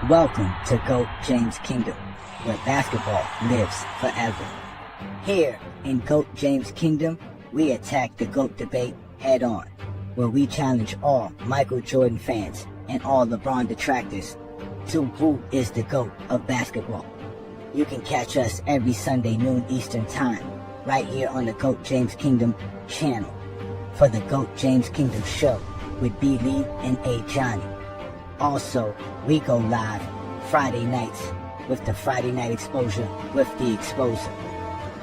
Welcome to GOAT James Kingdom, where basketball lives forever. Here in GOAT James Kingdom, we attack the GOAT debate head on, where we challenge all Michael Jordan fans and all LeBron detractors to who is the GOAT of basketball. You can catch us every Sunday noon Eastern Time, right here on the GOAT James Kingdom channel, for the GOAT James Kingdom show with B. Lee and A. Johnny. Also, we go live Friday nights with the Friday Night Exposure with the Exposer,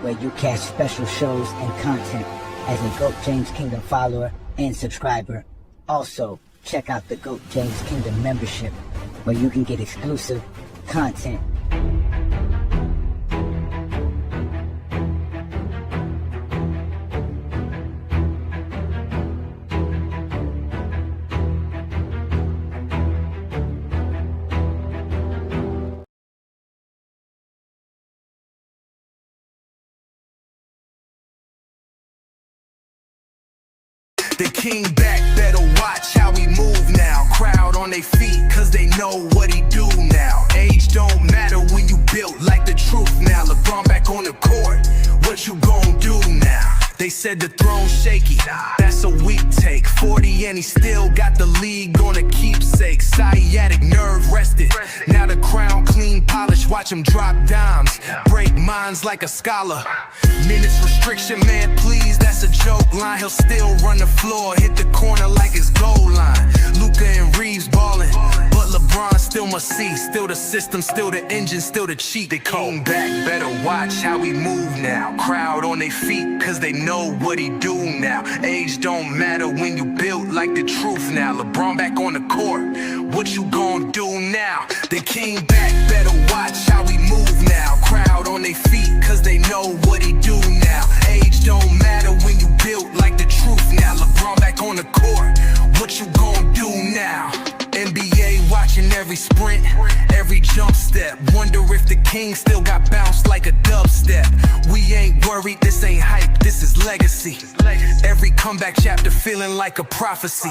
where you catch special shows and content as a GOAT James Kingdom follower and subscriber. Also, check out the GOAT James Kingdom membership, where you can get exclusive content. The king back, better watch how we move now. Crowd on their feet, cause they know what he do now. Age don't matter when you built like the truth now. LeBron back on the court, what you gon' do now? They said the throne's shaky, that's a weak take. 40 and he still got the league on a keepsake. Sciatic nerve rested, now the crown clean polished. Watch him drop dimes, break minds like a scholar. Minutes restriction, man, please, that's a joke line. He'll still run the floor, hit the corner like it's goal line. Luka and Reeves ballin', but LeBron still must see. Still the system, still the engine, still the cheat. They came back, better watch how we move now. Crowd on their feet, cause they know what he do now. Age don't matter when you built like the truth now. LeBron back on the court, what you gon' do now? The king back, better watch how we move now. Crowd on their feet, cause they know what he do now. Age don't matter when you built like the truth now. LeBron back on the court, what you gon' do now? NBA watching every sprint, every jump step. Wonder if the king still got bounced like a dubstep. We ain't worried, this ain't hype, this is legacy. Every comeback chapter feeling like a prophecy.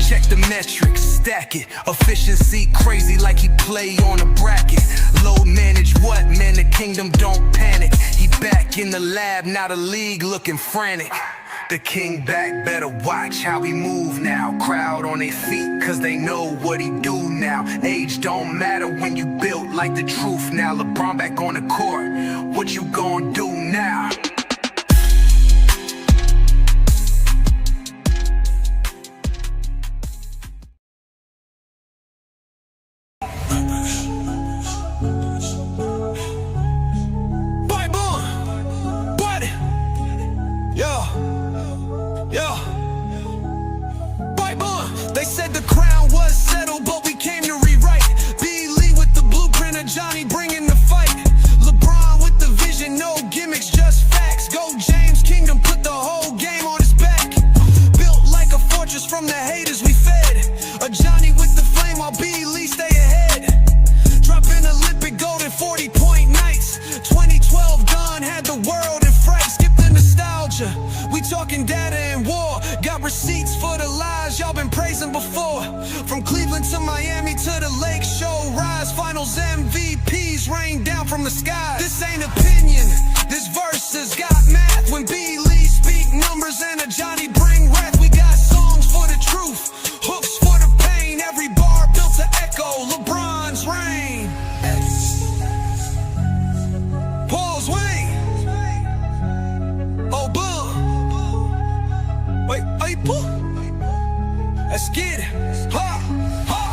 Check the metrics, stack it. Efficiency crazy like he play on a bracket. Load manage what, man, the kingdom don't panic. He back in the lab, now the league looking frantic. The king back, better watch how we move now. Crowd on their feet, cause they know what he do now. Age don't matter when you built like the truth now. LeBron back on the court, what you gon' do now? They said the crown was settled, but we came to rewrite. B. Lee with the blueprint of Johnny bringing the fight. LeBron with the vision, no gimmicks, just facts. Go James Kingdom, put the whole game on his back. Built like a fortress from the haters we fed. A Johnny with the flame while B. Lee stay ahead. Dropping Olympic gold in 40-point nights. 2012 done, had the world in fright. Skip the nostalgia, we talking data and war. Got receipts for the lies y'all been praising before. From Cleveland to Miami to the Lake Show Rise. Finals MVPs rain down from the sky. This ain't opinion, this verse has got math. When B. Lee speak numbers and a Johnny bring wrath. We got songs for the truth, hooks for the pain. Every bar built to echo LeBron's reign. Paul's Wayne. Oh, boom. Wait, hey, boom. Let's get it. Ha, ha.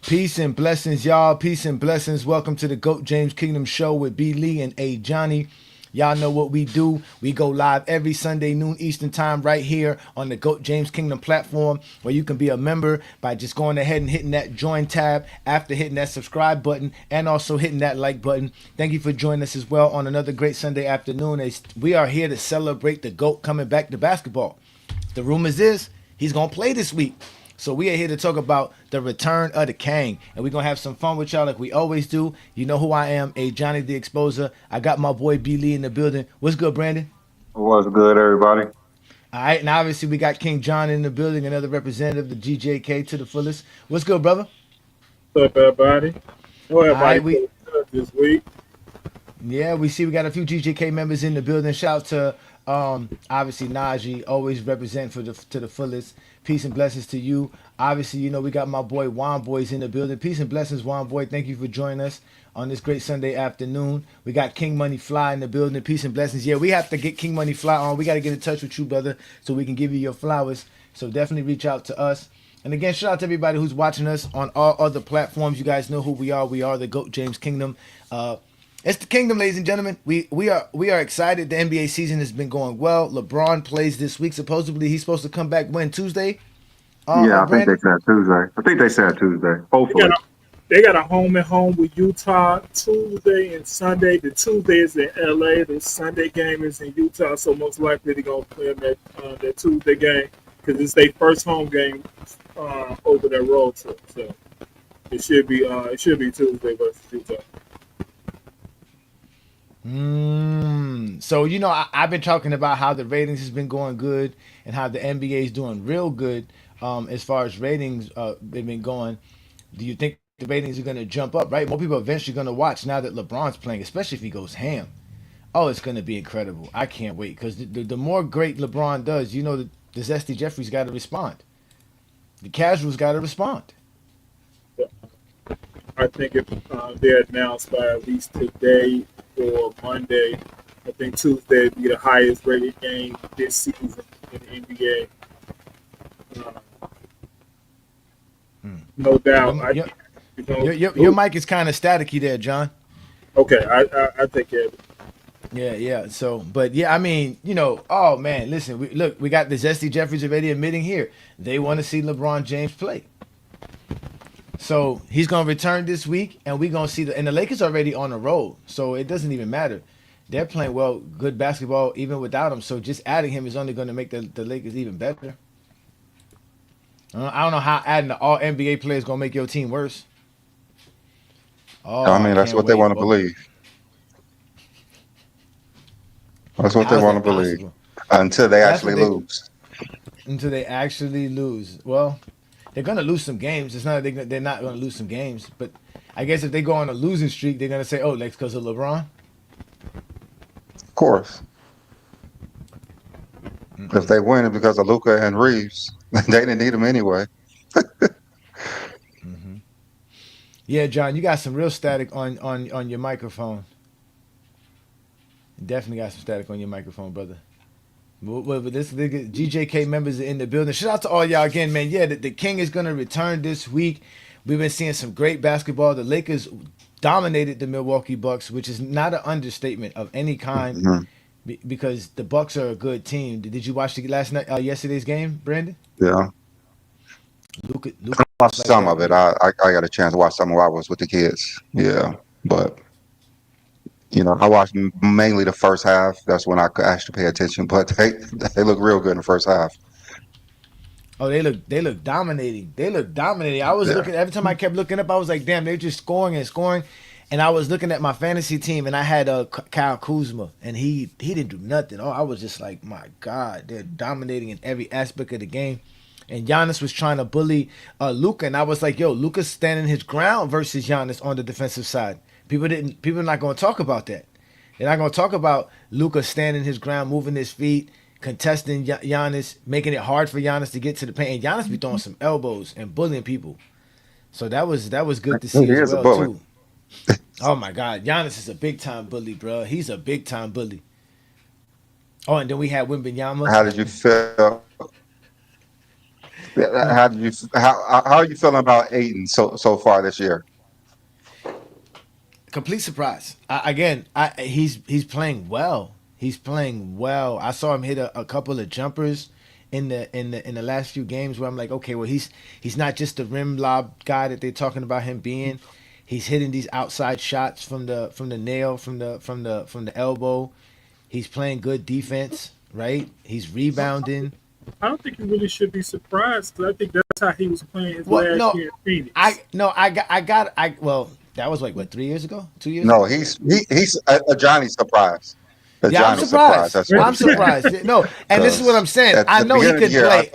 Peace and blessings, y'all. Peace and blessings. Welcome to the GOAT James Kingdom show with B. Lee and A. Johnny. Y'all know what we do. We go live every Sunday noon Eastern time right here on the GOAT James Kingdom platform, where you can be a member by just going ahead and hitting that join tab after hitting that subscribe button and also hitting that like button. Thank you for joining us as well on another great Sunday afternoon, as we are here to celebrate the GOAT coming back to basketball. The rumors is he's going to play this week. So we are here to talk about the return of the King, and we're going to have some fun with y'all like we always do. You know who I am, A. Johnny the Exposer. I got my boy B. Lee in the building. What's good, Brandon? What's good, everybody? All right, and obviously we got King John in the building, another representative, the GJK to the fullest. What's good, brother? What's up, everybody? Know All everybody right, feeling good this week. yeah, we see we got a few GJK members in the building. Shout out to obviously Najee, always represent for the to the fullest. Peace and blessings to you. Obviously, we got my boy Juan Boy's in the building. Peace and blessings, Juan Boy. Thank you for joining us on this great Sunday afternoon. We got King Money Fly in the building. Peace and blessings. Yeah, we have to get King Money Fly on. We got to get in touch with you, brother, so we can give you your flowers. So definitely reach out to us. And again, shout out to everybody who's watching us on all other platforms. You guys know who we are. We are the GOAT James Kingdom. It's the kingdom, ladies and gentlemen. We are excited. The NBA season has been going well. LeBron plays this week. Supposedly he's supposed to come back when Tuesday. Yeah, I think they Brandon. said Tuesday. I think they said Tuesday. They got Hopefully. a, they got a home and home with Utah Tuesday and Sunday. The Tuesday is in LA. The Sunday game is in Utah. So most likely they're gonna play in that Tuesday game because it's their first home game over their road trip. So it should be Tuesday versus Utah. So I've been talking about how the ratings has been going good and how the NBA is doing real good as far as ratings they've been going. Do you think the ratings are going to jump up? Right, more people are eventually going to watch now that LeBron's playing, especially if he goes ham. Oh, it's going to be incredible. I can't wait because the more great LeBron does, the Zesty Jeffries got to respond. The casuals got to respond. I think if they're announced by at least today or Monday, I think Tuesday would be the highest rated game this season in the NBA. No doubt. Your, I your, think it's gonna your mic is kind of staticky there, John. Okay, I take care of it. Yeah. So, but yeah, I mean, oh man, listen, we got the Zesty Jeffries already admitting here they want to see LeBron James play. So he's gonna return this week, and we're gonna see and the Lakers are already on a roll, so it doesn't even matter. They're playing well, good basketball even without him. So just adding him is only gonna make the Lakers even better. I don't know how adding the all NBA players is gonna make your team worse. Oh, I I mean, that's can't what they wait. want to Well, believe. That's what they how's want to that believe possible? until they That's actually what they lose. until they actually lose. Well, they're gonna lose some games. It's not they're not gonna lose some games, but I guess if they go on a losing streak, they're gonna say, "Oh, that's because of LeBron." Of course, if they win it because of Luca and Reeves, they didn't need them anyway. Yeah, John, you got some real static on your microphone. Definitely got some static on your microphone, brother. But this the GJK members are in the building. Shout out to all y'all again, man. Yeah, the King is gonna return this week. We've been seeing some great basketball. The Lakers dominated the Milwaukee Bucks, which is not an understatement of any kind, Mhm. because the Bucks are a good team. Did you watch the yesterday's game, Brandon? Yeah, Luka I was watched like some that, of it. man. I got a chance to watch some while I was with the kids. Yeah, but I watched mainly the first half. That's when I could actually pay attention. But they look real good in the first half. Oh, they look dominating. They look dominating. I was Yeah. looking every time I kept looking up. I was like, damn, they're just scoring and scoring. And I was looking at my fantasy team, and I had Kyle Kuzma, and he didn't do nothing. Oh, I was just like, my God, they're dominating in every aspect of the game. And Giannis was trying to bully Luka, and I was like, yo, Luka's standing his ground versus Giannis on the defensive side. People are not going to talk about that. They're not going to talk about Luka standing his ground, moving his feet, contesting Giannis, making it hard for Giannis to get to the paint. And Giannis be throwing some elbows and bullying people. So that was good to see He as is a well bully. too. Oh my God, Giannis is a big time bully, bro. He's a big time bully. Oh, and then we had Wimbenyama. How did you feel? How did you? How are you feeling about Aiden so far this year? Complete surprise. He's playing well. He's playing well. I saw him hit a couple of jumpers in the last few games where I'm like, okay, well he's not just the rim lob guy that they're talking about him being. He's hitting these outside shots from the nail from the elbow. He's playing good defense, right? He's rebounding. I don't think you really should be surprised because I think that's how he was playing his Well, last no, year in Phoenix. I no, I well, that was like what 3 years ago, 2 years No, ago. he's a Johnny surprise. Yeah, I'm Johnny's surprised. surprised. That's what I'm he said. surprised. No, and this is what I'm saying. At I the know he beginning of the could year, play.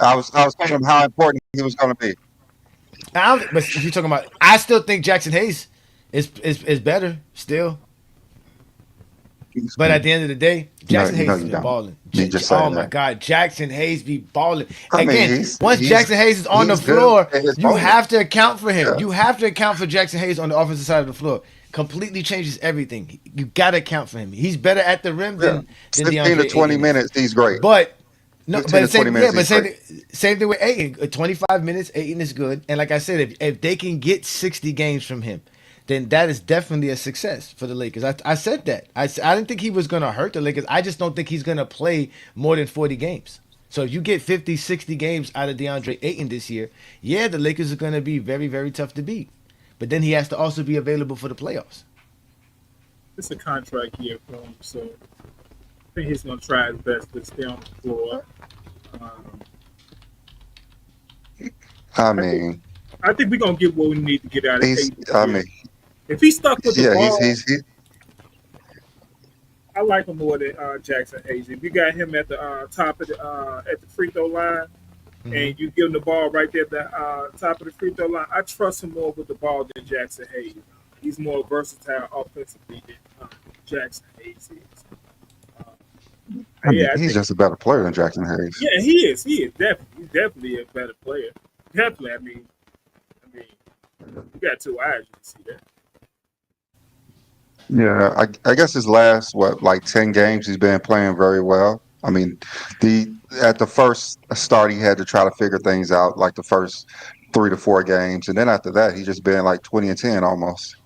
I was telling him how important he was going to be. But if you're talking about, I still think Jackson Hayes is better still. But at the end of the day, Jackson Hayes has you been don't. balling. You just Oh saying my that. God, Jackson Hayes be balling. I mean, Again, once Jackson Hayes is on the he's good floor, at his you moment. have to account for him. Yeah. You have to account for Jackson Hayes on the offensive side of the floor. Completely changes everything. You got to account for him. He's better at the rim Yeah. than 15 DeAndre to 20 Ayton is. minutes, he's great. But no, 15 but to 20 minutes, he's great. same thing with Ayton. 25 minutes, Ayton is good. And like I said, if they can get 60 games from him, then that is definitely a success for the Lakers. I said that. I didn't think he was going to hurt the Lakers. I just don't think he's going to play more than 40 games. So if you get 50, 60 games out of DeAndre Ayton this year, yeah, the Lakers are going to be very, very tough to beat. But then he has to also be available for the playoffs. It's a contract year for him, so I think he's going to try his best to stay on the floor. I think we're going to get what we need to get out of Ayton. If he's stuck with the ball, I like him more than Jackson Hayes. If you got him at the top of at the free throw line, and you give him the ball right there at the top of the free throw line, I trust him more with the ball than Jackson Hayes. He's more versatile offensively than Jackson Hayes is. He's just a better player than Jackson Hayes. Yeah, he is. He's definitely a better player. Definitely. I mean, you got two eyes, you can see that. Yeah, I guess his last 10 games he's been playing very well. I mean, at the first start he had to try to figure things out, like the first 3 to 4 games, and then after that he's just been like 20 and 10 almost.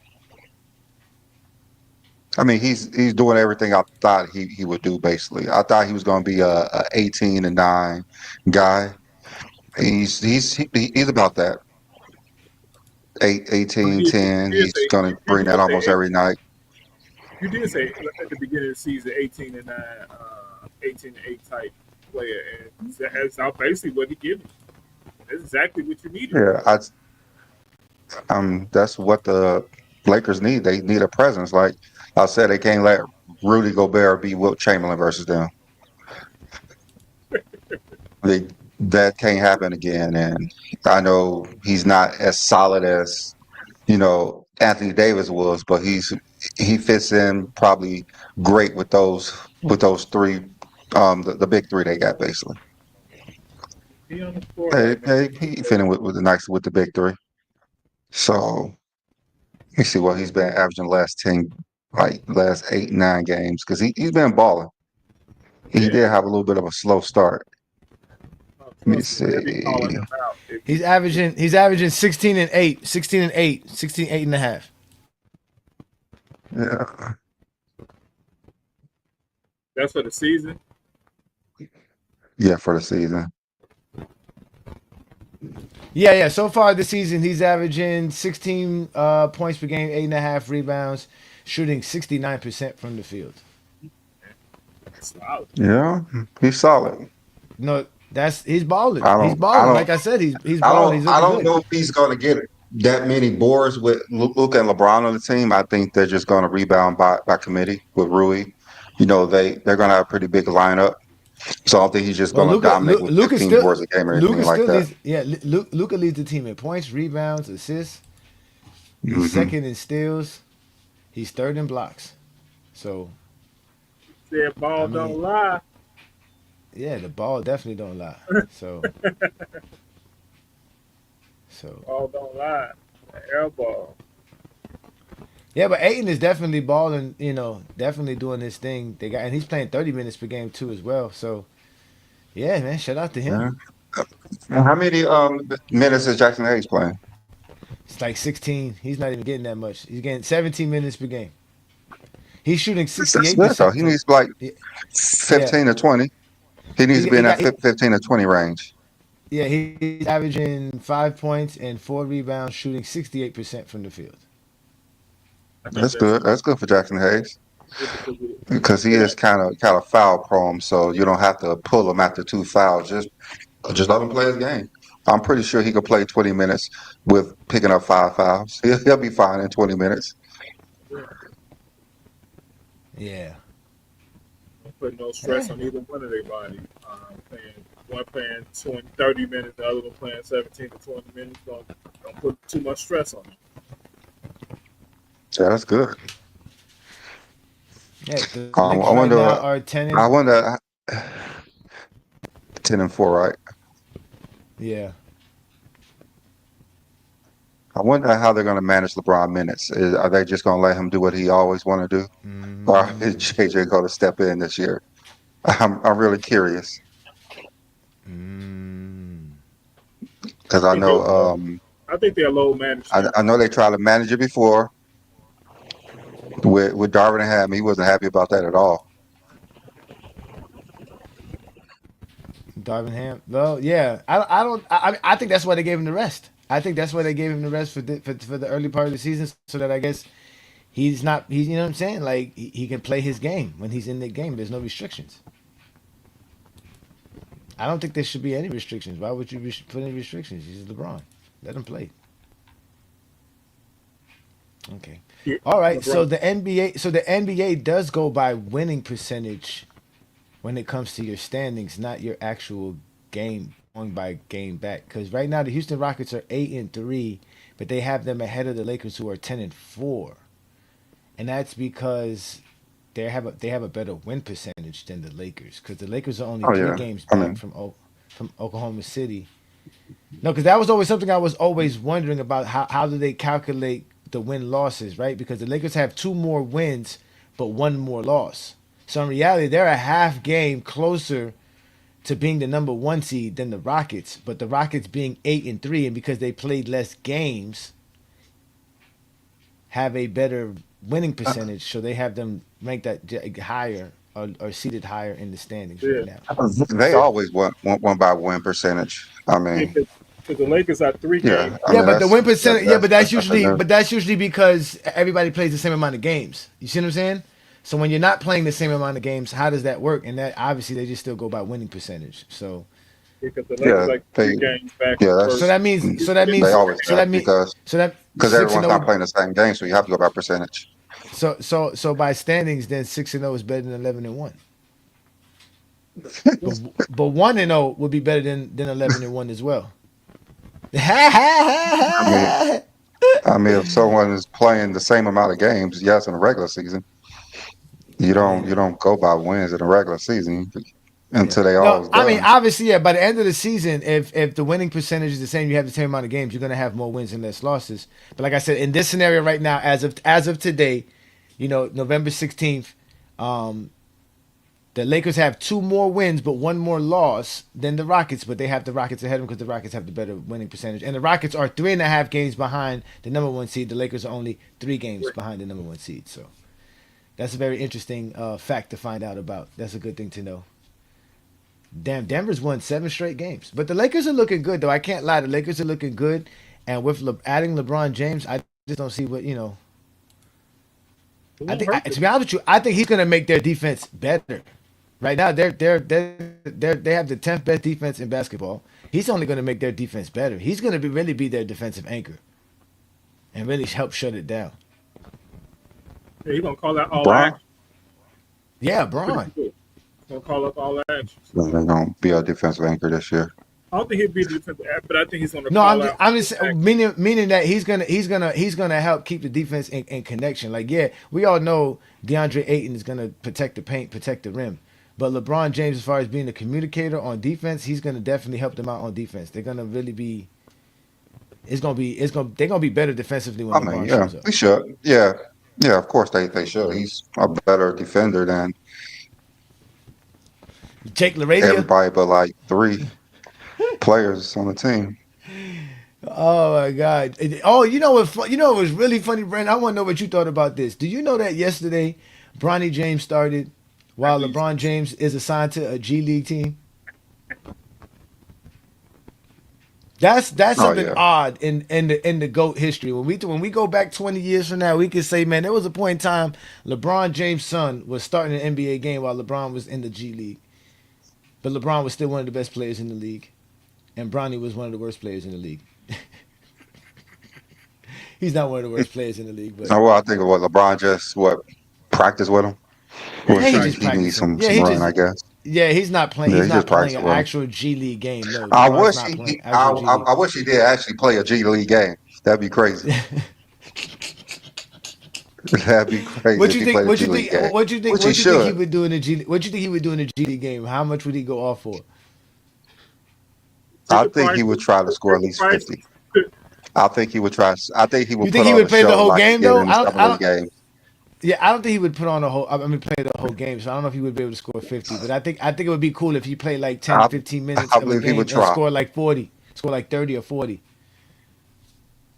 I mean, he's doing everything I thought he would do. Basically, I thought he was going to be a 18 and 9 guy. He's about that. 18, 10. He's going to bring that almost every night. You did say at the beginning of the season, 18 and 9, 18 and 8 type player, and that's basically what he gives you. That's exactly what you needed. Yeah, that's what the Lakers need. They need a presence. Like I said, they can't let Rudy Gobert be Wilt Chamberlain versus them. That can't happen again. And I know he's not as solid as Anthony Davis was, but he fits in probably great with those three, the big three they got basically. He on the floor. He fit in with the big three. So let me see what he's been averaging last 8, 9 games, because he's been balling. He did have a little bit of a slow start. Let me see. He's averaging 16 and 8, 16 and 8, 16, 8 and a half. Yeah. That's for the season? Yeah, for the season. Yeah. So far this season, he's averaging 16 points per game, 8.5 rebounds, shooting 69% from the field. Solid. Yeah, he's solid. No, he's balling. He's balling. Like I said, he's balling. I don't know if he's going to get that many boards with Luka and LeBron on the team. I think they're just going to rebound by committee with Rui. They're going to have a pretty big lineup. So I don't think he's just going to dominate with 15 boards a game or anything like that. Luka leads the team in points, rebounds, assists. He's second in steals. He's third in blocks. So that ball don't lie. Yeah, the ball definitely don't lie. So ball don't lie. The air ball. Yeah, but Ayton is definitely balling, definitely doing this thing. And he's playing 30 minutes per game too as well. So yeah, man, shout out to him. Yeah. How many minutes is Jackson Hayes playing? It's like 16. He's not even getting that much. He's getting 17 minutes per game. He's shooting 68%. He needs 15 to 20. He needs to be in that 15 to 20 range. Yeah, he's averaging 5 points and 4 rebounds, shooting 68% from the field. That's good. That's good for Jackson Hayes, because he is kind of foul prone. So you don't have to pull him after 2 fouls. Just let him play his game. I'm pretty sure he could play 20 minutes with picking up 5 fouls. He'll be fine in 20 minutes. Yeah. Don't put no stress on either one of their body. One playing 20, 30 minutes, the other one playing 17 to 20 minutes. Don't put too much stress on them. Yeah, that's good. Yeah, the I Lakers right wonder. now are 10 I and wonder. 10-4, right? yeah. I wonder how they're going to manage LeBron minutes. Are they just going to let him do what he always want to do, or is Mm, JJ going to step in this year? I'm really curious mm. because I I think know I think they're low managed him. I know they tried to manage it before with Darvin Ham. He wasn't happy about that at all. Darvin Ham. Well, yeah. I don't. I think that's why they gave him the rest. I think that's why they gave him the rest for the early part of the season, so that I guess he's not. He's, you know what I'm saying. Like he can play his game when he's in the game. There's no restrictions. I don't think there should be any restrictions. Why would you put any restrictions? He's LeBron. Let him play. Okay. Yeah, All right. So LeBron. the NBA. So the NBA does go by winning percentage when it comes to your standings, not your actual game going by game back. Because right now the Houston Rockets are 8-3, but they have them ahead of the Lakers, who are 10-4, and that's because they have a better win percentage than the Lakers. Because the Lakers are only Oh three yeah, games I back mean, from Oklahoma City. No, because that was always something I was always wondering about. How do they calculate the win losses, right? Because the Lakers have two more wins, but one more loss. So in reality, they're a half game closer to being the number one seed than the Rockets. But the Rockets being 8-3, and because they played less games, have a better winning percentage. So they have them ranked higher or seated higher in the standings Yeah, right now. they always won by win percentage. I mean, because the Lakers are three yeah, games. I Yeah, mean but the win percentage. Yeah, but that's nothing new. that's usually because everybody plays the same amount of games. You see what I'm saying? So when you're not playing the same amount of games, how does that work? And that obviously they just still go by winning percentage. So Because the Lakers Yeah, like they three games back yeah from so first. that's that means they always so have that mean so that because 6 and everyone's not 0. playing the same game, so you have to go by percentage. So by standings, then 6-0 is better than 11-1. But 1-0 would be better than 11-1 as well. I mean, if someone is playing the same amount of games, yes, in the regular season, you Yeah. don't go by wins in the regular season Yeah. until they No, all is I mean done. obviously, yeah. By the end of the season, if the winning percentage is the same, you have the same amount of games. You're gonna have more wins and less losses. But like I said, in this scenario right now, as of today, November 16th, um, the Lakers have two more wins but one more loss than the Rockets. But they have the Rockets ahead of them because the Rockets have the better winning percentage. And the Rockets are 3.5 games behind the number one seed. The Lakers are only 3 games behind the number one seed. So that's a very interesting fact to find out about. That's a good thing to know. Damn, Denver's won 7 straight games. But the Lakers are looking good, though. I can't lie. The Lakers are looking good. And with adding LeBron James, I just don't see what. It I won't think, hurt to them. be honest with you, I think he's going to make their defense better. Right now, they have the 10th best defense in basketball. He's only going to make their defense better. He's going to really be their defensive anchor and really help shut it down. Yeah, he's gonna call out all Bron, action. Yeah, Pretty Braun. cool. Gonna call up all actions. they're gonna be a defensive anchor this year. I don't think he'll be the defensive, but I think he's gonna No, call out I'm all just actions. meaning that he's gonna help keep the defense in connection. Like, yeah, we all know DeAndre Ayton is gonna protect the paint, protect the rim, but LeBron James, as far as being a communicator on defense, he's gonna definitely help them out on defense. They're gonna really be. They're gonna be better defensively when I mean, LeBron yeah, shows up. they should. Yeah, yeah, of course they should. He's a better defender than Jake Laravia. everybody but like three players on the team. Oh my God! Oh, you know what? You know what was really funny, Brandon? I want to know what you thought about this. Do you know that yesterday, Bronny James started while LeBron James is assigned to a G League team? That's Oh something yeah, odd in the GOAT history. When we go back 20 years from now, we can say, man, there was a point in time LeBron James' son was starting an NBA game while LeBron was in the G League, but LeBron was still one of the best players in the league, and Bronny was one of the worst players in the league. He's not one of the worst players in the league, but well, I think what LeBron just practice with him. Well, He's Yeah, he trying just to he get needs practicing. some Yeah, some he run, just I guess. yeah, he's not playing. Yeah, He's he's just not playing practicing an running. actual G League game. No, I LeBron's wish not he, playing he actual G League. I wish he did actually play a G League game. That'd be crazy. That'd be crazy What if you he think? played a What G you League think? game, What you think? which he What you think he should. would do in a G? What you think he would do in a G League game? How much would he go off for? I ticket think he would prices. try to score at Ticket least prices. 50. I think he would try. I think he You would think put he on would a play the show whole like he game did though? in the summer league game. Yeah, I don't think he would put on a whole. I mean, play the whole game. So I don't know if he would be able to score 50. But I think it would be cool if he played like 10, I, 15 minutes I of a believe he would game and try. score like 40, score like 30 or 40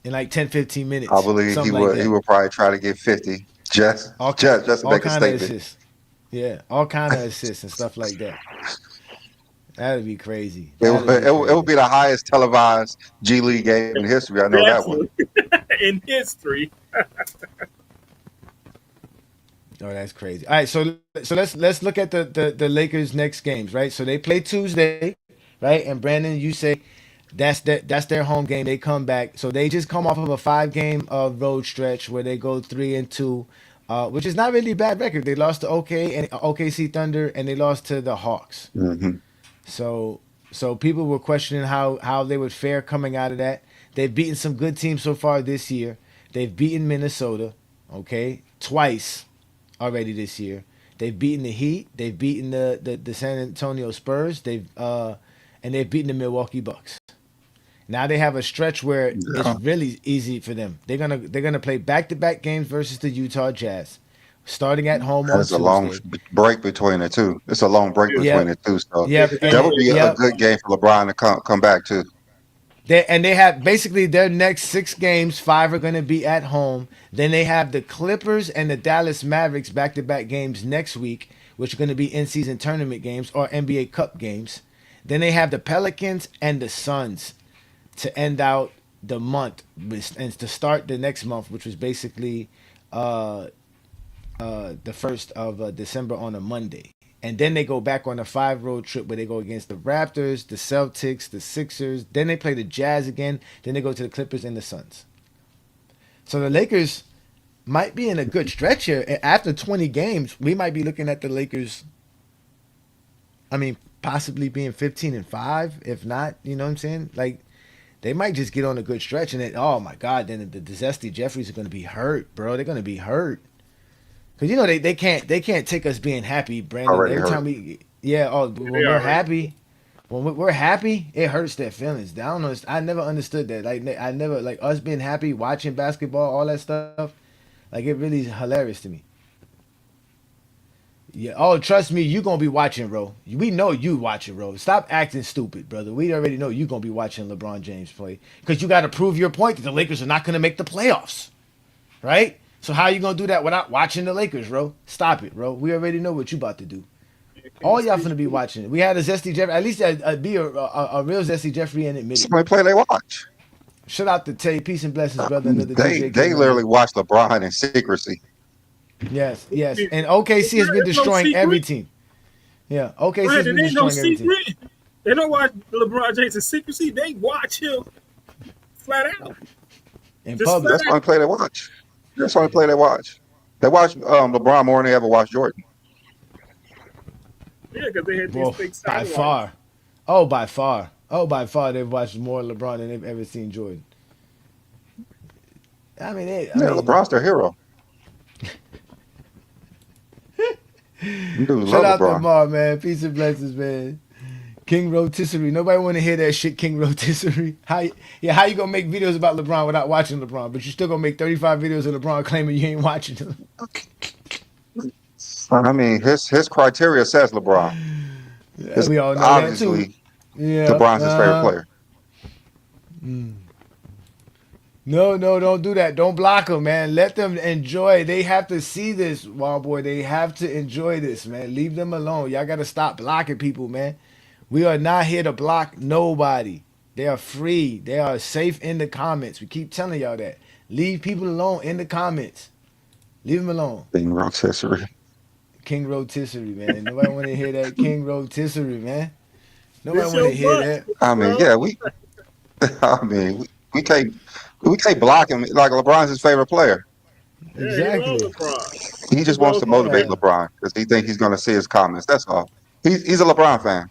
in like 10, 15 I minutes, believe he something like would. He that. would probably try to get 50 just All ki- just to all make a kind of statement. assists. Yeah, all kind of assists and stuff like that. That'd be crazy. It would, That'd be it would crazy. be the highest televised G League game in history. I know that one. Absolutely. In history. Oh, that's crazy. All right, so let's look at the Lakers' next games, right? So they play Tuesday, right? And Brandon, you say that's their home game. They come back, so they just come off of a 5-game road stretch where they go 3-2, which is not really a bad record. They lost to OKC Thunder, and they lost to the Hawks. Hmm. So people were questioning how they would fare coming out of that. They've beaten some good teams so far this year. They've beaten Minnesota, okay, twice already this year. They've beaten the Heat. They've beaten the San Antonio Spurs. And they've beaten the Milwaukee Bucks. Now they have a stretch where it's Yeah. really easy for them. They're gonna play back-to-back games versus the Utah Jazz, starting at home on There's a long Tuesday. break between the two. It's a long break Yeah. between Yep, the two. So Yeah, yep, 'cause that would be a yep. good game for LeBron to come back to. They have basically their next 6 games, 5 are going to be at home. Then they have the Clippers and the Dallas Mavericks back-to-back games next week, which are going to be in-season tournament games or NBA Cup games. Then they have the Pelicans and the Suns to end out the month and to start the next month, which was basically the 1st of December on a Monday. And then they go back on a 5 road trip where they go against the Raptors, the Celtics, the Sixers. Then they play the Jazz again. Then they go to the Clippers and the Suns. So the Lakers might be in a good stretch here. After 20 games, we might be looking at the Lakers, I mean, possibly being 15-5. If not, you know what I'm saying? Like, they might just get on a good stretch. And then, oh my God, then the Zesty Jeffries are going to be hurt, bro. They're going to be hurt. Cause they can't take us being happy, Brandon. Already Every hurt. time when we're happy, it hurts their feelings. I don't know. I never understood that. Like I never like us being happy, watching basketball, all that stuff. Like it really is hilarious to me. Yeah. Oh, trust me, you gonna be watching, bro. We know you watching, bro. Stop acting stupid, brother. We already know you gonna be watching LeBron James play because you got to prove your point that the Lakers are not gonna make the playoffs, right? So how you gonna do that without watching the Lakers, bro? Stop it, bro. We already know what you about to do. All y'all finna be watching. We had a Zesty Jeffrey. At least be a real Zesty Jeffrey and admit it. Somebody play they watch. Shout out to Tay. Peace and blessings, brother. Another DJ. They literally watch LeBron in secrecy. Yes. And OKC has been destroying every team. Yeah, OKC has been Brandon, ain't no destroying every team. secret. They don't watch LeBron James in secrecy. They watch him flat out. In Just public. That's the only play they watch. That's the only play they watch. They watch LeBron more than they ever watch Jordan. Yeah, because they had Well, these big by satellites. far. By far, they've watched more LeBron than they've ever seen Jordan. I mean, LeBron's their hero. Dude, shout love out to LeBron. Mar, man. Peace and blessings, man. King Rotisserie. Nobody want to hear that shit, King Rotisserie. How you gonna make videos about LeBron without watching LeBron? But you still gonna make 35 videos of LeBron claiming you ain't watching him. I mean, his criteria says LeBron. Yeah, we all know that too. Obviously, Yeah. LeBron's his favorite player. No, don't do that. Don't block them, man. Let them enjoy. They have to see this, Wild Boy. They have to enjoy this, man. Leave them alone. Y'all gotta stop blocking people, man. We are not here to block nobody. They are free. They are safe in the comments. We keep telling y'all that. Leave people alone in the comments. Leave them alone. Being rotisserie. King Rotisserie, man. Nobody want to hear that King Rotisserie, man. Nobody This want to your hear butt. that. I mean, Bro. yeah, we can't block him. Like LeBron's his favorite player. Yeah, he love Exactly. LeBron. he just wants goes to on motivate Yeah. different. LeBron because he think he's going to see his comments. That's all. He's a LeBron fan.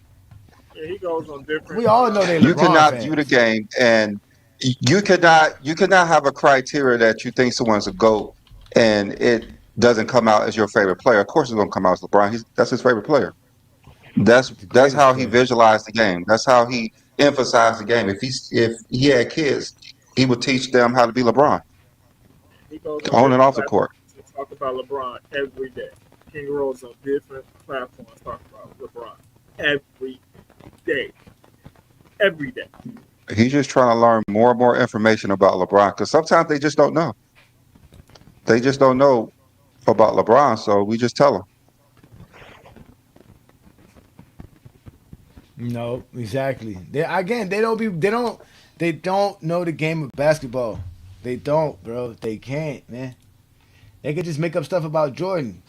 Yeah, he goes on different. We all know they You LeBron cannot view the fans. game, and you cannot have a criteria that you think someone's a GOAT, and it doesn't come out as your favorite player. Of course, it's going to come out as LeBron. That's his favorite player. The That's greatest how he player. visualized the game. That's how he emphasized the game. If he had kids, he would teach them how to be LeBron He goes on on and different off the court. platforms to talk about LeBron every day. King rolls on different platforms talk about LeBron every day. Every day. He's just trying to learn more and more information about LeBron because sometimes they just don't know. They just don't know about LeBron, so we just tell them. No, exactly. They don't know the game of basketball. They don't, bro. They can't, man. They could just make up stuff about Jordan.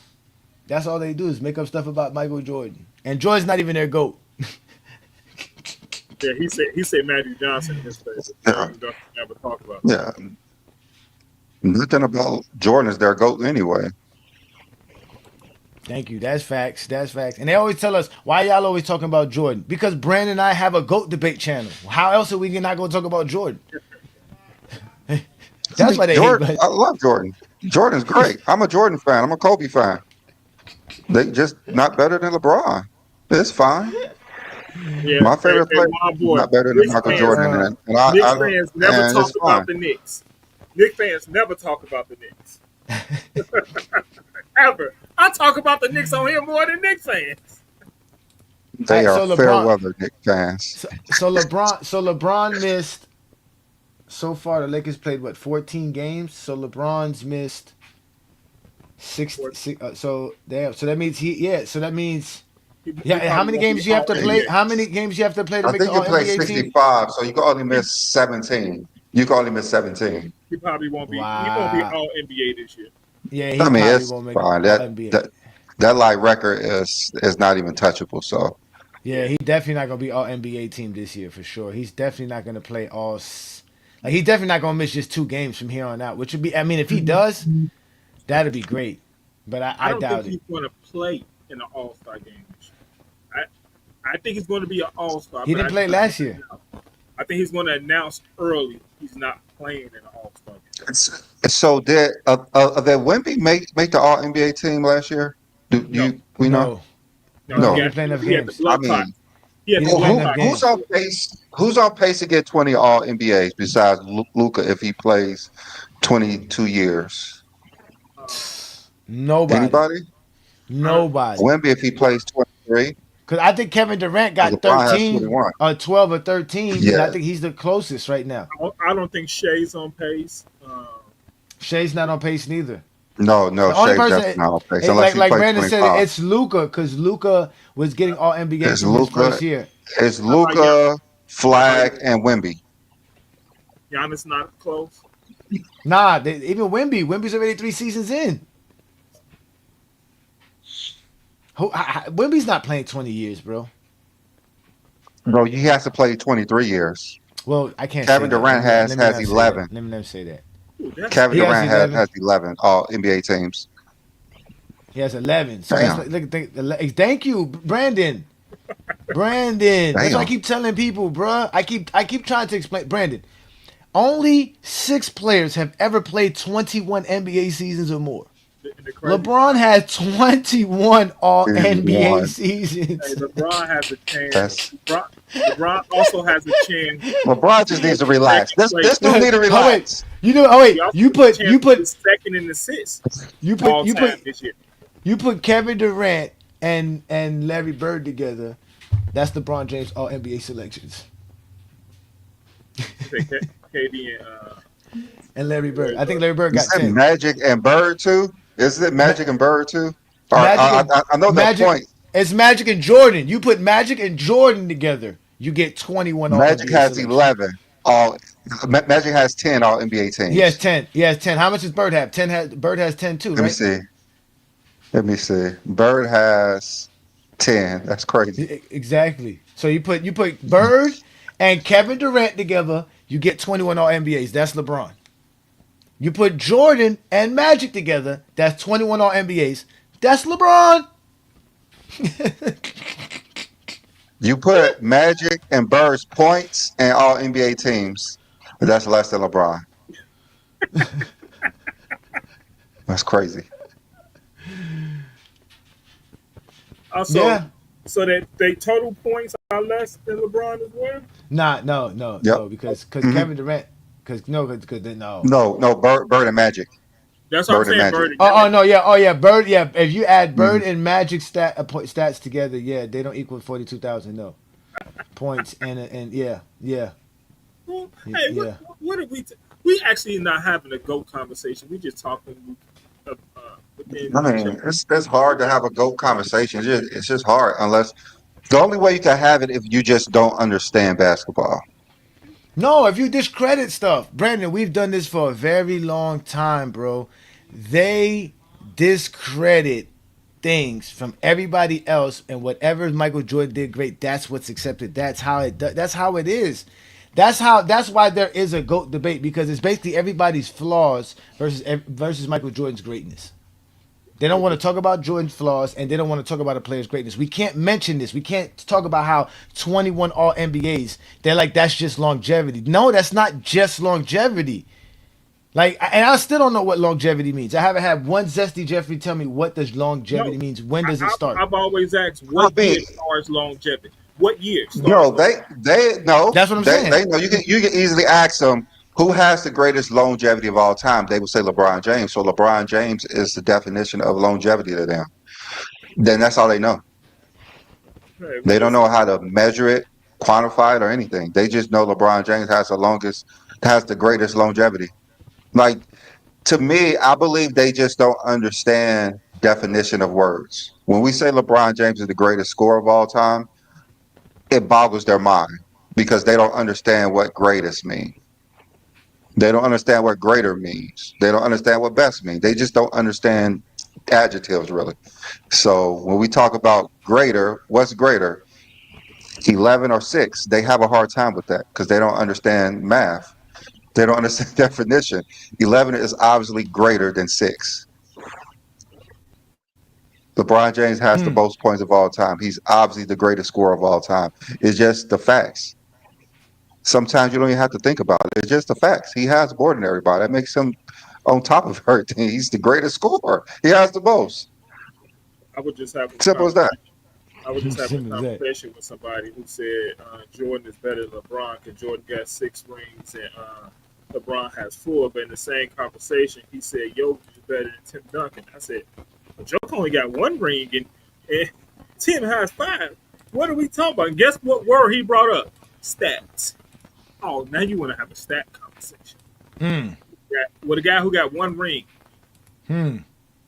That's all they do is make up stuff about Michael Jordan. And Jordan's not even their GOAT. Yeah, he said Magic Johnson in his favor. Yeah. He doesn't ever talk about Yeah, nothing about Jordan is their GOAT anyway. Thank you. That's facts. That's facts. And they always tell us, why y'all always talking about Jordan? Because Brandon and I have a GOAT debate channel. How else are we not going to talk about Jordan? That's why they Jordan, hate. I love Jordan. Jordan's great. I'm a Jordan fan. I'm a Kobe fan. They just not better than LeBron. It's fine. Yeah, My favorite player my is boy. not better than Knicks Michael fans, Jordan, and Knicks I fans never and talk it's fine. about the Knicks. Knicks fans never talk about the Knicks. Ever. I talk about the Knicks on here more than Knicks fans. They So are fair LeBron- weather Knicks fans. So LeBron missed so far. The Lakers played what 14 games. So LeBron's missed 6. So that means So that means How many games you have to play? How many games you have to play to I make think the you All play NBA team? 65, so you can only miss 17. You can only miss 17. He probably won't be. He Wow. won't be all NBA this year. Yeah, he I mean, probably it's won't make fine. All NBA. That like record is not even touchable. So Yeah, he definitely not gonna be All NBA team this year for sure. He's definitely not gonna play like he's definitely not gonna miss just 2 games from here on out. Which would be, I mean, if he does, that'd be great. But I don't doubt think it. he's going to play in an All Star game this year. I think he's going to be an All Star. He didn't play last year. I think he's going to announce early he's not playing in an All Star game. so did Wemby make the All NBA team last year? Do No. you we know? he No. He had- didn't play enough he had the games. blood I mean, clot. He had the He didn't play blood enough clot. games. Who's on pace to get 20 All NBAs besides Luca if he plays 22 years? Nobody. Anybody? Nobody. Wemby if he plays 23. Because I think Kevin Durant got LeBron has 13 21. or 12 or 13. And Yeah. I think he's the closest right now. I don't think Shea's on pace. Shay's not on pace neither. No, The only Shea person, definitely not on pace it's unless like he plays Brandon said, 25. it's Luca because Luca was getting All NBA It's team his Luka. first year. It's Luca, Flag, and Wemby. Giannis not close. Nah, even Wemby's already 3 seasons in. Wemby's not playing 20 years, bro. No, he has to play 23 years. Well, I can't. Kevin say that. Durant Let me has not say 11. that. Let me not say that. Ooh, that's Kevin He has Durant 11. has 11 All NBA teams. He has 11. So Damn. that's thank you, Brandon. Brandon. That's what I Damn. keep telling people, bro. I keep trying to explain. Brandon, only 6 players have ever played 21 NBA seasons or more. the crazy. LeBron has 21 All 21. NBA seasons. Hey, LeBron has a chance. That's- LeBron also has a chance. LeBron just needs to relax. This dude need to Oh, wait. relax. He also you has a put chance to be second in assists all time this year. You put Kevin Durant and Larry Bird together. That's LeBron James All NBA selections. KD And Larry Bird. I think Larry Bird Is got it 10. Magic and Bird too? Is it Magic and Bird too? I know that Magic, point. It's Magic and Jordan. You put Magic and Jordan together, you get 21 All Magic NBA has selections. 11. Magic has 10 All NBA teams. He has 10. He has 10. How much does Bird have? Bird has 10 too, Let me right? see. Let me see. Bird has 10. That's crazy. Exactly. So you put Bird and Kevin Durant together, you get 21 All NBAs. That's LeBron. You put Jordan and Magic together, that's 21 All NBAs. That's LeBron. You put Magic and Bird's points and all NBA teams. That's less than LeBron. That's crazy. Also, Yeah. so that they total points are less than LeBron as well. No, because Mhm. Kevin Durant, because no. No, Bird and Magic. That's what I'm Bird and saying, Magic. Birdie. Oh, yeah, Bird, yeah. If you add Bird Mhm. and Magic stats together, yeah, they don't equal 42,000. No points and yeah, Well, hey, yeah. what are we? We actually not having a GOAT conversation. We just talking within I each mean, other. it's hard to have a GOAT conversation. It's just hard unless the only way you can have it if you just don't understand basketball. No, if you discredit stuff, Brandon, we've done this for a very long time, bro. They discredit things from everybody else, and whatever Michael Jordan did great, that's what's accepted. That's how it. That's how it is. That's why there is a GOAT debate, because it's basically everybody's flaws versus Michael Jordan's greatness. They don't want to talk about Jordan's flaws, and they don't want to talk about a player's greatness. We can't mention this. We can't talk about how 21 All NBAs. They're like, that's just longevity. No, that's not just longevity. Like, and I still don't know what longevity means. I haven't had one Zesty Jeffrey tell me what does longevity No, means. When does it start? I've always asked I what mean, year starts longevity. What year no, starts they know That's what I'm they saying. know. You can easily ask them who has the greatest longevity of all time. They would say LeBron James. So LeBron James is the definition of longevity to them. Then that's all they know. longevity? They don't know how to measure it, quantify it, or anything. They just know LeBron James has the greatest longevity. Like, to me, I believe they just don't understand definition of words. When we say LeBron James is the greatest scorer of all time, it boggles their mind because they don't understand what greatest means. They don't understand what greater means. They don't understand what best means. They just don't understand adjectives really. So when we talk about greater, what's greater? 11 or 6. They have a hard time with that because they don't understand math. They don't understand definition. 11 is obviously greater than 6. LeBron James has the Hmm. most points of all time. He's obviously the greatest scorer of all time. It's just the facts. Sometimes you don't even have to think about it. It's just the facts. He has more than everybody. That makes him on top of everything. He's the greatest scorer. He has the most. I would just have a Simple as that. conversation. I was just having a Simple as that. conversation with somebody who said Jordan is better than LeBron because Jordan got 6 rings and LeBron has 4. But in the same conversation, he said Jokic is better than Tim Duncan. I said, well, Jokic only got 1 ring and Tim has 5. What are we talking about? And guess what word he brought up? Stats. Oh, now you want to have a stat conversation. Hmm. Yeah, with a guy who got 1 ring. Hmm.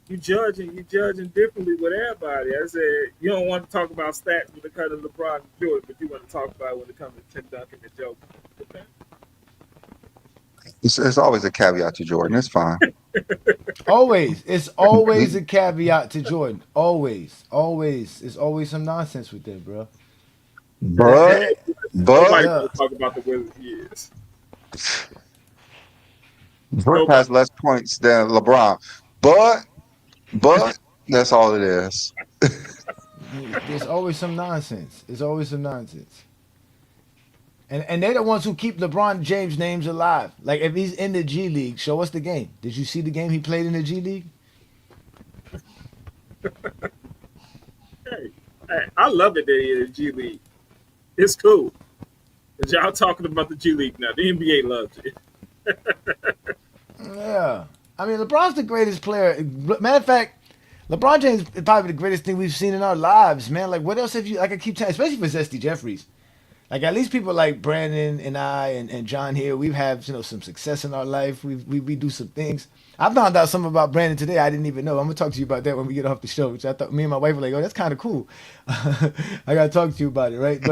You judging differently with everybody. I said you don't want to talk about stats when it comes to LeBron and Jordan, but you want to talk about it when it comes to Tim Duncan and Joe. Okay. It's always a caveat to Jordan. It's fine. Always. It's always a caveat to Jordan. Always. It's always some nonsense with them, bro. But Nobody Yeah. want to talk about the Wizards years. Jordan has less points than LeBron. But that's all it is. There's always some nonsense. It's always some nonsense. And they're the ones who keep LeBron James names alive. Like, if he's in the G League, show us the game. Did you see the game he played in the G League? Hey, I love it that he is G League. It's cool. Cause y'all talking about the G League now. The NBA loves it. Yeah. I mean, LeBron's the greatest player. Matter of fact, LeBron James is probably the greatest thing we've seen in our lives, man. Like, what else have you, like I keep telling, especially for Zesty Jeffries. Like, at least people like Brandon and I and John here, we've had, some success in our life. We do some things. I found out something about Brandon today I didn't even know. I'm gonna talk to you about that when we get off the show, which I thought me and my wife were like, oh, that's kind of cool. I gotta talk to you about it, right?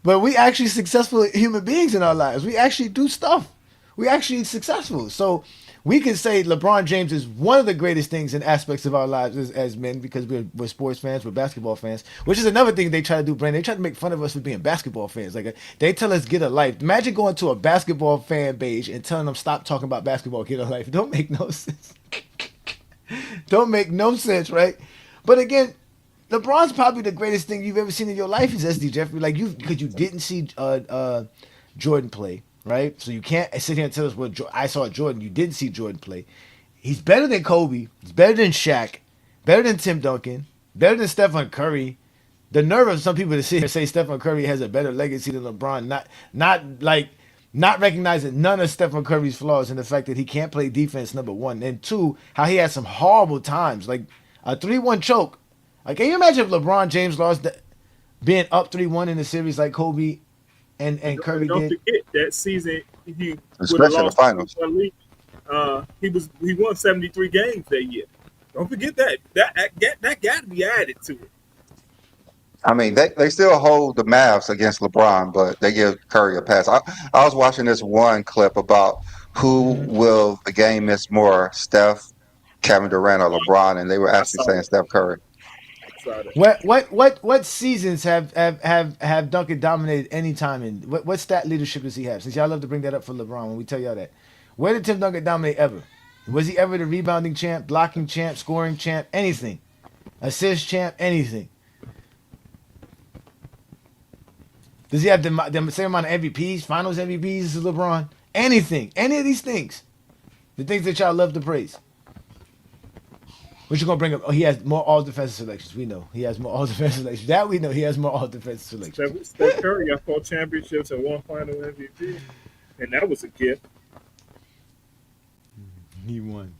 But we actually successful human beings in our lives. We actually do stuff. We actually successful. So we can say LeBron James is one of the greatest things in aspects of our lives as men because we're sports fans, we're basketball fans, which is another thing they try to do, Brandon. They try to make fun of us for being basketball fans. Like they tell us get a life. Imagine going to a basketball fan page and telling them stop talking about basketball, get a life. Don't make no sense. Don't make no sense, right? But again, LeBron's probably the greatest thing you've ever seen in your life is SD Jeffrey. Like because you didn't see Jordan play, right? So you can't sit here and tell us what I saw Jordan. You didn't see Jordan play. He's better than Kobe. He's better than Shaq. Better than Tim Duncan. Better than Stephen Curry. The nerve of some people to sit here and say Stephen Curry has a better legacy than LeBron, not recognizing none of Stephen Curry's flaws and the fact that he can't play defense, number one. And two, how he had some horrible times. Like a 3-1 choke. Like, can you imagine if LeBron James lost being up 3-1 in the series like Kobe and Curry don't did? Forget that season he Especially the finals. He won 73 games that year. Don't forget that. That got to be added to it. I mean, they still hold the Mavs against LeBron, but they give Curry a pass. I was watching this one clip about who will the game miss more, Steph, Kevin Durant, or LeBron, and they were actually saying Steph Curry. What seasons have Duncan dominated any time in? What stat leadership does he have? Since y'all love to bring that up for LeBron when we tell y'all that. Where did Tim Duncan dominate ever? Was he ever the rebounding champ, blocking champ, scoring champ, anything? Assist champ, anything? Does he have the same amount of MVPs, finals MVPs as LeBron? Anything. Any of these things. The things that y'all love to praise. What you gonna bring up? Oh, he has more all-defensive selections. We know. He has more all-defensive selections. That we know. He has more all-defensive selections. Steph Curry got 4 championships and 1 final MVP. And that was a gift. He won.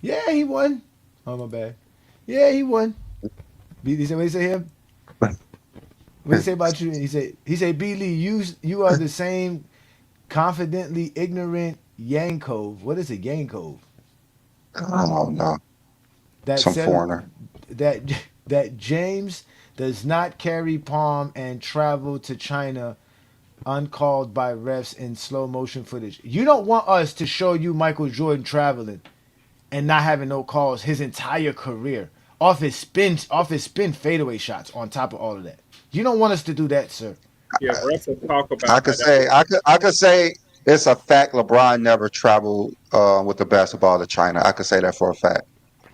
Yeah, he won. Oh, my bad. Yeah, he won. He said, what did he say him? What did he say about you? He said, B. Lee, you are the same confidently ignorant Yankov. What is a Yankov? I don't know. That Some foreigner. That James does not carry palm and travel to China uncalled by refs in slow motion footage. You don't want us to show you Michael Jordan traveling and not having no calls his entire career off his spin fadeaway shots on top of all of that. You don't want us to do that, sir. Yeah, refs will talk about. I could say it's a fact. LeBron never traveled with the basketball to China. I could say that for a fact.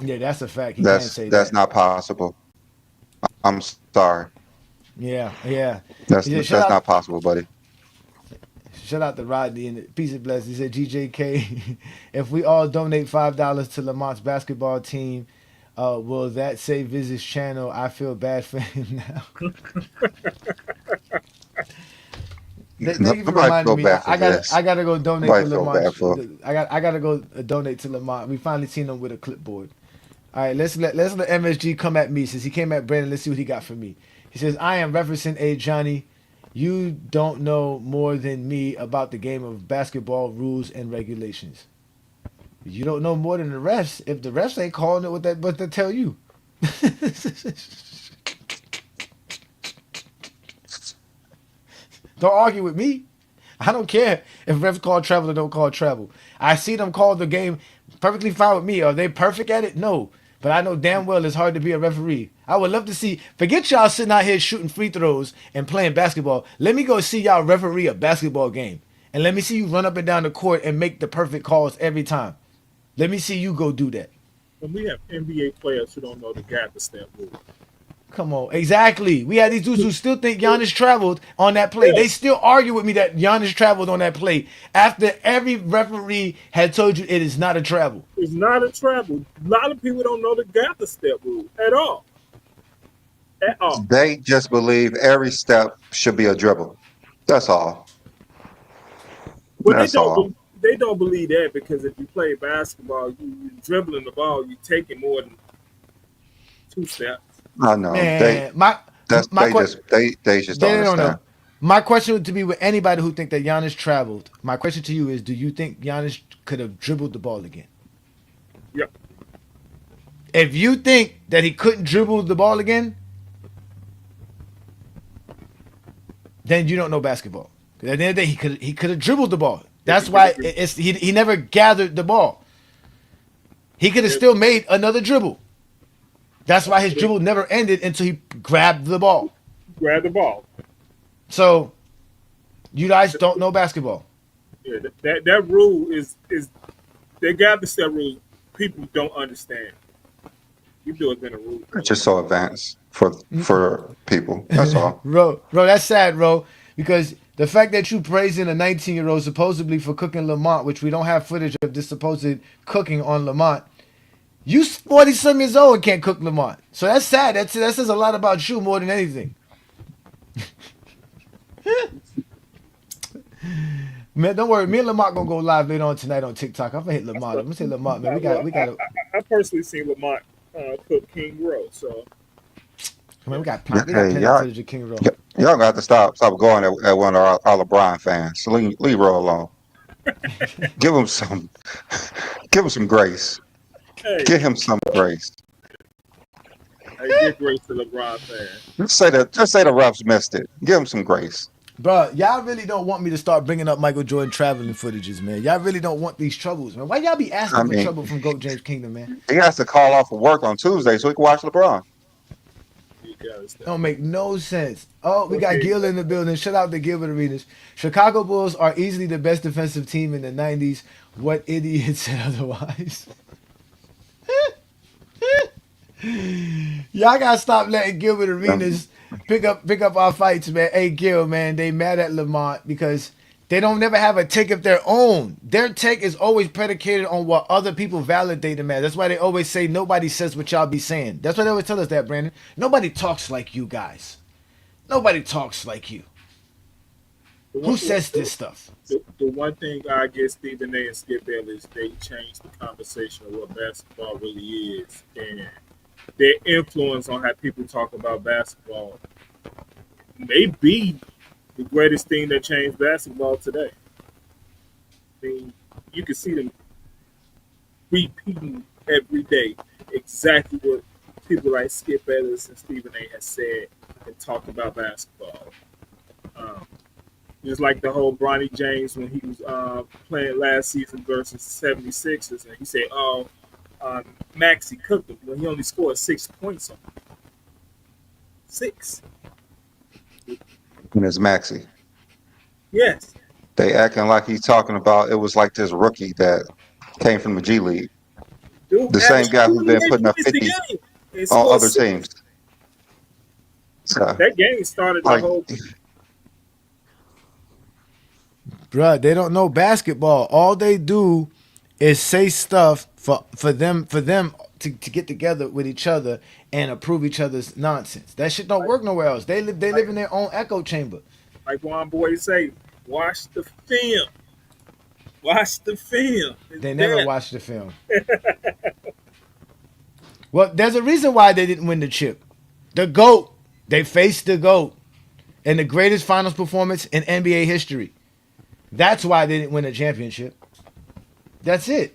Yeah, that's a fact. He can't say that's not possible. I'm sorry. Yeah. That's not possible, buddy. Shout out to Rodney and peace and blessings. He said, GJK, if we all donate $5 to Lamont's basketball team, will that say Viz's channel? I feel bad for him now. Thank you for reminding me. I gotta go donate to Lamont. I gotta go donate to Lamont. We finally seen him with a clipboard. All right, let's let MSG come at me since he came at Brandon. Let's see what he got for me. He says, I am referencing a Johnny. You don't know more than me about the game of basketball rules and regulations. You don't know more than the refs. If the refs ain't calling it what they tell you. Don't argue with me. I don't care if refs call travel or don't call travel. I see them call the game perfectly fine with me. Are they perfect at it? No. But I know damn well it's hard to be a referee. I would love to see, forget y'all sitting out here shooting free throws and playing basketball. Let me go see y'all referee a basketball game. And let me see you run up and down the court and make the perfect calls every time. Let me see you go do that. When we have NBA players who don't know the gather step rule. Come on. Exactly. We had these dudes who still think Giannis traveled on that play. Yeah. They still argue with me that Giannis traveled on that play after every referee had told you it is not a travel. It's not a travel. A lot of people don't know the gather step rule at all. At all. They just believe every step should be a dribble. That's all. Well, they don't believe that because if you play basketball, you're dribbling the ball, you're taking more than 2 steps. I know. Man, they just don't understand. Know. My question would to be with anybody who think that Giannis traveled. My question to you is: do you think Giannis could have dribbled the ball again? Yep. If you think that he couldn't dribble the ball again, then you don't know basketball. At the end of the day, he could have dribbled the ball. That's why he never gathered the ball. He could have still made another dribble. That's why his dribble never ended until he grabbed the ball. Grab the ball. So, you guys don't know basketball. Yeah, that rule is they got the set rule. People don't understand. You do it in a rule. It's just so advanced for people. That's all. Bro, that's sad, bro. Because the fact that you praising a 19-year-old supposedly for cooking Lamont, which we don't have footage of this supposed cooking on Lamont, you 40-some years old and can't cook Lamont. So that's sad. That says a lot about you more than anything. Man, don't worry. Me and Lamont gonna go live later on tonight on TikTok. I'm gonna hit Lamont. I'm gonna say Lamont, man. We got. I personally seen Lamont cook King Row, so. Man, we got plenty y'all, footage of King Roll. y'all got to stop going at one of our LeBron fans. So leave Roll alone. Give him some grace. Hey, Give him some grace. I give grace to LeBron fan. Just say the refs missed it. Give him some grace. Bro, y'all really don't want me to start bringing up Michael Jordan traveling footages, man. Y'all really don't want these troubles, man. Why y'all be asking for trouble from GOAT James Kingdom, man? He has to call off of work on Tuesday so he can watch LeBron. Don't make no sense. Oh, we got Gil in the building. Shout out to Gilbert Arenas. Chicago Bulls are easily the best defensive team in the 90s. What idiot said otherwise? Y'all gotta stop letting Gilbert Arenas pick up our fights, man. Hey, Gil, man, they mad at Lamont because they don't never have a take of their own. Their take is always predicated on what other people validate them as. That's why they always say nobody says what y'all be saying. That's why they always tell us that, Brandon. Nobody talks like you guys. Nobody talks like you. Who says this stuff? The one thing I guess Stephen A. and Skip Bayless is they changed the conversation of what basketball really is, and their influence on how people talk about basketball may be the greatest thing that changed basketball today. I mean, you can see them repeating every day exactly what people like Skip Bayless and Stephen A. has said and talked about basketball. Just like the whole Bronny James when he was playing last season versus 76ers, and he said, Maxey cooked him when he only scored 6 points on him. 6. And it's Maxey. Yes. They acting like he's talking about it was like this rookie that came from the G League. Dude, the same guy who's been putting up 50 on other teams. So, that game started the whole. Bruh, they don't know basketball. All they do is say stuff for them to get together with each other and approve each other's nonsense. That shit don't work nowhere else. They live in their own echo chamber. Like one boy say, watch the film. Watch the film. They never watch the film. Well, there's a reason why they didn't win the chip. The GOAT. They faced the GOAT in the greatest finals performance in NBA history. That's why they didn't win a championship. That's it.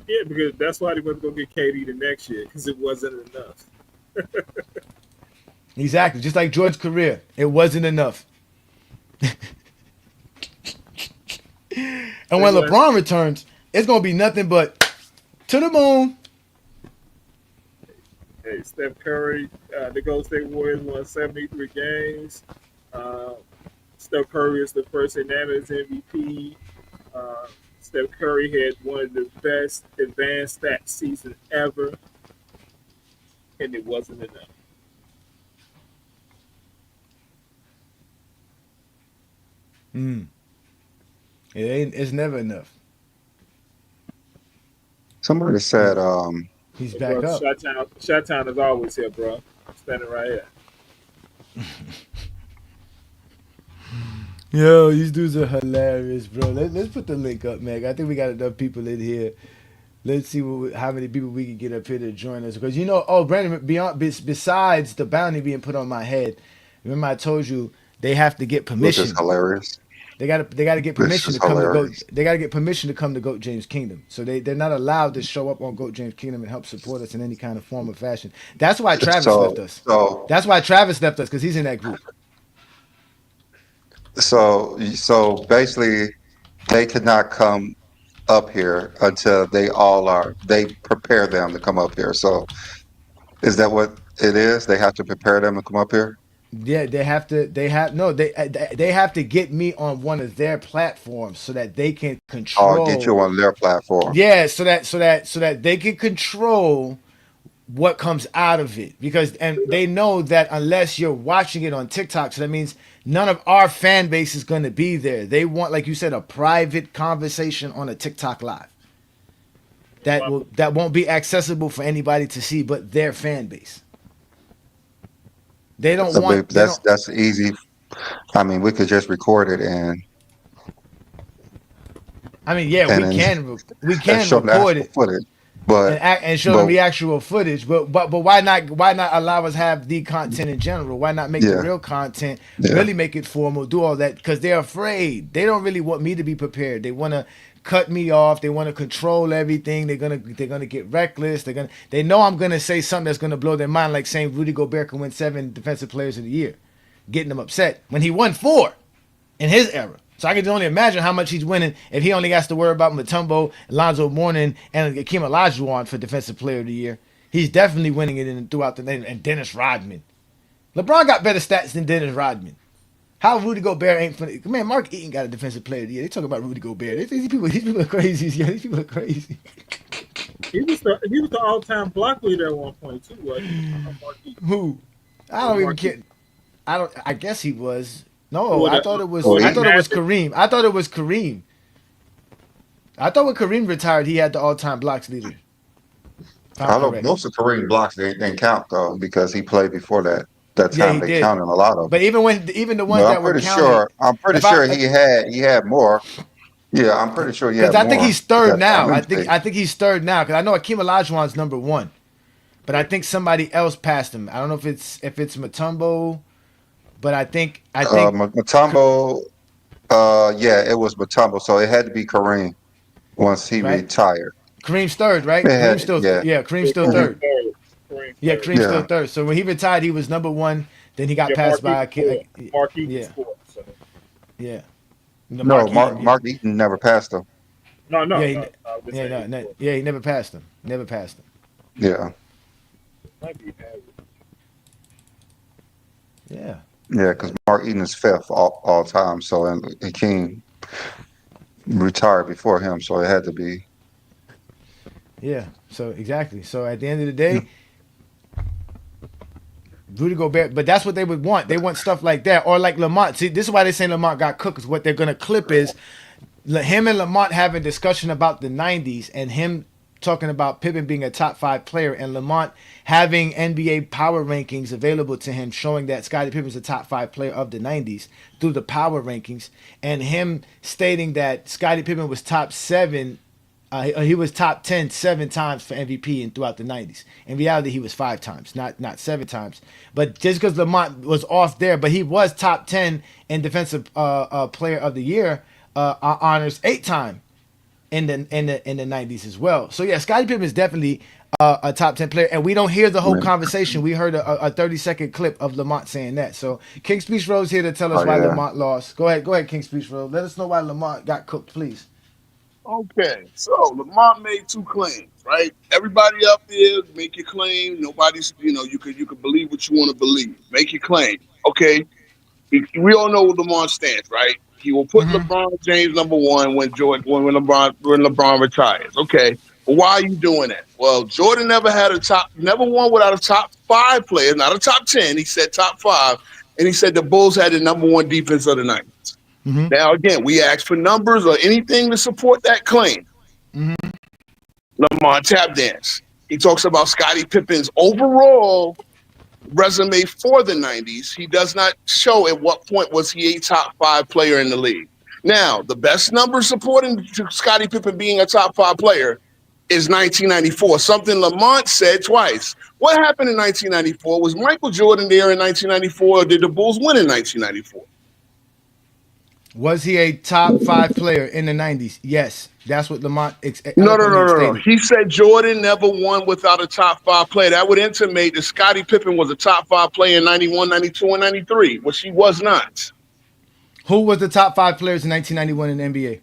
Yeah, because that's why they went to go get KD the next year, because it wasn't enough. Exactly. Just like Jordan's career. It wasn't enough. And when LeBron returns, it's going to be nothing but to the moon. Hey, Steph Curry, the Golden State Warriors won 73 games. Steph Curry is the first unanimous MVP. Steph Curry had one of the best advanced stat seasons ever, and it wasn't enough. It's never enough. somebody said, He's Hey, back bro, up. Shot-Town is always here, bro. I'm standing right here. Yo, these dudes are hilarious, bro. Let's put the link up, man. I think we got enough people in here. Let's see how many people we can get up here to join us. Because Brandon, besides the bounty being put on my head, remember I told you they have to get which permission. is hilarious. They got to get permission is to come to hilarious. Goat. They got to get permission to come to Goat James Kingdom. So they're not allowed to show up on Goat James Kingdom and help support us in any kind of form or fashion. That's why Travis left us. That's why Travis left us, because he's in that group. So basically, they could not come up here until they prepare them to come up here. So is that what it is? They have to prepare them to come up here? Yeah, they have to. They have to get me on one of their platforms so that they can Or get control. you on their platform? Yeah, so that they can control what comes out of it, because and they know that unless you're watching it on TikTok, so that means none of our fan base is going to be there. They want, like you said, a private conversation on a TikTok live that won't be accessible for anybody to see but their fan base. They don't want they don't That's easy. I mean, we could just record it I mean, yeah, and we then can show the record actual it footage. But and show them but the actual footage. But why not allow us have the content in general? Why not make the yeah, real content, yeah. really make it formal, do all that? Because they're afraid. They don't really want me to be prepared. They want to cut me off. They want to control everything. They're gonna get reckless. They know I'm gonna say something that's gonna blow their mind, like saying Rudy Gobert can win 7 Defensive Players of the Year, getting them upset when he won 4 in his era. So I can only imagine how much he's winning if he only has to worry about Mutombo, Alonzo Mourning, and Akeem Olajuwon for Defensive Player of the Year. He's definitely winning it throughout the night. And Dennis Rodman. LeBron got better stats than Dennis Rodman. How Rudy Gobert ain't funny. Man, Mark Eaton got a Defensive Player of the Year. They talk about Rudy Gobert. These people are crazy. Yeah, these people are crazy. He was the all-time block leader at one point too, wasn't he? Who? I don't even care. I guess he was. No, Well, I thought it was. Oh, I he- thought it was Kareem. I thought it was Kareem. I thought when Kareem retired, he had the all-time blocks leader. If I'm I know correct. most of Kareem blocks they didn't count though because he played before that Yeah, time he they did. counted a lot of But them. even the ones But that were counted, I'm pretty if I sure he had more. Yeah, I'm pretty sure he because had I think more he's at third that now. time. I think he's third now because I know Akeem Olajuwon's number 1, but I think somebody else passed him. I don't know if it's Mutombo, but I think Mutombo, yeah, it was Mutombo, so it had to be Kareem once he right. retired. Kareem's third, right? It Kareem's had, still yeah, yeah. Kareem's Yeah, still mhm, third. Kareem third. Kareem Yeah, third. Kareem's still yeah. third. So when he retired, he was number 1. Then he got Yeah, passed Mark by Eaton's fourth. Mark Eaton's yeah, fourth. So. yeah. The No, Mark Eaton, yeah. Mark Eaton never passed him. No, Yeah, no, no. I was just yeah, saying no, he's no, fourth. yeah, he never passed him. Never passed him. Yeah, Might be average. Yeah, yeah, because Mark Eaton is fifth all time. So and Hakeem retired before him, so it had to be. yeah. So exactly. So at the end of the day, Rudy Gobert, but that's what they would want. They want stuff like that, or like Lamont. See, this is why they say Lamont got cooked. Is what they're gonna clip is him and Lamont having a discussion about the '90s, and him talking about Pippen being a top 5 player, and Lamont having NBA power rankings available to him, showing that Scottie Pippen's a top 5 player of the '90s through the power rankings, and him stating that Scottie Pippen was top 7. He was top 10 7 times for MVP and throughout the '90s. In reality, he was 5 times, not 7 times. But just because Lamont was off there, but he was top 10 in defensive player of the year honors 8 times in the '90s as well. So yeah, Scottie Pippen is definitely a top 10 player, and we don't hear the whole conversation. We heard a 30-second clip of Lamont saying that. So King Speech Rose here to tell us Oh why yeah, Lamont lost. Go ahead, King Speech Rose. Let us know why Lamont got cooked, please. Okay, so Lamont made 2 claims, right? Everybody up there, make your claim. Nobody's, you can believe what you want to believe. Make your claim. Okay, we all know where Lamont stands, right? He will put Mm-hmm. LeBron James number 1 when LeBron retires. Okay, but why are you doing that? Well, Jordan never won without a top 5 player, not a top 10. He said top 5, and he said the Bulls had the number 1 defense of the night. Mm-hmm. Now, again, we ask for numbers or anything to support that claim. Mm-hmm. Lamont tap dance. He talks about Scottie Pippen's overall resume for the 90s. He does not show at what point was he a top 5 player in the league. Now, the best number supporting Scottie Pippen being a top 5 player is 1994, something Lamont said twice. What happened in 1994? Was Michael Jordan there in 1994, or did the Bulls win in 1994? Was he a top 5 player in the '90s? Yes, that's what Lamont No, no, eloquently no, no, no. stated. He said Jordan never won without a top 5 player. That would intimate that Scottie Pippen was a top 5 player in 91, 92, and 93, which he was not. Who was the top 5 players in 1991 in the NBA?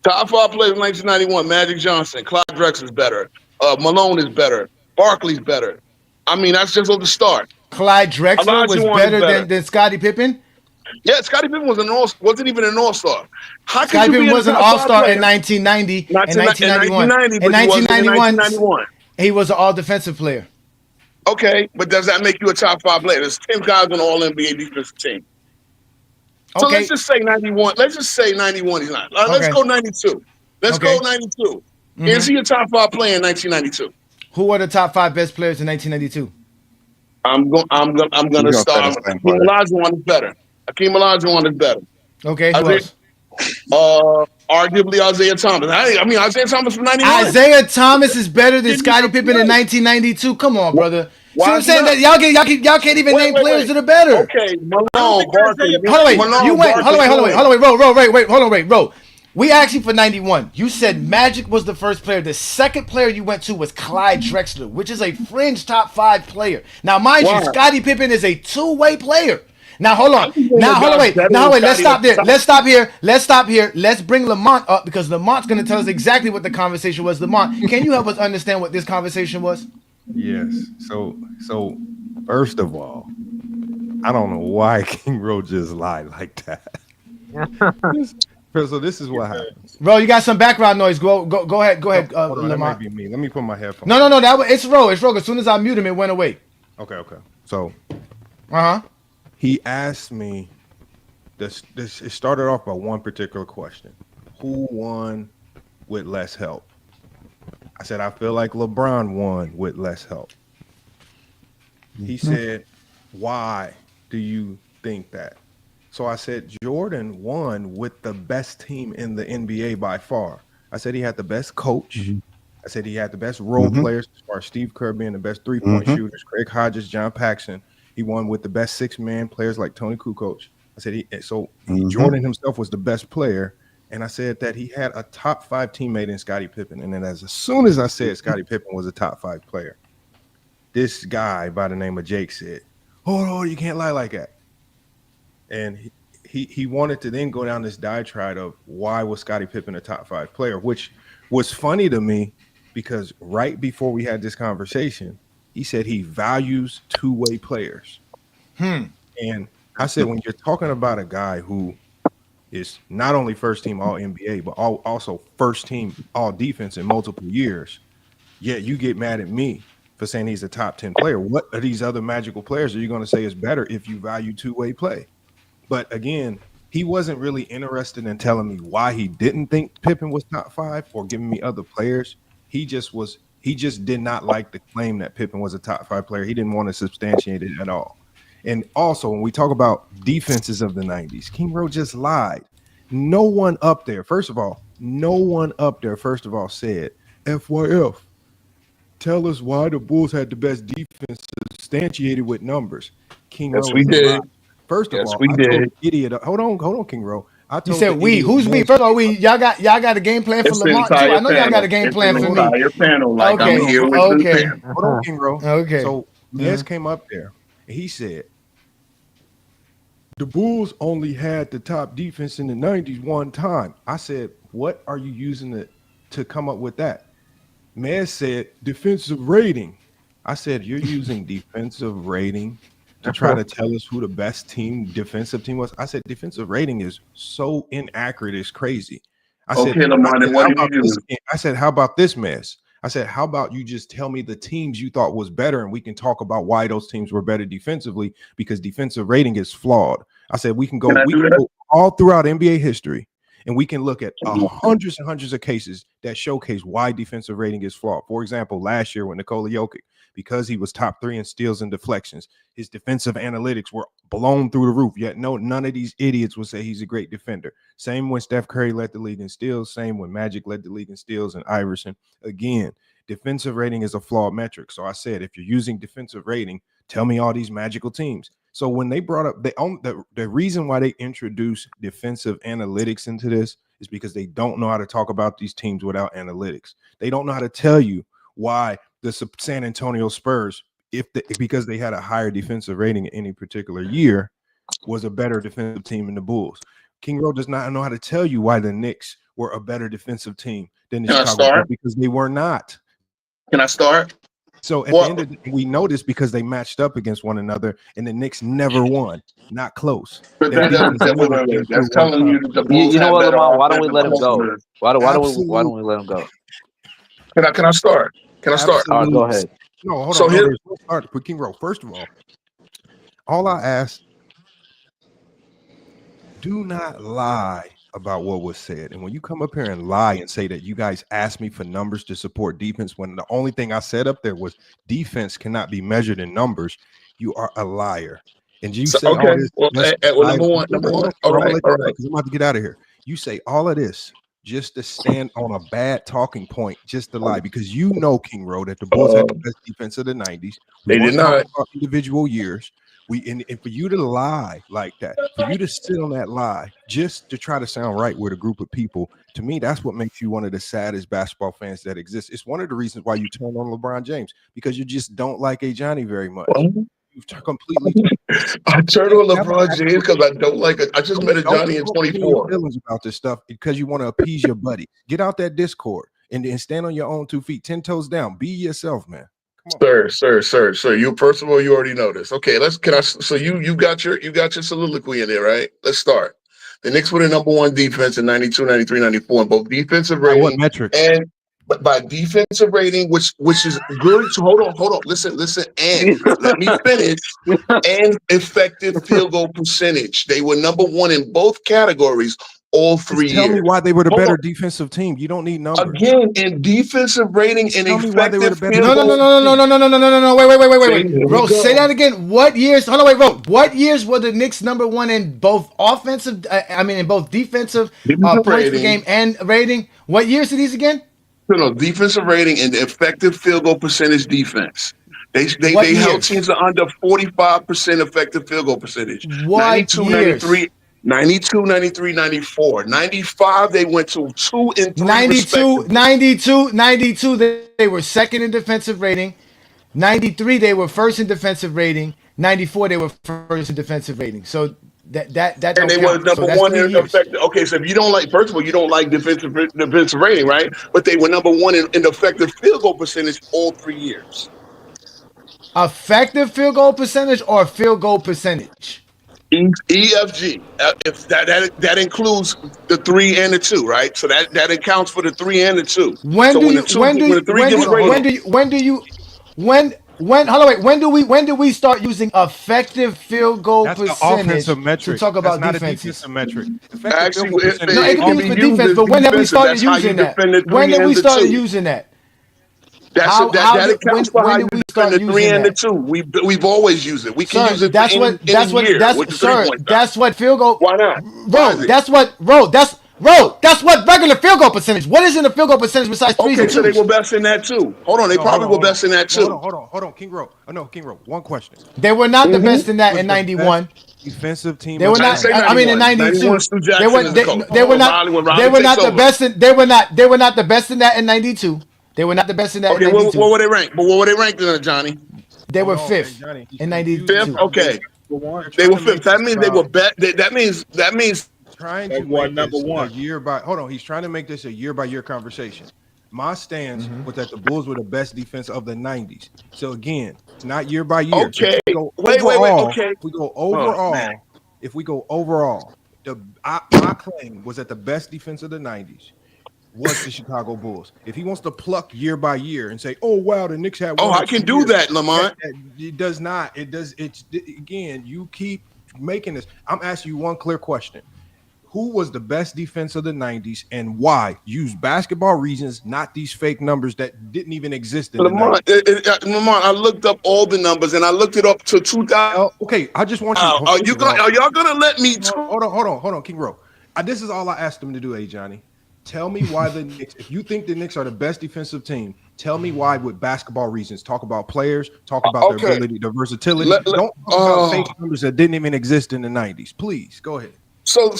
Top 5 players in 1991: Magic Johnson, Clyde Drexler's better, Malone is better, Barkley's better. I mean, that's just on the start. Clyde Drexler was Olajuwon better is better. than Scottie Pippen. Yeah, Scottie Pippen wasn't even an all-star. How Scottie could you Pippen be was an all-star in 1990 and 1991. In 1991, he was an all-defensive player. Okay, but does that make you a top 5 player? There's 10 guys on the All-NBA defensive team. So Okay. let's just say 91. Let's just say 91 he's not. Let's go 92. Let's go 92. Is he a top 5 player in 1992? Who are the top 5 best players in 1992? I'm gonna start. Hakeem Olajuwon is better. Hakeem Olajuwon is better. Okay, who else? Arguably Isaiah Thomas. I mean Isaiah Thomas from 91. Isaiah Thomas is better than Scottie Pippen in 1992. Come on, brother. Why See what I'm saying? That y'all can't even name players that are better. Okay, Malone, Barkley. Hold on, bro. We asked you for 91. You said Magic was the first player. The second player you went to was Clyde Drexler, which is a fringe top 5 player. Now, mind you, Scottie Pippen is a two-way player. Now, hold on. Wait. Let's stop there. Let's stop here. Let's bring Lamont up because Lamont's going to tell us exactly what the conversation was. Lamont, can you help us understand what this conversation was? Yes. So first of all, I don't know why King Ro just lied like that. So this is what happened. Bro, you got some background noise. Go ahead, Hold on, Lamont. that might be me. Let me put my headphones. No. It's Ro. As soon as I mute him, it went away. Okay. So, he asked me. This. It started off by one particular question: who won with less help? I said I feel like LeBron won with less help. He said, "Why do you think that?" So I said, Jordan won with the best team in the NBA by far. I said he had the best coach. I said he had the best role players as far as Steve Kerr being the best three-point shooters, Craig Hodges, John Paxson. He won with the best six-man players like Tony Kukoc. I said Jordan himself was the best player. And I said that he had a top 5 teammate in Scottie Pippen. And then as soon as I said Scottie Pippen was a top 5 player, this guy by the name of Jake said, "Oh, you can't lie like that." And he wanted to then go down this diatribe of why was Scottie Pippen a top 5 player, which was funny to me because right before we had this conversation, he said he values two-way players. And I said, when you're talking about a guy who is not only first team all NBA, but also first team all defense in multiple years, yet you get mad at me for saying he's a top 10 player. What are these other magical players are you going to say is better if you value two-way play? But again, he wasn't really interested in telling me why he didn't think Pippen was top 5 or giving me other players. He just did not like the claim that Pippen was a top 5 player. He didn't want to substantiate it at all. And also, when we talk about defenses of the 90s, King Ro just lied. No one up there, first of all, said, FYF, tell us why the Bulls had the best defense substantiated with numbers. King Ro, we did. First of all, we did. Told the idiot. Hold on, King Ro. You said we. Who's we? First of all, y'all got a game plan for Lamont too. I know y'all got a game plan for me. Okay. Hold on, King Ro. Okay. So Nez came up there and he said, the Bulls only had the top defense in the 90s one time. I said, what are you using to come up with that? Mez said, defensive rating. I said, you're using defensive rating to try to tell us who the best defensive team was. I said, defensive rating is so inaccurate, it's crazy. I said, how about this, Mez? I said, how about you just tell me the teams you thought was better and we can talk about why those teams were better defensively because defensive rating is flawed. I said, we can go all throughout NBA history and we can look at hundreds and hundreds of cases that showcase why defensive rating is flawed. For example, last year with Nikola Jokic, because he was top 3 in steals and deflections, his defensive analytics were blown through the roof. Yet none of these idiots would say he's a great defender. Same when Steph Curry led the league in steals. Same when Magic led the league in steals and Iverson. Again, defensive rating is a flawed metric. So I said, if you're using defensive rating, tell me all these magical teams. So when they brought up the reason why they introduced defensive analytics into this is because they don't know how to talk about these teams without analytics. They don't know how to tell you why the San Antonio Spurs, because they had a higher defensive rating in any particular year, was a better defensive team than the Bulls. King Rowe does not know how to tell you why the Knicks were a better defensive team than the Can I Chicago start? Bulls, because they were not. Can I start? So at the end of the day, we know this because they matched up against one another, and the Knicks never won. Not close. But Their defense never came that's through one telling you time. that the Bulls You know have what, better Lamont? Why don't we let him offensive go? players. Why don't Absolute. we let him go? Can I start? Can I start? All right, go Absolute. ahead. No, hold So on. No, here- there's no start with King Rowe. First of all I ask, do not lie about what was said. And when you come up here and lie and say that you guys asked me for numbers to support defense, when the only thing I said up there was defense cannot be measured in numbers, you are a liar. And you say okay. all this. Well, number one. All right. Because I'm about to get out of here. You say all of this just to stand on a bad talking point, just to lie, because you know, King Rowe, that the Bulls had the best defense of the 90s. They did not. About individual years. And for you to lie like that, for you to sit on that lie just to try to sound right with a group of people, to me, that's what makes you one of the saddest basketball fans that exists. It's one of the reasons why you turn on LeBron James, because you just don't like Johnny very much. You've completely. I turned on LeBron James because I don't like it. I just met a Johnny in 24. Feelings about this stuff because you want to appease your buddy. Get out that Discord and stand on your own 2 feet, 10 toes down. Be yourself, man. Sir. You first of all, you already know this. Okay, so you got your soliloquy in there, right? Let's start. The Knicks were the number one defense in 92, 93, 94 in both defensive rating what metric? and by defensive rating, which is good. So hold on. Listen, and let me finish. And effective field goal percentage. They were number one in both categories all 3 years. Tell me why they were the better defensive team. You don't need numbers. Again, in defensive rating and effective field goal. No. Wait. Bro, say that again. What years? Hold on, wait, bro. What years were the Knicks number one in both offensive? In both defensive points per game and rating. What years are these again? No, defensive rating and effective field goal percentage defense. They held teams to under 45% effective field goal percentage. What 92, 93, 94. 95, they went to 2 and 3 92, they were second in defensive rating. 93, they were first in defensive rating. 94, they were first in defensive rating. So that and they were number one in effective. Okay, so if you don't like, first of all, you don't like defensive rating, right? But they were number one in effective field goal percentage all 3 years. Effective field goal percentage or field goal percentage? EFG. If that includes the 3 and the 2, right? So that accounts for the 3 and the 2. When do we start using effective field goal percentage to talk about defense? Metric. Actually, it can be used for defense, but when have we started using that? When did we start using that? That accounts for how you defend the 3 and the 2. We've always used it. We can use it that's what field goal. Why not? That's what regular field goal percentage. What is in the field goal percentage besides threes and twos? So they were best in that too. Hold on, they probably were best in that too. Hold on, King Rowe. King Rowe. One question. They were not the best in that in 91. Defensive team. They were not. In 92. They were not the best. They were not the best in that in 92. They were not the best in that. Okay, what were they ranked? But what were they ranked in, Johnny? They were fifth in 92. Fifth. Okay, they were fifth. That means they were bet. That means trying to make number one year by. Hold on, he's trying to make this a year by year conversation. My stance was that the Bulls were the best defense of the 90s. So again, it's not year by year. Okay. Wait. Okay. If we go overall, my claim was that the best defense of the 90s was the Chicago Bulls. If he wants to pluck year by year and say, "Oh wow, the Knicks had," I can do that, Lamont. It does not. It does. It's again. You keep making this. I'm asking you one clear question. Who was the best defense of the 90s and why? Use basketball reasons, not these fake numbers that didn't even exist in Lamont, the 90s. Lamont, I looked up all the numbers and I looked it up to 2000. Okay, I just want you. Are y'all gonna let me? Hold on, King Rowe. This is all I asked him to do, Johnny. Tell me why the Knicks. If you think the Knicks are the best defensive team, tell me why with basketball reasons. Talk about players. Talk about their ability, their versatility. Don't talk about fake numbers that didn't even exist in the 90s. Please go ahead. So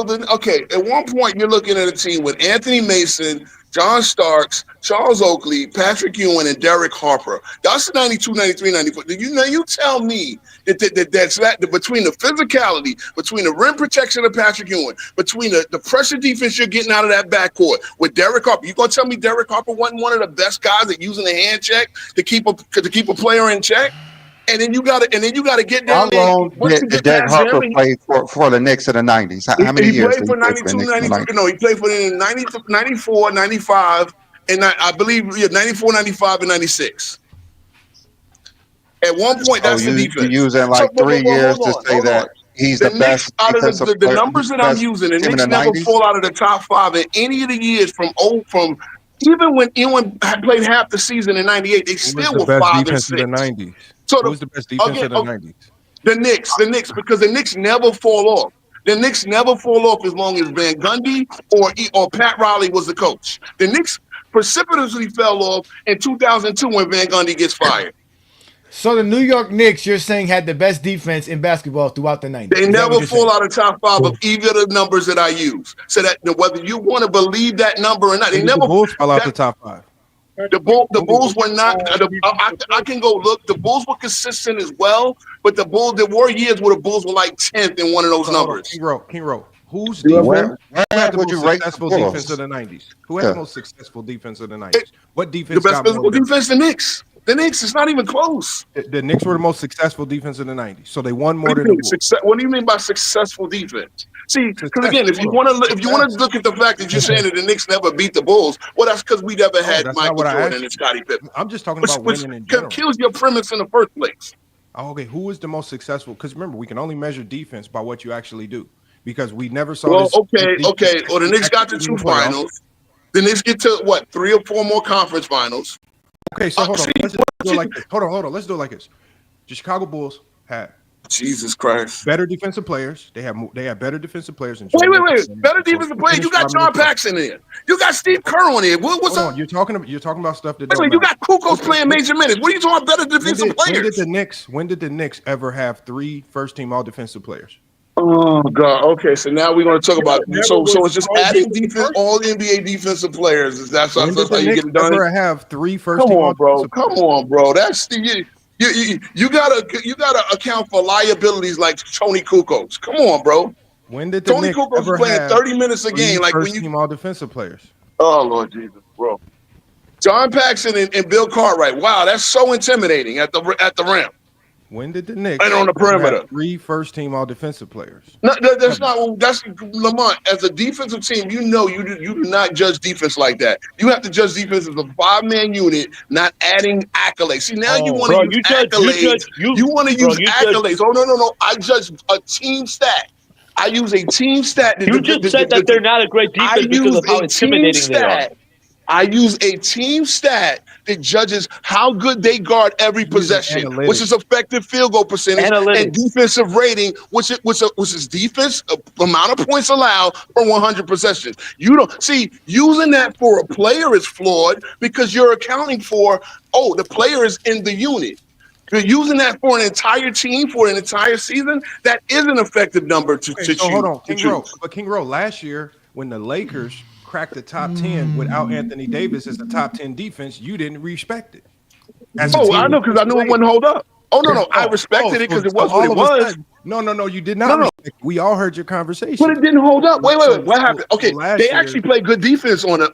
then, okay, at one point you're looking at a team with Anthony Mason, John Starks, Charles Oakley, Patrick Ewing, and Derek Harper. That's 92, 93, 94. You tell me that between the physicality, between the rim protection of Patrick Ewing, between the pressure defense you're getting out of that backcourt with Derek Harper, you gonna tell me Derek Harper wasn't one of the best guys at using the hand check to keep a player in check? And then you gotta get down there. How long did Derek Harper play for the Knicks in the 90s? How many years? He played for 92, 93. No, he played for the 90, 94, 95, and I believe 94, 95, and 96. At one point, that's the defense. You're using like 3 years to say that he's the best defensive player. The numbers that I'm using, the Knicks never fall out of the top 5 in any of the years from even when Ewing played half the season in 98, they still were 5 and 6. In the 90s. So who was the best defense in the 90s? The Knicks, because the Knicks never fall off. The Knicks never fall off as long as Van Gundy or Pat Riley was the coach. The Knicks precipitously fell off in 2002 when Van Gundy gets fired. So the New York Knicks, you're saying, had the best defense in basketball throughout the 90s. They never fall out of top 5 of either of the numbers that I use. So that whether you want to believe that number or not, they never. The Bulls fell out the top 5. The Bulls were not. I can go look. The Bulls were consistent as well, but there were years where the Bulls were like 10th in one of those numbers. King Rowe. Who's defense? Who had the most successful defense of the 90s? Who had the most successful defense of the 90s? What defense? The best physical defense, the Knicks. The Knicks, it's not even close. The Knicks were the most successful defense in the 90s, so they won more than the Bulls. What do you mean by successful defense? See, because again, if you want to look at the fact that you're saying that the Knicks never beat the Bulls, well, that's because we never had Michael Jordan and Scottie Pippen. I'm just talking about winning in general. Kills your premise in the first place. Oh, okay, who was the most successful? Because remember, we can only measure defense by what you actually do. Because we never saw this. Okay. Well, the Knicks got to 2 finals. The Knicks get to what, 3 or 4 more conference finals. Okay, so hold on. Let's do it like this. Hold on. Let's do it like this. The Chicago Bulls had Jesus Christ better defensive players. They had better defensive players. Wait. Better defensive players. You got John Paxson in there. You got Steve Kerr on there. What's up? You're talking about stuff that. Wait, you got Kukoc playing major minutes. What are you talking about? Better defensive players. When did the Knicks ever have 3 first-team all-defensive players? Oh God. Okay, so now we're going to talk about so it's just adding defense, all NBA defensive players. That's how you get it done. Ever have 3 first? Come on, bro. That's you gotta account for liabilities like Tony Kukoc. Come on, bro. When did Tony Kukoc was playing 30 minutes a game? Like when you all defensive players. Oh Lord Jesus, bro. John Paxson and Bill Cartwright. Wow, that's so intimidating at the rim. When did the Knicks and on the perimeter 3 first-team all-defensive players? No, that's not. That's Lamont. As a defensive team, you do not judge defense like that. You have to judge defense as a 5-man unit, not adding accolades. See, now you want to use accolades. You want to use accolades. Oh no! I judge a team stat. I use a team stat. You just said that they're not a great defense because of how intimidating they are. I use a team stat that judges how good they guard every possession, which is effective field goal percentage, and defensive rating, which is defense amount of points allowed for 100 possessions. You don't see using that for a player is flawed because you're accounting for the player is in the unit. You're using that for an entire team for an entire season. That is an effective number to choose. Hold on, King Rowe. Last year when the Lakers cracked the top 10 without Anthony Davis as the top 10 defense, you didn't respect it. I know because I knew it wouldn't hold up. No, I respected it because it was what it was. No, you did not. We all heard your conversation, but it didn't hold up. Wait, what happened? Okay, they actually played good defense on a.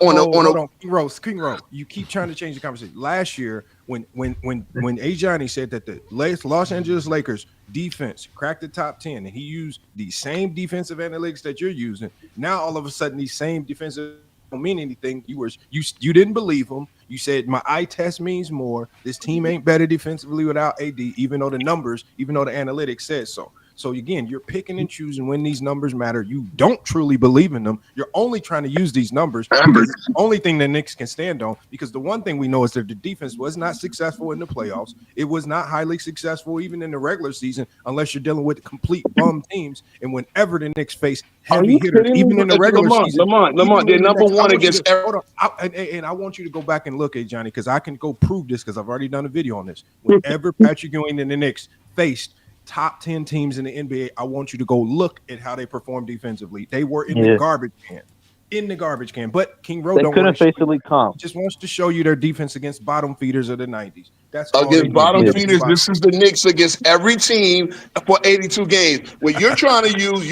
King Rowe, you keep trying to change the conversation. Last year, when Ajani said that the Los Angeles Lakers defense cracked the top 10, and he used the same defensive analytics that you're using, now all of a sudden these same defensive don't mean anything. You didn't believe him. You said my eye test means more. This team ain't better defensively without AD, even though the analytics says so. So again, you're picking and choosing when these numbers matter. You don't truly believe in them. You're only trying to use these numbers because it's the only thing the Knicks can stand on. Because the one thing we know is that the defense was not successful in the playoffs. It was not highly successful even in the regular season, unless you're dealing with complete bum teams. And whenever the Knicks face heavy hitters, even in the regular season, Lamont, they're number one against. And I want you to go back and look, Johnny, because I can go prove this because I've already done a video on this. Whenever Patrick Ewing and the Knicks faced top 10 teams in the NBA, I want you to go look at how they perform defensively. They were in Yeah. the garbage can. In the garbage can. But King Rowe They don't couldn't want to face elite comp. He just wants to show you their defense against bottom feeders of the 90s. That's all they Against do. bottom Yeah. feeders, this is the Knicks against every team for 82 games. When you're trying to use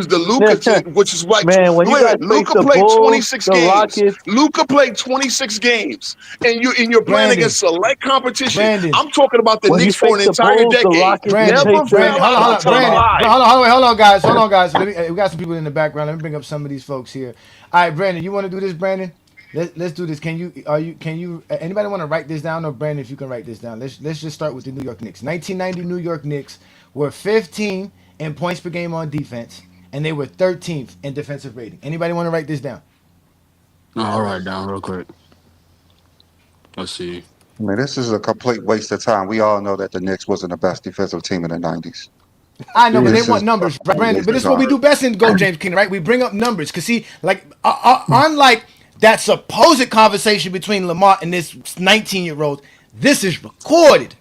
the Luka, which is like, Man, when you guys face Luka the played Bulls, 26 the games. Rockets, Luka played 26 games, and you're playing Brandon. against select competition. Brandon. I'm talking about the when you Knicks for an face the entire Bulls, the decade. Rockets, Brandon, the Never Pacers, fell out hold on, of the top Brandon. five. Hold on, guys. We got some people in the background. Let me bring up some of these folks here. All right, Brandon, you want to do this, Brandon? Let's do this. Can you anybody want to write this down? Or Brandon, if you can write this down. Let's just start with the New York Knicks. 1990 New York Knicks were 15 in points per game on defense, and they were 13th in defensive rating. Anybody want to write this down? No, I'll write it down real quick. Let's see. I mean, this is a complete waste of time. We all know that the Knicks wasn't the best defensive team in the 90s. I know, but they This want is numbers, a Brandon. waste But of this is what we time. do best in Go James Kingdom, right? We bring up numbers. Because, see, like, unlike that supposed conversation between Lamar and this 19-year-old, this is recorded.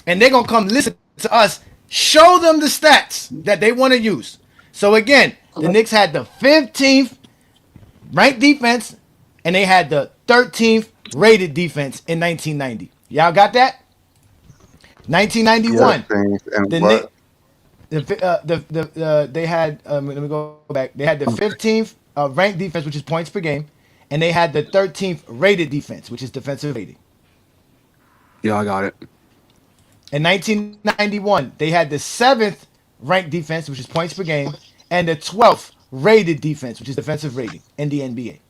And they're going to come listen to us, show them the stats that they want to use. So, again, the Knicks had the 15th ranked defense, and they had the 13th rated defense in 1990. Y'all got that? 1991. And The what? They had let me go back. They had the 15th ranked defense, which is points per game, and they had the 13th rated defense, which is defensive rating. Yeah, I got it. In 1991, they had the 7th ranked defense, which is points per game, and the 12th rated defense, which is defensive rating in the NBA.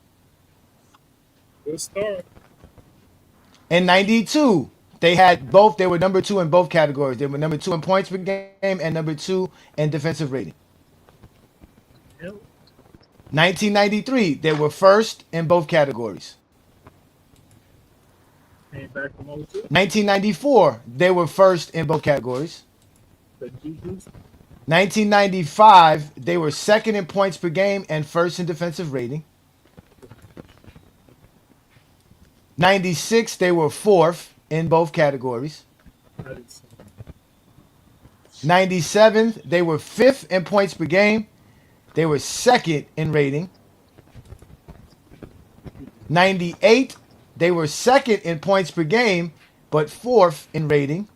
Good start. In 92, they had both. They were number 2 in both categories. They were number 2 in points per game and number 2 in defensive rating. Yep. 1993, they were first in both categories. Came back from 02. 1994, they were first in both categories. The Juju's. 1995, they were second in points per game and first in defensive rating. 96, they were fourth in both categories. 97, they were fifth in points per game. They were second in rating. 98, they were second in points per game, but fourth in rating.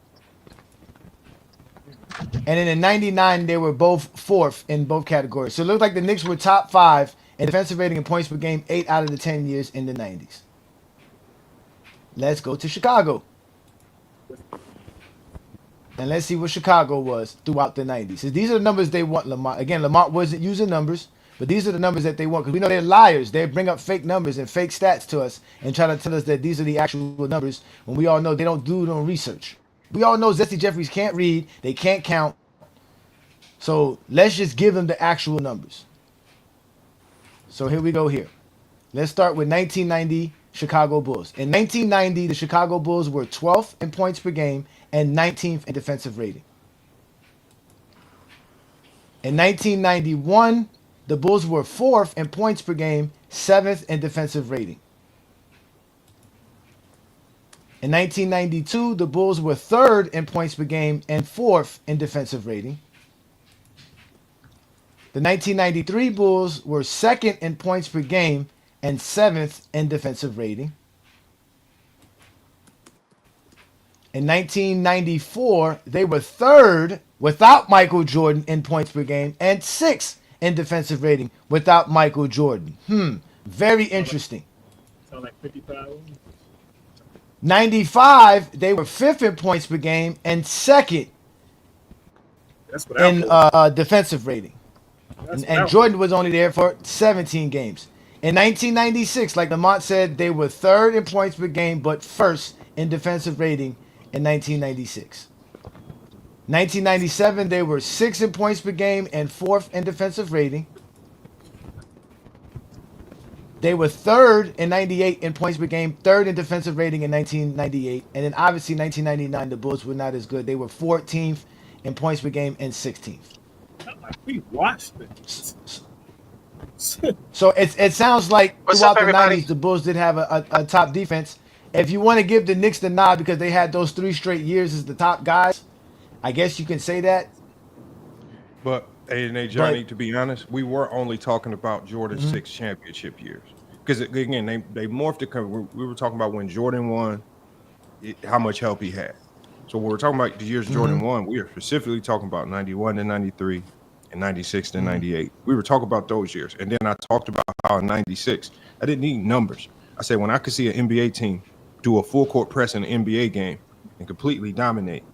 And then in 99, they were both fourth in both categories. So it looked like the Knicks were top 5 in defensive rating and points per game 8 out of the 10 years in the 90s. Let's go to Chicago. And let's see what Chicago was throughout the 90s. So these are the numbers they want, Lamar. Again, Lamar wasn't using numbers, but these are the numbers that they want. Because we know they're liars. They bring up fake numbers and fake stats to us and try to tell us that these are the actual numbers when we all know they don't do no research. We all know Zesty Jeffries can't read. They can't count. So let's just give them the actual numbers. So here we go here. Let's start with 1990 Chicago Bulls. In 1990, the Chicago Bulls were 12th in points per game and 19th in defensive rating. In 1991, the Bulls were 4th in points per game, 7th in defensive rating. In 1992, the Bulls were 3rd in points per game and 4th in defensive rating. The 1993 Bulls were 2nd in points per game and 7th in defensive rating. In 1994, they were 3rd without Michael Jordan in points per game and 6th in defensive rating without Michael Jordan. Very interesting. Sound like 55. 95, they were 5th in points per game and 2nd That's what in defensive rating. And Jordan was only there for 17 games. In 1996, like Lamont said, they were 3rd in points per game, but 1st in defensive rating in 1996. 1997, they were 6th in points per game and 4th in defensive rating. They were 3rd in 98 in points per game, 3rd in defensive rating in 1998. And then obviously 1999, the Bulls were not as good. They were 14th in points per game and 16th. We watched it. So it sounds like What's throughout up, the everybody? 90s, the Bulls did have a top defense. If you want to give the Knicks the nod because they had those 3 straight years as the top guys, I guess you can say that. But A, Johnny, But to be honest, we were only talking about Jordan's 6 championship years. Because again, they morphed it. We were talking about when Jordan won, how much help he had. So when we're talking about the years Jordan won, we are specifically talking about 91 to 93 and 96 to 98. We were talking about those years. And then I talked about how in 96, I didn't need numbers. I said when I could see an NBA team do a full court press in an NBA game and completely dominate,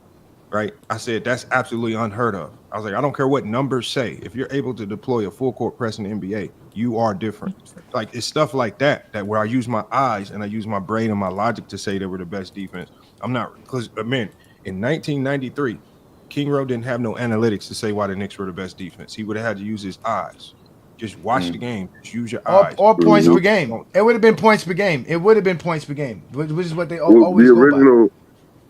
right? I said that's absolutely unheard of. I was like, I don't care what numbers say. If you're able to deploy a full court press in the NBA, you are different. Like it's stuff like that where I use my eyes and I use my brain and my logic to say they were the best defense. I'm not, because man, in 1993, King Rowe didn't have no analytics to say why the Knicks were the best defense. He would have had to use his eyes. Just watch the game. Just use your eyes. Or points per game. It would have been points per game. It would have been points per game, which is what they always go by.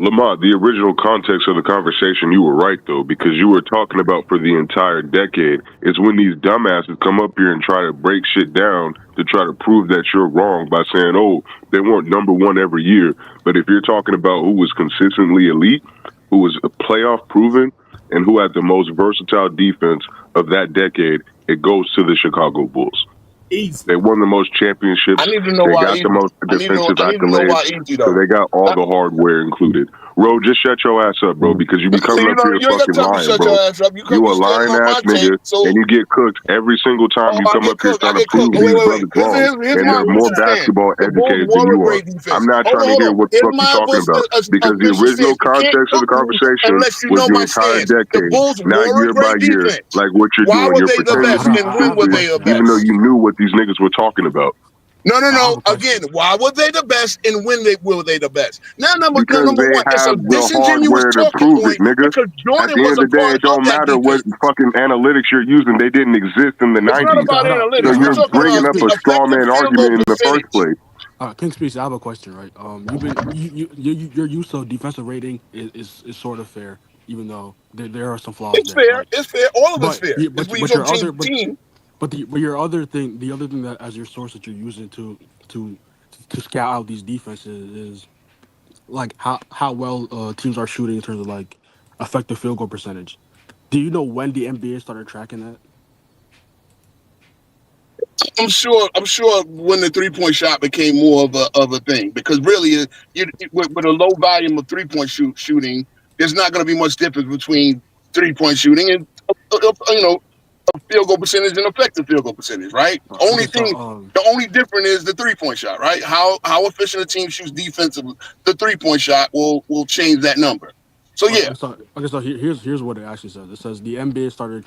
Lamont, the original context of the conversation, you were right, though, because you were talking about for the entire decade is when these dumbasses come up here and try to break shit down to try to prove that you're wrong by saying, oh, they weren't number one every year. But if you're talking about who was consistently elite, who was playoff proven, and who had the most versatile defense of that decade, it goes to the Chicago Bulls. Easy. They won the most championships. I need to know they why got the most defensive I need to know why accolades. easy, though. So they got all the hardware included. Ro, just shut your ass up, bro, because you be coming up here fucking lying, bro. You a lying ass nigga, and you get cooked every single time you come up here trying to prove these brothers wrong. And they're more basketball educated than you are. I'm not trying to hear what the fuck you're talking about, because the original context of the conversation was the entire decade, not year by year, like what you're doing. You're pretending to be stupid, even though you knew what these niggas were talking about. No. Again, why were they the best and when were they the best? Now, number because one, they it's a have the disingenuous hardware to talking prove point it, nigga. because Jordan At the end of the day, it don't matter what fucking analytics you're using. They didn't exist in the 90s. It's not about analytics. So you're bringing up a straw man argument in the first place. King Speech, I have a question, right? Your use of defensive rating is sort of fair, even though there are some flaws. It's there, fair. right? It's fair. All of it's fair. But your other team. But your other thing, the other thing that as your source that you're using to scout out these defenses is like how well teams are shooting in terms of like effective field goal percentage. Do you know when the NBA started tracking that? I'm sure when the 3-point shot became more of a thing, because really, with a low volume of 3-point shooting, there's not going to be much difference between 3-point shooting and field goal percentage and effective field goal percentage, right? The only difference is the 3-point shot, right? How efficient a team shoots defensive, the 3-point shot will change that number. So yeah. So here's what it actually says. It says the NBA started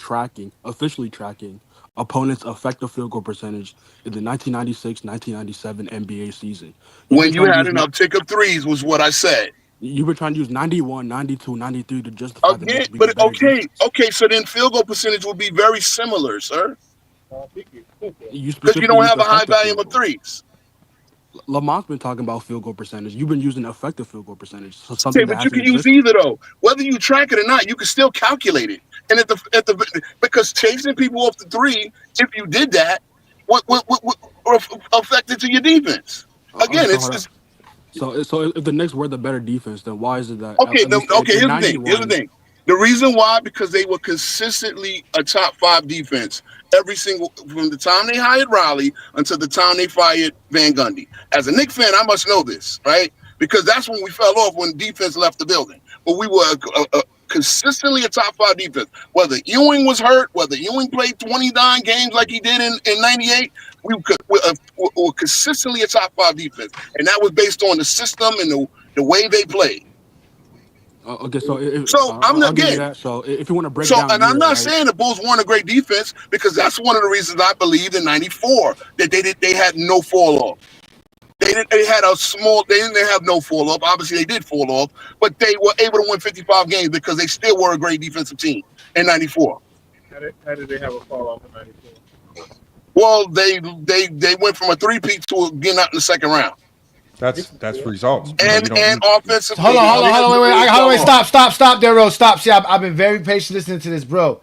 officially tracking opponents' effective field goal percentage in the 1996-1997 NBA season. When you had an uptick of threes was what I said. You were trying to use 91, 92, 93 to justify the Knicks. But okay, so then field goal percentage will be very similar, sir. Because you don't have a high volume of threes. Lamont's been talking about field goal percentage. You've been using effective field goal percentage. So but you can use either though. Whether you track it or not, you can still calculate it. And because chasing people off the three, if you did that, what affected to your defense? Again, So if the Knicks were the better defense, then why is it that? Here's the thing. The reason why, because they were consistently a top 5 defense from the time they hired Riley until the time they fired Van Gundy. As a Knicks fan, I must know this, right? Because that's when we fell off when defense left the building. But we were consistently a top 5 defense. Whether Ewing was hurt, whether Ewing played 29 games like he did in 98, we were consistently a top 5 defense. And that was based on the system and the way they played. Okay, so if you want to break down, and I'm not saying the Bulls weren't a great defense, because that's one of the reasons I believed in '94 that they had no fall off. They didn't have no fall off. Obviously, they did fall off, but they were able to win 55 games because they still were a great defensive team in '94. How did they have a fall off in '94? Well, they went from a 3-peat to getting out in the second round. That's results. And offensively. Hold on, wait, stop there, Ro. Stop. See, I've been very patient listening to this, bro.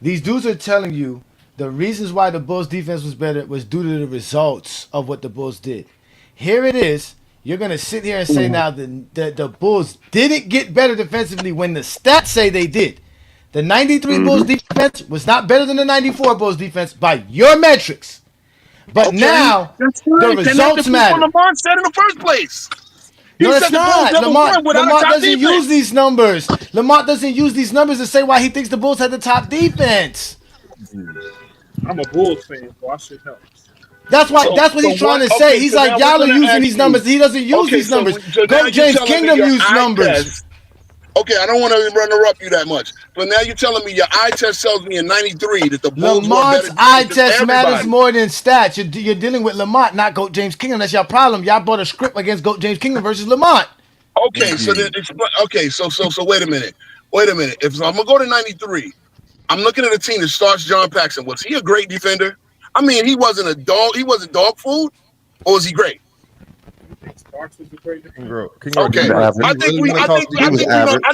These dudes are telling you the reasons why the Bulls defense was better was due to the results of what the Bulls did. Here it is. You're gonna sit here and say now the Bulls didn't get better defensively when the stats say they did. The 93 Bulls defense was not better than the 94 Bulls defense by your metrics. But now the results matter. Lamont said in the first place. No, it's not. Lamont doesn't use these numbers. Lamont doesn't use these numbers to say why he thinks the Bulls had the top defense. I'm a Bulls fan, so I should know. That's what he's trying to say. He's like, y'all are using these numbers. He doesn't use these numbers. Go James Kingdom used numbers. Okay, I don't want to interrupt you that much. But now you're telling me your eye test tells me in 93 that the Bulls Lamont's eye test matters more than stats. You're dealing with Lamont, not GOAT James Kingdom. That's your problem. Y'all bought a script against GOAT James Kingdom versus Lamont. Okay, so then so wait a minute. If I'm gonna go to 93, I'm looking at a team that starts John Paxson. Was he a great defender? I mean, he wasn't a dog. He wasn't dog food, or was he great? Okay, I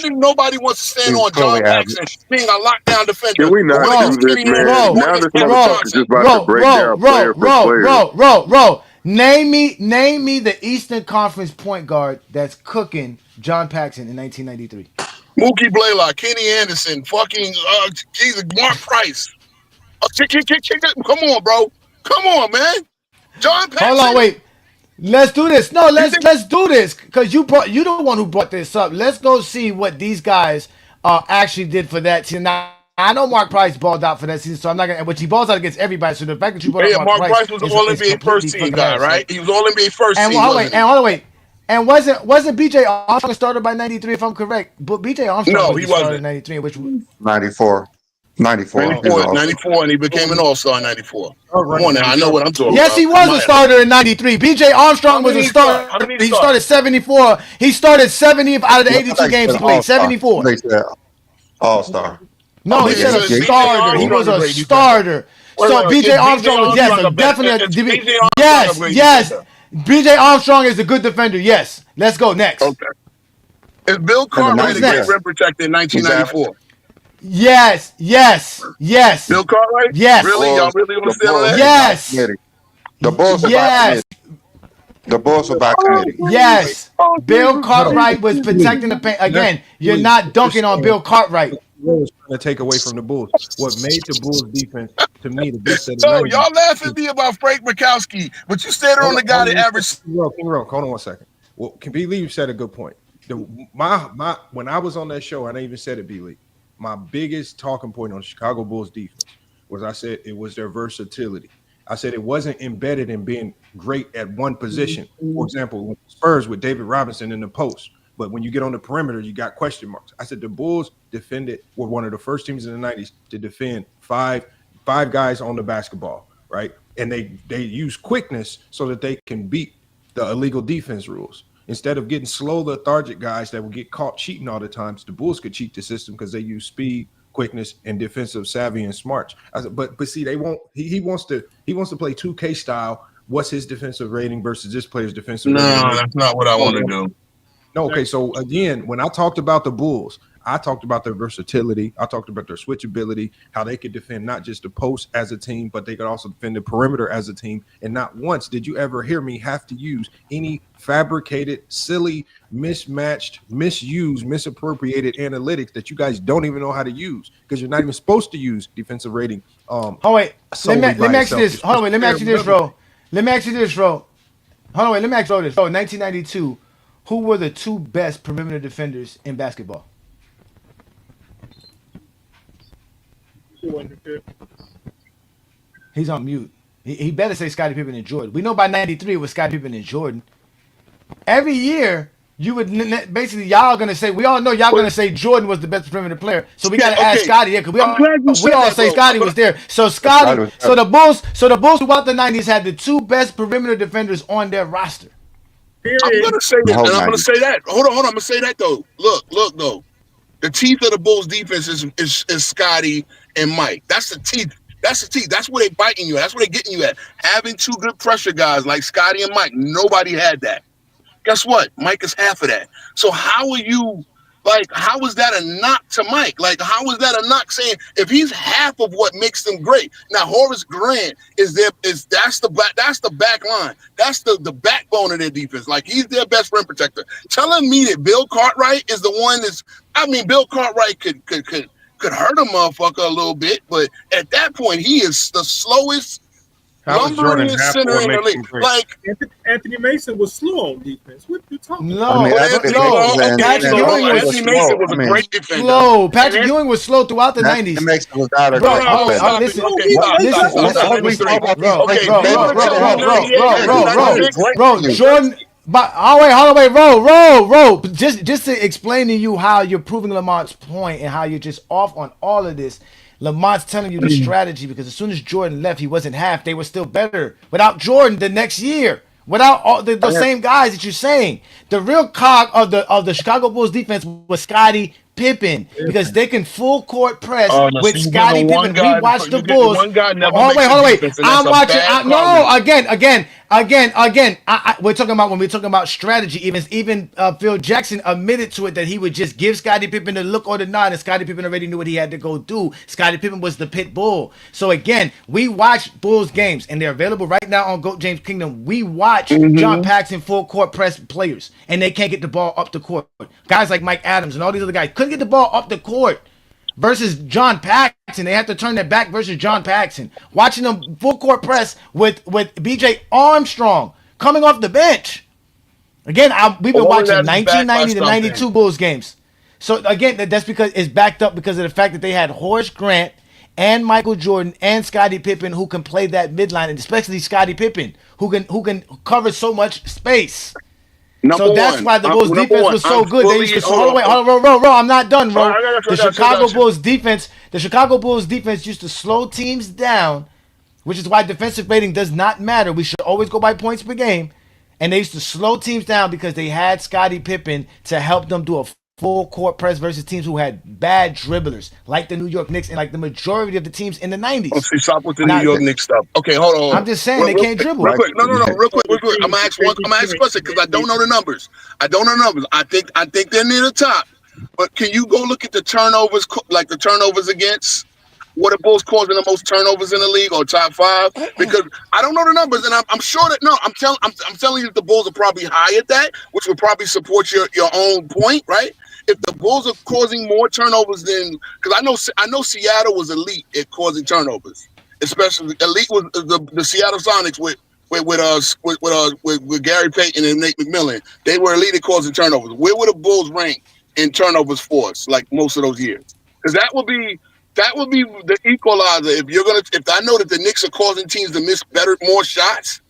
think nobody wants to stand on John Paxson being a lockdown defender. Can we not do this, man? Now this motherfucker just about to break down player for player. Name me the Eastern Conference point guard that's cooking John Paxson in 1993. Mookie Blaylock, Kenny Anderson, fucking Mark Price. Come on, bro. Come on, man. John Paxson. Hold on, wait. Let's do this. No, let's do this because you the one who brought this up. Let's go see what these guys actually did for that team. Now, I know Mark Price balled out for that season, so I'm not gonna. But he balls out against everybody. So the fact that you brought up Mark Price was an All-NBA first team guy, right? He was All-NBA first team. Hold on, wait. And wasn't B.J. Armstrong started by 93 if I'm correct? But B.J. Armstrong he wasn't in 93, which 94, and he became an all-star in 94. Come on now, I know what I'm talking about. Yes, he was a starter in 93. B.J. Armstrong was a starter. He started 74. He started 70 out of the 82 games he played. 74. All-star. No, he said a starter. He was a starter. So B.J. Armstrong was definitely. Yes. B.J. Armstrong is a good defender. Yes. Let's go next. Okay. Is Bill Cartwright a great rim protector in 1994? Yes. Bill Cartwright? Yes. Really? Y'all really want to stand on that? Yes. The Bulls were by committee. The Bulls were by committee. Yes. Bill Cartwright was protecting the paint. Again, you're not dunking on Bill Cartwright. Was trying to take away from the Bulls. What made the Bulls defense to me the best of the So y'all laughing at me about Frank Mikowski, but you said on the guy that averaged. Hold on 1 second. Well, B. Lee said a good point. My when I was on that show, and I even said it, B. Lee, my biggest talking point on the Chicago Bulls defense was I said it was their versatility. I said it wasn't embedded in being great at one position. For example, Spurs with David Robinson in the post. But when you get on the perimeter, you got question marks. I said the Bulls were one of the first teams in the 90s to defend five guys on the basketball, right? And they use quickness so that they can beat the illegal defense rules. Instead of getting slow, lethargic guys that would get caught cheating all the time, the Bulls could cheat the system because they use speed, quickness, and defensive savvy and smarts. I said, but see, they won't. He wants to play 2K style. What's his defensive rating versus this player's defensive rating? No, that's not what I want to do. No, okay. So again, when I talked about the Bulls, I talked about their versatility. I talked about their switchability, how they could defend not just the post as a team, but they could also defend the perimeter as a team. And not once did you ever hear me have to use any fabricated, silly, mismatched, misused, misappropriated analytics that you guys don't even know how to use because you're not even supposed to use defensive rating. Let me ask you this. Hold on, wait. Let me ask you this, bro. Hold on, wait. Let me ask you this. 1992. Who were the two best perimeter defenders in basketball? He's on mute. He better say Scottie Pippen and Jordan. We know by 93 it was Scottie Pippen and Jordan. Every year, you would basically, y'all going to say, we all know y'all going to say Jordan was the best perimeter player. So we got to ask Scottie here because we all say Scottie was there. So Scottie, so the Bulls throughout the 90s had the two best perimeter defenders on their roster. I'm gonna say that, and I'm gonna say that. Hold on. I'm gonna say that though. Look though. The teeth of the Bulls defense is Scottie and Mike. That's the teeth. That's where they biting you at. That's where they getting you at. Having two good pressure guys like Scottie and Mike. Nobody had that. Guess what? Mike is half of that. So how are you Like, how is that a knock to Mike? Like, how is that a knock saying if he's half of what makes them great? Now, Horace Grant that's the back line. That's the backbone of their defense. Like, he's their best rim protector. Telling me that Bill Cartwright is the one Bill Cartwright could hurt a motherfucker a little bit, but at that point, he is the slowest lumbering center in the league. Like Anthony Mason was slow on defense. What you talking about? No, Patrick Ewing was Mason was a great defender. Slow. Patrick Ewing was slow throughout the 90s. Mason was not a Bro, Jordan. But hold on, wait, roll. Just to explain to you how you're proving Lamont's point and how you're just off on all of this. Lamont's telling you the strategy because as soon as Jordan left, he wasn't half. They were still better without Jordan the next year. Without all the same guys that you're saying, the real cog of the Chicago Bulls defense was Scottie Pippen because they can full court press with Scottie Pippen. We watched the Bulls. Hold on, wait. I'm watching. Again. We're talking about when we're talking about strategy. Even Phil Jackson admitted to it that he would just give Scottie Pippen the look or the nod, and Scottie Pippen already knew what he had to go do. Scottie Pippen was the pit bull. So again, we watch Bulls games, and they're available right now on GOAT James Kingdom. We watch John Paxson full court press players, and they can't get the ball up the court. Guys like Mike Adams and all these other guys couldn't get the ball up the court. Versus John Paxson, they have to turn their back versus John Paxson. Watching them full court press with B.J. Armstrong coming off the bench. Again, we've been watching 1990 to 92 Bulls games. So again, that's because it's backed up because of the fact that they had Horace Grant and Michael Jordan and Scottie Pippen who can play that midline, and especially Scottie Pippen who can cover so much space. That's why the Bulls defense was so good. They used to hold on, roll. I'm not done, bro. The Chicago Bulls defense used to slow teams down, which is why defensive rating does not matter. We should always go by points per game. And they used to slow teams down because they had Scottie Pippen to help them do a full court press versus teams who had bad dribblers, like the New York Knicks and like the majority of the teams in the 90s. Stop with the New York Knicks stuff. Okay, hold on. I'm just saying they can't dribble. Real quick. No. Real quick. I'm gonna ask a question because I don't know the numbers. I think they're near the top. But can you go look at the turnovers, like the turnovers against? What are Bulls causing the most turnovers in the league or top 5? Because I don't know the numbers, and I'm sure that I'm telling you that the Bulls are probably high at that, which would probably support your own point, right? If the Bulls are causing more turnovers than, because I know Seattle was elite at causing turnovers, especially elite was the Seattle Sonics with Gary Payton and Nate McMillan. They were elite at causing turnovers. Where would the Bulls rank in turnovers force, like most of those years? Because that would be the equalizer. If I know that the Knicks are causing teams to miss more shots,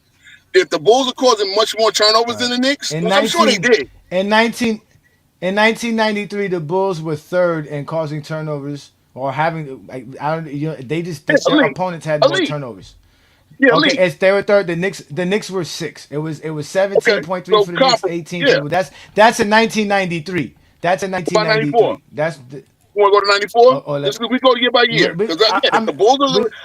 if the Bulls are causing much more turnovers than the Knicks, I'm sure they did. In 1993, the Bulls were third in causing turnovers or having. Their opponents had more turnovers. Yeah, okay, they were third. The Knicks were 6. It was 17.3 for the Knicks, 18. Yeah. That's in 1993. That's in 1993. That's. You want to go to 94? Just we go year by year. Because the Bulls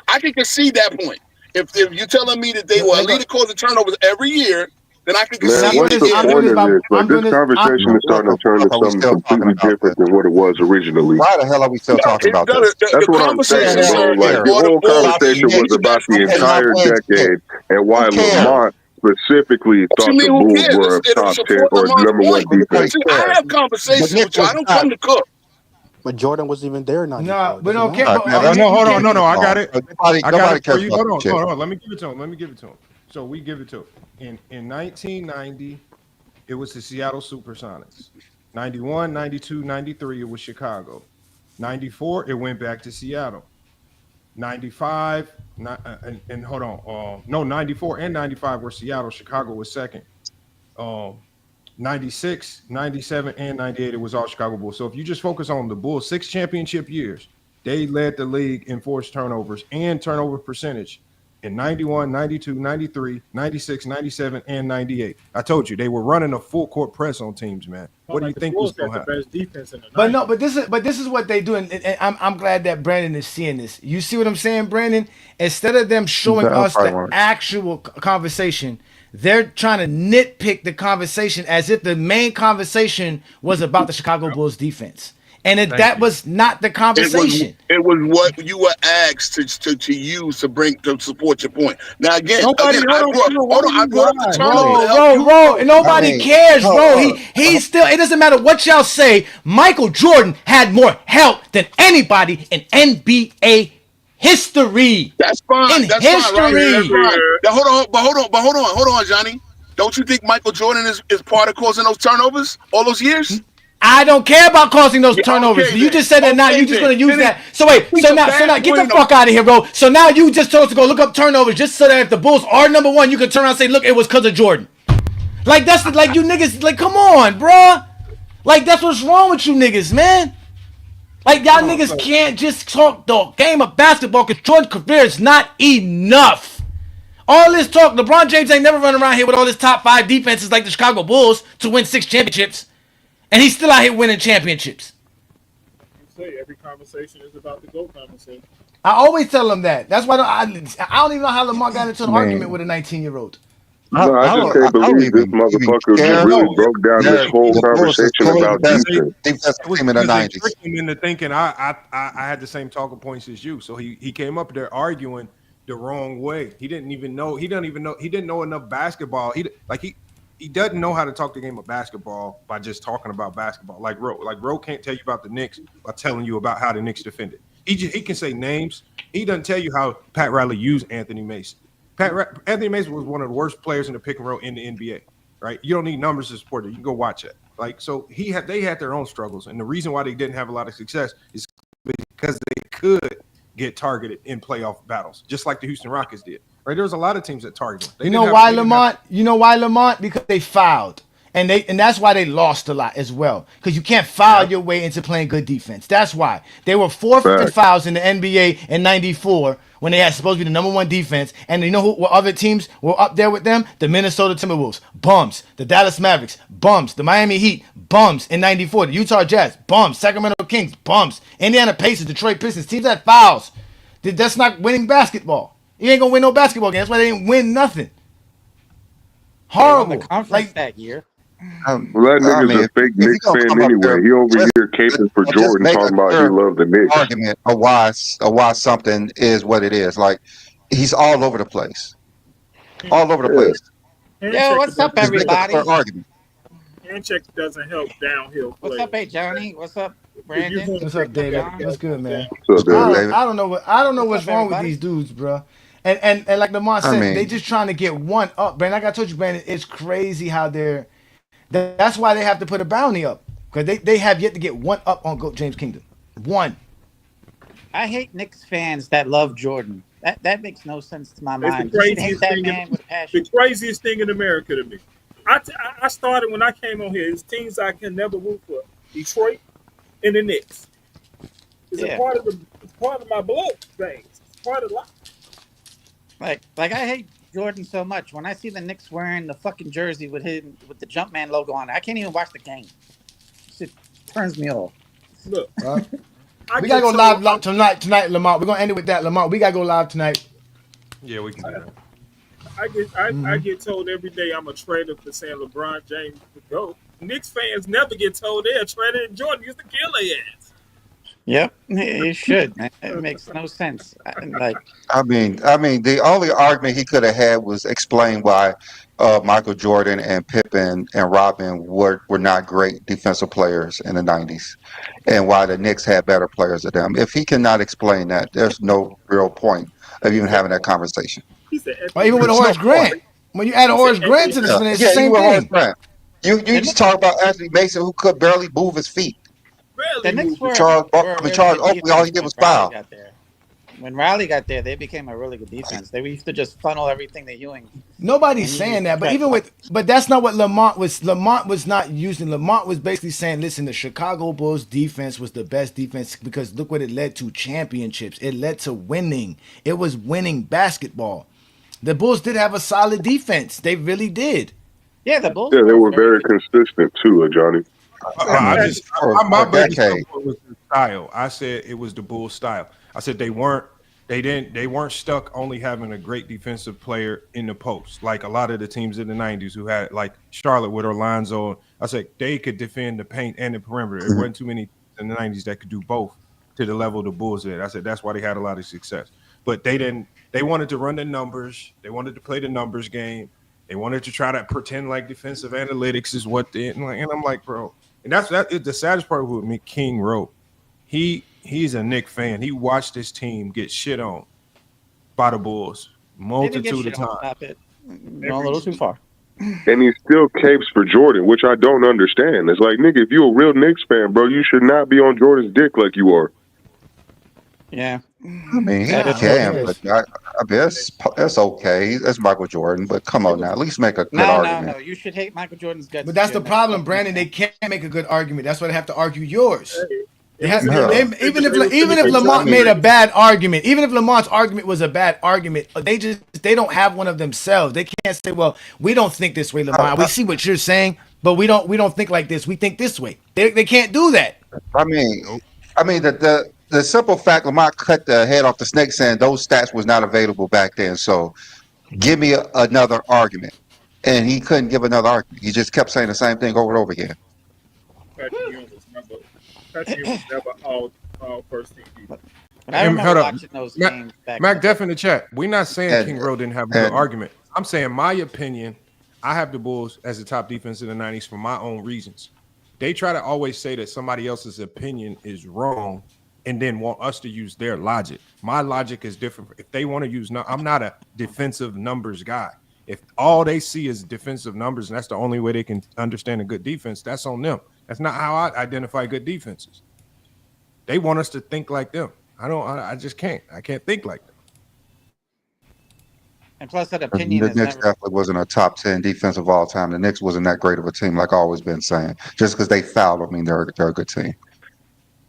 I can concede that point. If you're telling me that they were elite at causing turnovers every year, then I can concede. What's the point of this? Like, this conversation is starting to turn into something completely different than what it was originally. Why the hell are we still talking about this? That's what I'm saying, bro. Like, the whole conversation was about the entire decade and why Lamont specifically thought the Bulls were top 10 or number 1 defense. I have conversations with you. I don't come to cook. But Jordan wasn't even there. No, but okay. No, hold on. No, I got it. I got it for you. Hold on. Let me give it to him. So we give it to him. In 1990, it was the Seattle Supersonics. 91, 92, 93, it was Chicago. 94, it went back to Seattle. 95, and hold on. 94 and 95 were Seattle. Chicago was second. 96, 97, and 98, it was all Chicago Bulls. So if you just focus on the Bulls' 6 championship years, they led the league in forced turnovers and turnover percentage in 91, 92, 93, 96, 97, and 98. I told you, they were running a full court press on teams, man. What do you think was going to happen? Best defense in the but this is what they do, and I'm glad that Brandon is seeing this. You see what I'm saying, Brandon? Instead of them showing us the actual conversation, they're trying to nitpick the conversation as if the main conversation was about the Chicago Bulls defense. And that was not the conversation. It was what you were asked to use to support your point. Now I grew up to Bro, nobody cares, bro. He still. It doesn't matter what y'all say. Michael Jordan had more help than anybody in NBA history. That's fine. In That's history. fine, right? That's fine. Now, hold on, Johnny. Don't you think Michael Jordan is part of causing those turnovers all those years? I don't care about causing those turnovers. You just said that now you're just going to use that. So wait, so now get the fuck out of here, bro. So now you just told us to go look up turnovers just so that if the Bulls are number one, you can turn around and say, look, it was because of Jordan. Like, that's like you niggas, like, come on, bro. Like, that's what's wrong with you niggas, man. Like, y'all niggas can't just talk the game of basketball because Jordan's career is not enough. All this talk, LeBron James ain't never run around here with all his top 5 defenses like the Chicago Bulls to win 6 championships. And he's still out here winning championships. You say every conversation is about the GOAT conversation. I always tell him that. That's why I don't even know how Lamar got into an argument with a 19-year-old. No, I just can't believe this motherfucker really broke down this whole conversation about defense. It tricked him into thinking I had the same talking points as you. So he came up there arguing the wrong way. He didn't know enough basketball. He doesn't know how to talk the game of basketball by just talking about basketball. Like Ro can't tell you about the Knicks by telling you about how the Knicks defended. He can say names. He doesn't tell you how Pat Riley used Anthony Mason. Anthony Mason was one of the worst players in the pick and roll in the NBA. Right? You don't need numbers to support it. You can go watch it. Like, so they had their own struggles, and the reason why they didn't have a lot of success is because they could get targeted in playoff battles, just like the Houston Rockets did. Right, there was a lot of teams that targeted them. You know why, Lamont? Because they fouled. And that's why they lost a lot as well. Because you can't foul your way into playing good defense. That's why. They were 4th in fouls in the NBA in 94 when they had supposed to be the number 1 defense. And you know what other teams were up there with them? The Minnesota Timberwolves, bums. The Dallas Mavericks, bums. The Miami Heat, bums in 94. The Utah Jazz, bums. Sacramento Kings, bums. Indiana Pacers, Detroit Pistons, teams that fouls. That's not winning basketball. You ain't gonna win no basketball game. That's why they didn't win nothing. Horrible. They won the conference that year. Well, that nigga's a fake Knicks fan anyway. He over here caping for Jordan, talking about he loved the Knicks. Argument of why something is what it is. Like, he's all over the place. All over the place. Yo, what's up, everybody? Handcheck doesn't help downhill play. What's up, hey Johnny? What's up, Brandon? What's up, David? What's good, man? What's up, David? I don't know what's wrong with these dudes, bro. And like Lamont said, they just trying to get one up, Brandon. Like I told you, Brandon, it's crazy how that's why they have to put a bounty up. Because they have yet to get one up on GOAT James Kingdom. One. I hate Knicks fans that love Jordan. That makes no sense to my mind. The craziest thing in America to me. I started when I came on here. It's teams I can never root for. Detroit and the Knicks. It's a part of my blood veins. It's part of life. Like I hate Jordan so much. When I see the Knicks wearing the fucking jersey with the Jumpman logo on it, I can't even watch the game. It turns me off. Look, we gotta go live tonight, Lamont. We're gonna end it with that, Lamont. We gotta go live tonight. Yeah, we can do that. I get told every day I'm a traitor for saying LeBron James would go. Knicks fans never get told they're a traitor, and Jordan used to kill their ass. Yep, it should. It makes no sense. I mean, the only argument he could have had was explain why Michael Jordan and Pippen and Robin were not great defensive players in the 90s, and why the Knicks had better players than them. If he cannot explain that, there's no real point of even having that conversation. Or even with Horace Grant. When you add Horace Grant to this, it's the same thing. You just talk about Anthony Mason, who could barely move his feet. The Knicks were Charles Oakley, all he did was foul. When Riley got there, they became a really good defense. They used to just funnel everything to Ewing. Nobody's saying that, but that's not what Lamont was. Lamont was not using. Lamont was basically saying, listen, the Chicago Bulls defense was the best defense because look what it led to: championships. It led to winning. It was winning basketball. The Bulls did have a solid defense. They really did. Yeah, the Bulls. Yeah, they were very consistent too, Johnny. My biggest point was the style. I said it was the Bulls' style. I said they weren't They weren't stuck only having a great defensive player in the post, like a lot of the teams in the 90s who had, like Charlotte with Orlando. I said they could defend the paint and the perimeter. There wasn't too many in the 90s that could do both to the level the Bulls did. I said that's why they had a lot of success. But they didn't. They wanted to run the numbers. They wanted to play the numbers game. They wanted to try to pretend like defensive analytics is what they and I'm like, bro. And that's the saddest part of what King wrote. He's a Knicks fan. He watched this team get shit on by the Bulls multitude of times. Stop it. You're a little too far. And he still capes for Jordan, which I don't understand. It's like, nigga, if you're a real Knicks fan, bro, you should not be on Jordan's dick like you are. Yeah. I mean, he can, but I mean, that's okay. That's Michael Jordan, but come on now, at least make a good argument. No. You should hate Michael Jordan's guts. But that's the problem, Brandon. They can't make a good argument. That's why they have to argue yours. Even if Lamont made a bad argument, even if Lamont's argument was a bad argument, they don't have one of themselves. They can't say, "Well, we don't think this way, Lamont. We see what you're saying, but we don't think like this. We think this way." They can't do that. I mean, the simple fact Lamont cut the head off the snake, saying those stats was not available back then. So, give me another argument, and he couldn't give another argument. He just kept saying the same thing over and over again. Patrick was never all first team defense. I remember watching those games back. Mac Def in the chat. We're not saying King Rowe didn't have a good argument. I'm saying my opinion. I have the Bulls as the top defense in the 90s for my own reasons. They try to always say that somebody else's opinion is wrong and then want us to use their logic. My logic is different. If they want to use, I'm not a defensive numbers guy. If all they see is defensive numbers and that's the only way they can understand a good defense, that's on them. That's not how I identify good defenses. They want us to think like them. I just can't. I can't think like them. And plus, that opinion the Knicks definitely wasn't a top 10 defense of all time. The Knicks wasn't that great of a team, like I've always been saying. Just because they fouled, I mean they're a good team.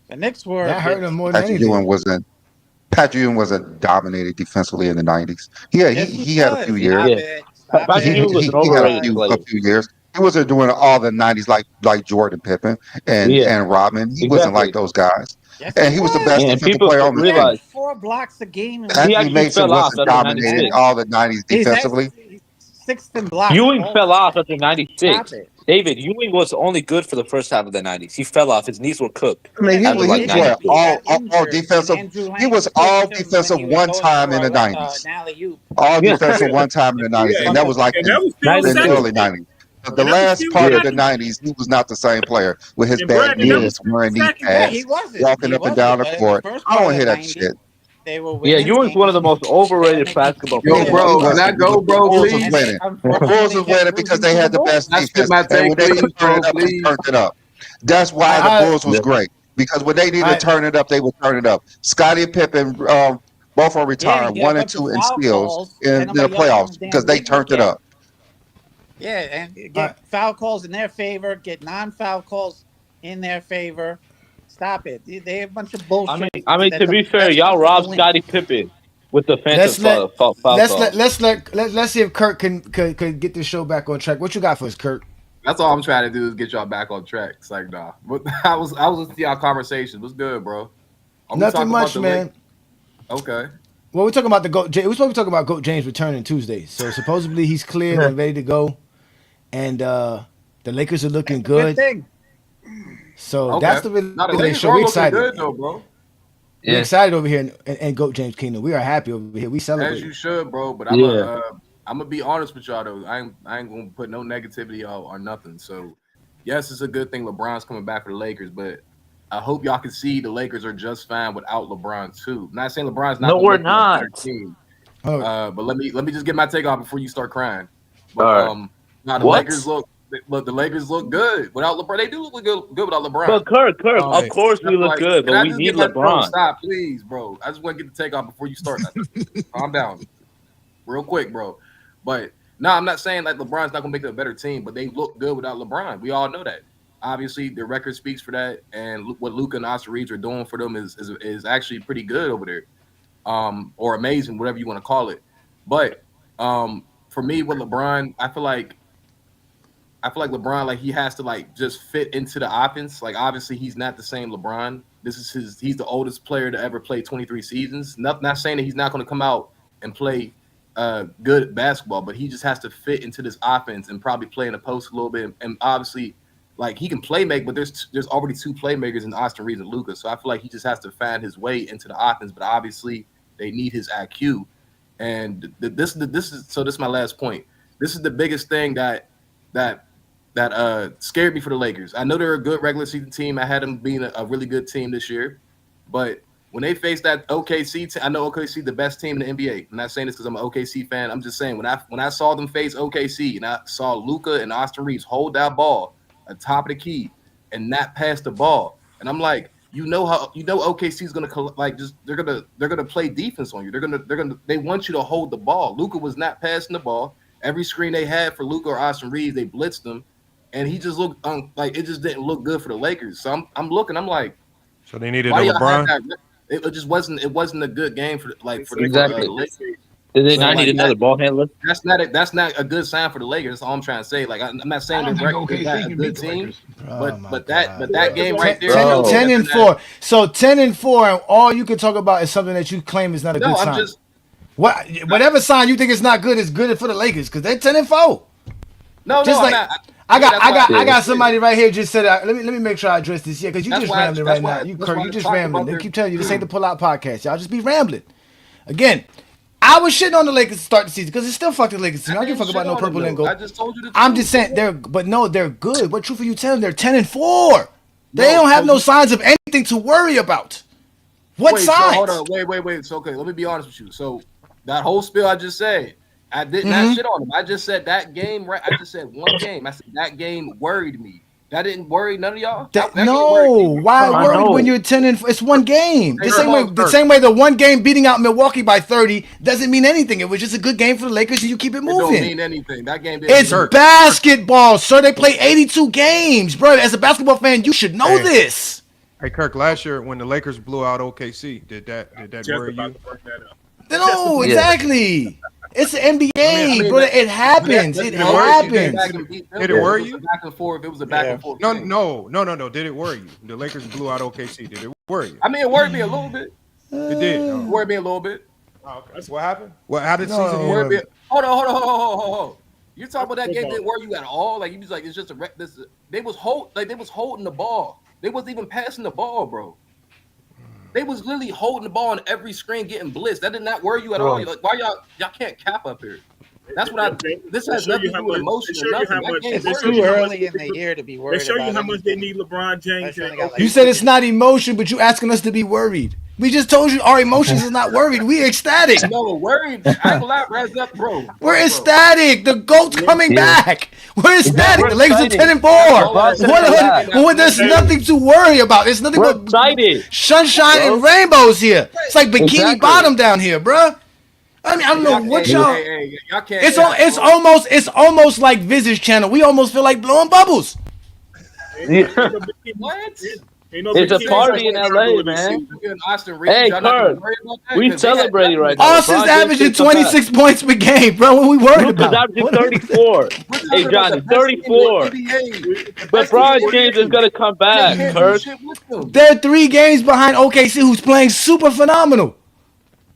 The Knicks were. That hurt them more than anything. Patrick Ewing wasn't dominated defensively in the 90s. Yeah, he had a few years. He had a few years. He wasn't doing all the 90s like Jordan Pippen and Rodman. He wasn't like those guys. Yes, and he was the best defensive player on the team. 4 blocks a game. Anthony Mason wasn't dominating all the 90s defensively. Sixth in blocks. Ewing fell off after 96. David, Ewing was only good for the first half of the 90s. He fell off. His knees were cooked. I mean, he was all defensive. He was all defensive one time in the 90s. All defensive one time in the 90s. And that was like in the early 90s. The last part of the 90s, he was not the same player with his bad knees, wearing knee pads, walking up and down the court. I don't hear that shit. Ewing's one of the most overrated basketball players. Yo, bro, can I go, bro, please? The Bulls was winning because they had the best defense. And when they could turn it up, they turned it up. That's why the Bulls was great. Because when they needed to turn it up, they would turn it up. Scottie and Pippen both are retired, 1 and 2 in steals in the playoffs because they turned it up. Yeah, and get foul calls in their favor, get non-foul calls in their favor. Stop it. They have a bunch of bullshit. I mean, to be fair, y'all robbed Scottie Pippen with the phantom foul call. Let's see if Kurt can get this show back on track. What you got for us, Kurt? That's all I'm trying to do is get y'all back on track. It's like, nah. But I was listening to y'all conversation. What's good, bro? Nothing much, man. Okay. Well, we're talking about the GOAT. We're supposed to talk about GOAT James returning Tuesday. So supposedly he's cleared and ready to go, and the Lakers are looking good. So that's the really show. We're excited. Good though, bro. We're excited over here in GOAT James Kingdom. We are happy over here. We celebrate. As you should, bro. But I'm gonna be honest with y'all though. I ain't gonna put no negativity or nothing. So yes, it's a good thing LeBron's coming back for the Lakers, but I hope y'all can see the Lakers are just fine without LeBron too. I'm not saying LeBron's not. No, we're not. Team. But let me just get my take off before you start crying. But now the Lakers the Lakers look good without LeBron. They do look good without LeBron. But Kirk, of course we look good, but we need LeBron. Stop, please, bro. I just want to get the take off before you start. Calm down, real quick, bro. But no, I'm not saying like LeBron's not gonna make it a better team, but they look good without LeBron. We all know that. Obviously, their record speaks for that, and what Luka and Austin Reeves are doing for them is actually pretty good over there, or amazing, whatever you want to call it. But for me, with LeBron, I feel like LeBron, like he has to like just fit into the offense. Like obviously, he's not the same LeBron He's the oldest player to ever play 23 seasons. Not saying that he's not going to come out and play good basketball, but he just has to fit into this offense and probably play in the post a little bit. And obviously, like, he can play make, but there's already two playmakers in Austin Reeves and Luka. So I feel like he just has to find his way into the offense. But obviously, they need his IQ. And this is my last point. This is the biggest thing that scared me for the Lakers. I know they're a good regular season team. I had them being a really good team this year, but when they faced that OKC team, I know OKC the best team in the NBA. I'm not saying this because I'm an OKC fan. I'm just saying when I saw them face OKC and I saw Luka and Austin Reeves hold that ball at top of the key and not pass the ball, and I'm like, OKC is gonna they're gonna play defense on you. They want you to hold the ball. Luka was not passing the ball. Every screen they had for Luka or Austin Reeves, they blitzed him. And he just looked like it just didn't look good for the Lakers. So I'm looking. I'm like, so they needed a LeBron. It just wasn't a good game for the Lakers. Did they not need another ball handler? That's not a good sign for the Lakers. That's all I'm trying to say. Like, I'm not saying they're a good team, but that game right there, 10-4. So 10-4, and all you can talk about is something that you claim is not a good sign. Whatever sign you think is not good is good for the Lakers because they're 10-4. No, I'm not. I got somebody right here just said. Let me make sure I address this here because you just rambling right now. You just rambling. They keep telling you this ain't the pull out podcast. Y'all just be rambling. Again, I was shitting on the Lakers to start the season because it's still fucking Lakers team. I don't give a fuck about no purple and gold. I just told you the truth. I'm just saying they're good. What truth are you telling? They're 10-4. They don't have no signs of anything to worry about. What signs? So hold on. Wait. So okay, let me be honest with you. So that whole spiel I just said. I did not shit on him. I just said that game, right? I just said one game. I said that game worried me. That didn't worry none of y'all? Why worried when you're 10-4? It's one game. The same way the one game beating out Milwaukee by 30 doesn't mean anything. It was just a good game for the Lakers and you keep it moving. It don't mean anything. That game didn't It's basketball, sir. They play 82 games, bro. As a basketball fan, you should know this. Hey, Kirk, last year when the Lakers blew out OKC, did that worry you? No, exactly. It's the NBA, bro. It happens. It happens. Did it worry you? Back and forth. It was a back and forth. No. Did it worry you? The Lakers blew out OKC. Did it worry you? I mean, it worried me a little bit. It did. It worried me a little bit. Oh, okay. What happened? How did season end? Hold on. You're talking about that game didn't worry you at all? Like, you was like, it's just they was holding the ball. They wasn't even passing the ball, bro. They was literally holding the ball on every screen, getting blitzed. That did not worry you at all. Like, why y'all can't cap up here? That's what this has nothing to do with emotion or nothing. It's too early in the year to be worried. They show you how much they need LeBron James. You said it's not emotion, but you asking us to be worried. We just told you our emotions is not worried. We ecstatic. No, worried. I ain't gonna lie, bro. We're ecstatic. The GOAT's coming back. We're ecstatic. The Lakers are 10-4. There's nothing to worry about. There's nothing but sunshine and rainbows here. It's like Bikini Bottom down here, bro. I mean, I don't know what y'all. Y'all can't. It's almost like Visage Channel. We almost feel like blowing bubbles. What? It's a party in LA, man. Hey, Kirk, we celebrating right now. Austin's averaging 26 points per game, bro. What we worried about? Averaging 34. Hey, Johnny, 34. LeBron James is gonna come back, Kirk. They're 3 games behind OKC, who's playing super phenomenal.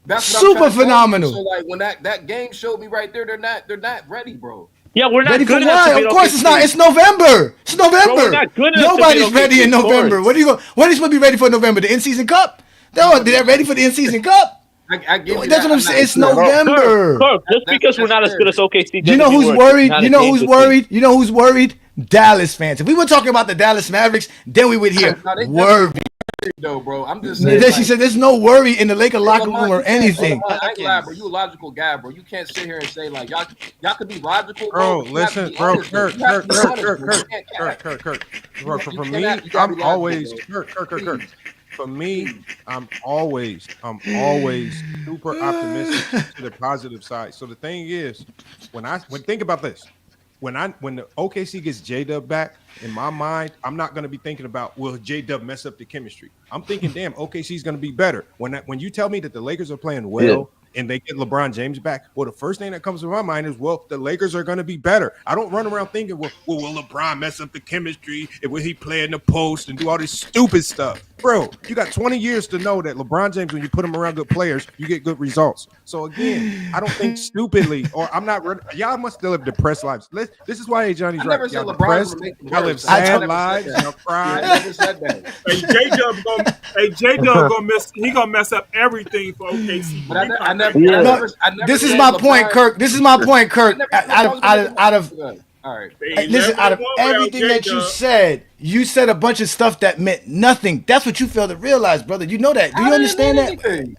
That's super phenomenal. So like when that game showed me right there, they're not ready, bro. Yeah, we're not ready good for what? Of course it's not. It's November. It's November. Bro, we're not good Nobody's ready in November. What are you supposed to be ready for in November? The in-season cup? No, they're ready for the in-season cup. That's what I'm saying. It's November. Kirk, just because we're not as good as OKC. You know who's worried? You know who's worried? You know who's worried? Dallas fans. If we were talking about the Dallas Mavericks, then we would hear worry. No, bro. I'm just saying. She said there's no worry in the Laker locker room or anything. I ain't lying, bro. You a logical guy, bro. You can't sit here and say like y'all could be logical, bro. Listen, bro. Kirk. Bro, for me, I'm always Kirk. For me, I'm always super optimistic to the positive side. So the thing is, when think about this. When the OKC gets J-Dub back, in my mind, I'm not going to be thinking about, will J-Dub mess up the chemistry? I'm thinking, damn, OKC is going to be better. When you tell me that the Lakers are playing well and they get LeBron James back, well, the first thing that comes to my mind is, well, the Lakers are going to be better. I don't run around thinking, well, will LeBron mess up the chemistry? And will he play in the post and do all this stupid stuff? Bro, you got 20 years to know that LeBron James, when you put him around good players, you get good results. So again, I don't think stupidly, or I'm not. Y'all must still live depressed lives. This is why Johnny's right. Y'all depressed. Y'all live sad lives. Y'all cry. Hey, J-Dub gonna mess up everything for OKC. This is my point, Kirk. This is my point, Kirk. Out of all right. Listen, out of everything that you said a bunch of stuff that meant nothing. That's what you failed to realize, brother. You know that. Do you understand that?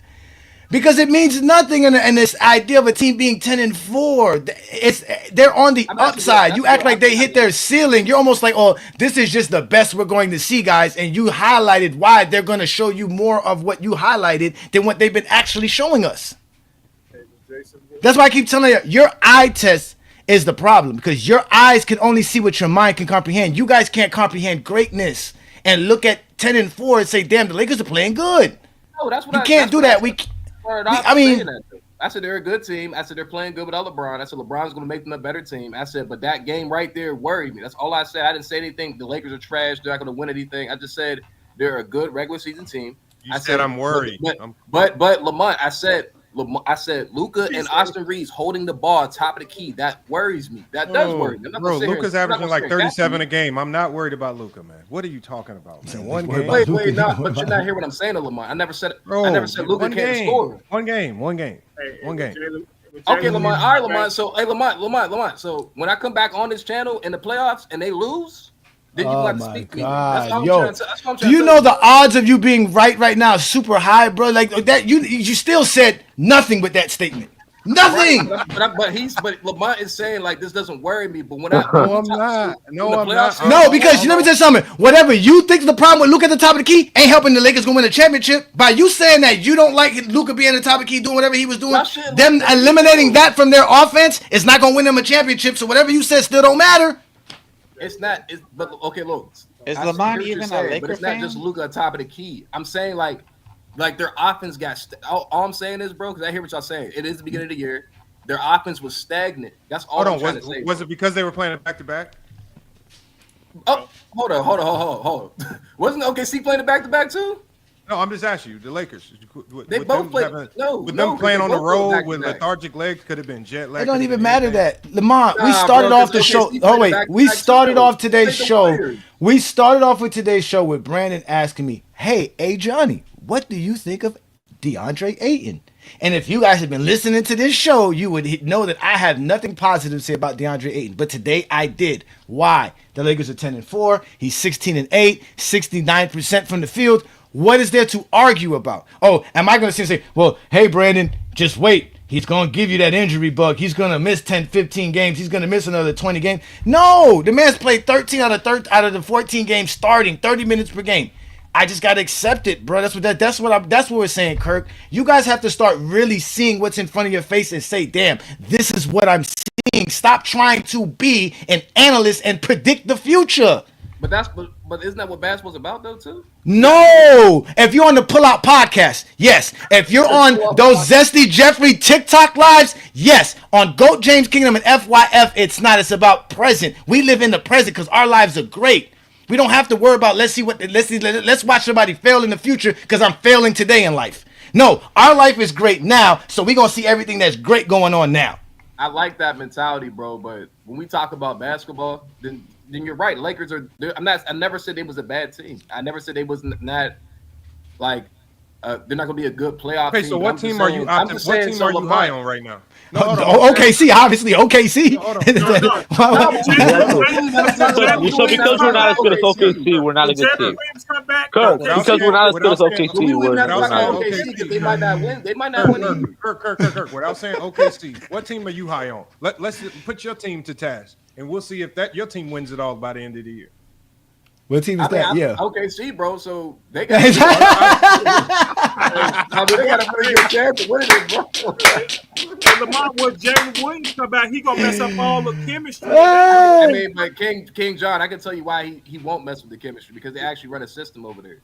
Because it means nothing in this idea of a team being 10-4. They're on the upside. You act like they hit their ceiling. You're almost like, oh, this is just the best we're going to see, guys. And you highlighted why they're going to show you more of what you highlighted than what they've been actually showing us. That's why I keep telling you, your eye test is the problem, because your eyes can only see what your mind can comprehend. You guys can't comprehend greatness and look at 10-4 and say, damn, the Lakers are playing good. No, that's what you can't do that. I said they're a good team. I said they're playing good without LeBron. I said LeBron's going to make them a better team. I said, but that game right there worried me. That's all I said. I didn't say anything. The Lakers are trash. They're not going to win anything. I just said they're a good regular season team. I said I'm worried. But Lamont, I said Luka and Austin Reeves holding the ball top of the key. That worries me. That does worry me. Bro, Luka's averaging like 37 a game. I'm not worried about Luka, man. What are you talking about, man? One game. Wait, but you're not hearing what I'm saying to Lamont. I never said Luka can't score. One game. Okay, Lamont. All right, Lamont. So, hey, Lamont. So, when I come back on this channel in the playoffs and they lose, then you got to speak to me. Do you know the odds of you being right now super high, bro? Like that, you still said nothing with that statement. Nothing. But Lamont is saying like this doesn't worry me. But when I'm not. No, because let me tell you something. Whatever you think the problem with Luka at the top of the key ain't helping the Lakers gonna win a championship. By you saying that you don't like Luka being at the top of the key doing whatever he was doing, them eliminating that from their offense is not gonna win them a championship. So whatever you said still don't matter. It's not. But okay, look. Is Lamont even a Laker But it's fan? not just Luka at top of the key. I'm saying like their offense got. All I'm saying is, bro, because I hear what y'all saying. It is the beginning of the year. Their offense was stagnant. That's all I'm trying to say. Was it because they were playing back to back? Oh, hold on. Wasn't OKC playing it back to back too? No, I'm just asking you. The Lakers. They both played. Them playing on the road with lethargic legs could have been jet lag. It don't even matter that. Lamont, we started off the show. Oh, wait. We started off today's show. We started off with today's show with Brandon asking me, hey, Johnny, what do you think of DeAndre Ayton? And if you guys have been listening to this show, you would know that I have nothing positive to say about DeAndre Ayton. But today I did. Why? The Lakers are 10-4. He's 16-8, 69% from the field. What is there to argue about? Oh, am I going to say, well, hey, Brandon, just wait. He's going to give you that injury bug. He's going to miss 10, 15 games. He's going to miss another 20 games. No, the man's played 13 out of the 14 games starting, 30 minutes per game. I just got to accept it, bro. That's what we're saying, Kirk. You guys have to start really seeing what's in front of your face and say, damn, this is what I'm seeing. Stop trying to be an analyst and predict the future. But isn't that what basketball's about though too? No. If you're on the Pull Out Podcast, yes. If you're on those Zesty Jeffrey TikTok lives, yes. On GOAT James Kingdom and FYF, it's not. It's about present. We live in the present because our lives are great. We don't have to worry about let's watch somebody fail in the future because I'm failing today in life. No, our life is great now, so we're gonna see everything that's great going on now. I like that mentality, bro. But when we talk about basketball, then you're right. Lakers are. I never said they was a bad team. I never said they was not like they're not gonna be a good playoff team. Okay, so what team are you? What team are you high on right now? No, OKC, obviously OKC. So because we're not as good as OKC, we're not a good team. Because we're not as good as OKC, we're not OKC. They might not win. They might not win. Kirk. Without saying OKC, what team are you high on? Let's put your team to task, and we'll see if your team wins it all by the end of the year. What team is that? Yeah. OKC, bro. So they got. They got a pretty good chance to win it, bro. Lamont, when James Williams come back, he gonna mess up all the chemistry. I mean, but King John, I can tell you why he won't mess with the chemistry because they actually run a system over there.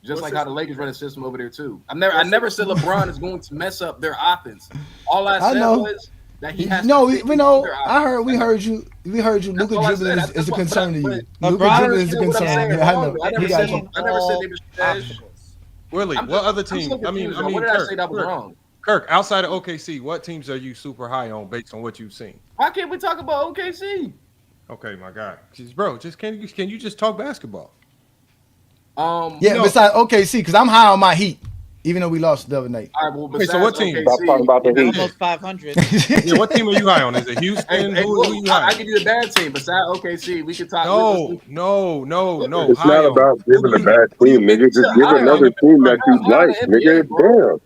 Just like how the Lakers run a system over there too. I never said LeBron is going to mess up their offense. All I said was that he has. No, we know. We heard you. Luka dribbling is a concern to you. Luka dribbling is a concern. I know. I never said they were trash. Willie, what other team? I mean, what did I say that was wrong? Kirk, outside of OKC, what teams are you super high on based on what you've seen? Why can't we talk about OKC? Okay, my God, bro, just can you just talk basketball? Besides OKC, because I'm high on my Heat, even though we lost the other night. All right, well, okay, so what team? OKC, Stop talking about the Heat. Almost 500. Yeah, what team are you high on? Is it Houston? Who you high? I give you the bad team. Besides OKC, we can talk. No. It's not about giving a bad team, nigga. Just give another team that you like, nigga. Damn.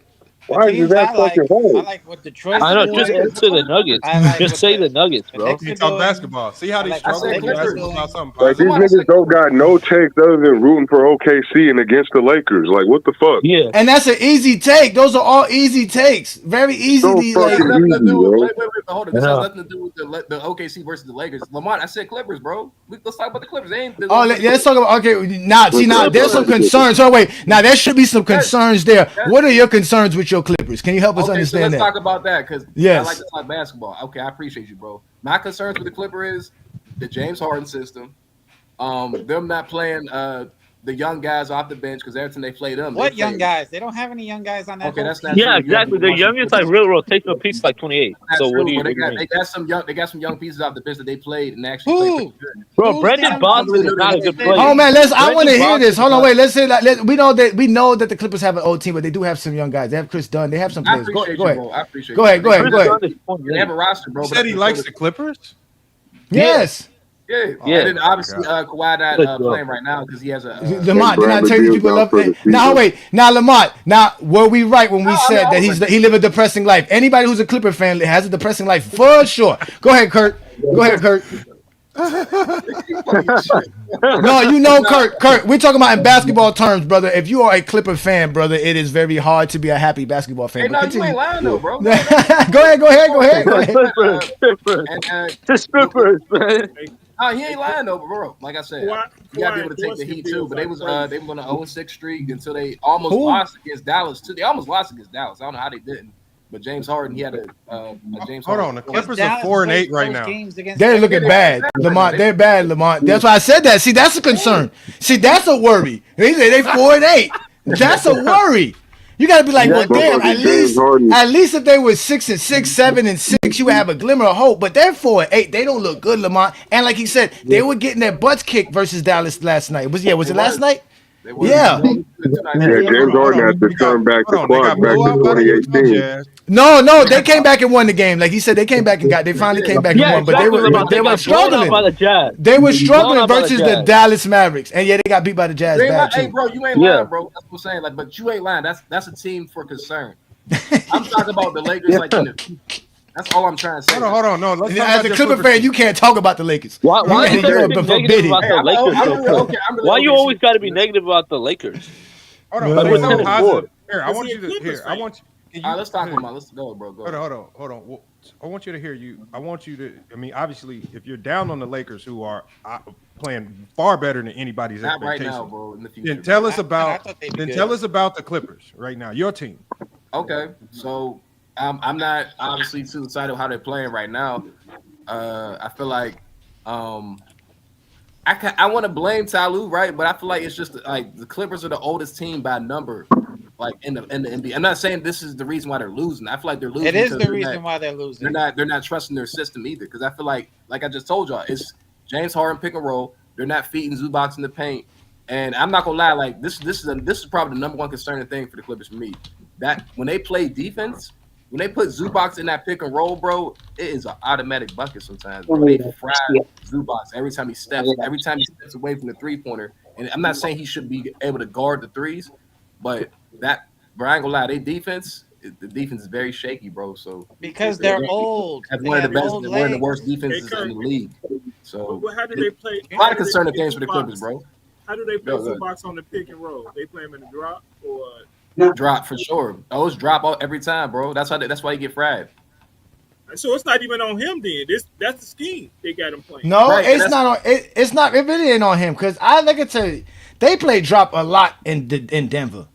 Why is that fucking hard? I like what Detroit. I know. Just answer the Nuggets. Just say the Nuggets, bro. You talk basketball. See how they struggle with basketball about something Like positive. these niggas don't got no takes other than rooting for OKC and against the Lakers. Like what the fuck? Yeah. And that's an easy take. Those are all easy takes. Very easy. So fucking easy, bro. Wait, hold on. This has nothing to do with the OKC versus the Lakers. Lamont, I said Clippers, bro. Let's talk about the Clippers. Let's talk about now there's some concerns. Oh wait, now there should be some concerns there. What are your concerns with your Clippers? Can you help us understand let's that? talk about that because I like to talk basketball. Okay, I appreciate you, bro. My concerns with the Clipper is the James Harden system. Them not playing the young guys off the bench because every time they play them. What young guys? They don't have any young guys on that. Okay, that's not yeah, true. exactly. Their youngest like real rotational piece like 28. So what do you mean? They got some young pieces off the bench that they played and actually played pretty good. Bro, Brandon Boston is not a good player. Oh man, I want to hear this. Hold on, wait. Let's say we know that the Clippers have an old team, but they do have some young guys. They have Chris Dunn. They have some players. Go ahead. I appreciate Go ahead. They have a roster, bro. You said he likes the Clippers? Yes. Yeah. And then obviously Kawhi not playing right now because he has a Lamont, did I tell you people love it? Now wait, now Lamont, were we right when we said that he lived a depressing life? Anybody who's a Clipper fan has a depressing life for sure. Go ahead, Kurt. No, you know, Kurt, we're talking about in basketball terms, brother. If you are a Clipper fan, brother, it is very hard to be a happy basketball fan. Hey, no, you ain't lying though, bro. Go ahead. Clippers, man. He ain't lying though, bro. Like I said, you gotta be able to take the Heat too. But they was on a 0-6 streak until they almost lost against Dallas too. They almost lost against Dallas. I don't know how they didn't. But James Harden, he had a James Harden. Hold on, the Clippers are 4-8 right now. They're looking bad, Lamont. They're bad, Lamont. That's why I said that. See, that's a concern. See, that's a worry. They say they 4-8. That's a worry. You gotta be like, well, damn. At least if they were 6-6, 7-6, you would have a glimmer of hope. But they're 4-8. They don't look good, Lamont. And like he said, they were getting their butts kicked versus Dallas last night. Was it last night? Yeah. James Harden had to turn back the clock back to 2018. No, they came back and won the game. Like he said, they came back and they finally came back and won. But they were struggling. They were struggling versus the Dallas Mavericks, and they got beat by the Jazz. Hey, bro, you ain't lying, bro. That's what I'm saying. Like, but you ain't lying. That's a team for concern. I'm talking about the Lakers, like in the future. That's all I'm trying to say. Hold on. No, as a Clipper fan, you can't talk about the Lakers. Why are you negative about the Lakers? Why you always got to be negative about the Lakers? Hold on. Here, I want you to hear. I want you. All right, let's talk about. Let's go, bro. Go. Hold on. Well, I want you to hear you. I want you to. I mean, obviously, if you're down on the Lakers, who are playing far better than anybody's expectations, right now, bro. In the future, then tell us about. Tell us about the Clippers right now. Your team. Okay, so I'm not obviously too excited how they're playing right now. I feel like I want to blame Ty Lue, right? But I feel like it's just like the Clippers are the oldest team by number, like in the NBA. I'm not saying this is the reason why they're losing. I feel like they're losing. It is the reason why they're losing. They're not trusting their system either. Because I feel like I just told y'all, it's James Harden pick and roll. They're not feeding Zubac in the paint. And I'm not gonna lie, like this is probably the number one concerning thing for the Clippers for me. That when they play defense, when they put Zubac in that pick and roll, bro, it is an automatic bucket sometimes. Bro. They fry Zubac every time he steps away from the 3-pointer. And I'm not saying he should be able to guard the threes, but I ain't gonna lie, the defense is very shaky, bro. So because they're old. That's one of the worst defenses in the league. So how do they play? A lot of concerning things for the Clippers, bro. How do they play Zubac on the pick and roll? They play him in the drop or drop for sure. Those drop every time, bro. That's why you get fried. So it's not even on him then. That's the scheme they got him playing. No, right, it's not on. It's not. It really ain't on him because I like to tell you, they play drop a lot in Denver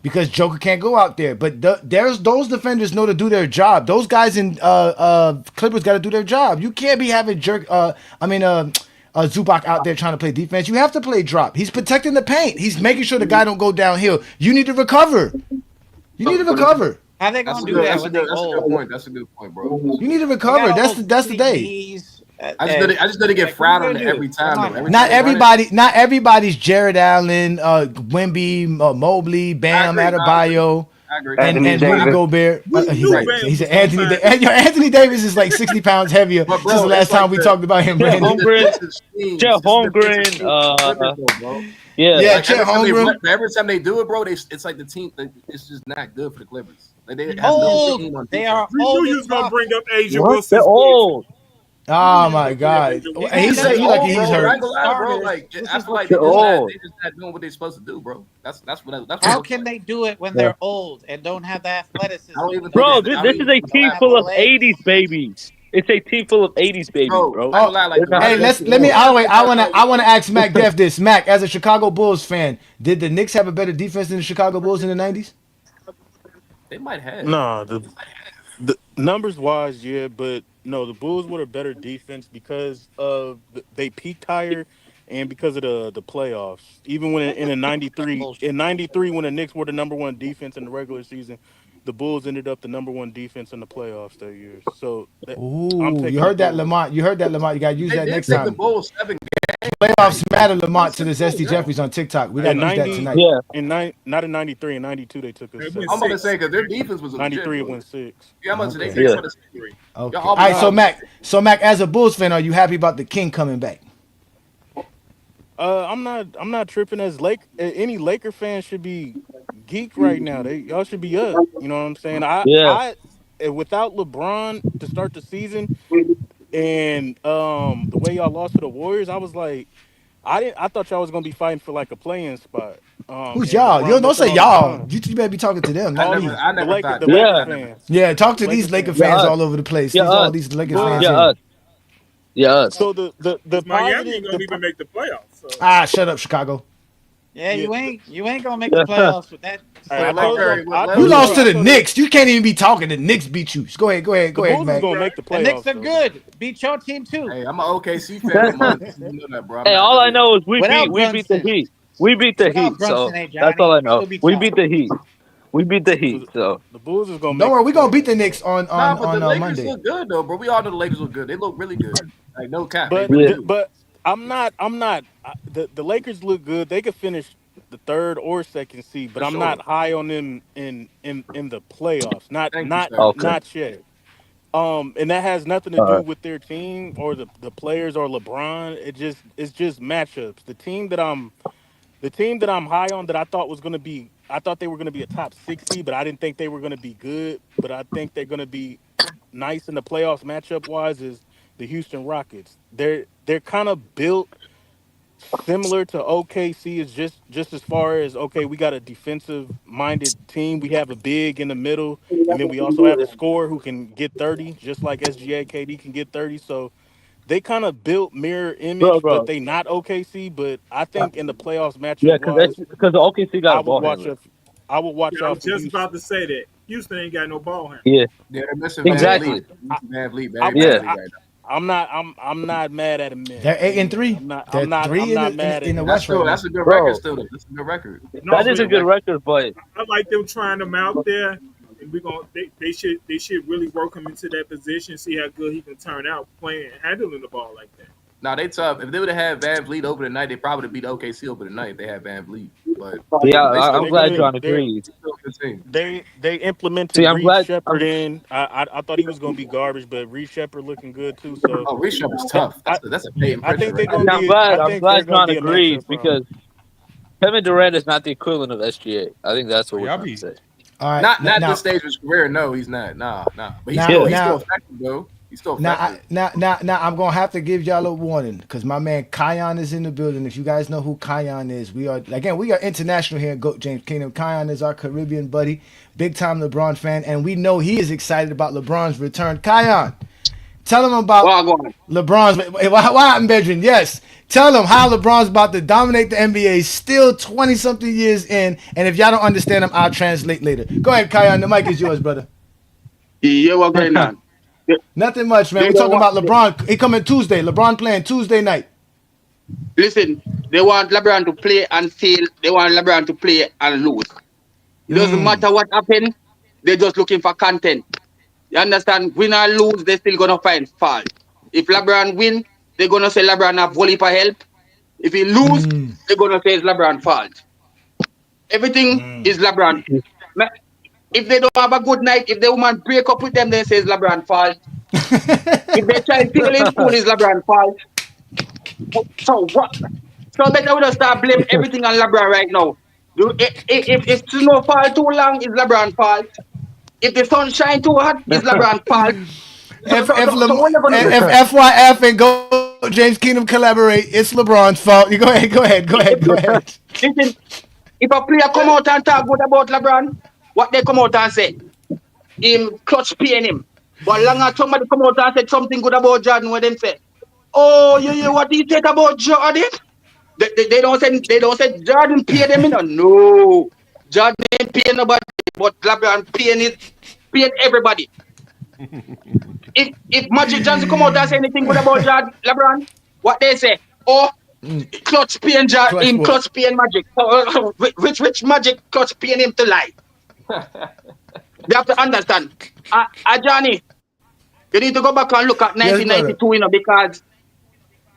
because Joker can't go out there. But there's those defenders know to do their job. Those guys in Clippers got to do their job. You can't be having Zubac out there trying to play defense. You have to play drop. He's protecting the paint. He's making sure the guy don't go downhill. You need to recover. You need to recover. How they gonna do that? That's a good point. That's a good point, bro. You need to recover. That's the day. I just didn't get frowned on every time. Not everybody's Jared Allen, Wemby, Mobley, Bam Adebayo, and Rudy Gobert. He's Anthony. Anthony Davis is like 60 pounds heavier since the last time we talked about him. Chet Holmgren. Yeah, Chet Holmgren. Every time they do it, bro, it's like the team. It's just not good for the Clippers. Like they are old. You was gonna bring up Asia Wilson. They're old. Oh my God! He said he's hurt. Bro. Like I feel like they're just not doing what they're supposed to do, bro. That's what. How can they do it when they're old and don't have the athleticism? Bro, this is a team full of 80s babies. It's a team full of 80s babies, bro. Hey, let me. I wanna ask Mac Def this. Mac, as a Chicago Bulls fan, did the Knicks have a better defense than the Chicago Bulls in the 90s? They might have. Nah, the numbers wise, yeah, but no, the Bulls were a better defense because of they peaked higher and because of the playoffs. Even when in '93, when the Knicks were the number one defense in the regular season, the Bulls ended up the number one defense in the playoffs that year. So, you heard that, Lamont. You heard that, Lamont. You gotta use that next time. The Bulls 7 games. Playoffs matter, Lamont, to this SD Jeffries on TikTok. We gotta use that tonight. Yeah, not in '93. In '92, they took us. I'm gonna say because their defense was '93 went 6. Yeah, I'm gonna say they Okay. All right, so Mac, as a Bulls fan, are you happy about the King coming back? I'm not tripping. Any Laker fan should be geek right now. Y'all should be up. You know what I'm saying? I without LeBron to start the season and the way y'all lost to the Warriors, I was like, I thought y'all was gonna be fighting for like a play-in spot. Who's y'all? You don't say y'all. You better be talking to them, not me. I never thought the Laker fans. Yeah, talk to these Laker fans all over the place. All these Laker fans. Yeah. So the Miami positive, gonna even make the playoffs. So. Shut up, Chicago. Yeah, you ain't gonna make the playoffs with that. You lost to the Knicks. You can't even be talking. The Knicks beat you. Go ahead, Bulls Mac. Gonna make the playoffs. The Knicks are good. Beat your team too. Hey, I'm an OKC fan. You know that, bro. Hey, all I know is we beat the Heat. We beat the Heat, so that's all I know. We beat the Heat. We beat the Heat, so the Bulls is gonna. Don't worry, we gonna beat the Knicks on the Lakers Monday. look good though, bro. We all know the Lakers look good. They look really good. Like no cap. But I'm not. The Lakers look good. They could finish the 3rd or 2nd seed, but I'm not high on them in the playoffs. Not yet. And that has nothing to do with their team or the players or LeBron. It's just matchups. The team that I'm high on that I thought they were gonna be a top 6 seed, but I didn't think they were gonna be good. But I think they're gonna be nice in the playoffs matchup wise is the Houston Rockets. They're kind of built similar to OKC. Is just as far as we got a defensive minded team. We have a big in the middle, and then we also have a scorer who can get 30, just like SGA KD can get 30. So they kind of built mirror image, but they not OKC. But I think in the playoffs matchup, because the OKC got a ball handler. I would watch out. I was just about to say that Houston ain't got no ball handler. Yeah, they're missing exactly. I'm not mad at him. They're 8-3. I'm not mad in the at West. That's a good record still. That's a good record. That is a good record, but I like them trying them out there. And they should really work him into that position, see how good he can turn out playing and handling the ball like that. Now they tough. If they would have had Van Vliet over the night, they probably would have beat OKC over the night if they had Van Vliet. But I'm glad John agrees. They implemented Reed Shepherd in. I thought he was going to be garbage, but Reed Shepherd looking good too. So Reed Shepherd's tough. That's a big I think they're going to be. I'm glad John agrees because Kevin Durant is not the equivalent of SGA. I think that's what we're trying to say. All right, not at this stage of his career. No, he's not. Nah. But he's still effective though. He's still effective. Now, I'm gonna have to give y'all a warning because my man Kion is in the building. If you guys know who Kion is, we are international here in GOAT James Kingdom. Kion is our Caribbean buddy, big time LeBron fan, and we know he is excited about LeBron's return. Kion, Tell them about LeBron's. What happened, Benjamin? Yes. Tell them how LeBron's about to dominate the NBA, still 20-something years in. And if y'all don't understand him, I'll translate later. Go ahead, Kion. The mic is yours, brother. Yeah, what's going on? Nothing much, man. We're talking about LeBron. He coming Tuesday. LeBron playing Tuesday night. Listen, they want LeBron to play and fail. They want LeBron to play and lose. It doesn't matter what happened. They're just looking for content. You understand? Win or lose, they're still going to find fault. If LeBron win, they're going to say LeBron have volley for help. If he lose, they're going to say it's LeBron fault. Everything is LeBron. If they don't have a good night, if the woman break up with them, they say it's LeBron fault. If they try to fail in school, it's LeBron fault. So what? So better we don't start blaming everything on LeBron right now. If snowfall too long, it's LeBron fault. If the sun shine too hot, it's LeBron fault. If FYF and Go James Kingdom collaborate, it's LeBron's fault. You go ahead. Listen, if a player come out and talk good about LeBron, what they come out and say? Him clutch paying him. But long as somebody come out and say something good about Jordan, what them say? Oh, you what do you think about Jordan? They don't say Jordan pay them, No. Jordan ain't paying nobody, but LeBron paying everybody. If Magic Johnson come out and say anything good about LeBron, what they say? Oh, clutch paying Jordan, clutch paying Magic. Which Magic clutch paying him to lie? They have to understand. Johnny, you need to go back and look at 1992, because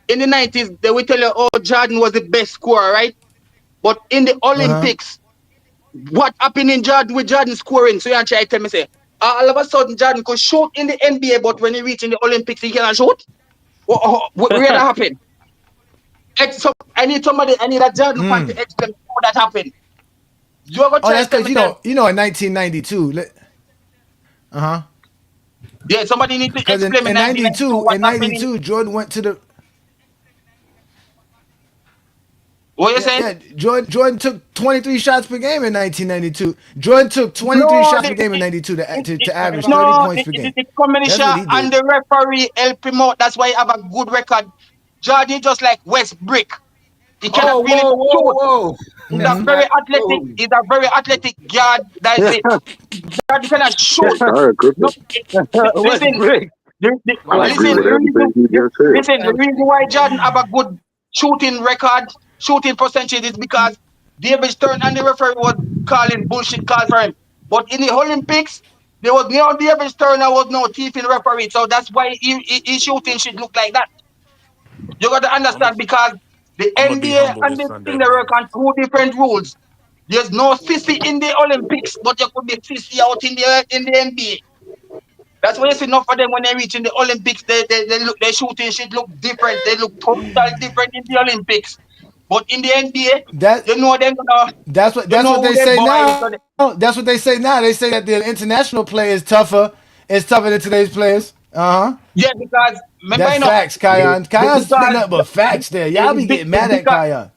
in the 90s, they will tell you, oh, Jordan was the best scorer, right? But in the Olympics, what happened in Jordan with Jordan scoring? So you try to tell me, say, all of a sudden, Jordan could shoot in the NBA, but when he reach in the Olympics, he cannot shoot? What really happened? So I need a Jordan fan to explain how that happened. You ever try that's because in 1992. Yeah, somebody need to explain in 92, Jordan went to the. What you saying? Yeah, Jordan took 23 shots per game in 1992. Jordan took 23 shots per game in 92 to average 30 points per game. It's combination and the referee help him out. That's why he have a good record. Jordan just like West Brick. He cannot really shoot. He's a very athletic. He's a very athletic guard. That's it. Jordan cannot shoot. Listen, the reason why Jordan have a good shooting record, shooting percentage is because David Stern and the referee was calling bullshit calls for him. But in the Olympics, there was no David Stern, there was no thief in referee. So that's why his shooting should look like that. You got to understand, because the NBA and the thing, they work on two different rules. There's no sissy in the Olympics, but you could be sissy out in the NBA. That's why you see enough of them when they reach in the Olympics, their shooting should look different. They look totally different in the Olympics. But in the NBA, you know them. That's what they say now. That's what they say now. They say that the international play is tougher. It's tougher than today's players. Yeah, because that's facts, Kion. Kion's spitting up but facts there. Y'all be getting mad at Kion.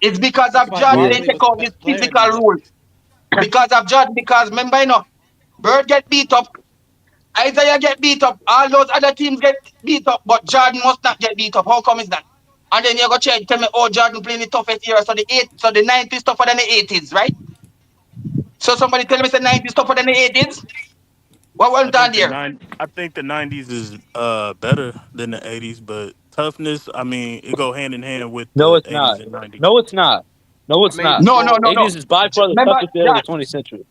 It's because of Jordan they take out this physical rule. Because of Jordan, because remember, Bird get beat up, Isaiah get beat up, all those other teams get beat up, but Jordan must not get beat up. How come is that? And then you go tell me, oh, Jordan playing the toughest era, so the 90s tougher than the 80s, right? So somebody tell me the 90s tougher than the 80s? What went on there? I think the 90s is better than the 80s, but toughness, I mean, it go hand in hand with the 80s and 90s. No, it's not. No. 80s is by far the toughest era of the 20th century.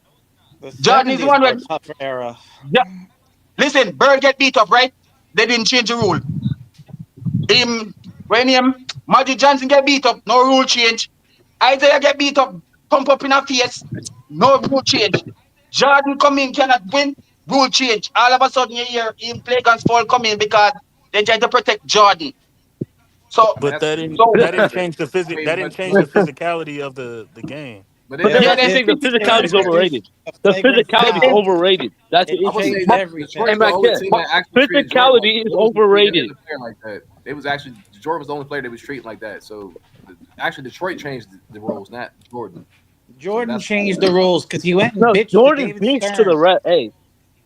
Jordan is the one with tougher era. Yeah. Listen, Bird get beat up, right? They didn't change the rule. When Magic Johnson get beat up, no rule change. Isaiah get beat up, pump up in her face, no rule change. Jordan come in, cannot win, rule change. All of a sudden you hear him play against fall come in because they try to protect Jordan. So, but that didn't change the physicality of the game. But I think the physicality is overrated. The physicality is overrated. That's the issue. Physicality is overrated. Like that. It was actually Jordan was the only player that was treated like that. So actually, Detroit changed the rules, not Jordan. Jordan changed the rules because he went. No, Jordan beats to the ref. Hey,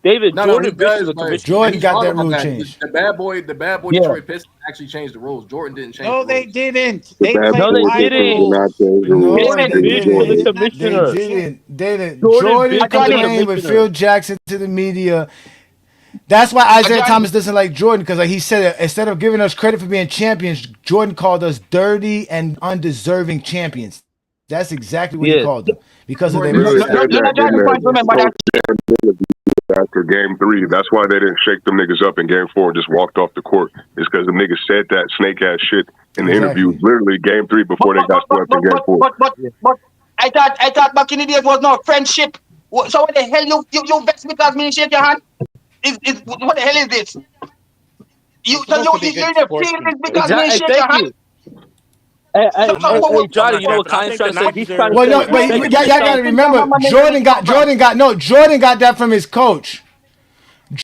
David, No, Jordan he bitched to does, the but commissioner. Jordan he's got wrong that about rule that. changed. The bad boy Yeah. Detroit Pistons actually changed the rules. Jordan didn't change No, the they rules. didn't. The They bad played No, they boy by the Pistons did didn't. not rules. change the rules. No, Jordan they They bitched to the did. didn't. They commissioner. didn't. Jordan Jordan bitched to the complained with commissioner. Phil Jackson to the media. That's why Isaiah Johnny, Thomas doesn't like Jordan, because like he said, instead of giving us credit for being champions, Jordan called us dirty and undeserving champions. That's exactly what he Yeah. called them because of He their no, literally no, no, said mistakes. no, that in Johnny, that point, remember that. post-game interview after game 3. That's why they didn't shake them niggas up in game 4 and just walked off the court. It's because the niggas said that snake ass shit in the interview, Exactly. literally game 3 before they got swept in game 4. But I thought back in the days was no friendship. So what the hell you vex because me shake your hand? What the hell is this? You're in the feelings because me Exactly. shake your Thank hand. you. Hey, So, hey, hey, hey, Johnny, you know what I Kyan's think the trying to say? 90s He's are trying to Well, say no, but respect y'all the got to South. remember, Jordan got that from his coach.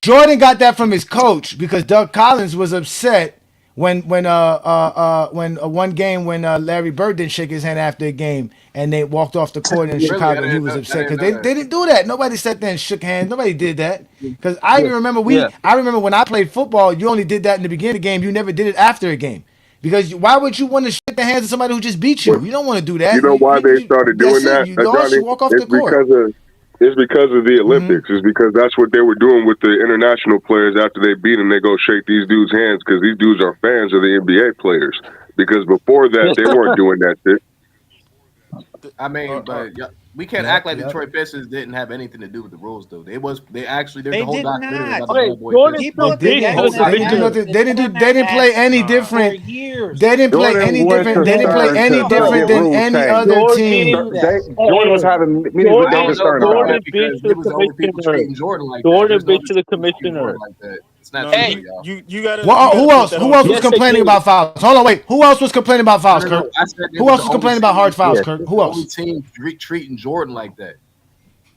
Jordan got that from his coach because Doug Collins was upset when one game when Larry Bird didn't shake his hand after a game and they walked off the court in Really? Chicago and he was upset because they didn't do that. Nobody sat there and shook hands. Nobody did that because I even remember I remember when I played football, you only did that in the beginning of the game. You never did it after a game. Because why would you want to shake the hands of somebody who just beat you? You don't want to do that. You know why they started doing That's it. that, You all Johnny? should walk off the It's court. because of the Olympics. It's because that's what they were doing with the international players after they beat them. They go shake these dudes' hands because these dudes are fans of the NBA players. Because before that, they weren't doing that shit. I mean, but we can't act like Detroit Pistons didn't have anything to do with the rules, though. They actually there's They the whole did documentary not. about the bad boy Jordan Pistons. They didn't play any different. For years. They didn't play any different. They didn't play any different than any other team. Jordan was having meetings with David Stern about Jordan it. bitched to There the was other people commissioner. treating Jordan like that. Jordan There's no bitched to the other people treating commissioner. Jordan like that. It's not Hey, true, y'all. You gotta. Well, you who gotta else? put that Who on else was Yes, they complaining did. about fouls? Hold on, wait. Who else was complaining about fouls, No, Kirk? I said they Who was else the was only complaining about team- hard fouls, Yes. Kirk? the Who only else? team treating Jordan like that.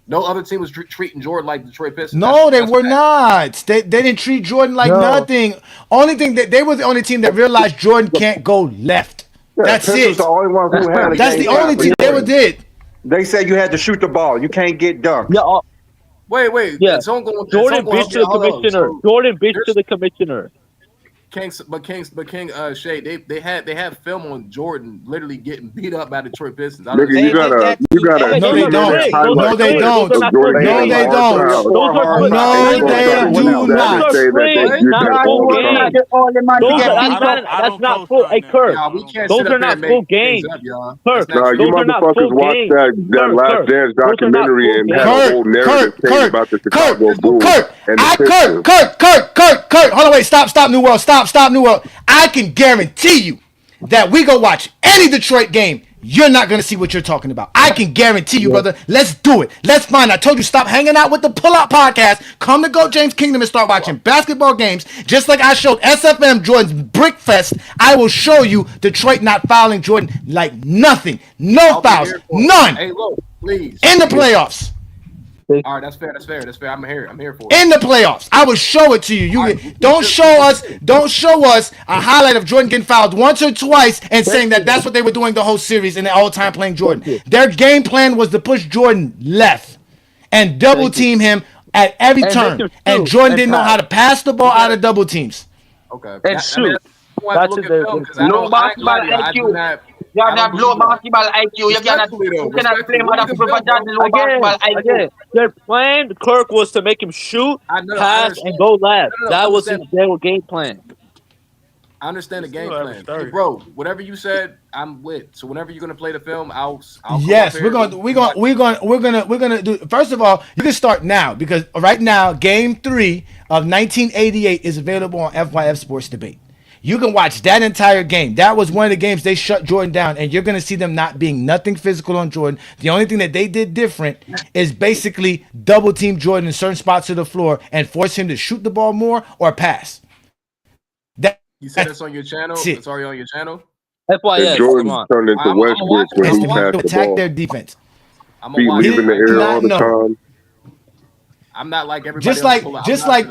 No other team was treating Jordan like Detroit Pistons. No, they That's were fact. not. They didn't treat Jordan like No. nothing. Only thing that they were the only team that realized Jordan can't go left. Yeah, That's Pistons it. the only ones who had a That's game the only shot thing for they ever Jordan. did. They said you had to shoot the ball. You can't get dunked. Yeah, Wait. yeah. Someone Jordan help bitched me to the out. Hold on. commissioner. So Jordan bitched to there's the commissioner. King Shay, they had film on Jordan literally getting beat up by Detroit Pistons. I don't Nigga, you They got did that to Okay, No, those they are 2 minute don't. clips. Those highlight are No, they clips. clip Those don't. are of not Jordan full No, hitting they a games. hard don't. foul. Those are clips. No, And they started do using that Those to not. are say that they frames, did not that full all the games. time. Those are I that's don't not full. Hey, co-sign that. Kirk. Y'all, we can't Those sit are up here not and make full things games. up, y'all. Kirk, That's not Nah, true, you those are y'all. not full motherfuckers watched games. that Last Dance Those are not documentary full and games. had a whole narrative change about the Chicago Bulls and the Pistons. Kurt. Hold on, wait. Stop, New World. Stop, New World. I can guarantee you that we go watch any Detroit game. You're not gonna see what you're talking about. I can guarantee you, brother. Let's do it. Let's find. I told you, stop hanging out with the Pull-Out Podcast. Come to Go James Kingdom and start watching basketball games. Just like I showed SFM Jordan's Brick Fest, I will show you Detroit not fouling Jordan like nothing. No I'll be fouls, here for it. none Hey, look, please. in the playoffs. All right, that's fair. I'm here for it. In the playoffs, I will show it to you. Don't show us a highlight of Jordan getting fouled once or twice and saying that that's what they were doing the whole series and the whole time playing Jordan. Their game plan was to push Jordan left and double team him at every turn. And Jordan didn't know how to pass the ball out of double teams. Okay. And shoot. That's low basketball IQ. You have that low basketball IQ. You cannot play other people for that low basketball IQ. Again, their plan, Kirk, was to make him shoot, pass, and go left. That was their game plan. I understand the game plan, hey, bro. Whatever you said, I'm with. So whenever you're gonna play the film, I'll yes, we're gonna do. First of all, you can start now because right now, Game 3 of 1988 is available on FYF Sports Debate. You can watch that entire game. That was one of the games they shut Jordan down, and you're going to see them not being nothing physical on Jordan. The only thing that they did different is basically double team Jordan in certain spots of the floor and force him to shoot the ball more or pass. You said it's on your channel? It's already on your channel? FYS, Jordan turned into Westbrook when he passed the attack ball. their defense. He leaving the air all the time. I'm not like everybody Just else. like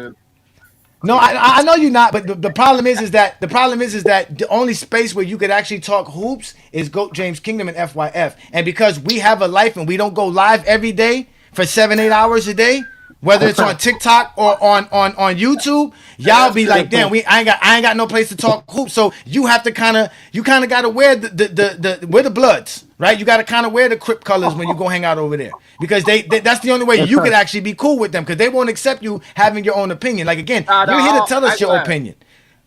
no, I know you're not, but the problem is that the only space where you could actually talk hoops is Goat James Kingdom and FYF. And because we have a life and we don't go live every day for 7-8 hours a day, whether it's on TikTok or on YouTube, y'all be like, damn, I ain't got no place to talk hoops. So you have to kind of got to wear wear the Bloods, right? You got to kind of wear the Crip colors when you go hang out over there, because they that's the only way you could actually be cool with them, because they won't accept you having your own opinion. Like, again, you're here to tell us your opinion.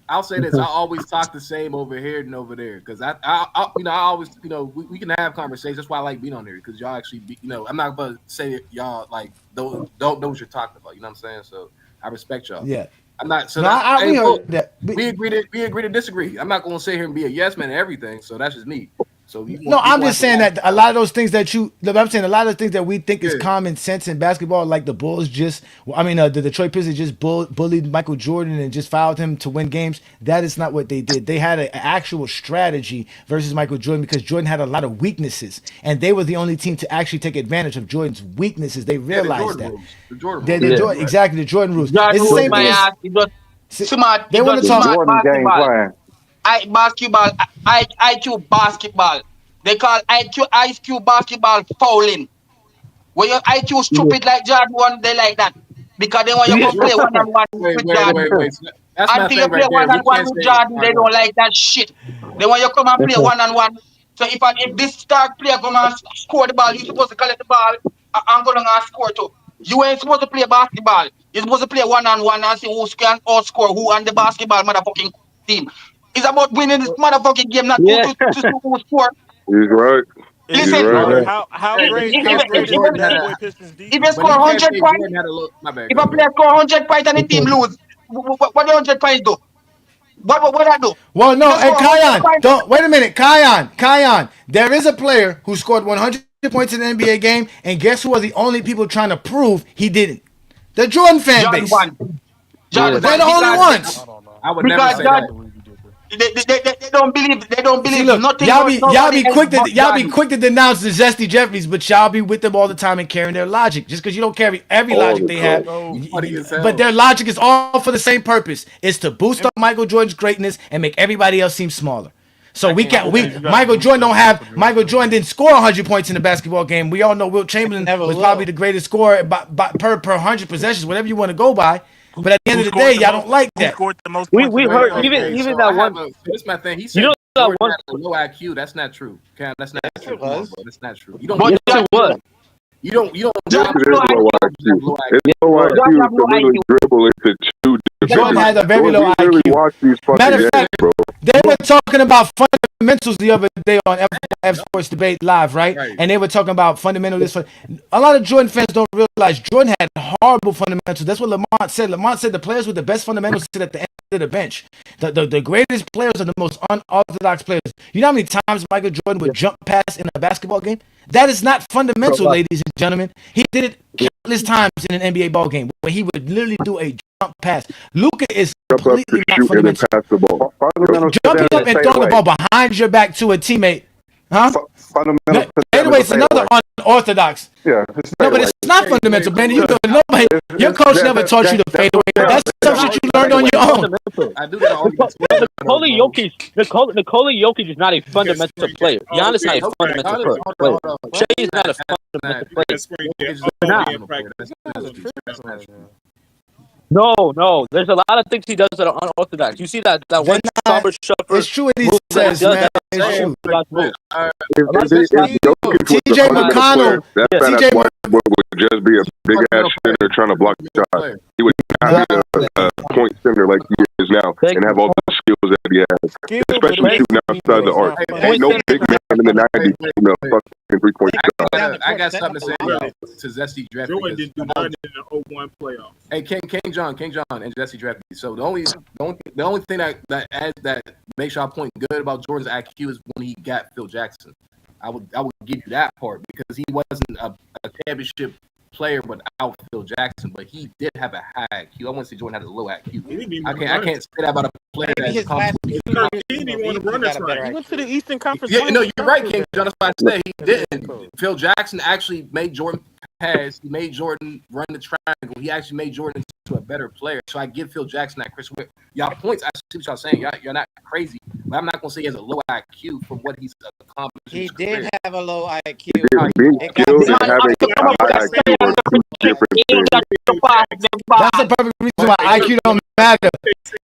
I'll say this: I always talk the same over here than over there, because I always, we can have conversations. That's why I like being on here, because y'all actually, I'm not going to say y'all like don't know what you're talking about. You know what I'm saying? So I respect y'all. Yeah. I'm not. So we heard that. We agree to disagree. I'm not going to sit here and be a yes man to everything. So that's just me. So I'm just saying that a lot of those things a lot of things that we think is common sense in basketball, like the Bulls the Detroit Pistons just bullied Michael Jordan and just fouled him to win games. That is not what they did. They had an actual strategy versus Michael Jordan, because Jordan had a lot of weaknesses, and they were the only team to actually take advantage of Jordan's weaknesses. They realized that. The Jordan rules. Exactly, the Jordan rules. Jordan It's the same thing. Smart. They want to talk Jordan game plan. IQ basketball. They call IQ basketball fouling. When your IQ stupid like Jordan one, they like that, because they want you to play one-on-one with Jordan. Wait. Until you play one-on-one with Jordan, they don't like that shit. They want you to come and play one-on-one. So if this star player come and score the ball, you're supposed to collect the ball and go down and score too. You ain't supposed to play basketball. You're supposed to play one-on-one and see who can outscore who on the basketball motherfucking team. It's about winning this motherfucking game, not who score. He's right. Listen, How great is Jordan that boy Pistons defense? if they score 100 points, if a player score 100 points and the team lose, what the 100 points do? What that do? Well, no, and Kion, wait a minute, Kion. There is a player who scored 100 points in an NBA game, and guess who are the only people trying to prove he didn't? The Jordan fan base. They're the only ones. I would never say that. They don't believe. See, look, nothing. Y'all be quick to denounce the Zesty Jeffries, but y'all be with them all the time and carrying their logic. Just because you don't carry every logic they have, but their logic is all for the same purpose: it's to boost up Michael Jordan's greatness and make everybody else seem smaller. So Michael Jordan didn't score 100 points in the basketball game. We all know Wilt Chamberlain was probably the greatest scorer per 100 possessions, whatever you want to go by. But at the end of the day, y'all don't like that. We heard even that one. This my thing. He said Jordan had a low IQ. That's not true. Cam, that's not true. That's not true. You don't. Yes, it was. You don't. It is low IQ. It's low IQ to literally dribble into two. Jordan had a very low IQ. Matter of fact, they were talking about fundamentals the other day on F Sports Debate Live, right? And they were talking about fundamentals. A lot of Jordan fans don't realize Jordan had horrible fundamentals. That's what Lamont said. Lamont said the players with the best fundamentals sit at the end of the bench. The greatest players are the most unorthodox players. You know how many times Michael Jordan would jump pass in a basketball game? That is not fundamental, ladies and gentlemen. He did it countless times in an NBA ball game where he would literally do a jump pass. Luka is completely not fundamental. Jumping up and throwing the ball behind your back to a teammate. Huh? Anyway, it's another unorthodox. Yeah. No, but it's not fundamental, Benny. Your coach never taught you to fade away. That's some shit you learned on your own. I do that all Nikola Jokic is not a fundamental player. Giannis is not a fundamental player. Shea is not a fundamental player. No. There's a lot of things he does that are unorthodox. You see that one somber shuffle. It's true what he says, man. It's true. TJ McConnell. That would just be a big ass center trying to block the shot. He would not be a point center like he is now and have all the skills that he has, especially shooting outside the arc. Ain't no big man in the 90s shooting a fucking 3-point shot. I got something to say to Zesty Draft. Jordan didn't do nothing in the 01 playoffs. Hey, King John, and Zesty Draft. So the only thing that makes y'all point good about Jordan's IQ is when he got Phil Jackson. I would give you that part, because he wasn't a championship player without Phil Jackson, but he did have a high IQ. I wouldn't say Jordan had a low IQ. I can't say that about a player that's he didn't want to run this right. He went to the Eastern Conference. Yeah, no, you're right, King John. That's why I say he didn't. Phil Jackson actually made Jordan pass. He made Jordan run the triangle. He actually made Jordan into a better player. So I give Phil Jackson that. Chris, y'all points. I see what y'all saying. You're not crazy, But I'm not gonna say he has a low IQ from what he's accomplished. He did have a low IQ. Being skilled and having a high IQ are two different things. That's the perfect reason why IQ don't matter.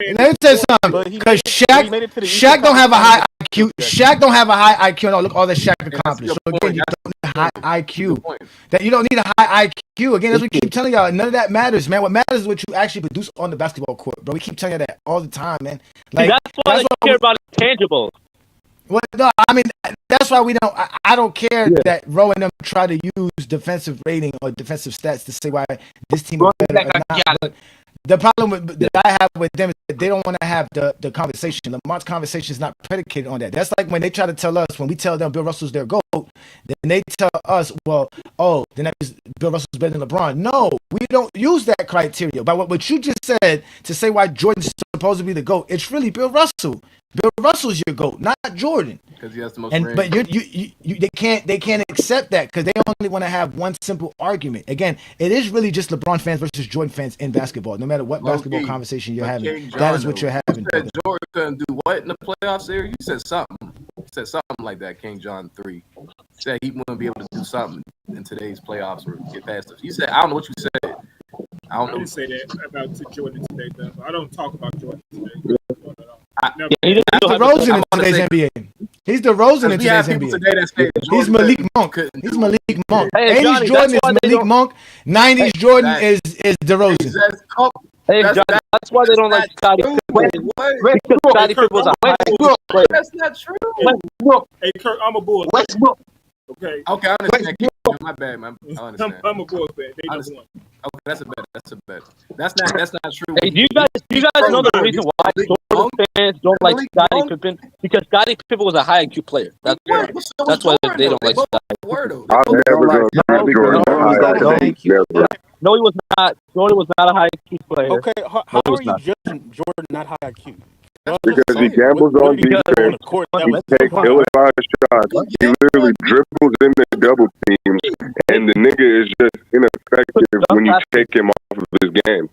Let me tell you something. Because Shaq don't have a high IQ. Shaq don't have a high IQ. No, look all that Shaq accomplished. So again, you don't need a high IQ. That you don't need a high IQ. Again, that's what we keep telling y'all. None of that matters, man. What matters is what you actually produce on the basketball court, bro. We keep telling you that all the time, man. Like that's why they care about intangibles. Well, no, I mean that's why we don't. I don't care that Roe and them try to use defensive rating or defensive stats to say why this team is better or not. But the problem that I have with them is that they don't want to have the conversation. Lamar's conversation is not predicated on that. That's like when they try to tell us, when we tell them Bill Russell's their GOAT, then they tell us, well, then that means Bill Russell's better than LeBron. No, we don't use that criteria. But what you just said to say why Jordan's supposed to be the GOAT, it's really Bill Russell. Bill Russell's your GOAT, not Jordan. Because he has the most. But they can't accept that because they only want to have one simple argument. Again, it is really just LeBron fans versus Jordan fans in basketball. No matter what basketball conversation you're having, that is what you're having. You said Jordan couldn't do what in the playoff series? You said something. You said something like that. King John 3 said he wouldn't be able to do something in today's playoffs or get past us. You said I don't know what you said. I didn't say that about Jordan today, though. I don't talk about Jordan today. He's DeRozan in today's NBA. He's DeRozan in today's NBA. He's Malik Monk. He's Malik Monk. 80s Jordan is Malik Monk. 90s Jordan is DeRozan. Hey, John, that's why they don't like Scottie Pippen. Scottie Pippen was a high player. That's not true. Hey, Kurt, I'm a Bulls. Westbrook. Okay. Okay, I understand. My bad, man. I understand. I'm a Bulls fan. They don't want. Okay, that's a bet. That's not true. Hey, do you guys know the reason why Jordan fans don't like Scottie Pippen? Because Scottie Pippen was a high IQ player. That's why they don't like Scottie. I'm never going to say Jordan high IQ. No, he was not. Jordan was not a high IQ player. Okay, how are you judging Jordan not high IQ? Because he gambles on defense, he takes ill-advised shots, he literally dribbles into double teams, and the nigga is just ineffective when you take him off of his game.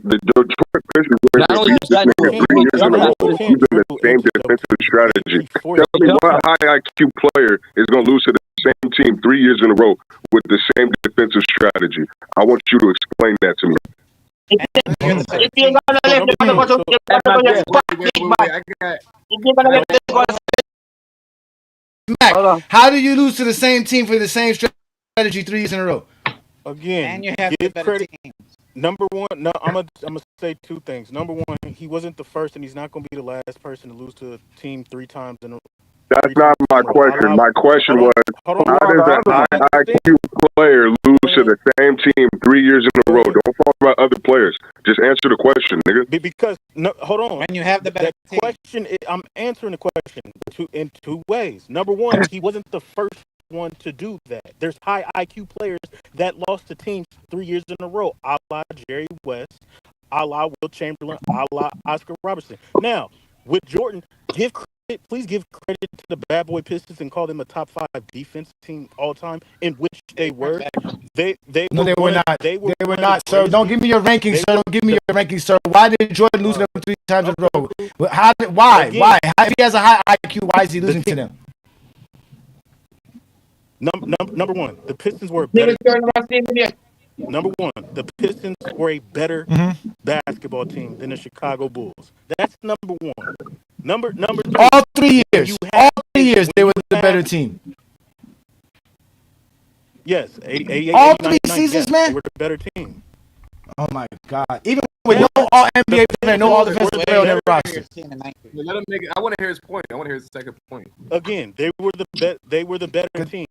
The Detroit Pistons were beat this nigga 3 years in a row using the same defensive strategy. Tell me what high IQ player is going to lose to the same team 3 years in a row with the same defensive strategy. I want you to explain that to me. If you're gonna let the motherfucker Mac, how do you lose to the same team for the same strategy 3 years in a row? Again, and you have give better credit. teams. Number one, no, I'm gonna say two things. Number one, he wasn't the first, and he's not gonna be the last person to lose to a team 3 times in a. That's not my question. My question was, how does a high IQ player lose to the same team 3 years in a row? Don't talk about other players. Just answer the question, nigga. Because hold on. When you have the better team. Question, I'm answering the question in two ways. Number one, he wasn't the first one to do that. There's high IQ players that lost to teams 3 years in a row, a la Jerry West, a la Will Chamberlain, a la Oscar Robertson. Now, with Jordan, please give credit to the Bad Boy Pistons and call them a top 5 defense team all time, in which they were. They were not. They were not, sir. Don't give me your rankings, sir. Don't give me your rankings, sir. Why did Jordan lose them 3 times in a row? Why? Why? If he has a high IQ, why is he losing to them? Number one, the Pistons were better. Number one, the Pistons were a better basketball team than the Chicago Bulls. That's number one. Number two. All 3 years. All 3 years they were the better team. Yes. All 3 seasons, man. They were the better team. Oh my God. Even with no all NBA player, no all defensive player on their roster. Let him make it. I want to hear his point. I want to hear his second point. Again, they were the better team.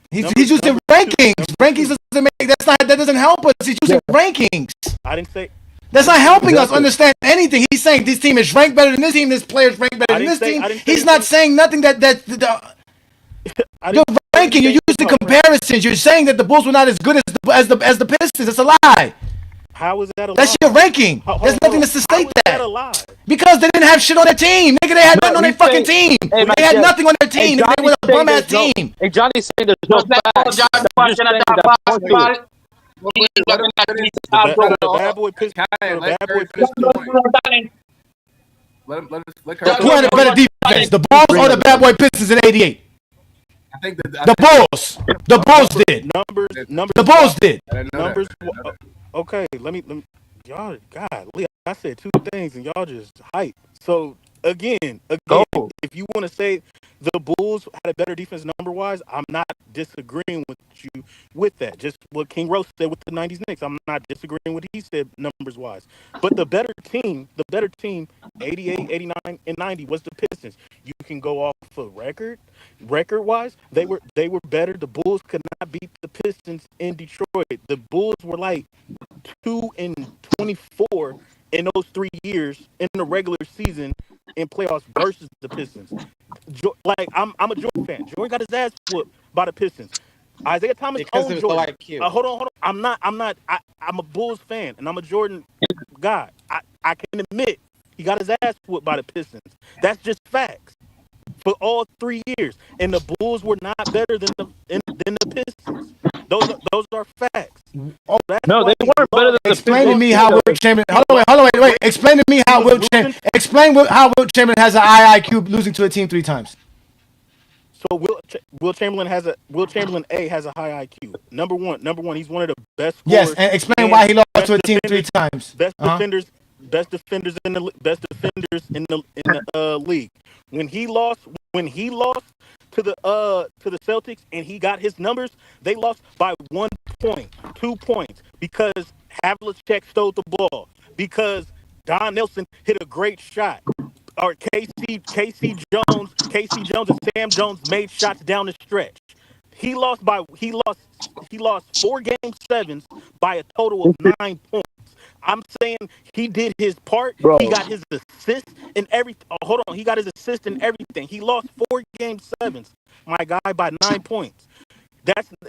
He's using rankings. Rankings doesn't make that doesn't help us. He's using rankings. I didn't say that's not helping us understand anything. He's saying this team is ranked better than this team. This player is ranked better than this team. He's not saying nothing that you're ranking. You're using comparisons. You're saying that the Bulls were not as good as the Pistons. It's a lie. How is that a lie? That's your ranking. There's nothing to state that. A lie? Because they didn't have shit on their team. Nigga, they had nothing on their fucking team. They had nothing on their team. They were a bum ass team. Hey, Johnny's saying there's no facts. The Bad Boy Pistons. Who had a better defense, the Bulls or the Bad Boy Pistons in '88? I think that The Bulls. The Bulls did. Numbers. The Bulls did. Numbers. Okay, let me. Y'all, God, I said two things and y'all just hype. So again, if you want to say the Bulls had a better defense number wise, I'm not disagreeing with you with that. Just what King Rose said with the '90s Knicks, I'm not disagreeing with what he said numbers wise. But the better team, 88, 89, and 90 was the Pistons. You can go off of record wise, they were better. The Bulls could not beat the Pistons in Detroit. The Bulls were like 2-24 in those 3 years in the regular season in playoffs versus the Pistons. Like I'm a Jordan fan. Jordan got his ass whooped by the Pistons. Isaiah Thomas because owned of low Jordan. IQ. Hold on. I'm a Bulls fan and I'm a Jordan guy. I can admit he got his ass whooped by the Pistons. That's just facts. For all 3 years, and the Bulls were not better than the Pistons. Those are facts. Oh, no, they weren't better than the Pistons. Explain to me how Wilt Chamberlain. Hold on, wait. Explain to me how Wilt Chamberlain. Explain how Wilt Chamberlain has an IIQ losing to a team 3 times. So Wilt Chamberlain has a high IQ. Number one, he's one of the best scorers. Yes, and explain why he lost to a team 3 times. Best defenders in the league. When he lost to the Celtics and he got his numbers, they lost by 1 point, 2 points because Havlicek stole the ball, because Don Nelson hit a great shot, or Casey Jones and Sam Jones made shots down the stretch. He lost 4 game 7s by a total of 9 points. I'm saying he did his part. Bro. He got his assist and everything. Hold on. He got his assist and everything. He lost 4 game 7s, my guy, by 9 points.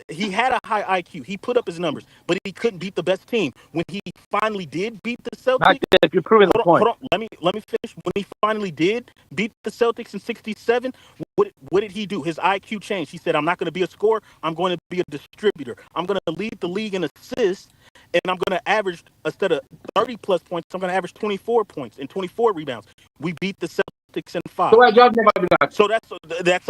He had a high IQ. He put up his numbers, but he couldn't beat the best team. When he finally did beat the Celtics, Not yet, if you're proving the point. Hold on. Let me finish. When he finally did beat the Celtics in '67, what did he do? His IQ changed. He said, "I'm not going to be a scorer. I'm going to be a distributor. I'm going to lead the league in assists, and I'm going to average, instead of 30 plus points, I'm going to average 24 points and 24 rebounds." We beat the Celtics in 5. So that's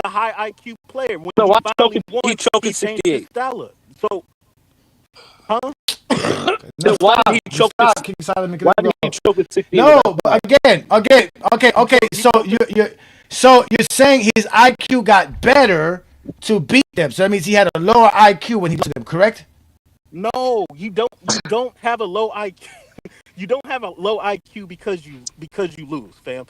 a high IQ player. When So he why finally won, he choke he at changed his 68? style up. So, huh? So why did he choke at 68? No, but again, okay. So you're saying his IQ got better to beat them. So that means he had a lower IQ when he beat them, correct? No, you don't have a low IQ. You don't have a low IQ because you lose, fam.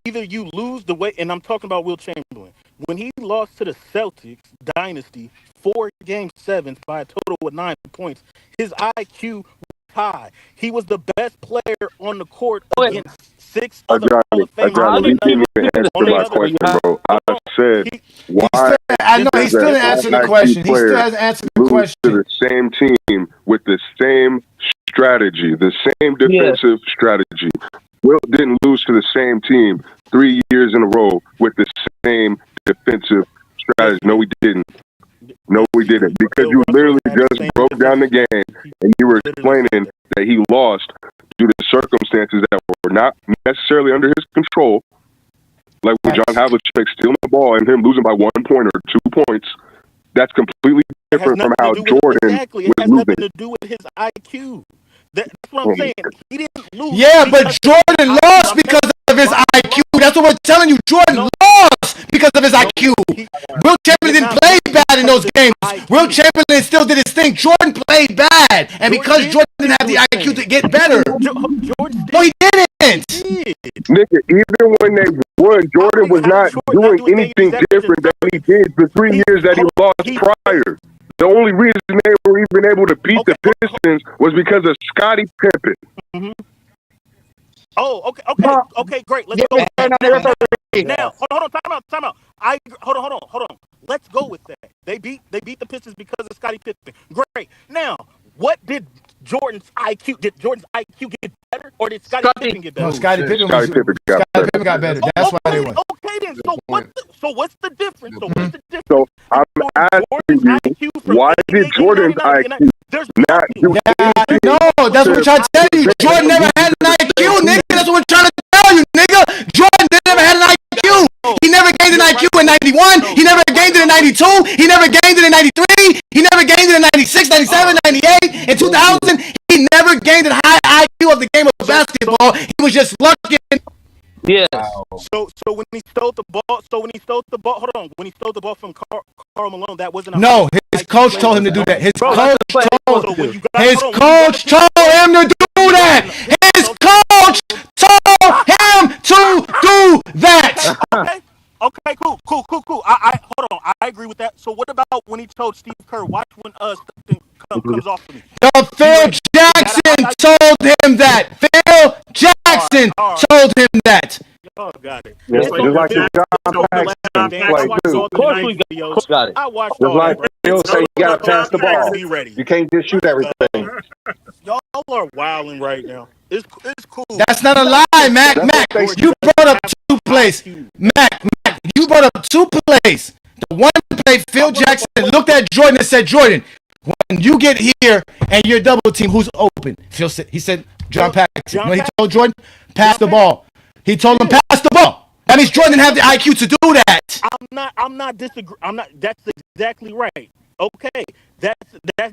Either you lose the way, and I'm talking about Wilt Chamberlain. When he lost to the Celtics dynasty 4 game 7s by a total of 9 points, his IQ was high. He was the best player on the court against 6 other Hall of Famers. You didn't even answer my question, bro. I said, why I know he still didn't answer the question. He still hasn't answered the question. to the same team with the same strategy, the same defensive strategy? Wilt didn't lose to the same team 3 years in a row with the same defensive strategy. No, we didn't. No, we didn't. Because you literally just broke down the game and you were explaining that he lost due to circumstances that were not necessarily under his control. Like with John Havlicek stealing the ball and him losing by 1 point or 2 points. That's completely different from how Jordan It has nothing to do with his IQ. That's what I'm saying. He didn't lose. Yeah, but Jordan lost because of his IQ. That's what we're telling you. Jordan lost because of his IQ. Wilt Chamberlain didn't play bad in those games. Wilt Chamberlain still did his thing. Jordan played bad, and because Jordan didn't have the IQ to get better. No, he didn't. Nigga, even when they won, Jordan was not doing anything different than he did the 3 years that he lost prior. The only reason they were even able to beat the Pistons was because of Scottie Pippen. Mm-hmm. Oh, okay, great. Let's go. Now, hold on, time out. Hold on. Let's go with that. They beat the Pistons because of Scottie Pippen. Great. Now, what did Jordan's IQ? Did Jordan's IQ get better, or did Scottie Pippen get better? No, Scottie Pippen got better. That's why they won. Okay, then. So what's the difference? So I'm asking you, why did Jordan's IQ not do anything? No, that's what I'm trying to tell you. Jordan never had an IQ, nigga. That's what I'm trying to tell you, nigga. gained an IQ in 91. He never gained it in 92. He never gained it in 93. He never gained it in 96, 97, 98. In 2000, he never gained a high IQ of the game of basketball. He was just lucky. Yeah. So when he stole the ball, hold on. When he stole the ball from Karl Malone, that wasn't a No, his coach told him to do that. His coach told him to do that. His coach told him to do that. Okay, cool. I hold on. I agree with that. So what about when he told Steve Kerr, watch when something comes off of me? Phil Jackson told him that. Phil Jackson told him that. Oh, got it. Yeah, just like the John Paxson play too. Of course we got it. I watched Just like Phil say, you gotta pass the ball. Be ready. You can't just shoot everything. Y'all are wilding right now. It's cool. That's not a lie, Mac. You brought up two plays. Mac, you brought up two plays. The one play, Phil Jackson looked at Jordan and said, Jordan, when you get here and you're double team, who's open? Phil said, he said, John Paxson. When he told Jordan, pass the ball. He told him, pass the ball. That means Jordan didn't have the IQ to do that. I'm not disagreeing. That's exactly right. Okay, that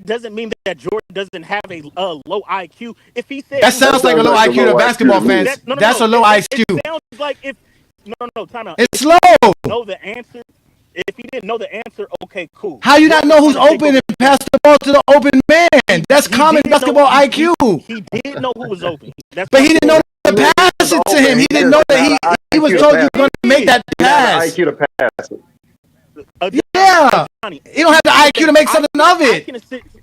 doesn't mean that Jordan doesn't have a low IQ. If he said that sounds like a low IQ to basketball fans. That's a low IQ. It sounds like time out. It's low. Know the answer. If he didn't know the answer, okay, cool. How you not know who's open and pass the ball to the open man? That's common basketball IQ. He did know who was open. But he didn't know to pass it to him. He didn't know that he was told you're going to make that pass. IQ to pass it. Yeah. You don't have the IQ to make something of it.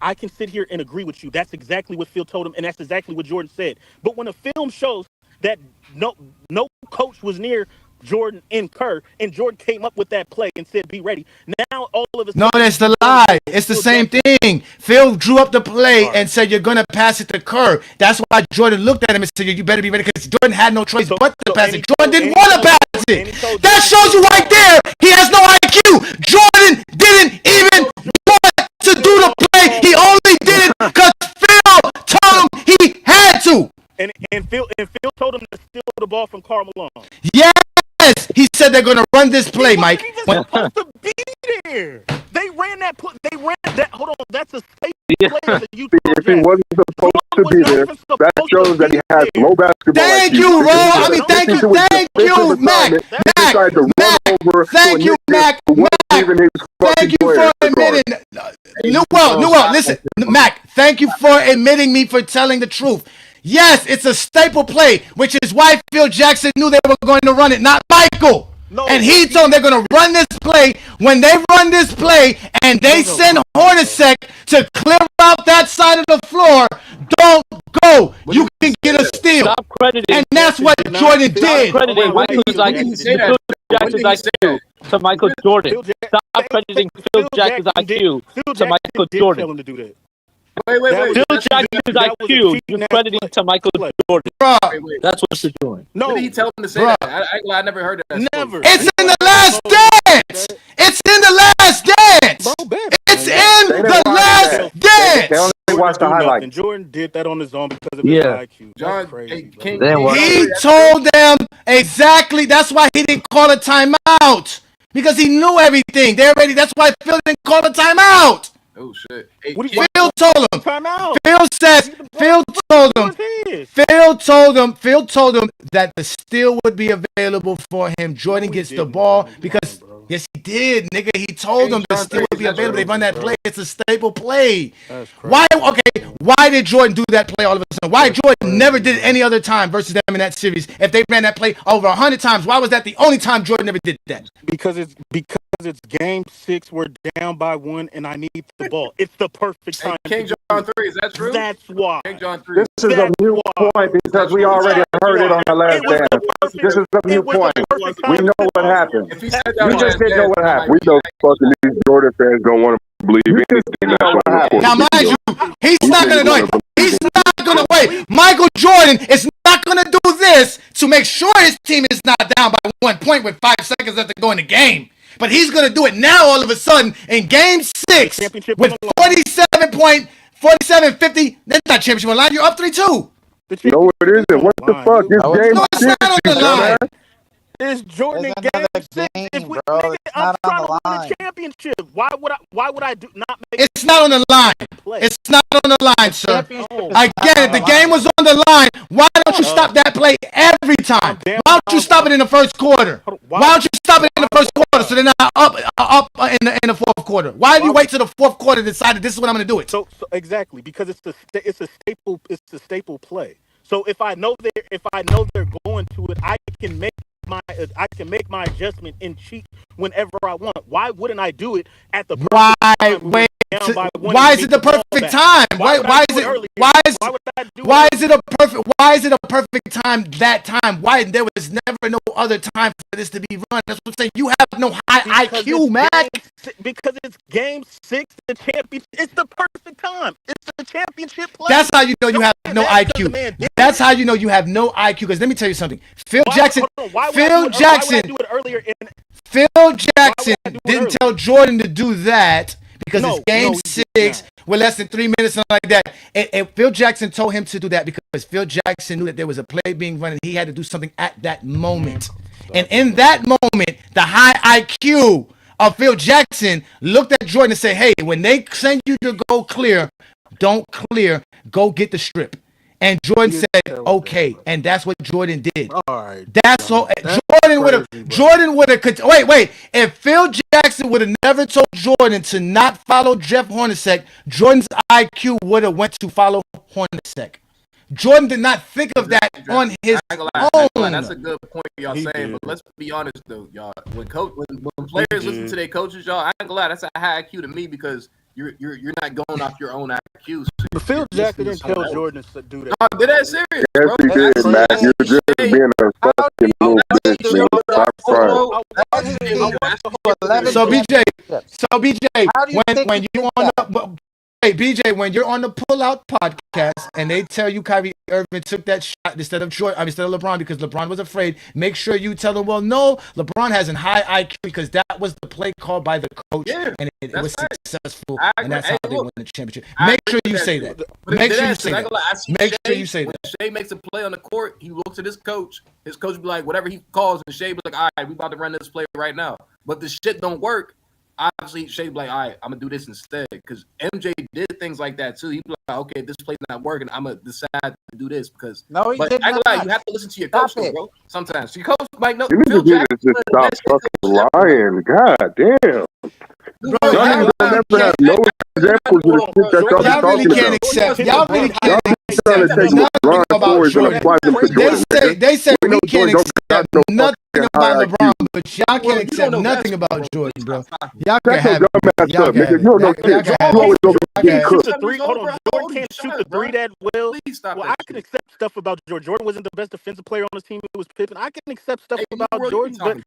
I can sit here and agree with you. That's exactly what Phil told him, and that's exactly what Jordan said. But when the film shows that no coach was near Jordan and Kerr, and Jordan came up with that play and said, be ready. Now all of a sudden... No, that's the lie. It's the same thing. Phil drew up the play and said, you're going to pass it to Kerr. That's why Jordan looked at him and said, you better be ready, because Jordan had no choice but to pass it. Jordan didn't want to pass it. That shows you right there, he has no IQ. Jordan didn't even want to do the play. He only did it because Phil told him he had to. And Phil told him to steal the ball from Karl Malone. Yes, he said they're going to run this play, Mike. He wasn't supposed to be there. They ran that. Hold on, that's a state play of the Utah Jazz. If he wasn't supposed to be there, that shows that he has low basketball. Thank you, Ro. I mean, thank you, Mac. Thank you, Mac. Thank you for admitting. Newell, listen, Mac. Thank you for admitting me for telling the truth. Yes, it's a staple play, which is why Phil Jackson knew they were going to run it, not Michael. No, and he told them they're going to run this play. When they run this play and they send Hornacek to clear out that side of the floor, don't go. You can get a steal. Stop crediting. And that's what Jordan did. Stop crediting Phil Jackson's IQ to Michael Jordan. Stop crediting Phil Jackson's IQ to Michael Jordan. Tell him to do that. Wait. Phil Jackson's IQ, you're crediting to Michael Jordan. That's what you're doing. No, what did he tell him to say that? I never heard that. Never. It's in the last dance. It's in the last dance. It's in the last dance. They only watch the highlights. And Jordan did that on his own because of his IQ. John, crazy, he told them exactly. That's why he didn't call a timeout, because he knew everything. That's why Phil didn't call a timeout. Oh shit! Hey, Phil told him. Phil told him that the steal would be available for him. Jordan gets the ball because yes, he did, nigga. He told him the steal would be available. They run that play. It's a staple play. Why did Jordan do that play all of a sudden? Why Jordan never did it any other time versus them in that series? If they ran that play over 100 times, why was that the only time Jordan never did that? Because it's game 6, we're down by 1, and I need the ball. It's the perfect time. King John 3, is that true? That's why. King John 3. This is a new point because we already heard it on the last dance. This is a new point. We know what happened. We just didn't know what happened. We know fucking these Jordan fans don't want to believe anything. Now, mind you, he's not going to do it. He's not going to wait. Michael Jordan is not going to do this to make sure his team is not down by 1 point with 5 seconds left to go in the game. But he's going to do it now all of a sudden in game 6 with 47-50. That's not championship on the line. You're up 3-2. No, it isn't. What the fuck? This game no, it's not on the line. It's Jordan in game 6. If we, bro. nigga, It's I'm not trying on to the win line. a championship. Why would I do not make? It's not on the line. It's not on the line, sir. Again, if the game was on the line, why don't you stop that play every time? Why don't you stop it in the first quarter? Why don't you stop it in the first quarter so they're not up in the fourth quarter? Why did you wait till the fourth quarter to decide that this is what I'm going to do it? So exactly, because it's a staple play. So if I know they're going to it, I can make my adjustment and cheat whenever I want. Why wouldn't I do it at the perfect time? Why is it the perfect time? Why is it a perfect time that time? Why there was never no other time for this to be run? That's what I'm saying. You have no high IQ, man. Because it's game 6, the championship. It's the perfect time. It's the championship play. That's how you know you have no IQ. That's how you know you have no IQ. Because let me tell you something. Phil Jackson didn't tell Jordan to do that because it's game 6 with less than 3 minutes, something like that. And Phil Jackson told him to do that because Phil Jackson knew that there was a play being run and he had to do something at that moment. And in that moment, the high IQ of Phil Jackson looked at Jordan and said, hey, when they send you to go clear, don't clear, go get the strip. And Jordan said, okay. And that's what Jordan did. All right. That's so Jordan would have wait. If Phil Jackson would have never told Jordan to not follow Jeff Hornacek, Jordan's IQ would have went to follow Hornacek. Jordan did not think of that on his own. That's a good point y'all saying, but let's be honest though, y'all. When players listen to their coaches, y'all, I ain't gonna lie, that's a high IQ to me because you're not going off your own IQ. So Phil Jackson didn't tell Jordan to do that. Did that serious, Yes, bro? he did, man. You're just being a fucking little bitch, man. Stop crying. So BJ, when you on the BJ, when you're on the Pull-Out podcast and they tell you Kyrie Irving took that shot instead of LeBron because LeBron was afraid, make sure you tell them, well, no, LeBron has a high IQ because that was the play called by the coach and it was successful, and that's how they won the championship. Make sure you say that. Make sure you say that. Make sure you say that. When Shea makes a play on the court, he looks at his coach. His coach be like, whatever he calls, and Shea be like, all right, we about to run this play right now. But the shit don't work. Obviously, Shea be like, all right, I'm gonna do this instead. Because MJ did things like that too. He be like, okay, this play's not working. I'm gonna decide to do this because. No, he did not. Lie, you have to listen to your coach, bro. Sometimes your coach might know. You need to just stop fucking lying. God damn. Y'all never have no examples of the shit that y'all Y'all really can't accept. Y'all really can't accept nothing about Jordan. They say we can't accept nothing about LeBron, but y'all can't accept nothing about Jordan, bro. Y'all can have it. Y'all can have it. Jordan can't shoot the three that well. Well, I can accept stuff about Jordan. Jordan wasn't the best defensive player on his team. It was Pippen. I can accept stuff about Jordan, but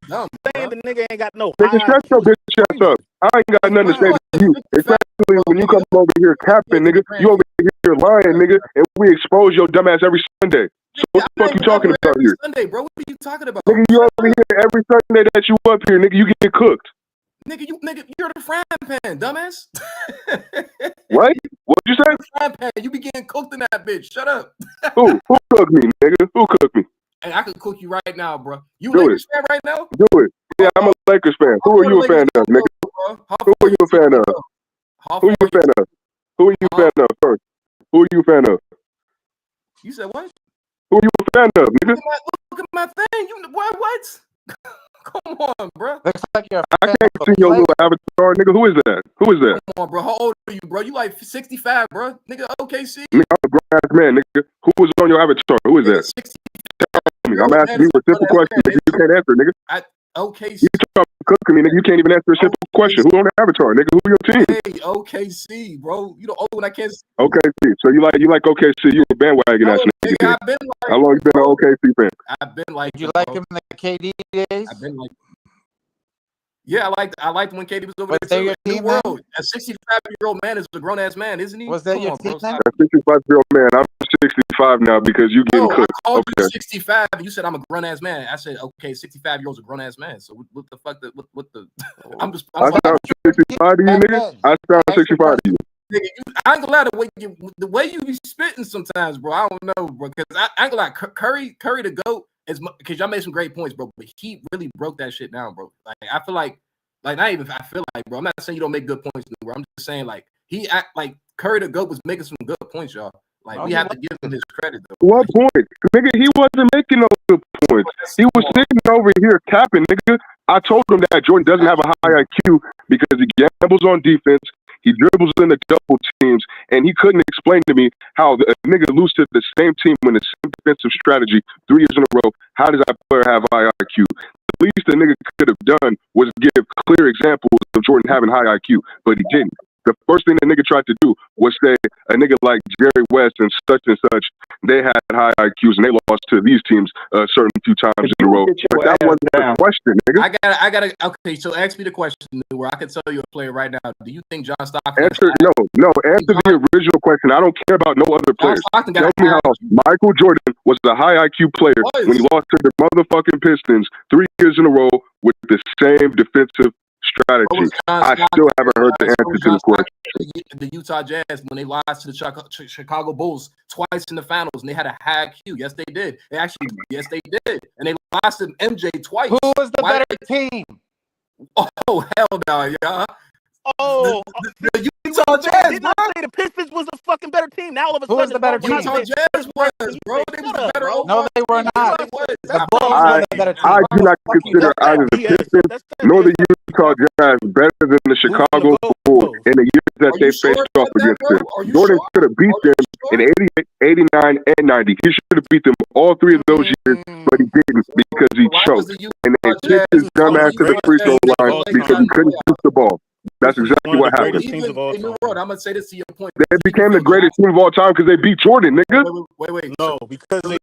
saying the nigga ain't got no. Nigga, shut your bitch ass up. I ain't got nothing to say to you. Especially when you come over here capping, nigga. You over here lying, nigga, and we expose your dumb ass every Sunday. So what the fuck you talking about here? Sunday, bro. What are you talking about? Nigga, you over here every Sunday that you up here, nigga, you get cooked. Nigga, you're the frying pan, dumbass. What? What'd you say? Frying pan. You be getting cooked in that bitch. Shut up. Who cooked me, nigga? Who cooked me? Hey, I could cook you right now, bro. You Do Lakers it. fan right now? Do it. Yeah, I'm a Lakers fan. Who are you a fan of, nigga? Who are you a fan of? Who are you a fan of? Who are you a fan of first? Who are you a fan of? You said what? Who are you a fan of, nigga? Look at my thing. You what? Come on, bro. Looks like you're I can't see your little avatar, nigga. Who is that? Who is that? Come on, bro. How old are you, bro? You like 65, bro. Nigga, OKC. Nigga, I'm a grown ass man, nigga. Who was on your avatar? Who is that? I'm asking you a simple question, nigga. You can't answer, nigga. OKC. You talking cooking me, nigga. You can't even answer a simple question. Who on the avatar, nigga? Who your team? Hey, OKC, bro. You the old one I can't see. OKC. So you like OKC? You a bandwagon ass nigga. I've been like, how long you been an OKC fan? I've been like. You like him in the KD days? I've been like. Yeah, I liked when KD was over there. Your team, world. A 65-year-old man is a grown ass man, isn't he? Was that your team? A 65-year-old man. I'm 65 now because you getting cooked. I called you 65. You said I'm a grown ass man. I said okay, 65-year-old's a grown ass man. So what the fuck? What the? I sound 65 to you, nigga. I sound 65 to you. Nigga, I ain't gonna lie, the way you be spitting sometimes, bro. I don't know, bro. Because I ain't gonna lie, Curry to GOAT. because y'all made some great points, bro. But he really broke that shit down, bro. Like I feel like not even I feel like, bro. I'm not saying you don't make good points, bro. I'm just saying like he act like Curry the GOAT was making some good points, y'all. Like we have to give him his credit though. What point? Nigga, he wasn't making no good points. He was sitting over here capping, nigga. I told him that Jordan doesn't have a high IQ because he gambles on defense, he dribbles in the double teams, and he couldn't explain to me how a nigga lose to the same team with the same defensive strategy 3 years in a row. How does that player have high IQ? The least the nigga could have done was give clear examples of Jordan having high IQ, but he didn't. The first thing the nigga tried to do was say a nigga like Jerry West and such, they had high IQs and they lost to these teams a certain few times in a row. But that wasn't the question, nigga. I gotta. Okay, so ask me the question where I can tell you a player right now. Do you think John Stockton? Answer the original question. I don't care about no other players. Tell me how Michael Jordan was a high IQ player when he lost to the motherfucking Pistons 3 years in a row with the same defensive strategy. I still haven't heard the answer to the question. The Utah Jazz, when they lost to the Chicago Bulls twice in the finals, and they had a high IQ. Yes, they did. Yes, they did. And they lost to MJ twice. Who was the better team? Oh, hell no, y'all. Oh, the Utah Jazz, did not say the Pistons was a fucking better team. Now all of a sudden, who was the better team? Utah Jazz was, bro. They was better. No, they were not. The Bulls were the better team. I do not consider either the Pistons nor the Utah Jazz better than the Chicago Bulls in the years that they faced off against them. Jordan should have beat them in 88, 89, and 90. He should have beat them all 3 of those years, but he didn't because he choked. And they kicked his dumb ass to the free throw line because he couldn't shoot the ball. That's exactly what happened. I'm gonna say this to your point. They became the greatest team of all time because they beat Jordan, nigga. Wait. No, because they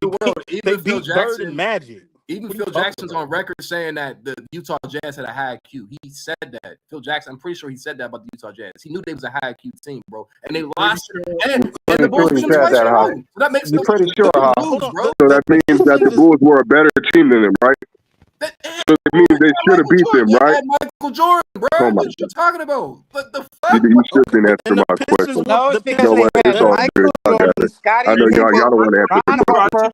beat Bird and Magic. Even Phil Jackson's on record saying that the Utah Jazz had a high IQ. He said that. Phil Jackson, I'm pretty sure he said that about the Utah Jazz. He knew they was a high IQ team, bro. And they lost. And the Bulls beat them twice in a row. So that makes no sense. So that means that the Bulls were a better team than them, right? So it means they should have beat them, right? Michael Jordan, bro. What you talking about? What the fuck? You shouldn't answer my question. No, it's because they had Michael Jordan, Scottie I know y'all don't want to answer Ron the Harper,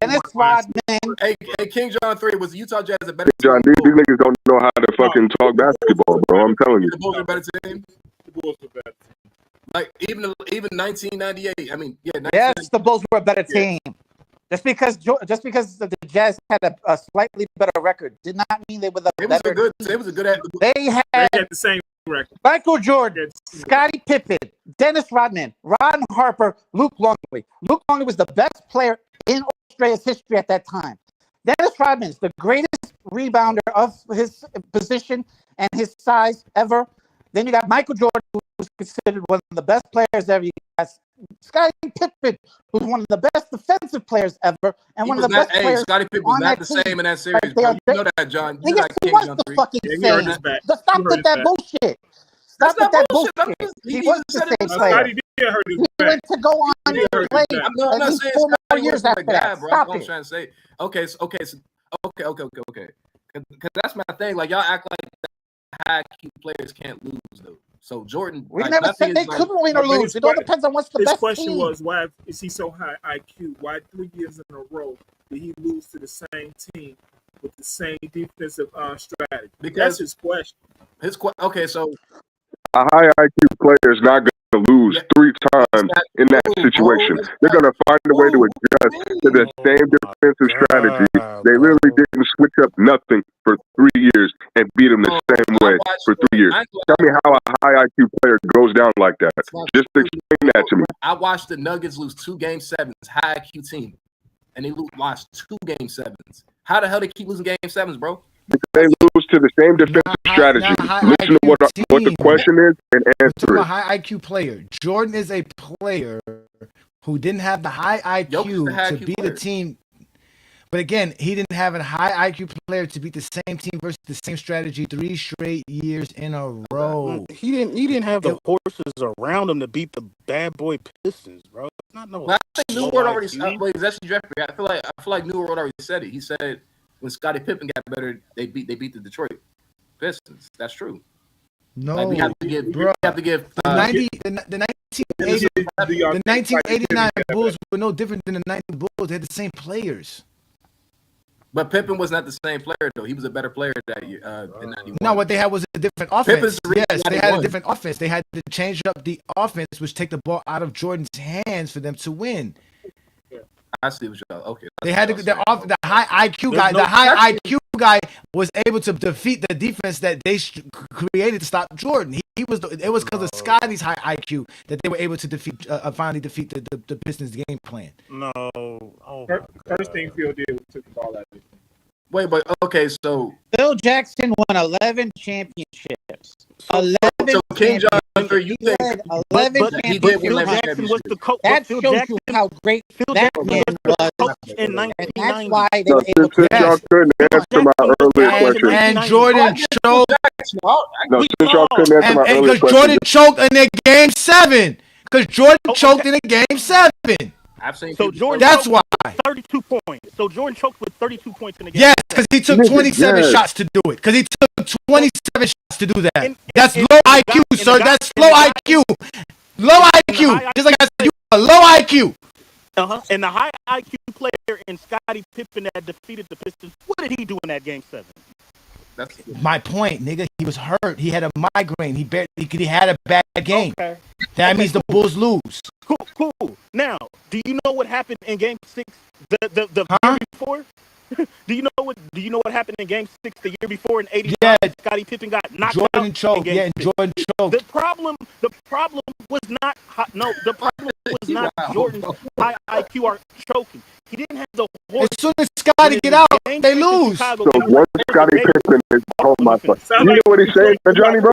Dennis Rodman. Hey, King John 3, was the Utah Jazz a better team? John, these niggas don't know how to fucking talk basketball, bro. I'm telling you. The Bulls are a better team? The Bulls are better team. Like, even 1998, I mean, yeah. Yes, the Bulls were a better team. Just because the Jazz had a slightly better record did not mean they were the better. It was a good. They had the same record. Michael Jordan, Scottie Pippen, Dennis Rodman, Ron Harper, Luke Longley. Luke Longley was the best player in Australia's history at that time. Dennis Rodman is the greatest rebounder of his position and his size ever. Then you got Michael Jordan, who was considered one of the best players ever. You got Scottie Pippen, who's one of the best defensive players ever, and one of the best players. Scottie Pippen was not the same in that series, bro. You know that, John. You know that, he was the fucking same. Stop with that bullshit. Stop with that bullshit. He was the same player. He went to go on and play at least 4 more years after that. Stop it. I'm trying to say. Okay. Because that's my thing. Like, y'all act like high IQ players can't lose, though. So Jordan, we never said they couldn't win or lose. It all depends on what's the best team. His question was, why is he so high IQ? Why 3 years in a row did he lose to the same team with the same defensive strategy? That's his question. Okay, so a high IQ player is not going to lose 3 times in that situation. They're going to find a way to adjust to the same defensive strategy. They literally didn't switch up nothing for 3 years and beat them the same way for 3 years. Tell me how a high IQ player goes down like that. Just explain that to me. I watched the Nuggets lose 2 Game 7s, high IQ team, and they lost 2 Game 7s. How the hell they keep losing Game 7s, bro? They lose to the same defensive strategy. Listen to what the question is and answer it. A high IQ player. Jordan is a player who didn't have the high IQ to beat a team. But again, he didn't have a high IQ player to beat the same team versus the same strategy 3 straight years in a row. He didn't have the horses around him to beat the bad boy Pistons, bro. It's not no. I think New World already said. Wait, that's Jeffrey. I feel like New World already said it. He said when Scottie Pippen got better, they beat the Detroit Pistons. That's true. No, like we have to give. The 1989 Bulls were no different than the 90 Bulls. They had the same players. But Pippen was not the same player though. He was a better player that year in '91. No, what they had was a different offense. Yes, they had a different offense. They had to change up the offense, which take the ball out of Jordan's hands for them to win. I see what y'all. Okay. They had the high IQ guy. The high IQ guy was able to defeat the defense that they created to stop Jordan. It was because of Scotty's high IQ that they were able to finally defeat the Pistons game plan. No. First thing Phil did was took the ball out of it. Wait, but okay, so Phil Jackson won 11 championships. 11. So King John, you think 11 he did win 11 championships. championships? That shows you how great that man was. In And that's why they No, were able since to. y'all couldn't answer my earlier question. And Jordan choked. No, since y'all couldn't answer my And earlier because question. Jordan choked in the game 7. Because Jordan choked in the game 7. I've seen So Jordan. That's why. 32 points. So Jordan choked with 32 points in the game. Yes, because he took 27 Yes. shots to do it. Because he took 27 shots to do that. And- That's and- low and IQ, the guy- sir. and the guy- That's and low the guy- IQ. Low IQ. high Just like I said, you are low IQ. And the high IQ player in Scottie Pippen that defeated the Pistons. What did he do in that game 7? That's My point, nigga. He was hurt. He had a migraine. He had a bad game. Okay. That means the Bulls lose. Cool. Now, do you know what happened in Game 6 the year before? Do you know what happened in Game 6 the year before in '89? Yeah. Scottie Pippen got knocked Jordan out. choked. In Game Yeah, and 6. Jordan choked. The problem was not the problem was not Jordan's high IQ or choking. He didn't have the horse. As soon as Scotty get out, they lose. So once Scottie Pippen is home, my son. You know what he's saying, Johnny, bro?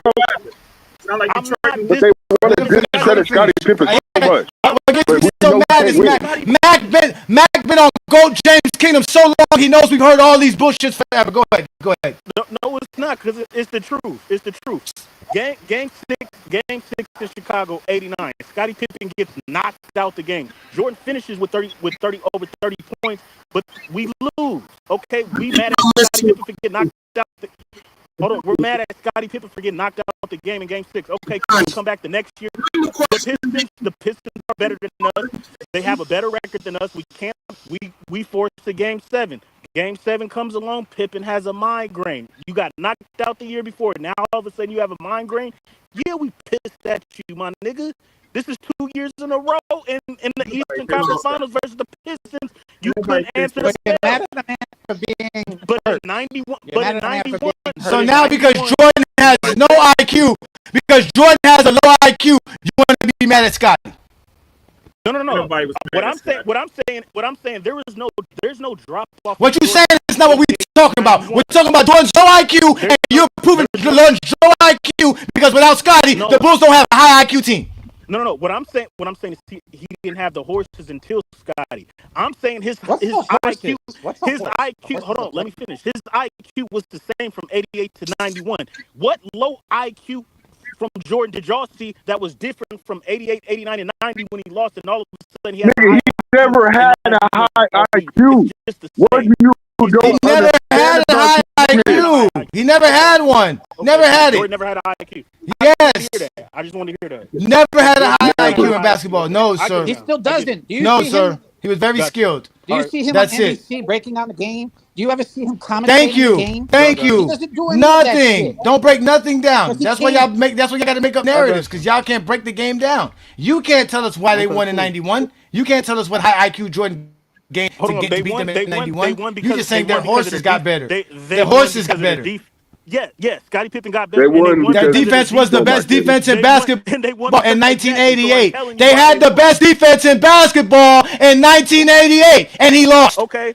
Sound like I'm Detroit. not But they want to discredit Scottie Pippen so much. What gets But me we so know mad we is can't win. Mac been on GOAT James Kingdom so long he knows we've heard all these bullshits forever. Go ahead. No, it's not, because it's the truth. It's the truth. Game six in Chicago, '89. Scottie Pippen gets knocked out the game. Jordan finishes with 30 over 30 points, but we lose. Okay, we mad at Scottie Pippen for getting knocked out. Hold on, we're mad at Scottie Pippen for getting knocked out the game in Game 6. Okay, come back the next year. The Pistons are better than us. They have a better record than us. We force the Game 7. Game 7 comes along, Pippen has a migraine. You got knocked out the year before. Now all of a sudden you have a migraine. Yeah, we pissed at you, my nigga. This is 2 years in a row in the Eastern Conference Finals versus the Pistons. You couldn't answer the You're mad bell. at the man for being But hurt. in 91, You're but mad in at the man for 91, being hurt. So now because Jordan has no IQ, because Jordan has a low IQ, you want to be mad at Scotty. No. Nobody was mad at What I'm saying, there's no drop off. What you saying is not what we talking about. We're talking about Jordan's low IQ, and you're proving Jordan's low IQ because without Scotty, the Bulls don't have a high IQ team. No. What I'm saying is he didn't have the horses until Scotty. I'm saying his What's the IQ, horses? What's the his horse? IQ. Hold on, let me finish. His IQ was the same from '88 to '91. What low IQ from Jordan did y'all see that was different from '88, '89, and '90 when he lost, and all of a sudden he had? Nigga, he never had a high IQ. What do you do? He never had a high IQ. He never had one. Never had Jordan it. never had an IQ. Yes. I just want to hear that. Never had a high IQ in basketball. No, sir. He still doesn't. Do you No, see sir. him? He was very skilled. Do you see him That's on it. NBC breaking down the game? Do you ever see him commentating Thank the you. game? Thank He you. doesn't do any of that Nothing. shit. Don't break nothing down. Because he That's why can't. y'all got to make up narratives because y'all can't break the game down. You can't tell us why they won in '91. You can't tell us what high IQ Jordan game Hold on, to they beat won. them They in won. '91. They won You because just saying they their won because horses of got def- better. They Their won horses got because of better. the Yeah. Scottie Pippen got better. They and won won Their because defense was the best defense in They won- basketball and they won in because of Jackson. So I'm 1988. telling you They why had they the won. best defense in basketball in 1988, and he lost. Okay,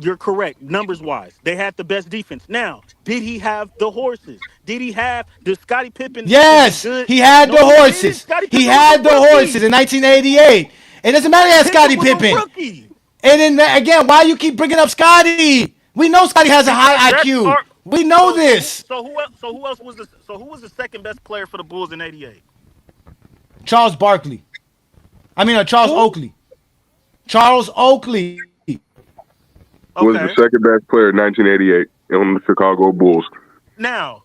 you're correct. Numbers wise, they had the best defense. Now, did he have the horses? Did Scottie Pippen? Yes, good? he had No, the he didn't. horses. Scottie He Pippen had was a the rookie. horses in 1988. It doesn't matter that Scottie was a Pippen. rookie. And then again, why you keep bringing up Scotty? We know Scotty has a high IQ. We know this. So who else was the second best player for the Bulls in '88? Charles Oakley. Charles Oakley. Was the second best player in 1988 on the Chicago Bulls. Now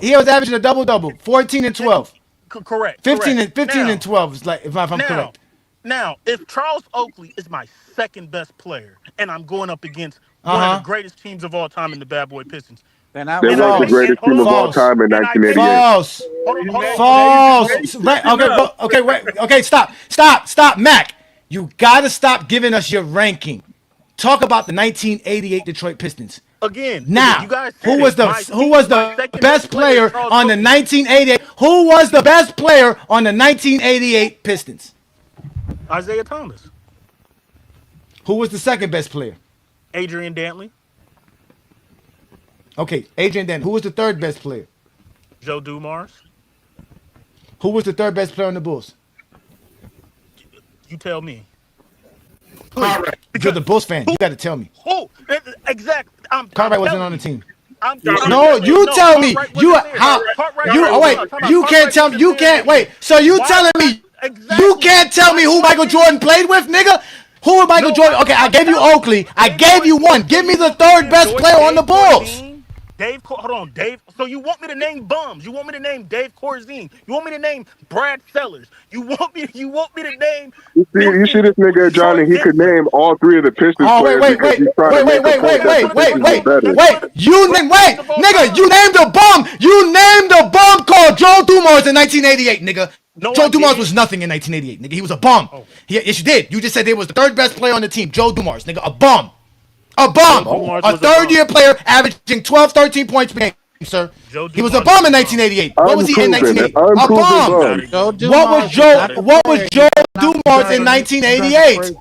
He was averaging a double-double, 14 and 12. Correct. 15 correct. and 12 is like if I'm correct. Now, if Charles Oakley is my second best player, and I'm going up against one of the greatest teams of all time in the Bad Boy Pistons, then They weren't the greatest team of all time in 1988. False. False. Okay. Stop, Mac. You gotta stop giving us your ranking. Talk about the 1988 Detroit Pistons. Again, now, you guys who was the second best player on the Oakley. 1988? Who was the best player on the 1988 Pistons? Isaiah Thomas. Who was the second best player? Adrian Dantley. Okay, Adrian Dantley. Who was the third best player? Joe Dumars. Who was the third best player on the Bulls? You tell me. Please. You're the Bulls fan. You got to tell me. Who? Exactly. Cartwright wasn't on the team. No, you tell me. You how? You wait. You can't tell me. You can't wait. So you telling me you can't tell me who Michael Jordan played with, nigga? Who was Michael Jordan? Okay, I gave you Oakley. I gave you one. Give me the third best player on the Bulls. Hold on, Dave. So you want me to name bums? You want me to name Dave Corzine? You want me to name Brad Sellers? You want me to name? You see this nigga Johnny? He could name all three of the Pistons players because he's trying to make the point that the Pistons are better. Nigga, you named a bum. You named a bum called Joe Dumars in 1988, nigga. No, Joe Dumars was nothing in 1988, nigga. He was a bum. Oh. Yes, you did. You just said they was the third best player on the team. Joe Dumars, nigga, a bum. A bum. A third-year player averaging 12, 13 points per game, sir. He was a bum in 1988. What was he in 1988? A bum. What was Joe Dumars in 1988?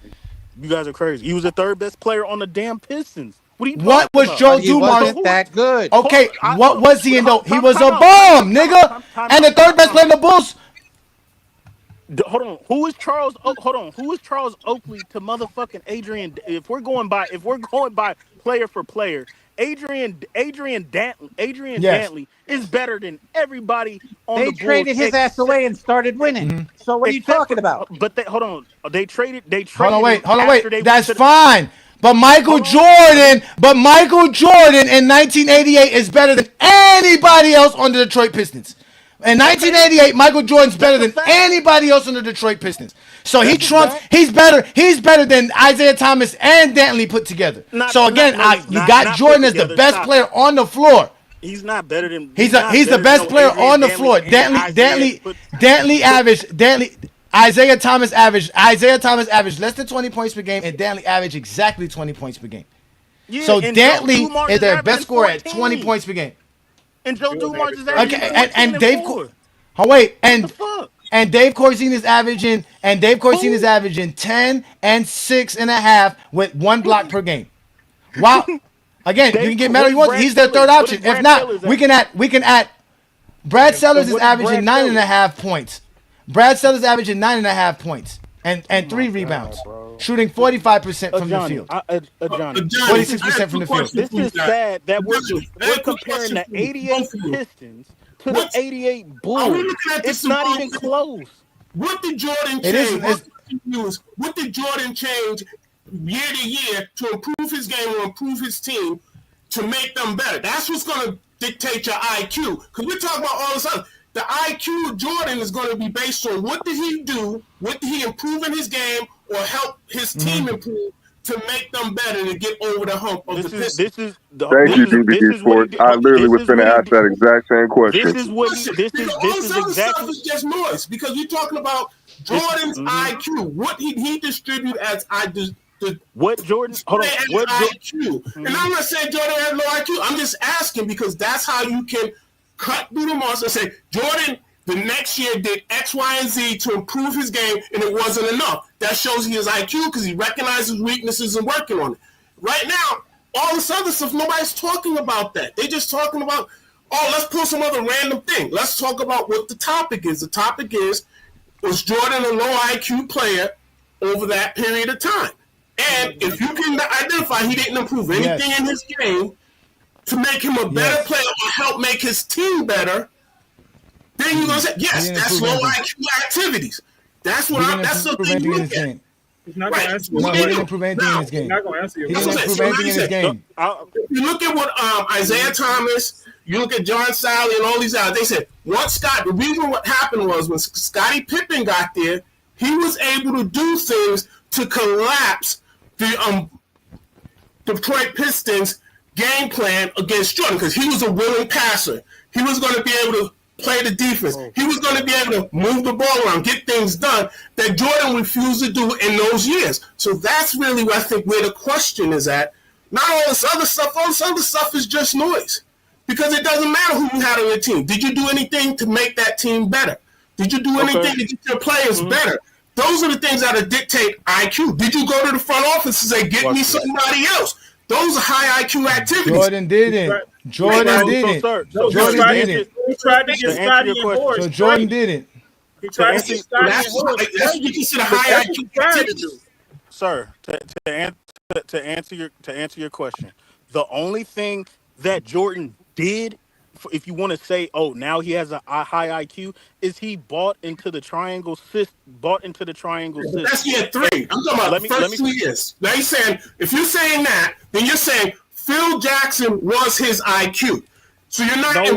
You guys are crazy. He was the third best player on the damn Pistons. What was Joe Dumars? He wasn't that good. Okay, what was he in though? He was a bum, nigga. And the third best player in the Bulls. Hold on. Who is Charles Oakley to motherfucking Adrian? If we're going by player for player, Adrian Dantley is better than everybody on the Bulls. They traded his ass away and started winning. Mm-hmm. So what are you talking about? But hold on. They traded. Hold on, wait. That's fine. But Michael Jordan in 1988 is better than anybody else on the Detroit Pistons. In 1988, Michael Jordan's better than anybody else on the Detroit Pistons. So he trumps. He's better than Isaiah Thomas and Dantley put together. So again, you got Jordan as the best player on the floor. He's not better than. He's the best player on the floor. Isaiah Thomas averaged less than 20 points per game, and Dantley averaged exactly 20 points per game. Yeah, so Dantley is their best scorer at 20 points per game. And Joe Dumars is averaging and Dave. And Dave Corzine is averaging 10 and 6.5 with 1 block per game. Wow. Again, you can get mad if you want. He's their third option. If not, we can add. Brad Sellers is averaging 9.5 points. Brad Sellers averaging 9.5 points and 3 rebounds, shooting 45% from the field. 46% from the field. This is sad that we're comparing the 88 Pistons to the 88 Bulls. It's not even close. What did Jordan change? What did Jordan change year to year to improve his game or improve his team to make them better? That's what's going to dictate your IQ. Because we're talking about all this other. The IQ of Jordan is going to be based on what did he do, what did he improve in his game, or help his team improve to make them better to get over the hump of the Pistons. Thank you, DBG Sports. I literally was going to ask that exact same question. This is exactly is just noise because you're talking about Jordan's IQ, what he distribute as what Jordan IQ. And I'm not saying Jordan had low IQ. I'm just asking because that's how you can cut through the monster and say, Jordan, the next year did X, Y, and Z to improve his game, and it wasn't enough. That shows he has IQ because he recognizes weaknesses and working on it. Right now, all this other stuff, nobody's talking about that. They're just talking about, let's pull some other random thing. Let's talk about what the topic is. The topic is, was Jordan a low IQ player over that period of time? And if you can identify he didn't improve anything in his game to make him a better player or help make his team better, then you're gonna say, yes, that's low IQ activities. That's the thing you look at. He's not going to answer you. He didn't improve anything in his game. He's not going to answer you. He didn't improve anything in his game. You look at what Isaiah Thomas, you look at John Sally and all these guys. They said the reason what happened was when Scottie Pippen got there, he was able to do things to collapse the Detroit Pistons game plan against Jordan because he was a willing passer. He was going to be able to play the defense. He was going to be able to move the ball around, get things done that Jordan refused to do in those years. So that's really what I think where the question is at. Not all this other stuff. All this other stuff is just noise because it doesn't matter who you had on your team. Did you do anything to make that team better? Did you do anything to get your players better? Those are the things that dictate IQ. Did you go to the front office and say, get me somebody else? Those are high IQ activities. Jordan didn't. Jordan didn't. Jordan didn't. He tried to get Scotty and Horace. So Jordan didn't. He tried to get Scotty and Horace. That's what you consider high IQ activities. Sir, to answer your question, the only thing that Jordan did, if you want to say, oh, now he has a high IQ, is he bought into the triangle system. That's year 3. I'm talking about the first 2 years. Now you're saying, if you're saying that, then you're saying Phil Jackson was his IQ. So you're not proving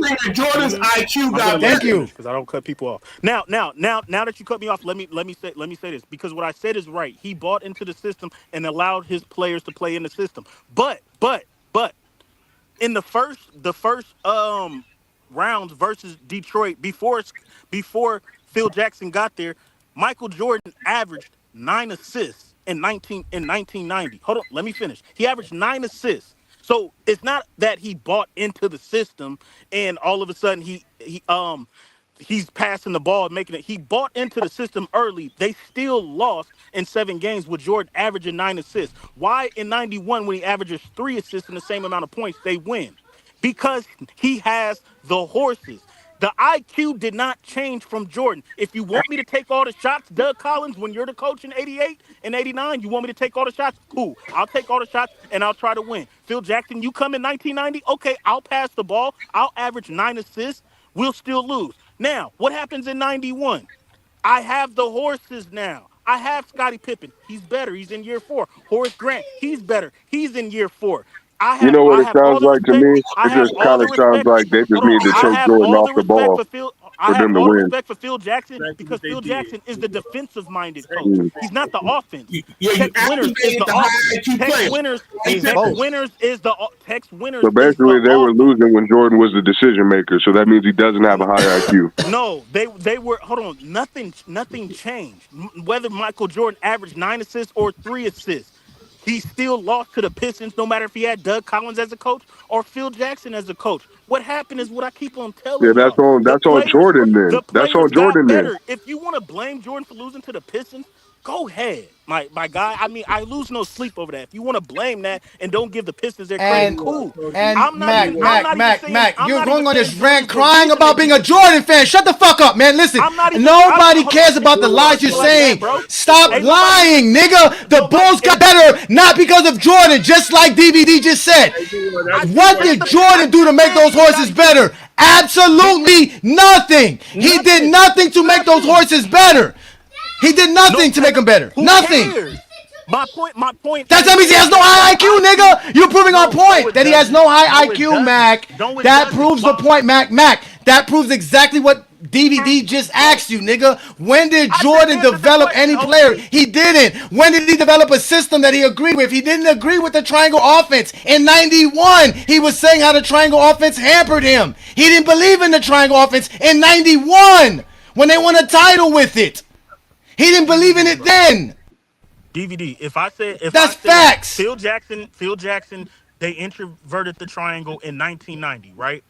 that Jordan's IQ got better. Thank you, because I don't cut people off. Now that you cut me off, let me say this, because what I said is right. He bought into the system and allowed his players to play in the system. But in the first rounds versus Detroit before Phil Jackson got there, Michael Jordan averaged 9 assists in 1990. Hold on, let me finish. He averaged 9 assists. So it's not that he bought into the system and all of a sudden he's passing the ball and making it. He bought into the system early. They still lost in 7 games with Jordan averaging 9 assists. Why in 91 when he averages 3 assists in the same amount of points, they win? Because he has the horses. The IQ did not change from Jordan. If you want me to take all the shots, Doug Collins, when you're the coach in 88 and 89, you want me to take all the shots? Cool. I'll take all the shots and I'll try to win. Phil Jackson, you come in 1990? Okay, I'll pass the ball. I'll average 9 assists. We'll still lose. Now, what happens in 91? I have the horses now. I have Scottie Pippen. He's better. He's in year 4. Horace Grant, he's better. He's in year 4. You know what it sounds like to me? It just kind of sounds like they just need to take Jordan off the ball for them to win. Respect for Phil Jackson because Phil Jackson is the defensive-minded coach. He's not the offense. Tex Winners is the offense. Tex Winners. So basically, they were losing when Jordan was the decision maker. So that means he doesn't have a high IQ. No, they were. Hold on, nothing changed. Whether Michael Jordan averaged 9 assists or 3 assists. He still lost to the Pistons, no matter if he had Doug Collins as a coach or Phil Jackson as a coach. What happened is what I keep on telling you. Yeah, that's on Jordan then. That's on Jordan then. If you want to blame Jordan for losing to the Pistons, go ahead, my guy. I mean, I lose no sleep over that. If you want to blame that and don't give the Pistons their credit, cool. And Mac, you're going on this rant crying about being a Jordan fan. Shut the fuck up, man. Listen, nobody cares about the lies you're saying. Stop lying, nigga. The Bulls got better not because of Jordan, just like DVD just said. What did Jordan do to make those horses better? Absolutely nothing. He did nothing to make those horses better. He did nothing to make him better. Nothing. Cares? My point. That means he has no high IQ, nigga. You're proving our point that he has no high IQ, Mac. That proves the point, Mac. That proves exactly what DVD just asked you, nigga. When did Jordan develop any player? He didn't. When did he develop a system that he agreed with? He didn't agree with the triangle offense. In 91, he was saying how the triangle offense hampered him. He didn't believe in the triangle offense in 91 when they won a title with it. He didn't believe in it then. DVD. If that's facts. Phil Jackson, they introverted the triangle in 1990, right?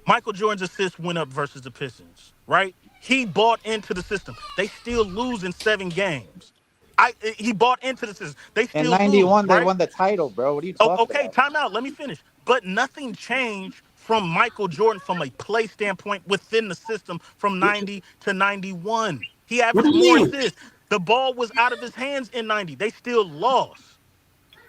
Michael Jordan's assists went up versus the Pistons, right? He bought into the system. They still lose in 7 games. He bought into the system. They still in 91, lose, right? They won the title, bro. What are you talking about? Okay, time out. Let me finish. But nothing changed from Michael Jordan from a play standpoint within the system from 90 to 91. He averaged more assists. The ball was out of his hands in 90. They still lost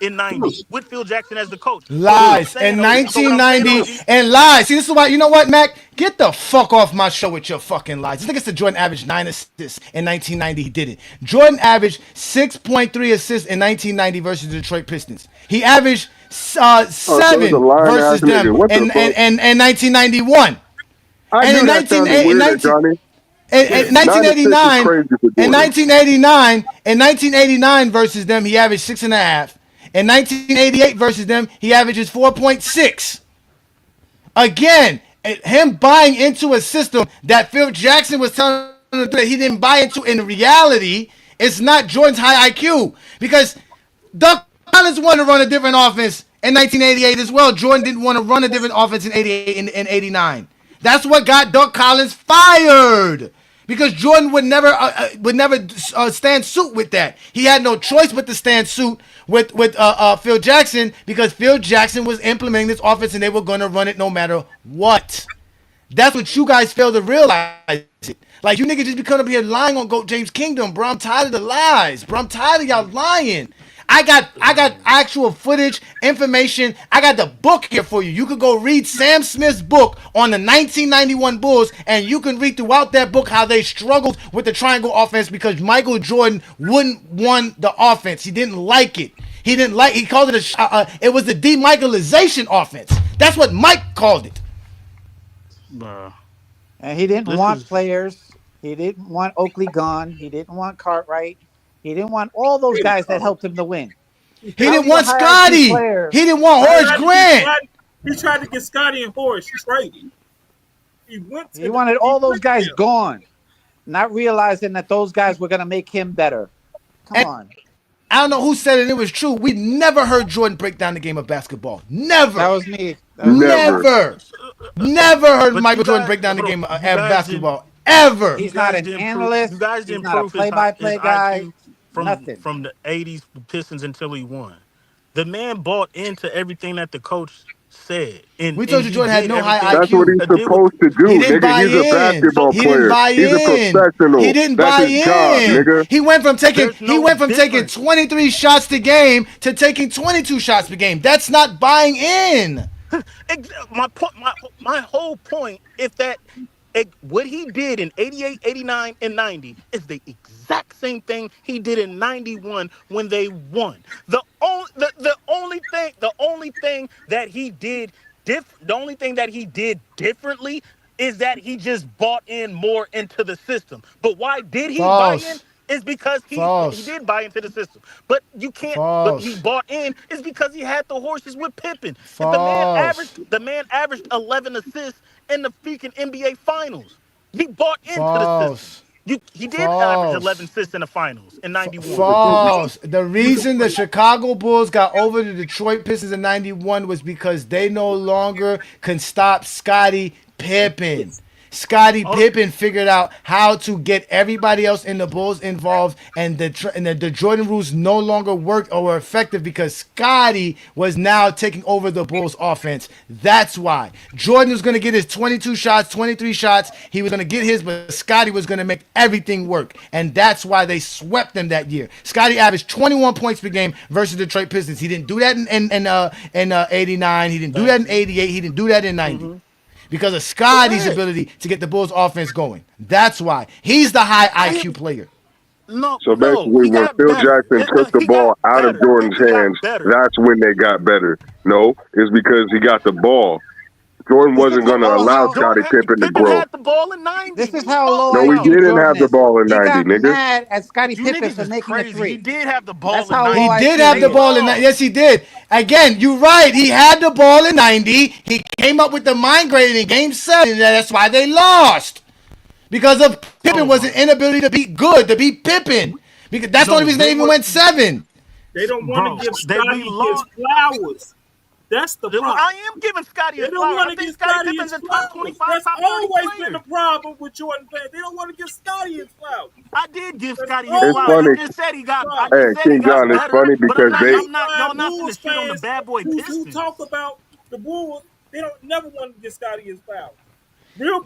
in 90 with Phil Jackson as the coach. Lies. In 1990 and lies. See, this is why, you know what, Mac? Get the fuck off my show with your fucking lies. This nigga said Jordan averaged 9 assists in 1990. He did it. Jordan averaged 6.3 assists in 1990 versus the Detroit Pistons. He averaged 7 versus them in 1991. I knew that sounded weird, Johnny. In Yes. 1989, 96 is crazy for in Jordan. 1989 versus them, he averaged 6.5. In 1988 versus them, he averages 4.6. Again, him buying into a system that Phil Jackson was telling him that he didn't buy into in reality, it's not Jordan's high IQ. Because Doug Collins wanted to run a different offense in 1988 as well. Jordan didn't want to run a different offense in 88 and 89. That's what got Doug Collins fired. Because Jordan would never stand suit with that. He had no choice but to stand suit with Phil Jackson because Phil Jackson was implementing this offense and they were going to run it no matter what. That's what you guys fail to realize. Like, you niggas just be coming up here lying on GOAT James Kingdom, bro. I'm tired of the lies, bro. I'm tired of y'all lying. I got actual footage, information. I got the book here for you. You could go read Sam Smith's book on the 1991 Bulls, and you can read throughout that book how they struggled with the triangle offense because Michael Jordan wouldn't want the offense. He didn't like it. He called it it was the de-Michaelization offense. That's what Mike called it. And he didn't want players. He didn't want Oakley gone. He didn't want Cartwright. He didn't want all those guys that helped him to win. He didn't want Scotty. He didn't want Horace Grant. He tried to get Scotty and Horace traded. He wanted all those guys gone, not realizing that those guys were going to make him better. Come on. I don't know who said it. It was true. We never heard Jordan break down the game of basketball. Never. That was me. Never heard Michael Jordan break down the game of basketball. Ever. He's not an analyst. You guys didn't He's not a prove play-by-play guy. Nothing. From the 80s Pistons until he won. The man bought into everything that the coach said. We told you Jordan had no high IQ. That's what he's supposed to do, nigga. He's a basketball player. He's a professional. He didn't That's buy his in. job, nigga. He went from taking 23 shots a game to taking 22 shots per game. That's not buying in. My whole point is that what he did in 88, 89, and 90 is the exact same thing he did in 91 when they won. The only thing that he did differently is that he just bought in more into the system. But why did he buy in? Is because he did buy into the system. But you can't. But he bought in is because he had the horses with Pippen. The man averaged 11 assists in the freaking NBA Finals. He bought into the system. He did average 11 assists in the Finals in 91. False. The reason the Chicago Bulls got over the Detroit Pistons in 91 was because they no longer can stop Scottie Pippen. Scottie Pippen figured out how to get everybody else in the Bulls involved, and the Jordan rules no longer worked or were effective because Scottie was now taking over the Bulls offense. That's why Jordan was going to get his 22 shots, 23 shots. He was going to get his, but Scottie was going to make everything work, and that's why they swept them that year. Scottie averaged 21 points per game versus the Detroit Pistons. He didn't do that in 89. He didn't do that in 88. He didn't do that in 90. Because of Scottie's ability to get the Bulls offense going. That's why. He's the high IQ player. So basically, when Phil Jackson took the ball out of Jordan's hands, that's when they got better. No, it's because he got the ball. Jordan wasn't going to allow Scottie Pippen to grow. Had the ball in 90. This is how low. No, he didn't have the ball in 90, got nigga. mad at Scottie Pippen for making a three. He did have the ball That's in how 90. low He did have the ball in 90. Yes, he did. Again, you're right. He had the ball in 90. He came up with the mind grading in Game 7. And that's why they lost. Because of Pippen was an inability to beat good, to beat Pippen. Because that's the only reason they even went 7. They don't want to give Scottie his flowers. That's the problem. I am giving Scottie his flowers. They don't want to give Scottie Pippen's his a flowers. top 25, That's top 30 always player. been the problem with Jordan fans. They don't want to give Scottie his flowers. I did give Scottie It's his flowers. funny. I just said he got. Hey, King John, it's funny because y'all not finna shit on the bad boy who Pistons. talk about the Bulls, they don't never want to give Scottie his flowers.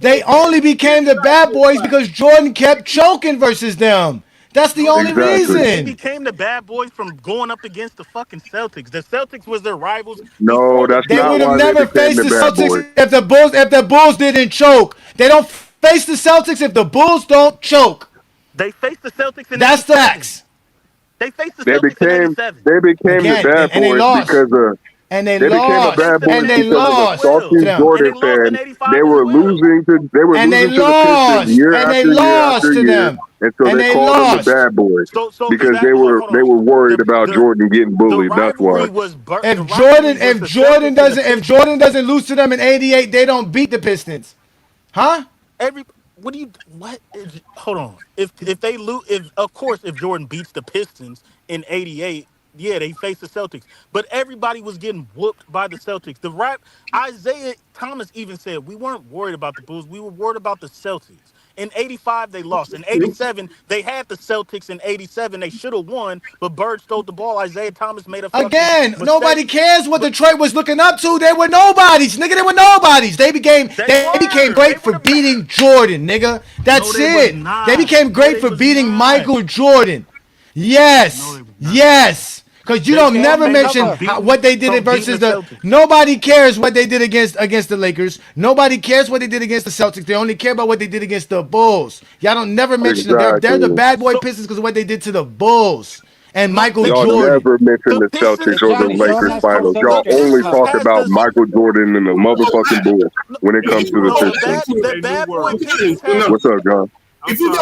They only became the bad boys because Jordan kept choking versus them. That's the only They reason. became the bad boys from going up against the fucking Celtics. The Celtics was their rivals. No, that's They not would why have they never became faced the the bad Celtics boys. if the Bulls didn't choke. They don't face the Celtics if the Bulls don't choke. They faced the Celtics in That's the 87. facts. They faced the They Celtics in became 87. the bad Again, and they boys lost. because of And they became a lost. bad boy And they because of a lost to salty them. Jordan fan. They were losing to And they the Pistons lost. year And they after year lost after to year, them. and so And they they called him the lost. bad boy So is because that hold they were on. worried about Jordan getting The bullied. That's why. rivalry was If Jordan doesn't lose to them in '88, they don't beat the Pistons. Huh? Hold on. If they lose, if of course if Jordan beats the Pistons in '88, yeah, they face the Celtics. But everybody was getting whooped by the Celtics. Isaiah Thomas even said we weren't worried about the Bulls, we were worried about the Celtics. In '85, they lost. In '87, they had the Celtics. In '87, they should have won, but Bird stole the ball. Isaiah Thomas made a fucking Again, mistake. nobody cares what Detroit was looking up to. They were nobodies, nigga. They were nobodies. They became great for beating Jordan, nigga. That's it. They became great for beating Michael Jordan. Yes. Yes. Because you don't never mention what they did versus nobody cares what they did against the Lakers. Nobody cares what they did against the Celtics. They only care about what they did against the Bulls. Y'all don't never mention them. They're the bad boy Pistons because of what they did to the Bulls and Michael Y'all Jordan. never mention the Celtics or the Lakers finals. Y'all only talk about Michael Jordan and the motherfucking Bulls when it comes to the Pistons. What's up, John? If you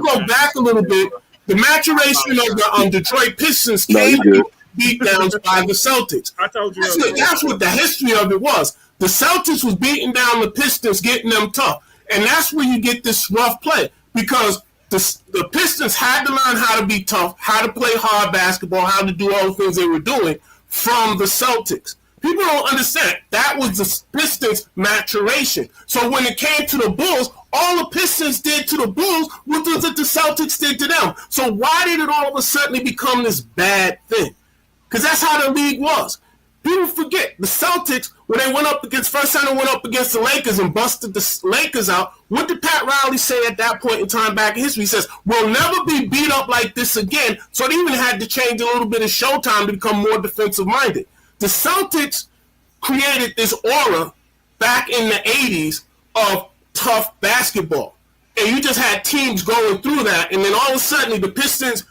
go back a little bit, the maturation of the Detroit Pistons came through beatdowns by the Celtics. I told you That's what the history of it was. The Celtics was beating down the Pistons, getting them tough, and that's where you get this rough play because the Pistons had to learn how to be tough, how to play hard basketball, how to do all the things they were doing from the Celtics. People don't understand. That was the Pistons' maturation. So when it came to the Bulls, all the Pistons did to the Bulls was what the Celtics did to them. So why did it all of a sudden become this bad thing? Because that's how the league was. People forget the Celtics, when they went up against the Lakers and busted the Lakers out, what did Pat Riley say at that point in time back in history? He says, we'll never be beat up like this again. So they even had to change a little bit of showtime to become more defensive-minded. The Celtics created this aura back in the 80s of tough basketball. And you just had teams going through that. And then all of a sudden, the Pistons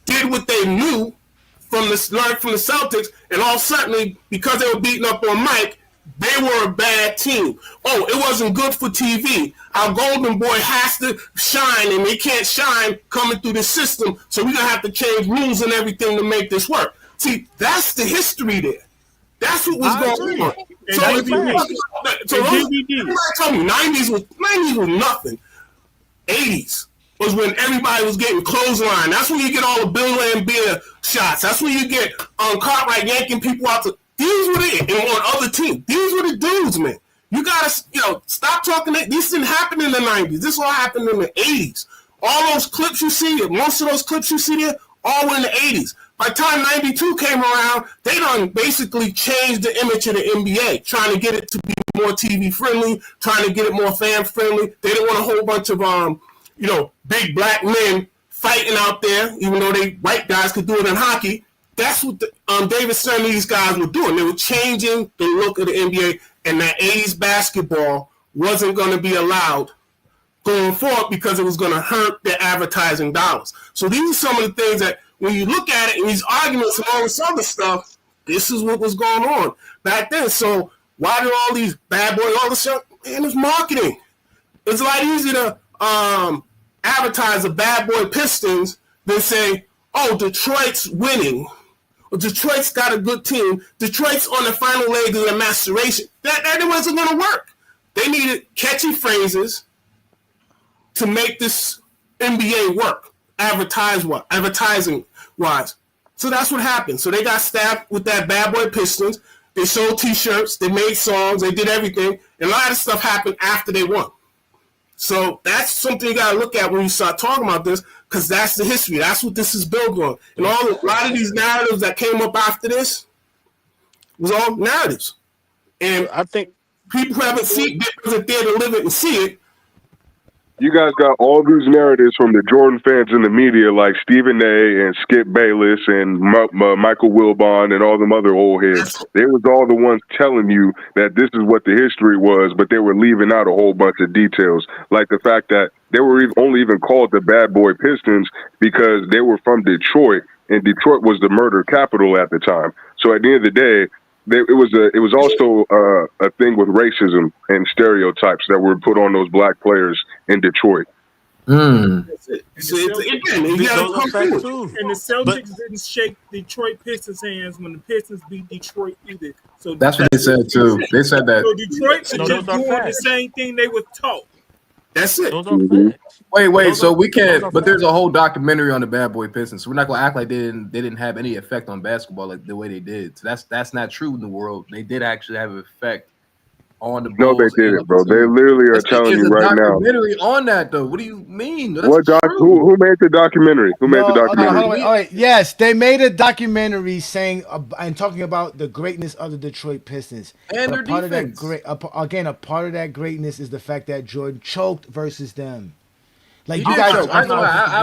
did what they knew from the Celtics. And all of a sudden, because they were beating up on Mike, they were a bad team. Oh, it wasn't good for TV. Our golden boy has to shine, and they can't shine coming through the system. So we're going to have to change rules and everything to make this work. See, that's the history there. That's what was going on. So everybody told me 90s was nothing. 80s was when everybody was getting clothesline. That's when you get all the Bill Laimbeer shots. That's when you get Cartwright yanking people out. These were it, and on other teams. These were the dudes, man. You gotta, stop talking. This didn't happen in the 90s. This all happened in the 80s. All those clips you see, most of those clips you see there, all were in the 80s. By the time 92 came around, they done basically changed the image of the NBA, trying to get it to be more TV friendly, trying to get it more fan friendly. They didn't want a whole bunch of big black men fighting out there, even though white guys could do it in hockey. That's what David Stern and these guys were doing. They were changing the look of the NBA, and that 80s basketball wasn't going to be allowed going forward because it was going to hurt their advertising dollars. So these are some of the things that when you look at it and these arguments and all this other stuff, this is what was going on back then. So why do all these bad boys, all this stuff? Man, it's marketing. It's a lot easier to advertise the bad boy Pistons than say, oh, Detroit's winning. Or Detroit's got a good team. Detroit's on the final leg of their maturation. That wasn't going to work. They needed catchy phrases to make this NBA work, advertising-wise. So that's what happened. So they got stabbed with that bad boy Pistons. They sold T-shirts. They made songs. They did everything. And a lot of stuff happened after they won. So that's something you got to look at when you start talking about this, because that's the history. That's what this is built on. And a lot of these narratives that came up after this was all narratives. And I think people who haven't seen it, wasn't there to live it and see it. You guys got all these narratives from the Jordan fans in the media, like Stephen A. and Skip Bayless and Michael Wilbon and all them other old heads. They was all the ones telling you that this is what the history was, but they were leaving out a whole bunch of details, like the fact that they were only even called the Bad Boy Pistons because they were from Detroit, and Detroit was the murder capital at the time. So at the end of the day, it was also a thing with racism and stereotypes that were put on those black players in Detroit. That's it. Again, you gotta Those are come facts through. too. And the Celtics didn't shake Detroit Pistons' hands when the Pistons beat Detroit either. So That's what they said too. They said that. So Detroit was No, just those are doing the facts. same thing they were taught. That's it. Those are facts. Wait. Those So are- we those can't. are But there's facts. a whole documentary on the Bad Boy Pistons. So we're not gonna act like they didn't have any effect on basketball like the way they did. So that's not true in the world. They did actually have an effect on the No, they Bulls. and didn't, bro. They literally are telling There's you a right now. documentary on that though. What do you mean? That's What doc? true. Who made the documentary? Who made the Okay, documentary? hold on, all right. Yes, they made a documentary saying and talking about the greatness of the Detroit Pistons. And But their a part defense. of that again, a part of that greatness is the fact that Jordan choked versus them. Like He you did guys, choke. I'm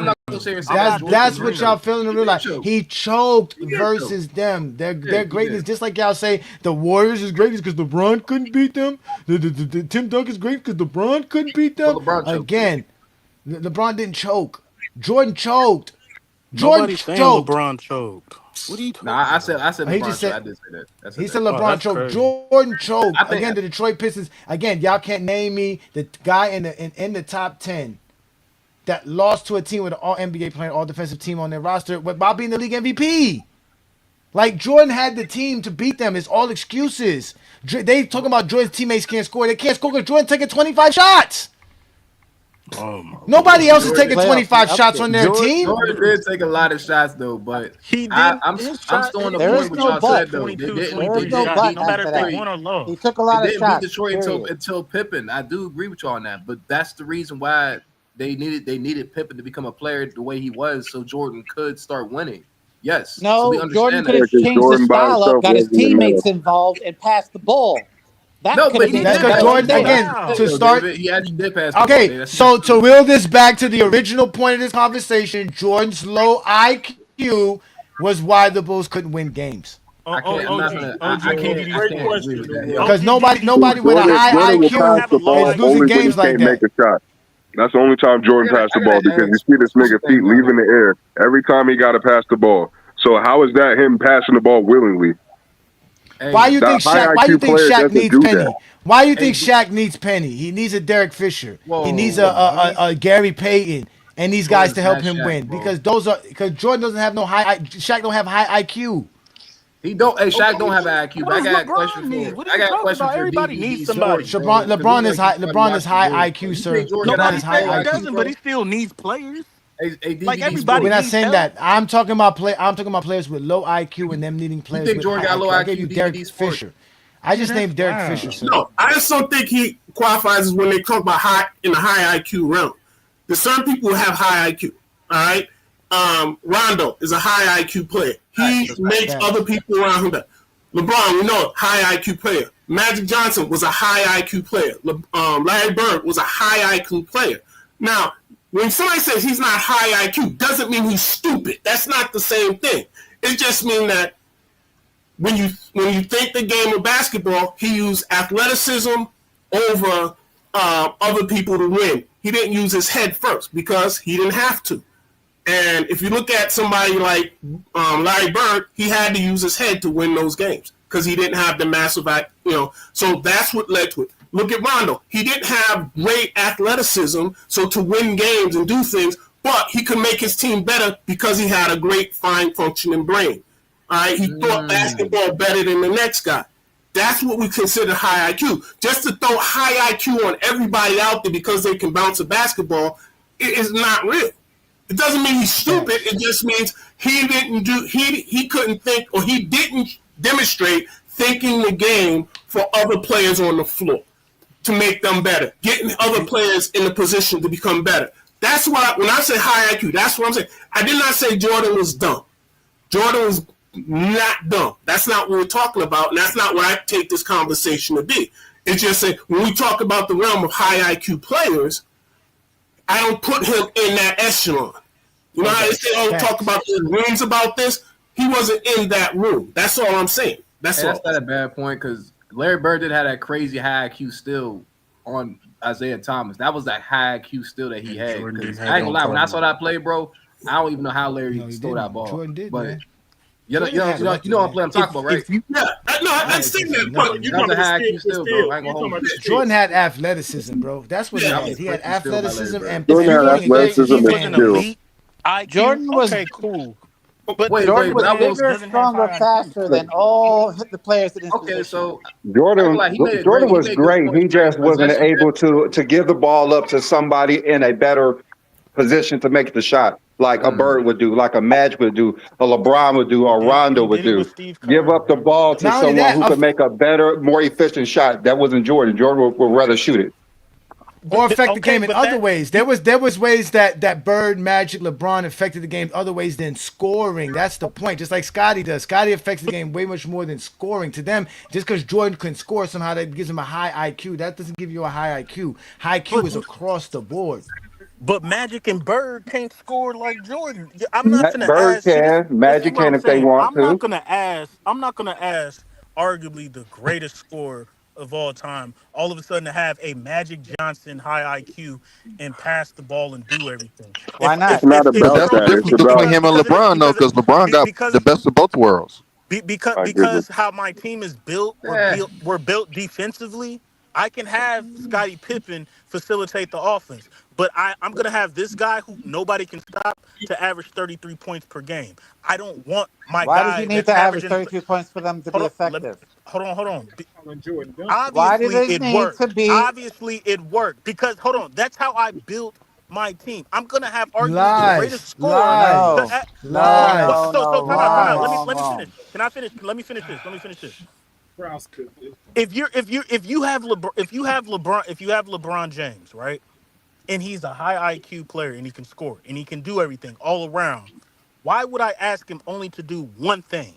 not gonna say and say that's what y'all feeling to realize. choke. He choked He did versus them. Their he greatness, did. just like y'all say, the Warriors is greatness because LeBron couldn't beat them. The Tim Duncan's great because LeBron couldn't beat them. Well, LeBron choked. Again, LeBron didn't choke. Jordan choked. Jordan Nobody's saying choked. LeBron choked. What are you talking Nah, I said He LeBron just choked. said- I did say that. I He that. said LeBron that's choked. crazy. Jordan choked. I think- Again, the Detroit Pistons. Again, y'all can't name me the guy in the top 10 that lost to a team with an all NBA player, all defensive team on their roster, while being the league MVP. Like Jordan had the team to beat them. It's all excuses. They talking about Jordan's teammates can't score. They can't score because Jordan taking 25 shots. Nobody else is taking 25 shots on their team. Jordan did take a lot of shots though, but He did. I'm still on the There point is with no y'all but. said though. They didn't There is beat no but no matter after if they that. won or lost. He took a lot They of didn't shots. beat Detroit period. until Pippen. I do agree with y'all on that, but that's the reason why they needed Pippen to become a player the way he was, so Jordan could start winning. Yes. so we No, understand Jordan that. could have Because changed Jordan his by style up, himself got his wasn't enough. teammates involved, and passed the ball. That No, could but have he made That's them because better Jordan, than they again, are. to So, start. David, he actually did pass the ball. Okay, That's so true. to wheel this back to the original point of this conversation, Jordan's low IQ was why the Bulls couldn't win games. I can't. I'm not gonna. I can't agree with that. Because nobody with a Jordan high will pass IQ the ball is losing only when he games like can't make that. a shot. That's the only time Jordan passed the ball because you see this nigga feet leaving the air every time he got to pass the ball. So how is that him passing the ball willingly? Why you think Shaq? Why you think Shaq needs Penny? That. Why you think Shaq needs Penny? He needs a Derek Fisher. He needs a Gary Payton and these guys to help him win because Jordan doesn't have no high. Shaq don't have high IQ. He don't. Hey, Shaq don't have an IQ. But I What got a does question LeBron need? for. What are I you got a talking question about? for Everybody DDD needs somebody. LeBron is high. LeBron is high IQ, sir. LeBron is high Nobody IQ. doesn't, but he still needs players. Like everybody We're not needs saying help. that. I'm talking about players with low IQ and them needing players think with Jordan high got low IQ. I gave IQ, you Derek DDD Sport? Fisher. I just named Derek Wow. Fisher, sir. No, I just don't think he qualifies as when they talk about in the high IQ realm. There's some people who have high IQ. All right. Rondo is a high IQ player. He makes other people around him better. LeBron, we know, high IQ player. Magic Johnson was a high IQ player. Larry Bird was a high IQ player. Now, when somebody says he's not high IQ, doesn't mean he's stupid. That's not the same thing. It just means that when you think the game of basketball, he used athleticism over other people to win. He didn't use his head first because he didn't have to. And if you look at somebody like Larry Bird, he had to use his head to win those games because he didn't have the massive, So that's what led to it. Look at Rondo. He didn't have great athleticism, so to win games and do things, but he could make his team better because he had a great, fine, functioning brain. All right, he thought basketball better than the next guy. That's what we consider high IQ. Just to throw high IQ on everybody out there because they can bounce a basketball is not real. It doesn't mean he's stupid. It just means he couldn't think, or he didn't demonstrate thinking the game for other players on the floor to make them better, getting other players in a position to become better. That's why when I say high IQ, that's what I'm saying. I did not say Jordan was dumb. Jordan was not dumb. That's not what we're talking about, and that's not what I take this conversation to be. It's just that when we talk about the realm of high IQ players, I don't put him in that echelon. You know how they say, talk about the rooms about this? He wasn't in that room. That's all I'm saying. That's not a bad point because Larry Bird did have that crazy high IQ still on Isaiah Thomas. That was that high IQ still that he had. I ain't gonna lie, when I saw that play, bro, I don't even know how Larry stole that ball. Jordan did, but man. You know what I'm talking about, right? I understand that. You That was a high IQ still, still, bro. I ain't gonna hold you. Jordan had athleticism, bro. That's what he Yeah. had. He had athleticism and Jordan had shooting against athleticism and man. skill. Jordan was okay, cool. But Jordan was bigger, stronger, faster than all the players in his position. So Jordan Jordan was good great. He just wasn't possession. able to give the ball up to somebody in a better position to make the shot, like a Bird would do, like a Magic would do, a LeBron would do, or Rondo would do. Give up the ball to Not only someone that, who could make a better, more efficient shot. That wasn't Jordan. Jordan would rather shoot it. Or affect the game in other ways. There was ways that Bird, Magic, LeBron affected the game other ways than scoring. That's the point. Just like Scotty does. Scotty affects the game way much more than scoring. To them, just because Jordan can score somehow, that gives him a high IQ. That doesn't give you a high IQ. High IQ is across the board. But Magic and Bird can't score like Jordan. I'm not gonna Bird ask. can, Magic can if they want I'm to. not gonna ask. I'm not gonna ask. Arguably the greatest scorer of all time, all of a sudden to have a Magic Johnson high IQ and pass the ball and do everything. Why not? It's not about that. It's about him and LeBron, though, because LeBron got the best of both worlds. Because how my team is built, we're built defensively. I can have Scottie Pippen facilitate the offense, but I'm going to have this guy who nobody can stop to average 33 points per game. I don't want my Why guy. does he need to average 33 points for them to be effective? Hold on. Why do they Obviously, it need worked. to be? Obviously, it worked because hold on. That's how I built my team. I'm gonna have arguably the greatest scorer. Lies. So time out. Wrong. Let me finish. Can I finish? Let me finish this. If you have LeBron James, right, and he's a high IQ player and he can score and he can do everything all around, why would I ask him only to do one thing?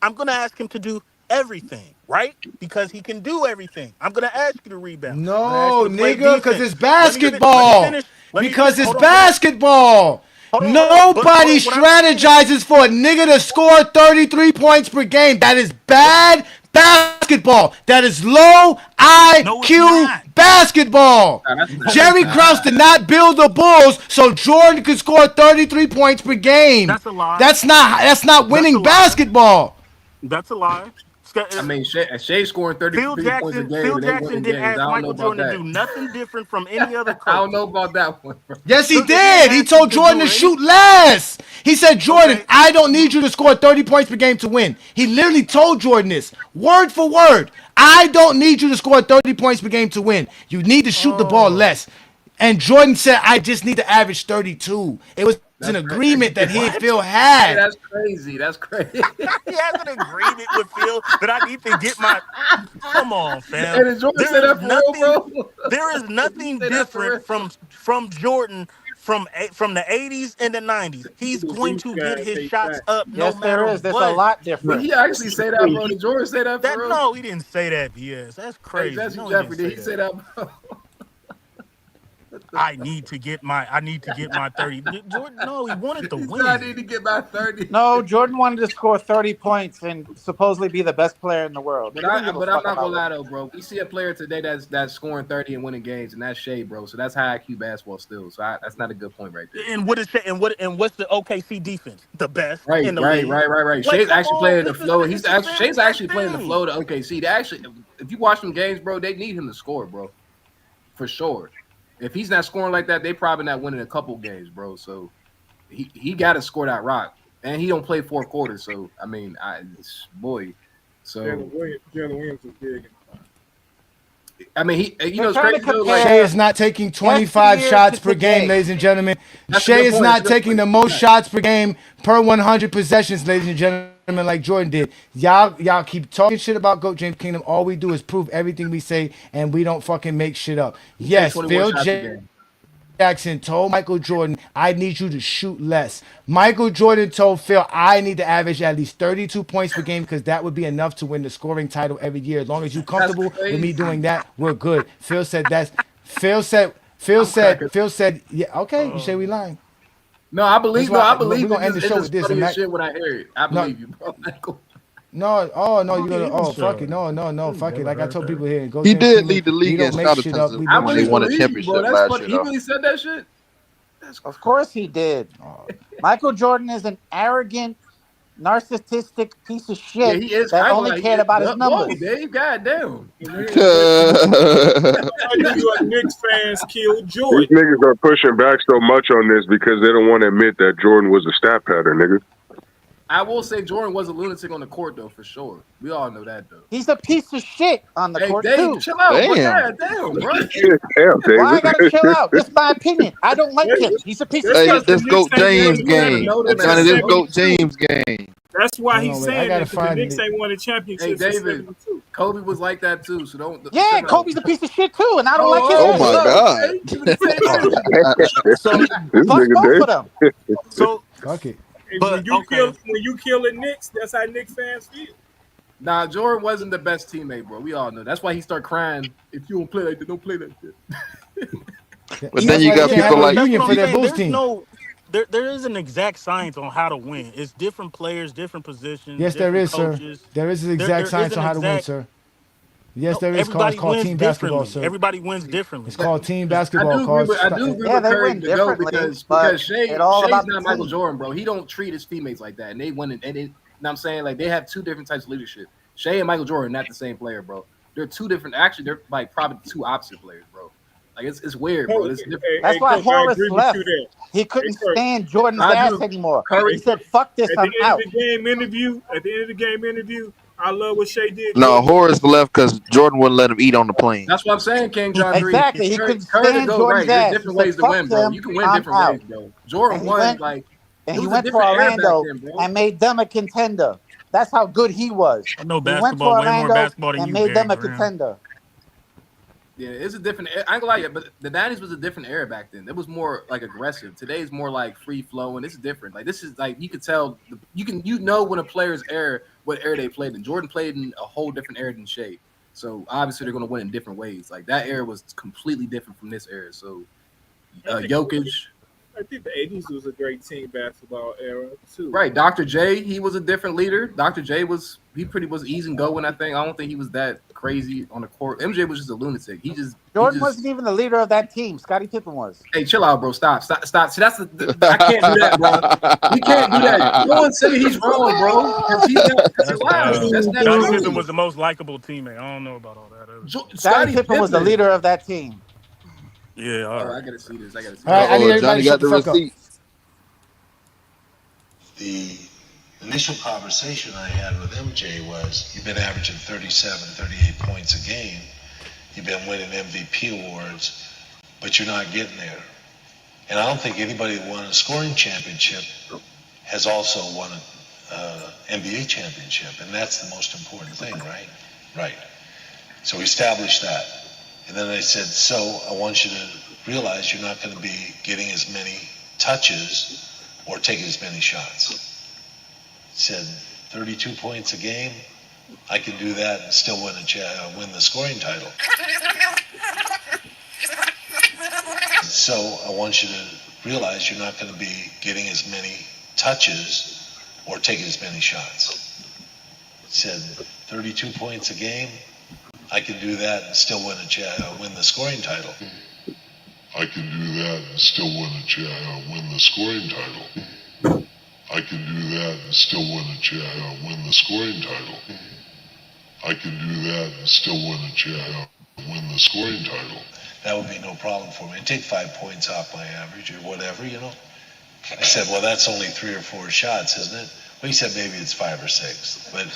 I'm gonna ask him to do everything, right? Because he can do everything. I'm gonna ask you to rebound. No, to play nigga, because defense. it's basketball. Because it's basketball. Nobody strategizes for a nigga to score 33 points per game. That is bad basketball. That is low IQ basketball. Jerry Krause did not build the Bulls so Jordan could score 33 points per game. That's a lie. That's not winning basketball. That's a lie. I mean, Shea scoring 33 points a game. Phil Jackson didn't ask Michael Jordan to do nothing different from any other coach. I don't know about that one. Yes, he did. He told Jordan to shoot less. He said, Jordan, I don't need you to score 30 points per game to win. He literally told Jordan this, word for word. I don't need you to score 30 points per game to win. You need to shoot the ball less. And Jordan said, I just need to average 32. It was an agreement that he and Phil had. That's crazy. He has an agreement with Phil that I need to get my. Come on, fam. Hey, did Jordan say that for real, bro? There is nothing different from Jordan from the 80s and the 90s. He's going to get his shots up no matter what. There's a lot different. Did he actually say that, bro? Did Jordan say that for real? No, he didn't say that, BS. That's crazy. Hey, Jeffrey, did he say that, bro? I need to get my 30. Jordan, no, he wanted to win. I need to get my 30. No, Jordan wanted to score 30 points and supposedly be the best player in the world. But I'm not gonna lie though, bro. We see a player today that's scoring 30 and winning games, and that's Shea, bro. So that's high IQ basketball still. So that's not a good point right there. And what is Shea, and what's the OKC defense? The best in the league. Right. Shay's actually playing the flow. Shay's actually playing the flow to OKC. They actually, if you watch them games, bro, they need him to score, bro, for sure. If he's not scoring like that, they probably not winning a couple games, bro. So he got to score that rock, and he don't play 4 quarters. So I mean, So Jalen Williams is big. I mean, Shea is not taking 25 shots per game, ladies and gentlemen. Shea is not taking the most shots per game per 100 possessions, ladies and gentlemen, like Jordan did. Y'all keep talking shit about GOAT James Kingdom. All we do is prove everything we say, and we don't fucking make shit up. Yes, Phil Jackson told Michael Jordan, I need you to shoot less. Michael Jordan told Phil, I need to average at least 32 points per game because that would be enough to win the scoring title every year. As long as you're comfortable with me doing that, we're good. Phil said, yeah, okay, you say we lying. No, I believe. We're We're gonna end the show with this. Shit when I hear it, I believe you, bro. No, fuck it. No, fuck it. Like I told people here, he did lead the league in statistics. I really won a championship last year. He really said that shit. Of course he did. Michael Jordan is an arrogant narcissistic piece of Yeah, shit he is. that I ain't only gonna lie. cared about his Whoa, numbers. Dave, goddamn. New York Knicks fans killed These Jordan. niggas are pushing back so much on this because they don't want to admit that Jordan was a stat pattern, nigga. I will say Jordan was a lunatic on the court, though, for sure. We all know that, though. He's a piece of shit on the court, Dave, too. chill out, bro. Damn. Damn, bro. Damn, David. Why I gotta chill out? This is my opinion. I don't like him. He's a piece of That's Hey, because shit. the this Knicks GOAT ain't James won yet game. know since them Johnny, this GOAT 72. James game. That's why Hold he's on, wait. I saying gotta that, because the find Knicks it. ain't won a Hey, championship since David, 72. Kobe was like that, too, so don't. Yeah, chill out. Kobe's a piece of shit, too, and I don't like his Oh my shit. God. Okay, give me the same shit. So This Fuck nigga both Dave. of them. so Fuck it. And but okay. when you kill the Knicks, that's how Knicks fans feel. Nah, Jordan wasn't the best teammate, bro. We all know. That's why he started crying. If you don't play like that, don't play like that. But then you got Can't have people no like union for their Saying. Bulls There's team. no there is an exact science on how to win. It's different players, different positions, Yes, there different is, sir. coaches. There is an There exact science is on an how to win, exact. sir. Yes, No, there is. It's everybody called wins team basketball, differently. sir. Everybody wins differently. It's called team I basketball, do agree cause with Yeah, they Curry win to go differently, because but Shea it's all Shea's about the not Michael team. Jordan, bro. He don't treat his teammates like that, and they win. And you know what I'm saying, like they have two different types of leadership. Shea and Michael Jordan are not the same player, bro. They're two different. Actually, they're like probably two opposite players, bro. Like it's weird, bro. It's different. That's why Coach, I Horace agree with you left. there. He couldn't Hey, Curry, stand Jordan's I ass do. anymore. Curry, He said, "Fuck this, At the I'm end out." of the game interview, I love what Shea did. no, Jordan. Horace left because Jordan wouldn't let him eat on the plane. that's what I'm saying, King John Green. Exactly. He couldn't Curry to stand go Jordan's right. There's ass. He different said, ways to "Fuck win, bro. him, You can win I'm different ways, out." bro. Jordan And he won went like and it he was a went to different era back Orlando then, bro. and made them a contender. That's how good he was. I know He went to basketball, way more Orlando basketball than and you, made Barry them a Brown. contender. Yeah, it's a different. I ain't gonna lie, but the '90s was a different era back then. It was more like aggressive. Today's more like free flow, and it's different. Like this is like you could tell. You know when a player's era, what era they played in. Jordan played in a whole different era than Shea, so obviously they're gonna win in different ways. Like that era was completely different from this era. So Jokic. I think the '80s was a great team basketball era too. Right, Dr. J, he was a different leader. Dr. J was easy going. I think. I don't think he was that crazy on the court. MJ was just a lunatic. Jordan wasn't even the leader of that team. Scottie Pippen was. Hey, chill out, bro. Stop. See, that's I can't do that, bro. We can't do that. No one say he's wrong, bro. He's not. That's not Scottie true. Pippen was the most likable teammate. I don't know about all that. Scottie Pippen was the leader of that team. Yeah, all right. I gotta see this. All right, I need everybody to shut the fuck up. The initial conversation I had with MJ was, you've been averaging 37, 38 points a game. You've been winning MVP awards, but you're not getting there. And I don't think anybody that won a scoring championship has also won an NBA championship. And that's the most important thing, right? Right. So we established that. And then I said, so I want you to realize you're not going to be getting as many touches or taking as many shots. Said 32 points a game, I can do that and still win the scoring title. So I want you to realize you're not going to be getting as many touches or taking as many shots. Said 32 points a game, I can do that and still win the scoring title. I can do that and still win the scoring title. I can do that and still win the scoring title. I can do that and still win the scoring title. That would be no problem for me. I'd take 5 points off my average or whatever, you know. I said, well, that's only 3 or 4 shots, isn't it? Well, he said maybe it's 5 or 6, but.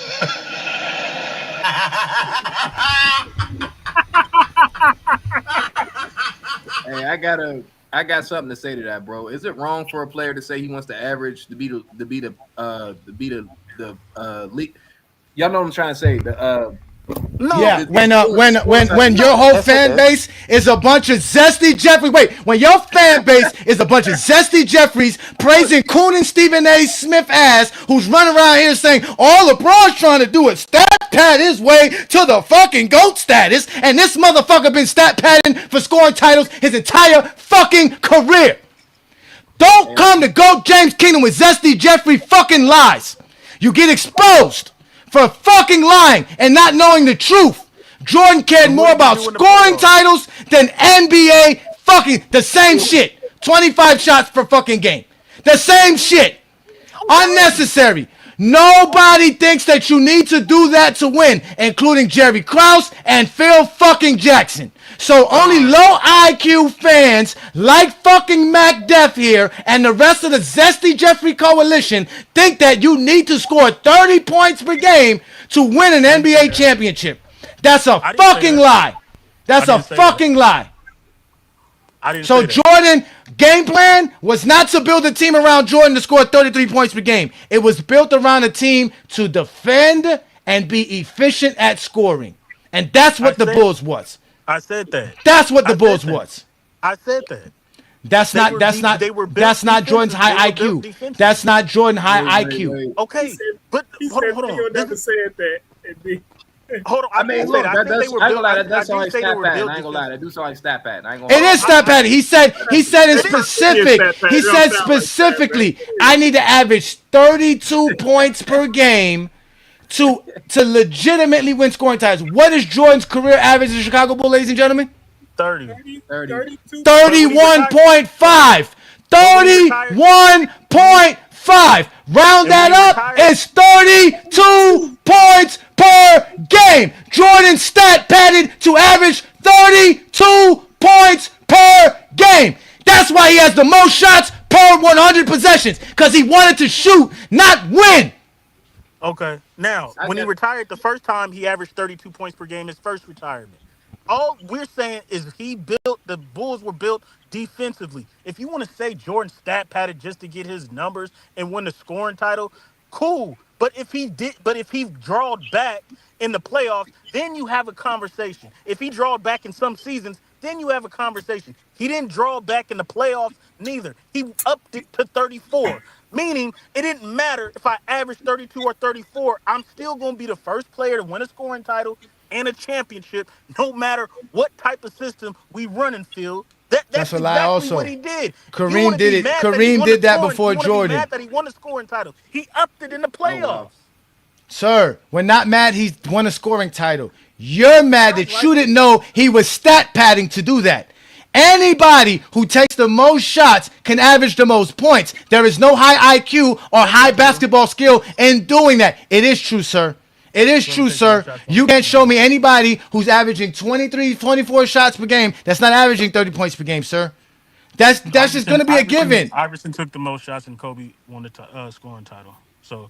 Hey, I got something to say to that, bro. Is it wrong for a player to say he wants to average to be the league? Y'all know what I'm trying to say. Yeah, when your whole fan base is a bunch of zesty Jeffrey. Wait, when your fan base is a bunch of zesty Jeffries praising Coon and Stephen A. Smith ass, who's running around here saying all LeBron's trying to do is stat pad his way to the fucking GOAT status, and this motherfucker been stat padding for scoring titles his entire fucking career. Don't come to GOAT James Kingdom with zesty Jeffrey fucking lies. You get exposed for fucking lying and not knowing the truth. Jordan cared more about scoring titles than NBA fucking the same shit. 25 shots per fucking game. The same shit. Unnecessary. Nobody thinks that you need to do that to win, including Jerry Krause and Phil fucking Jackson. So only low IQ fans like fucking Mac Def here and the rest of the Zesty Jeffrey coalition think that you need to score 30 points per game to win an NBA championship. That's a fucking lie. That's a fucking lie. So Jordan game plan was not to build a team around Jordan to score 33 points per game. It was built around a team to defend and be efficient at scoring. And that's what the Bulls was. I said that. That's what the Bulls was. I said that. That's not Jordan's high IQ. That's not Jordan high IQ. Okay, but hold on. You never said that. Hold on. I mean, look, that's I ain't gonna lie. That sound like stat pad. I ain't gonna lie. That do sound like stat pad. It is stat pad. He said in specific. He said specifically, I need to average 32 points per game to legitimately win scoring titles. What is Jordan's career average as a Chicago Bull, ladies and gentlemen? 31.5. 31.5. Round that up, it's 32 points per game. Jordan stat padded to average 32 points per game. That's why he has the most shots per 100 possessions, because he wanted to shoot, not win. Okay. Now, when he retired the first time, he averaged 32 points per game, his first retirement. All we're saying is the Bulls were built defensively. If you want to say Jordan stat padded just to get his numbers and win the scoring title, cool. But if he drawed back in the playoffs, then you have a conversation. If he drawed back in some seasons, then you have a conversation. He didn't draw back in the playoffs neither. He upped it to 34. Meaning, it didn't matter if I averaged 32 or 34. I'm still going to be the first player to win a scoring title and a championship, no matter what type of system we run in field. That's exactly what he did. Kareem did it. Kareem did that before Jordan. Mad that he won a scoring title. He upped it in the playoffs. Oh, wow. Sir, we're not mad he won a scoring title. You're mad that you didn't know he was stat padding to do that. Anybody who takes the most shots can average the most points. There is no high IQ or high basketball skill in doing that. It is true, sir. It is true, sir. You can't show me anybody who's averaging 23, 24 shots per game that's not averaging 30 points per game, sir. That's just going to be a given. Iverson took the most shots and Kobe won the scoring title. So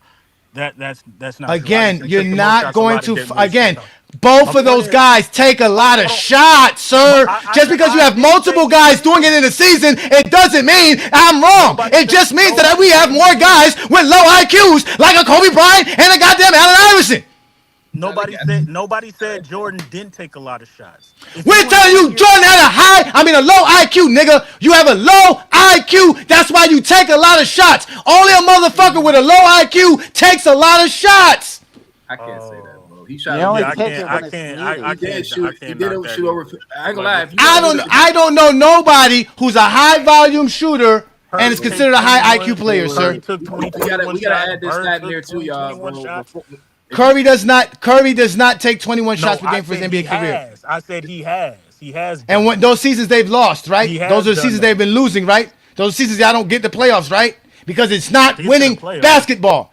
that's not again. true. You're not going to again. Both of those guys take a lot of shots, sir. Just because you have multiple guys doing it in a season, it doesn't mean I'm wrong. It just means that we have more guys with low IQs like a Kobe Bryant and a goddamn Allen Iverson. Nobody said Jordan didn't take a lot of shots. We're telling you Jordan had a low IQ, nigga. You have a low IQ. That's why you take a lot of shots. Only a motherfucker with a low IQ takes a lot of shots. I can't say that, bro. He shot. I can't shoot. He didn't shoot over. I ain't gonna lie. I don't know nobody who's a high volume shooter and is considered a high IQ player, sir. We gotta add this stat in here too, y'all. Curry does not take 21 shots per game for his NBA career. I said he has. He has. And when those seasons they've lost, right? Those are the seasons they've been losing, right? Those seasons y'all don't get the playoffs, right? Because it's not winning basketball.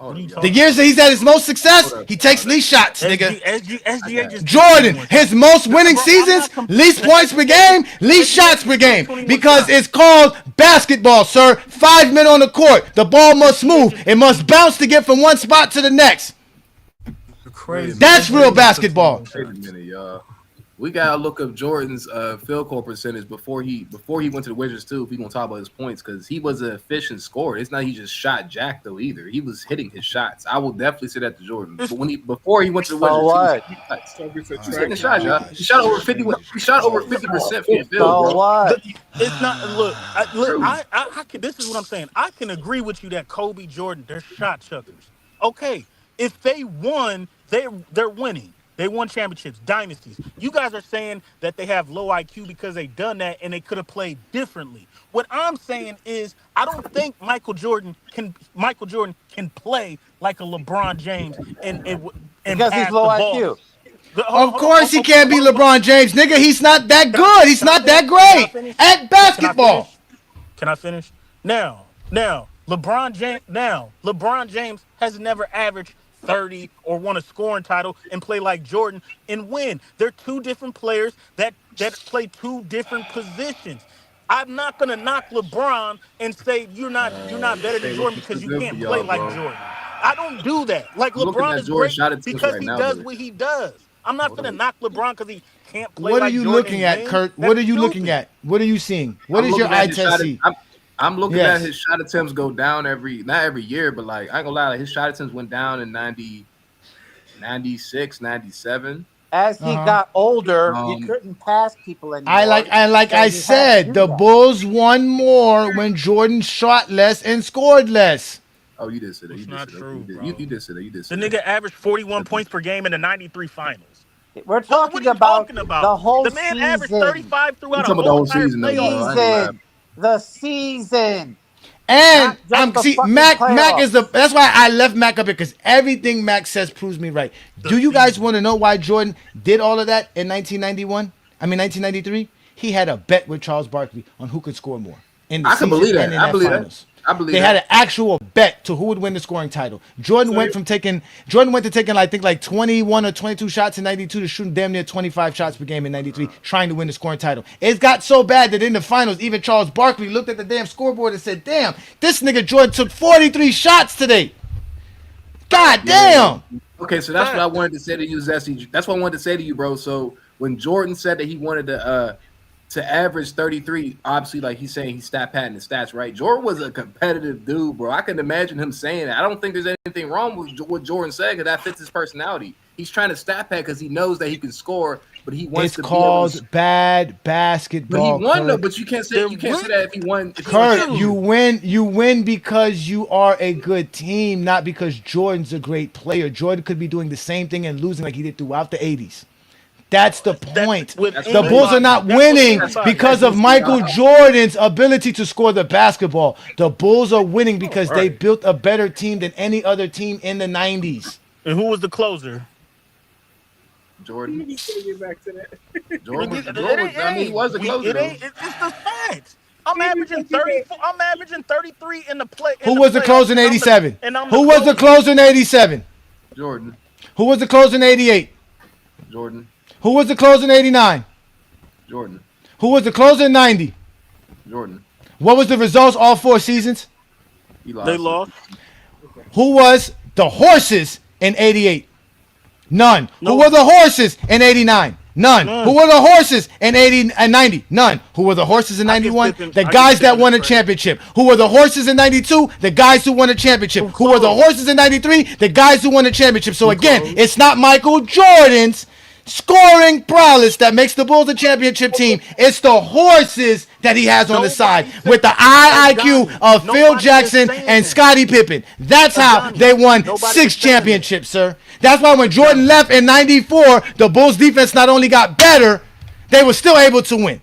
The years that he's had his most success, he takes least shots, nigga. Jordan, his most winning seasons, least points per game, least shots per game. Because it's called basketball, sir. 5 men on the court. The ball must move. It must bounce to get from one spot to the next. That's real basketball. Wait a minute, y'all. We gotta look up Jordan's field goal percentage before he went to the Wizards too. If we gonna talk about his points, because he was an efficient scorer. It's not he just shot Jack though either. He was hitting his shots. I will definitely say that to Jordan. But before he went to the Wizards, he was hitting shots, y'all. He shot over 50. He shot over 50% from the field. Bro. It's not. Look. I can. This is what I'm saying. I can agree with you that Kobe, Jordan, they're shot chuckers. Okay, if they won, they're winning. They won championships, dynasties. You guys are saying that they have low IQ because they done that and they could have played differently. What I'm saying is I don't think Michael Jordan can play like a LeBron James and because he's low IQ. Of course he can't be LeBron James, nigga. He's not that good. He's not that great at basketball. Can I finish? Now, LeBron James has never averaged 30 or won a scoring title and play like Jordan and win. They're two different players that play two different positions. I'm not gonna knock LeBron and say you're not better than Say Jordan what's too because you good for can't play y'all, like bro. Jordan. I don't do that. Like I'm looking LeBron at is Jordan's great shot attempts because right he now, does though. what he does. I'm not Hold gonna on. knock LeBron because he can't play What are like you Jordan looking and at, win. Kurt? What That's are you looking stupid. at? What are you seeing? What I'm does your looking eye at his test shot. see? I'm looking at Yes. his shot attempts go down not every year, but like I ain't gonna lie, like, his shot attempts went down in 90, 96, 97. As he got older, he Um, couldn't pass people I anymore, like so I he had to said, do the that. Bulls won more when Jordan shot less and scored less. oh, you did say that. You It's did not say that. Okay, true, you bro. did say that. You did The say that. nigga averaged 41 points per game in the 93 finals. We're What talking are you about talking about? the whole The man averaged season. 35 You throughout a talking about the whole whole entire season, though, bro? playoff I ain't gonna lie. Season. The season. And Not just the fucking Mac is playoffs. that's why I left Mac up here, because everything Mac says proves me right. The Do you guys season. want to know why Jordan did all of that in 1991? I mean 1993? He had a bet with Charles Barkley on who could score more in the I can season believe and that. in I that believe that. finals. I believe They had that. an actual bet to who would win the scoring title. Jordan So went to taking I think like 21 or 22 shots in 92 to shooting damn near 25 shots per game in 93, trying to win the scoring title. It got so bad that in the finals, even Charles Barkley looked at the damn scoreboard and said, damn, this nigga Jordan took 43 shots today. God Yeah. damn. Okay, so that's what I wanted to say to you, Zesty. That's what I wanted to say to you, bro. So when Jordan said that he wanted to average 33, obviously, like he's saying he's stat padding the stats, right? Jordan was a competitive dude, bro. I can imagine him saying that. I don't think there's anything wrong with what Jordan said, because that fits his personality. He's trying to stat pad because he knows that he can score, but he wants It's to be able to. called bad But he basketball, won though. Kurt. But you can't say that if he won. If he Kurt, won, you win because you are a good team, not because Jordan's a great player. Jordan could be doing the same thing and losing like he did throughout the 80s. That's the point. The Bulls are not winning because of Michael Jordan's ability to score the basketball. The Bulls are winning because they built a better team than any other team in the 90s. And who was the closer? Jordan. Get back to that. I mean, he was a closer. It's the facts. I'm averaging 34. I'm averaging 33 in the play. Who was the closer in 87? I'm Who was the closer in 87? Jordan. Who was the closer in 88? Jordan. Who was the closer in 89? Jordan. Who was the closer in 90? Jordan. What was the results all 4 seasons? They lost. Who was the horses in 88? None. Who were the horses in 89? None. Who were the horses in 80 and 90? None. Who were the horses in 91? The guys that won a championship. Who were the horses in 92? The guys who won a championship. Who were the horses in 93? The guys who won a championship. So again, it's not Michael Jordan's scoring prowess that makes the Bulls a championship team. It's the horses that he has on the side with the IQ of Phil Jackson and Scottie Pippen. That's how they won 6 championships, sir. That's why when Jordan left in 94, the Bulls defense not only got better, they were still able to win.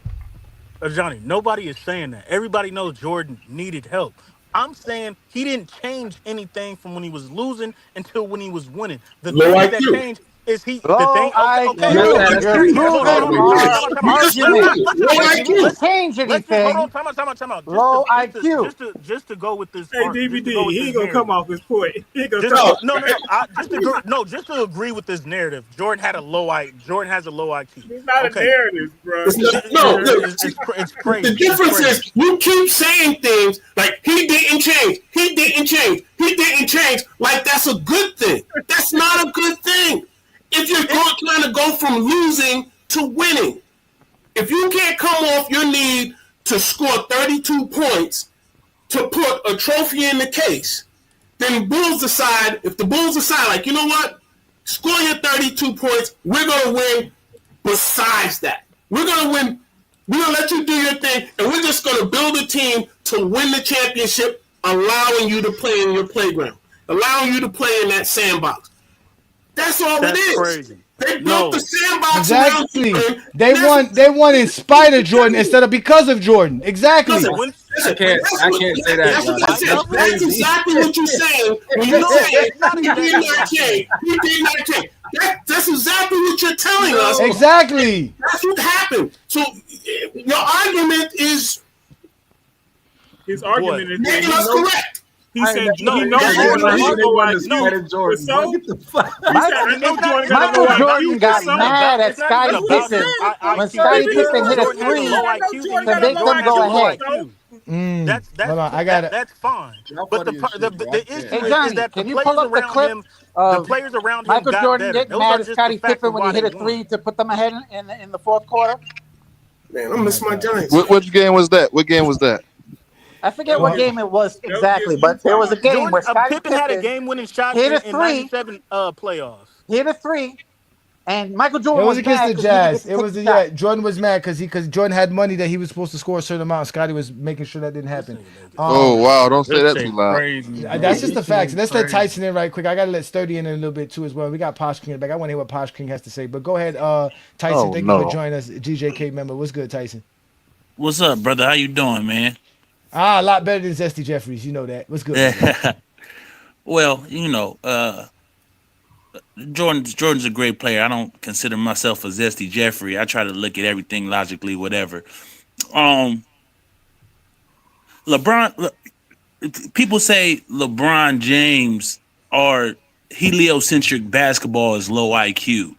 Johnny, nobody is saying that. Everybody knows Jordan needed help. I'm saying he didn't change anything from when he was losing until when he was winning. The Low thing that IQ. changed is he. Low The thing. Okay. IQ. You're proving our argument. He didn't change anything. Hold on. Time out. Low IQ. Just to go with this. Hey, DVD, he ain't gonna come off his point. He ain't gonna come off. Just to agree with this narrative. Jordan has a low IQ. It's not a narrative, bro. It's crazy. The difference is you keep saying things like he didn't change. Like that's a good thing. That's not a good thing. If you're trying to go from losing to winning, if you can't come off your need to score 32 points to put a trophy in the case, then if the Bulls decide, like, you know what, score your 32 points, we're going to win besides that. We're going to win. We're going to let you do your thing, and we're just going to build a team to win the championship, allowing you to play in your playground, allowing you to play in that sandbox. That's all it is. Crazy. They built the sandbox Exactly. around Jordan. They won in spite of Jordan instead of because of Jordan. Exactly. Listen, I can't say that. That's exactly what you're saying when you're saying he did not change. He did not change. That's exactly what you're telling us. Exactly. That's what happened. So your argument is his argument is making us correct. He said he knows Jordan low wasn't IQ. spreading Jordan. So Get the fuck. he said, I know Jordan got a Michael low Jordan IQ. got So mad at It's not even Scottie about Pippen his when IQ. Scottie If Pippen hit a Jordan has a three low IQ, then to make them go ahead. That's fine. But the issue Hey is Johnny, that the can you players pull up the around clip him, of Michael got Jordan better. getting Those mad are at just the Scottie facts Pippen of when why he hit they a won. three to put them ahead in the fourth quarter? Man, I miss my Giants. Which game was that? What game was that? I forget what game it was exactly, but there was a game where Scottie Pippen had a Pippen game-winning shot hit a in three, '97 playoffs. hit a three, and Michael It Jordan was was against mad the because he didn't get Jazz. to It take was the shot. Jordan was mad because Jordan had money that he was supposed to score a certain amount. Scotty was making sure that didn't happen. Oh wow! Don't say that too loud. That's just the facts. Let's let Tyson in right quick. I gotta let Sturdy in a little bit too as well. We got Posh King back. I want to hear what Posh King has to say. But go ahead, Tyson. Oh, thank you for joining us, GJK member. What's good, Tyson? What's up, brother? How you doing, man? A lot better than Zesty Jeffries. You know that. What's good? Well, Jordan's a great player. I don't consider myself a Zesty Jeffrey. I try to look at everything logically, whatever. LeBron. People say LeBron James or heliocentric basketball is low IQ.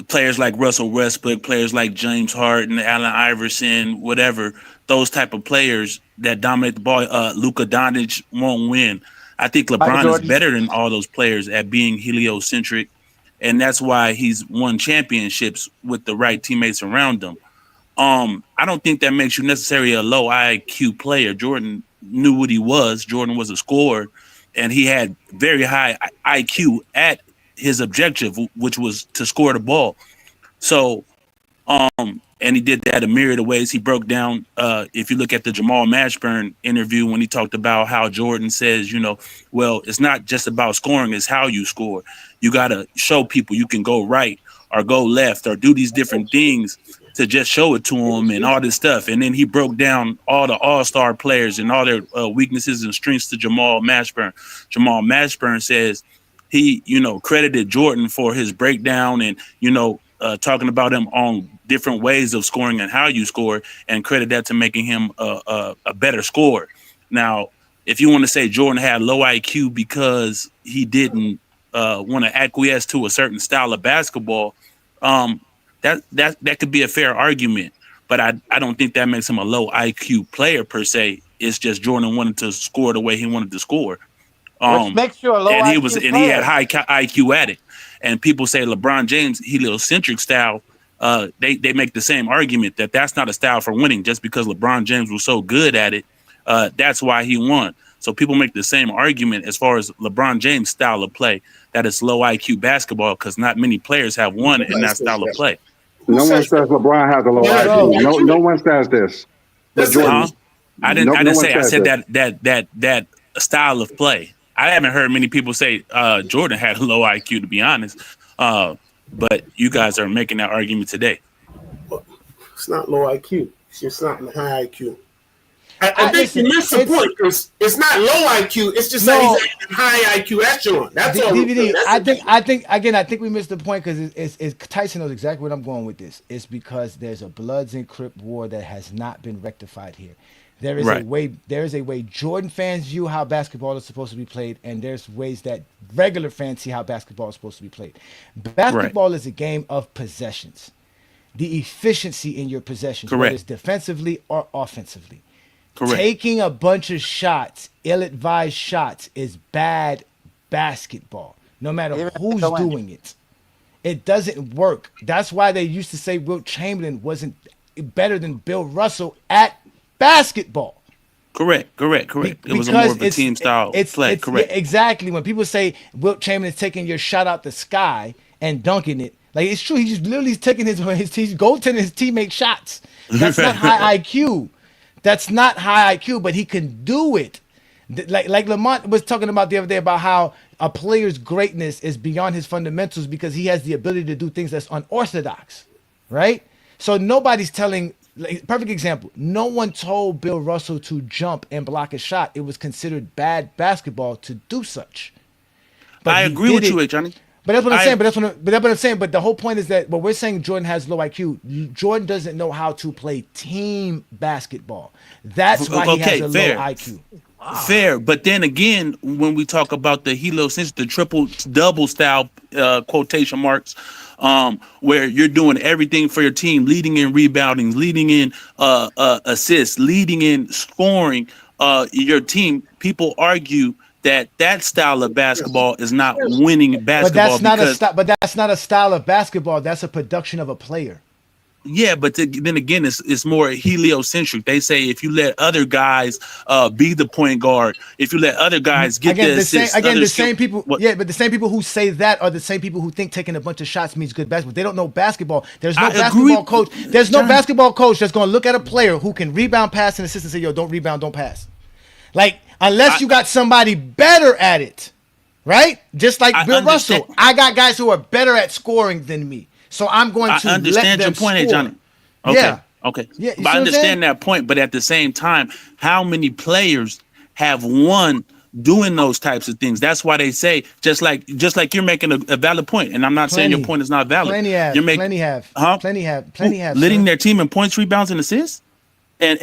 Players like Russell Westbrook, players like James Harden, Allen Iverson, whatever, those type of players that dominate the ball, Luka Doncic won't win. I think LeBron is better than all those players at being heliocentric, and that's why he's won championships with the right teammates around him. I don't think that makes you necessarily a low IQ player. Jordan knew what he was. Jordan was a scorer, and he had very high IQ at his objective, which was to score the ball. So, and he did that a myriad of ways. He broke down, if you look at the Jamal Mashburn interview when he talked about how Jordan says, well, it's not just about scoring, it's how you score. You got to show people you can go right or go left or do these different things to just show it to them and all this stuff. And then he broke down all the all-star players and all their weaknesses and strengths to Jamal Mashburn. Jamal Mashburn says he, credited Jordan for his breakdown and, talking about him on different ways of scoring and how you score, and credit that to making him a better scorer. Now, if you want to say Jordan had low IQ because he didn't want to acquiesce to a certain style of basketball, that could be a fair argument. But I don't think that makes him a low IQ player per se. It's just Jordan wanted to score the way he wanted to score. Which makes you a low IQ player. He had high IQ at it. And people say LeBron James heliocentric style. They make the same argument that that's not a style for winning. Just because LeBron James was so good at it, that's why he won. So people make the same argument as far as LeBron James' style of play, that it's low IQ basketball, because not many players have won in that style of play. No one says LeBron has a low IQ. No one says this. But Jordan, I didn't say. I said that style of play. I haven't heard many people say Jordan had a low IQ, to be honest. But you guys are making that argument today. It's not low IQ. It's not high IQ. I think you missed the point. It's not low IQ. It's just that he's in high IQ echelon. That's all. DVD. I think we missed the point because it's Tyson knows exactly what I'm going with this. It's because there's a Bloods and Crip war that has not been rectified here. There is a way Jordan fans view how basketball is supposed to be played, and there's ways that regular fans see how basketball is supposed to be played. Basketball is a game of possessions. The efficiency in your possessions, whether it's defensively or offensively. Correct. Taking a bunch of shots, ill-advised shots, is bad basketball, no matter who's doing it. It doesn't work. That's why they used to say Wilt Chamberlain wasn't better than Bill Russell at basketball. Correct. It was a more of a team style play. Correct. Exactly. When people say Wilt Chamberlain's taking your shot out the sky and dunking it, like, it's true. He's just literally taking his goaltending his teammate shots. That's not high IQ. That's not high IQ, but he can do it. Like Lamont was talking about the other day about how a player's greatness is beyond his fundamentals because he has the ability to do things that's unorthodox, right? So nobody's telling. Perfect example. No one told Bill Russell to jump and block a shot. It was considered bad basketball to do such. But I agree with you, Johnny. But that's what I'm saying. But that's what I'm saying. But the whole point is that what we're saying, Jordan has low IQ. Jordan doesn't know how to play team basketball. That's why he has a low IQ. Fair, but then again, when we talk about the heliocentric, the triple double style quotation marks, where you're doing everything for your team, leading in rebounding, leading in assists, leading in scoring, your team. People argue that style of basketball is not winning basketball But that's not a style of basketball. That's a production of a player. Yeah, but then again, it's more heliocentric. They say if you let other guys be the point guard, if you let other guys get the assists, same people. Yeah, but the same people who say that are the same people who think taking a bunch of shots means good basketball. They don't know basketball. There's no basketball coach. There's no basketball coach that's going to look at a player who can rebound, pass, and assist and say, "Yo, don't rebound, don't pass." Like unless you got somebody better at it, right? Just like Bill Russell, I got guys who are better at scoring than me. So I'm going to understand your point, Johnny. Okay. Yeah. Okay. Yeah, but I understand that point, but at the same time, how many players have won doing those types of things? That's why they say just like you're making a valid point, and I'm not saying your point is not valid. Plenty have. Plenty have. Leading their team in points, rebounds, and assists. And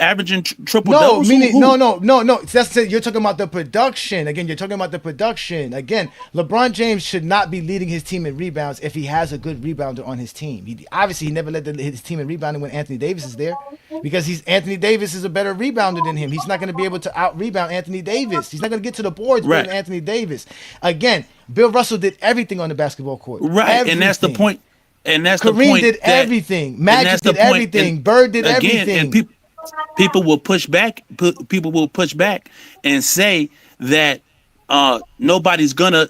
averaging triple no, doubles. Meaning no. That's it. You're talking about the production. Again, you're talking about the production. Again, LeBron James should not be leading his team in rebounds if he has a good rebounder on his team. He never led his team in rebounding when Anthony Davis is there, because Anthony Davis is a better rebounder than him. He's not going to be able to out rebound Anthony Davis. He's not going to get to the boards better than Anthony Davis. Again, Bill Russell did everything on the basketball court. Right, everything. And that's the point. And that's Kareem the point. Did everything. Magic did everything. Bird did everything. And people will push back. People will push back and say that nobody's gonna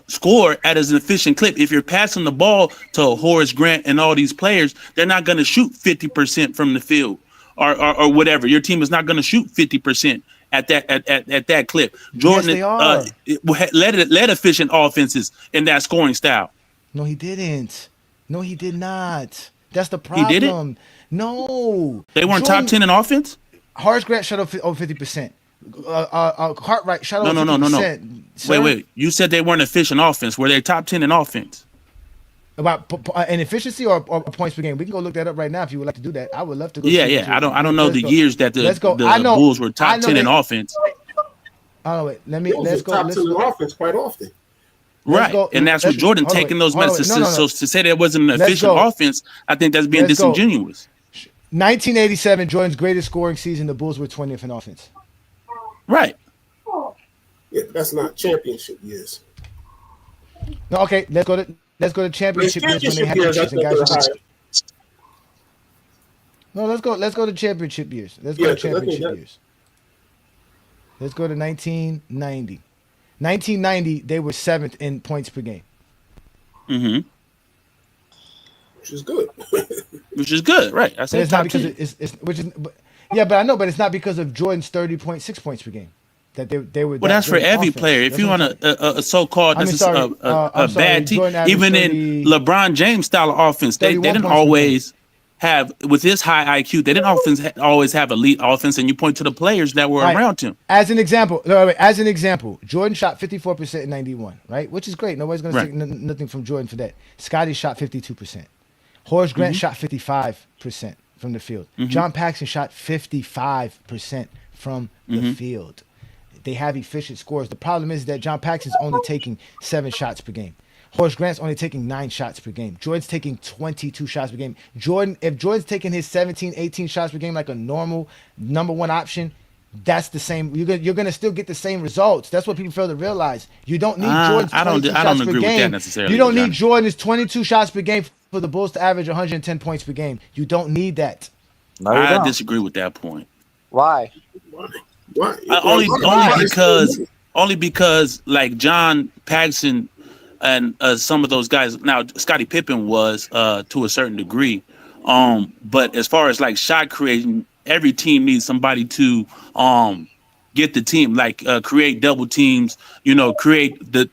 score at an efficient clip. If you're passing the ball to Horace Grant and all these players, they're not gonna shoot 50% from the field or whatever. Your team is not gonna shoot 50% at that clip. Jordan led efficient offenses in that scoring style. No, he didn't. No, he did not. That's the problem. He did it? No. They weren't top 10 in offense? Horace Grant shot over 50%. Cartwright shot over 50%. No. Wait. You said they weren't efficient offense. Were they top 10 in offense? About an efficiency or points per game? We can go look that up right now if you would like to do that. I would love to go. Yeah. I don't know the years that the Bulls were top 10 in offense. Oh, wait. Let's go. Top 10 in offense quite often. Right, and that's what Jordan taking those medicines. So to say that wasn't an efficient offense, I think that's being disingenuous. 1987, Jordan's greatest scoring season, the Bulls were 20th in offense. Right. Yeah, that's not championship years. No, okay, let's go to championship years when they had inches and guys. No, let's go to championship years. Let's go to championship years. Let's go to 1990. 1990, they were 7th in points per game. Mm-hmm. Which is good. Which is good, right? I said it's not because but I know, but it's not because of Jordan's 30.6 points per game that they were. Well, that's for every player. If you want a so-called a bad team, even in LeBron James style of offense, they didn't always have, with his high IQ, they didn't always have elite offense, and you point to the players that were around him. As an example, Jordan shot 54% in 91, right? Which is great. Nobody's going to take nothing from Jordan for that. Scottie shot 52%. Horace Grant shot 55% from the field. John Paxson shot 55% from the field. They have efficient scores. The problem is that John Paxson's only taking 7 shots per game. Horace Grant's only taking 9 shots per game. Jordan's taking 22 shots per game. If Jordan's taking his 17, 18 shots per game like a normal number one option, that's the same. You're gonna still get the same results. That's what people fail to realize. You don't need Jordan's 22 shots per game. You don't need Jordan's 22 shots per game for the Bulls to average 110 points per game. You don't need that. No, I disagree with that point. Why? Only because like John Paxson and some of those guys. Now, Scottie Pippen was to a certain degree, but as far as like shot creation, every team needs somebody to get the team, like create double teams. Create the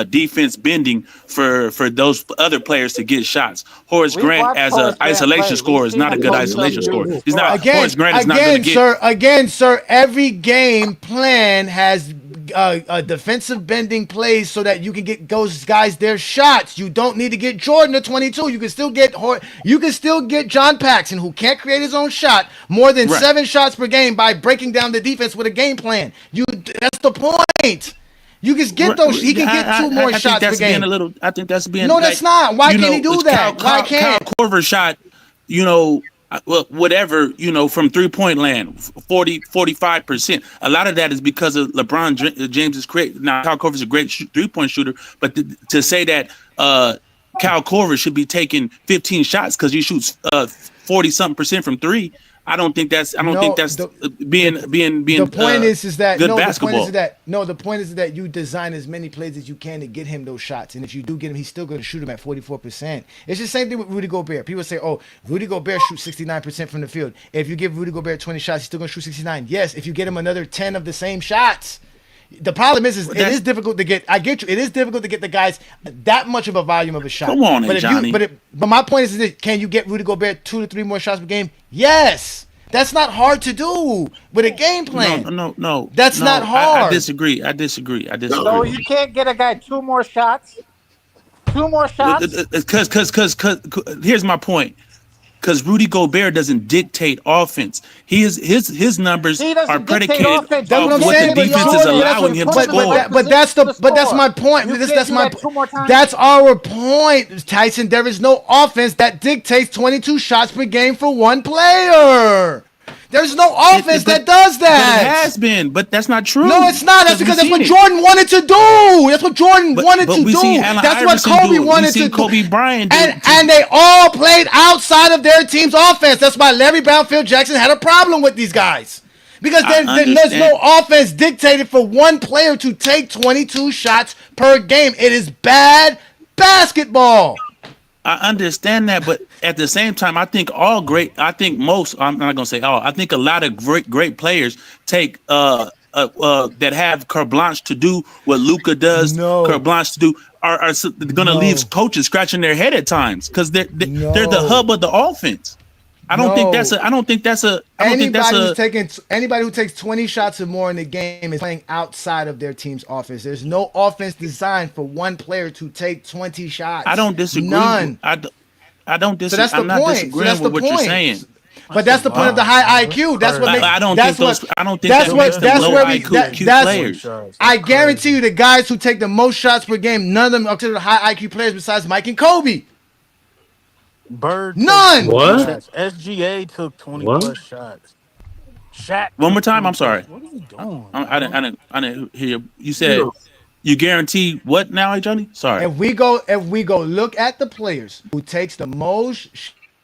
defense bending for those other players to get shots. Horace Grant as an isolation scorer is not a good isolation scorer. He's not. Horace Grant is not going to get. Again, sir. Every game plan has defensive bending plays so that you can get those guys their shots. You don't need to get Jordan to 22. You can still get John Paxson, who can't create his own shot, more than 7 shots per game by breaking down the defense with a game plan. That's the point. You can get those. He can get 2 more shots per game. I think that's being. No, that's not. Why can't he do that? Why can't Kyle Korver shot? Whatever, from 3-point land, 45%. A lot of that is because of LeBron James's create. Now, Kyle Korver's a great 3-point shooter, but to say that Kyle Korver should be taking 15 shots because he shoots 40-something% from 3. I don't think that's being. The point is that good basketball. The point is that you design as many plays as you can to get him those shots, and if you do get him, he's still going to shoot him at 44%. It's the same thing with Rudy Gobert. People say, "Oh, Rudy Gobert shoots 69% from the field." If you give Rudy Gobert 20 shots, he's still going to shoot 69. Yes, if you get him another 10 of the same shots. The problem is it is difficult to get. I get you. It is difficult to get the guys that much of a volume of a shot. Come on, Johnny. But my point is this: can you get Rudy Gobert 2 to 3 more shots per game? Yes. That's not hard to do with a game plan. No. That's not hard. I disagree. So you can't get a guy 2 more shots? 2 more shots? Because here's my point. Because Rudy Gobert doesn't dictate offense. His numbers are predicated off what the defense is allowing him to score. But that's my point. That's our point, Tyson. There is no offense that dictates 22 shots per game for one player. There's no offense that does that. But it has been, but that's not true. No, it's not. That's because that's what Jordan wanted to do. That's what Jordan wanted to do. That's what Kobe wanted to do. Kobe Bryant and they all played outside of their team's offense. That's why Larry Brown, Phil Jackson had a problem with these guys. Because there's no offense dictated for one player to take 22 shots per game. It is bad basketball. I understand that, but at the same time, I think most, I'm not gonna say all, I think a lot of great players take that have carte blanche to do what Luka does, carte blanche to do, are gonna leave coaches scratching their head at times because they're the hub of the offense. I don't think that's a. Anybody who takes 20 shots or more in the game is playing outside of their team's offense. There's no offense designed for one player to take 20 shots. I don't disagree. None. I don't disagree. So that's the I'm not point. disagreeing with what you're saying. But that's the point of the high IQ. That's what makes. I don't think that makes them low IQ players. I guarantee you, the guys who take the most shots per game, none of them are considered high IQ players besides Mike and Kobe. Bird. None. What? SGA took 20 plus shots. Shaq. One more time. I'm sorry. What is he doing? I didn't hear you. You said you guarantee what now, Johnny? Sorry. If we go look at the players who takes the most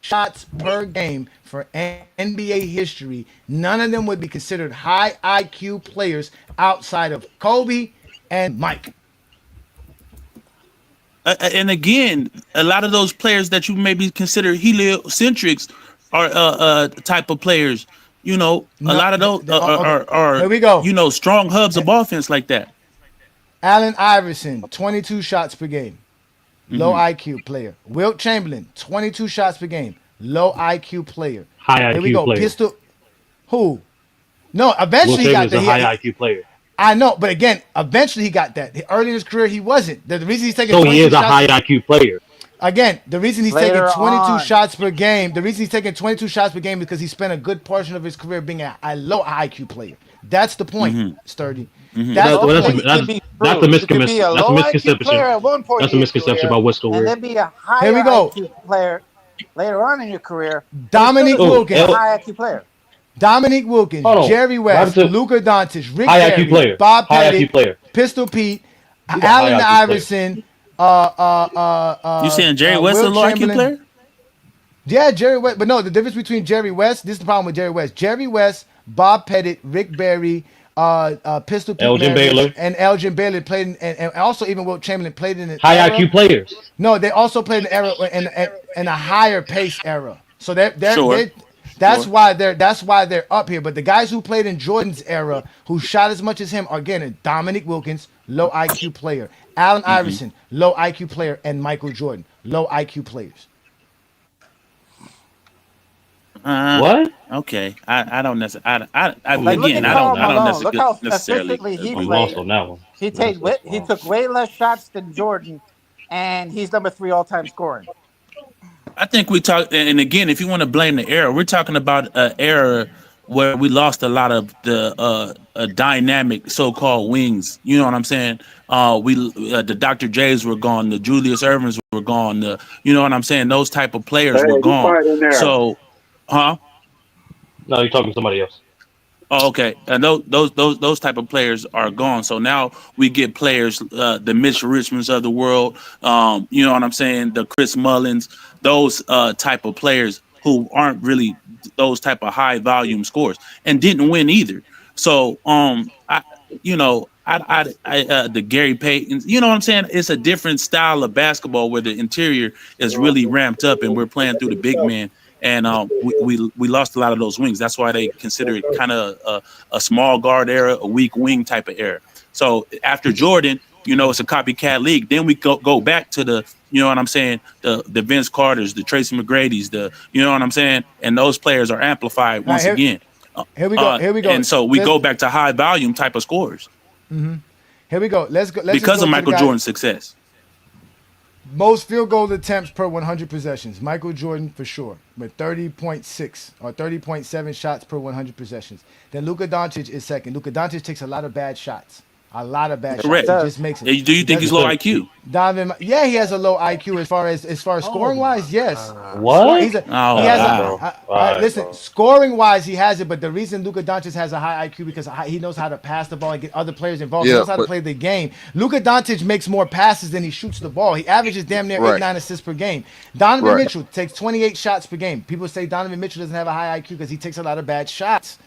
shots per game for NBA history, none of them would be considered high IQ players outside of Kobe and Mike. And again, a lot of those players that you maybe consider heliocentrics are type of players. A lot of those are here we go. Strong hubs of offense like that. Allen Iverson, 22 shots per game. Low IQ player. Wilt Chamberlain, 22 shots per game. Low IQ player. High Here we IQ go. player. Pistol. Who? No, eventually he got the high IQ player. I know, but again, eventually he got that. Early in his career, he wasn't. The reason he's taking so he is a high IQ player. Again, the reason he's taking 22 shots per game, the reason he's taking 22 shots per game is because he spent a good portion of his career being a low IQ player. That's the point, Sturdy. That's a misconception. That's a misconception about what's the word. And then be a high IQ player later on in your career. Dominique Wilkins, high IQ player. Dominique Wilkins, Jerry West, Luka Doncic, Rick IQ player. Bob Pettit, player. Pistol Pete, Allen Iverson. You saying Jerry West is a low IQ player? Yeah, Jerry West. But no, the difference between Jerry West. This is the problem with Jerry West. Jerry West, Bob Pettit, Rick Barry, Pistol Pete, and Elgin Baylor played, and also even Wilt Chamberlain played in the high IQ players. No, they also played in the era in a higher pace era. So that's why they're up here. But the guys who played in Jordan's era, who shot as much as him, are again Dominique Wilkins, low IQ player. Allen Iverson, low IQ player, and Michael Jordan, low IQ players. What? Okay, I don't necessarily. Like, look Again, at I Karl don't Malone. Look how necessarily efficiently he We agree with lost played. that. on that one. He took way less shots than Jordan, and he's number 3 all-time scoring. I think we talk, and again, if you want to blame the era, we're talking about an era where we lost a lot of the dynamic so-called wings. You know what I'm saying? The Dr. J's were gone, the Julius Irvins were gone, you know what I'm saying? Those type of Hey, players were be gone. quiet in there. So, huh? No, you're talking to somebody else. Oh, okay. And those type of players are gone. So now we get players, the Mitch Richmonds of the world. You know what I'm saying? The Chris Mullins, those type of players who aren't really those type of high volume scores and didn't win either. So the Gary Paytons, you know what I'm saying? It's a different style of basketball where the interior is really ramped up and we're playing through the big man. And we lost a lot of those wings. That's why they consider it kind of a small guard era, a weak wing type of era. So after Jordan, it's a copycat league. Then we go back to the, you know what I'm saying, the Vince Carters, the Tracy McGrady's, you know what I'm saying, and those players are amplified once again. Here we go. And so we go back to high volume type of scores. Mm-hmm. Here we go. Let's go. Because of Michael Jordan's success. Most field goal attempts per 100 possessions. Michael Jordan for sure, with 30.6 or 30.7 shots per 100 possessions. Then Luka Doncic is second. Luka Doncic takes a lot of bad shots. A lot of bad Correct. shots. He just makes it. Do you think he's low IQ? Donovan, yeah, he has a low IQ as far as scoring wise. Yes. What? Listen, scoring wise, he has it. But the reason Luka Doncic has a high IQ because he knows how to pass the ball and get other players involved. He knows how to play the game. Luka Doncic makes more passes than he shoots the ball. He averages damn near 8-9 assists per game. Donovan Mitchell takes 28 shots per game. People say Donovan Mitchell doesn't have a high IQ because he takes a lot of bad shots.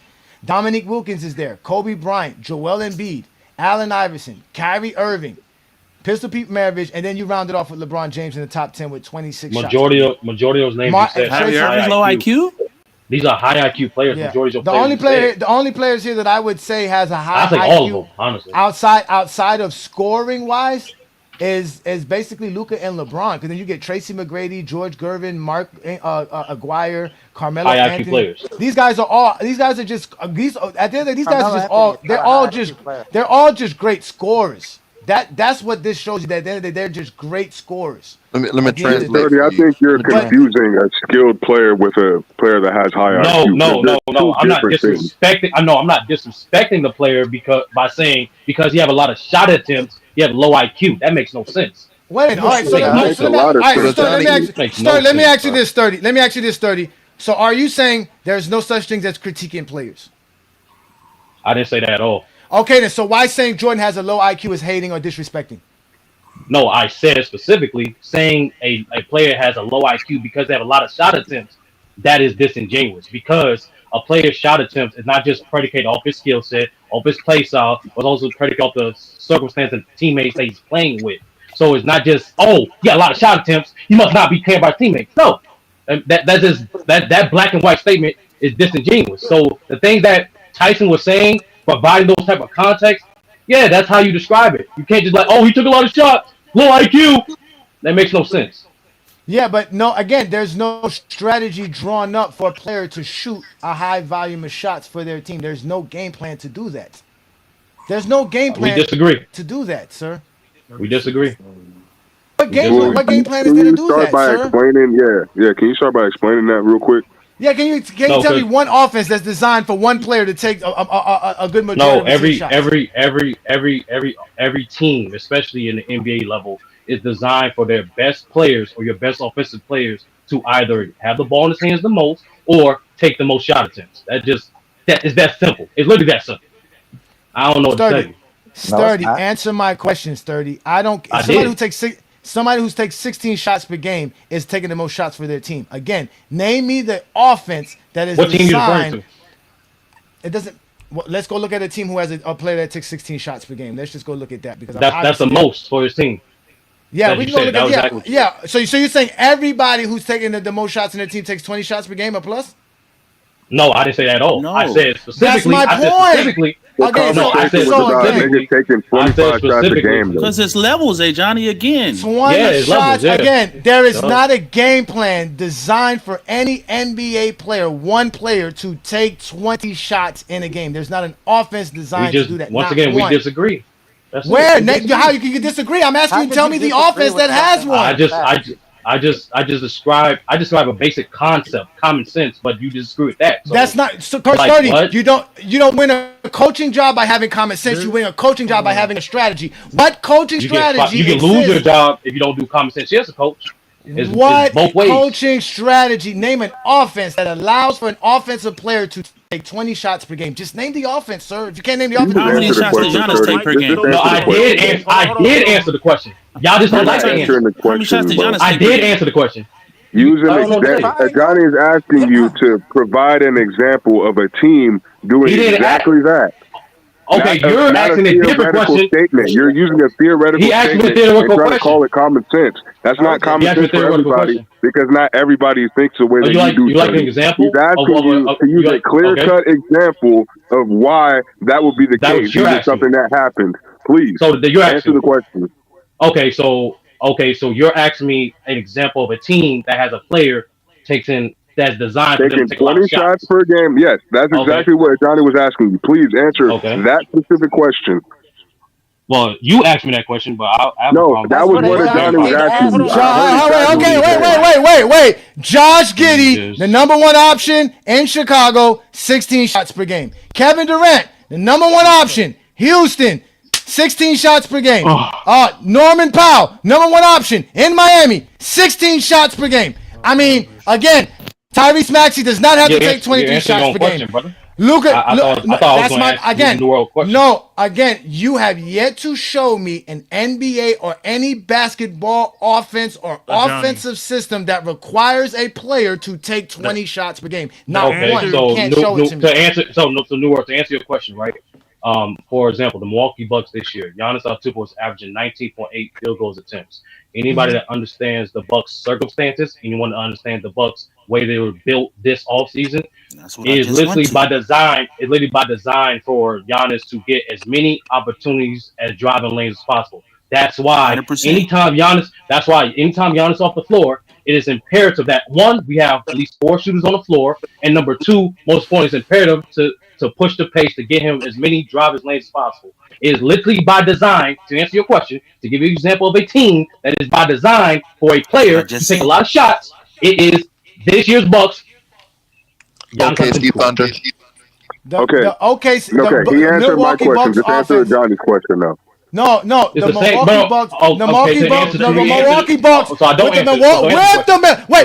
Dominique Wilkins is there. Kobe Bryant, Joel Embiid, Allen Iverson, Kyrie Irving, Pistol Pete Maravich, and then you round it off with LeBron James in the top 10 with 26 majority shots. Majority of those names you said Kyrie Irving's low IQ? These are high IQ players. Yeah. Majority of the only players here that I would say has a high IQ all of them, honestly. outside of scoring wise is basically Luka and LeBron, because then you get Tracy McGrady, George Gervin, Mark Aguirre, Carmelo high Anthony. IQ players. These guys are just at the end of the day, these guys are just they're all just great scorers. That's what this shows you, that at the end of the day, they're just great scorers. Let me translate. Dirty, I think you're confusing a skilled player with a player that has high IQ. No. I'm not disrespecting. I'm not disrespecting the player because you have a lot of shot attempts, you have low IQ. That makes no sense. Wait, all right. Let me ask you this, Sturdy. Let me ask you this, Sturdy. So, are you saying there's no such thing as critiquing players? I didn't say that at all. Okay, then. So, why saying Jordan has a low IQ is hating or disrespecting? No, I said specifically saying a player has a low IQ because they have a lot of shot attempts. That is disingenuous, because a player's shot attempts is not just predicated off his skill set, off his play style, but also predicated off the circumstance and teammates that he's playing with. So it's not just, you got a lot of shot attempts, you must not be cared by teammates. No, that black and white statement is disingenuous. So the thing that Tyson was saying, providing those type of context, yeah, that's how you describe it. You can't just he took a lot of shots, low IQ. That makes no sense. Yeah, but no, again, there's no strategy drawn up for a player to shoot a high volume of shots for their team. There's no game plan to do that. There's no game plan we disagree. To do that, sir. We disagree. What game plan is there to do that, sir? Can you start by explaining that real quick? Yeah, can you tell me one offense that's designed for one player to take a good majority of shots? Every team, especially in the NBA level, is designed for their best players or your best offensive players to either have the ball in his hands the most or take the most shot attempts. That is that simple. It's literally that simple. I don't know what to tell you. Sturdy, answer my question, Sturdy. Somebody who takes 16 shots per game is taking the most shots for their team. Again, name me the offense that is what designed. Team you referring to? It doesn't. Well, let's go look at a team who has a player that takes 16 shots per game. Let's just go look at that, because that's the most for his team. Yeah, we can go look at yeah. So you're saying everybody who's taking the most shots in their team takes 20 shots per game or plus? No, I didn't say that at all. No. I said specifically. That's my point. The again, No, I conversation said was so about again, niggas specifically. taking I said 25 shots a specifically. game, though. Because it's levels, Johnny, again. 20 Yeah, it's levels. shots. Yeah. Again, there is Yup. not a game plan designed for any NBA player, one player, to take 20 shots in a game. There's not an offense We designed to just do that. once Not again we one. disagree. That's it. Where? We How disagree. you can disagree? I'm asking How you to could tell you me the disagree offense with that has something I one. like just that? I just describe a basic concept, common sense, but you disagree with that. That's So not so, Coach like Sturdy. what? You don't win a coaching job by having common sense. You win a coaching job by having a strategy. What coaching strategy You can lose your exists? job if you don't do common sense. Yes, a coach. It's What both ways. coaching strategy? Name an offense that allows for an offensive player to take 20 shots per game. Just name the offense, sir. If you can't name the You offense, just How many answer the shots does question, Giannis take Shorty. per Just game? No, answer the I question. did answer. I did answer the question. Y'all just You're don't like not the answer. answering the How many shots question, did bro. Giannis I take per did game? answer the question. Using I don't know what to tell you. Johnny is asking you to provide an example of a team doing He didn't ask. exactly that. Okay, Not you're not a asking a different theoretical question. statement. You're using a theoretical He asked me a statement and theoretical trying to call question. it common sense. That's not He common asked me a sense for theoretical everybody question. because not everybody thinks the way Oh, that you do, you like an Shorty. He's example asking you to use you a like okay? clear-cut example of why that would be the That case, was you're even asking me. something that happened. Please So you're answer asking the me. question. So you're asking me an example of a team that has a player takes in that's designed for them to Taking take a lot 20 of shots shots. per game. Yes, that's Okay. exactly what Johnny was asking you. Please answer Okay. that specific question. Well, you asked me that question, but I have a No, problem that That's was what with what what Johnny Johnny was did everybody. asking ask you. you. I heard exactly what he said. Wait. Josh Giddey, the Jesus. number one option in Chicago, 16 shots per game. Kevin Durant, the number one option, Houston, 16 shots per game. Oh, Norman Powell, number one option in Miami, 16 shots per game. I mean, again, Tyrese Maxey does not have to take you're 23 answering your shots own per game. question, brother. Luka, I thought I was that's going to my ask you a again. new world question. No, again, you have yet to show me an NBA or any basketball offense or Johnny. offensive system that requires a player to take 20 shots per game. Not Okay, one. You so can't show it to me. New York, to answer your question, right? For example, the Milwaukee Bucks this year, Giannis Antetokounmpo is averaging 19.8 field goals attempts. Anybody that understands the Bucks circumstances, anyone that understands the Bucks way they were built this offseason, That's what I just went literally to. by design. It's literally by design for Giannis to get as many opportunities as driving lanes as possible. That's why 100%. anytime Giannis off the floor, it is imperative that one, we have at least four shooters on the floor, and number two, most important, it's imperative to push the pace to get him as many drivers lanes as possible. It is literally by design, to answer your question, to give you an example of a team that is by design for a That's what I player to just take a said. lot of shots. It is this year's Bucks. Giannis OKC Antetokounmpo. Thunder. Okay. He The answered my Milwaukee question. Bucks Just answer offense. Johnny's question now. No, It's the the same, Milwaukee bro. Bucks, Oh, okay, to answer the you Milwaukee answer. Bucks, So I don't with the answer. So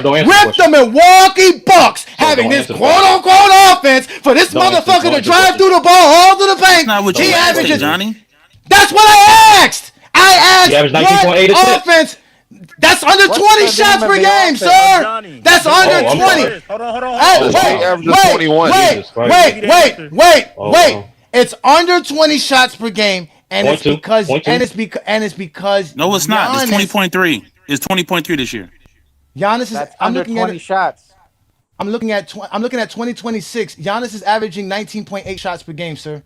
don't answer the question. with the Milwaukee Bucks having don't this answer the quote question. unquote offense for this Don't answer. motherfucker Don't to answer the drive question. through the ball all to the That's paint. not what He you asked, averages. Johnny. That's what I asked. I He averaged asked 19.8 what assists. offense. That's under What's 20 the shots name per of the game, offense? sir. Johnny. That's under I'm 20. sorry. Hold on. Hey, Oh, He wow. averages 21. Jesus Christ. Oh, wow. It's under 20 shots per game, and Point it's two. because Point two. it's because No, it's not. It's Giannis 20.3. It's 20.3 this year. Giannis is. That's I'm under looking at 20 it. shots. I'm looking at 2026. Giannis is averaging 19.8 shots per game, sir.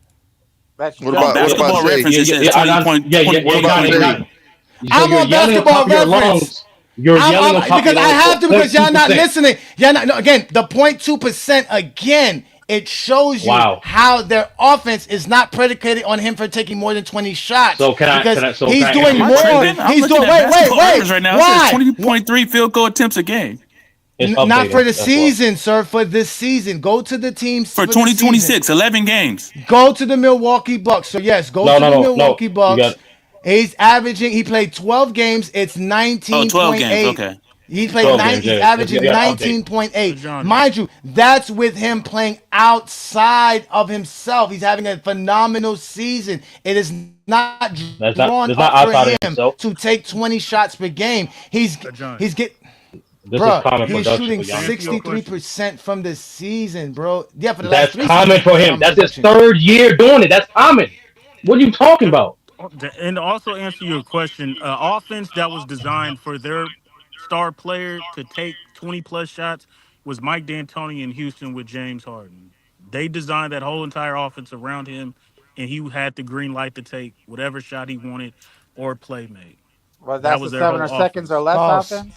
That's What On about just basketball Shea? reference, it says Yeah. 20 point, Yeah. 20, What about 20.3. Shea? So I'm you're on yelling on basketball top of your reference. lungs. You're yelling on top of Because your I lungs. have to because y'all not 0.2%. listening. Y'all not. No, again, the 0.2% again. It shows you Wow. how their offense is not predicated on him for taking more than 20 shots. So can I? Because So he's can I doing answer I'm your more. question? I'm He's looking doing. at Wait. basketball reference right now. It says Why? 20.3 field goal attempts a game It's Not for updating. the That's why. season, sir. For this season, go to the teams for for the season. 2026, 11 games. Go to the Milwaukee Bucks. So yes, go to the Milwaukee You Bucks. got. He's averaging. He played 12 games. It's Oh, 12 games. 19.8. Okay. He played 12 nine. games. He's Yeah. averaging You got to update. 19.8. Johnny. Mind you, that's with him playing outside of himself. He's having a phenomenal season. It is not drawn That's not up outside for of him himself. to take 20 shots per game. He's Johnny. get. This Bro, is common he's production shooting for Giannis. 63% from the season, bro. Yeah, for the last That's 3 common seasons. for him. That's his third year doing it. That's common. What are you talking about? And also answer your question, offense that was designed for their star player to take 20 plus shots was Mike D'Antoni in Houston with James Harden. They designed that whole entire offense around him and he had the green light to take whatever shot he wanted or play make. Well, That that's was the their 7 whole or seconds or offense. less False. offense.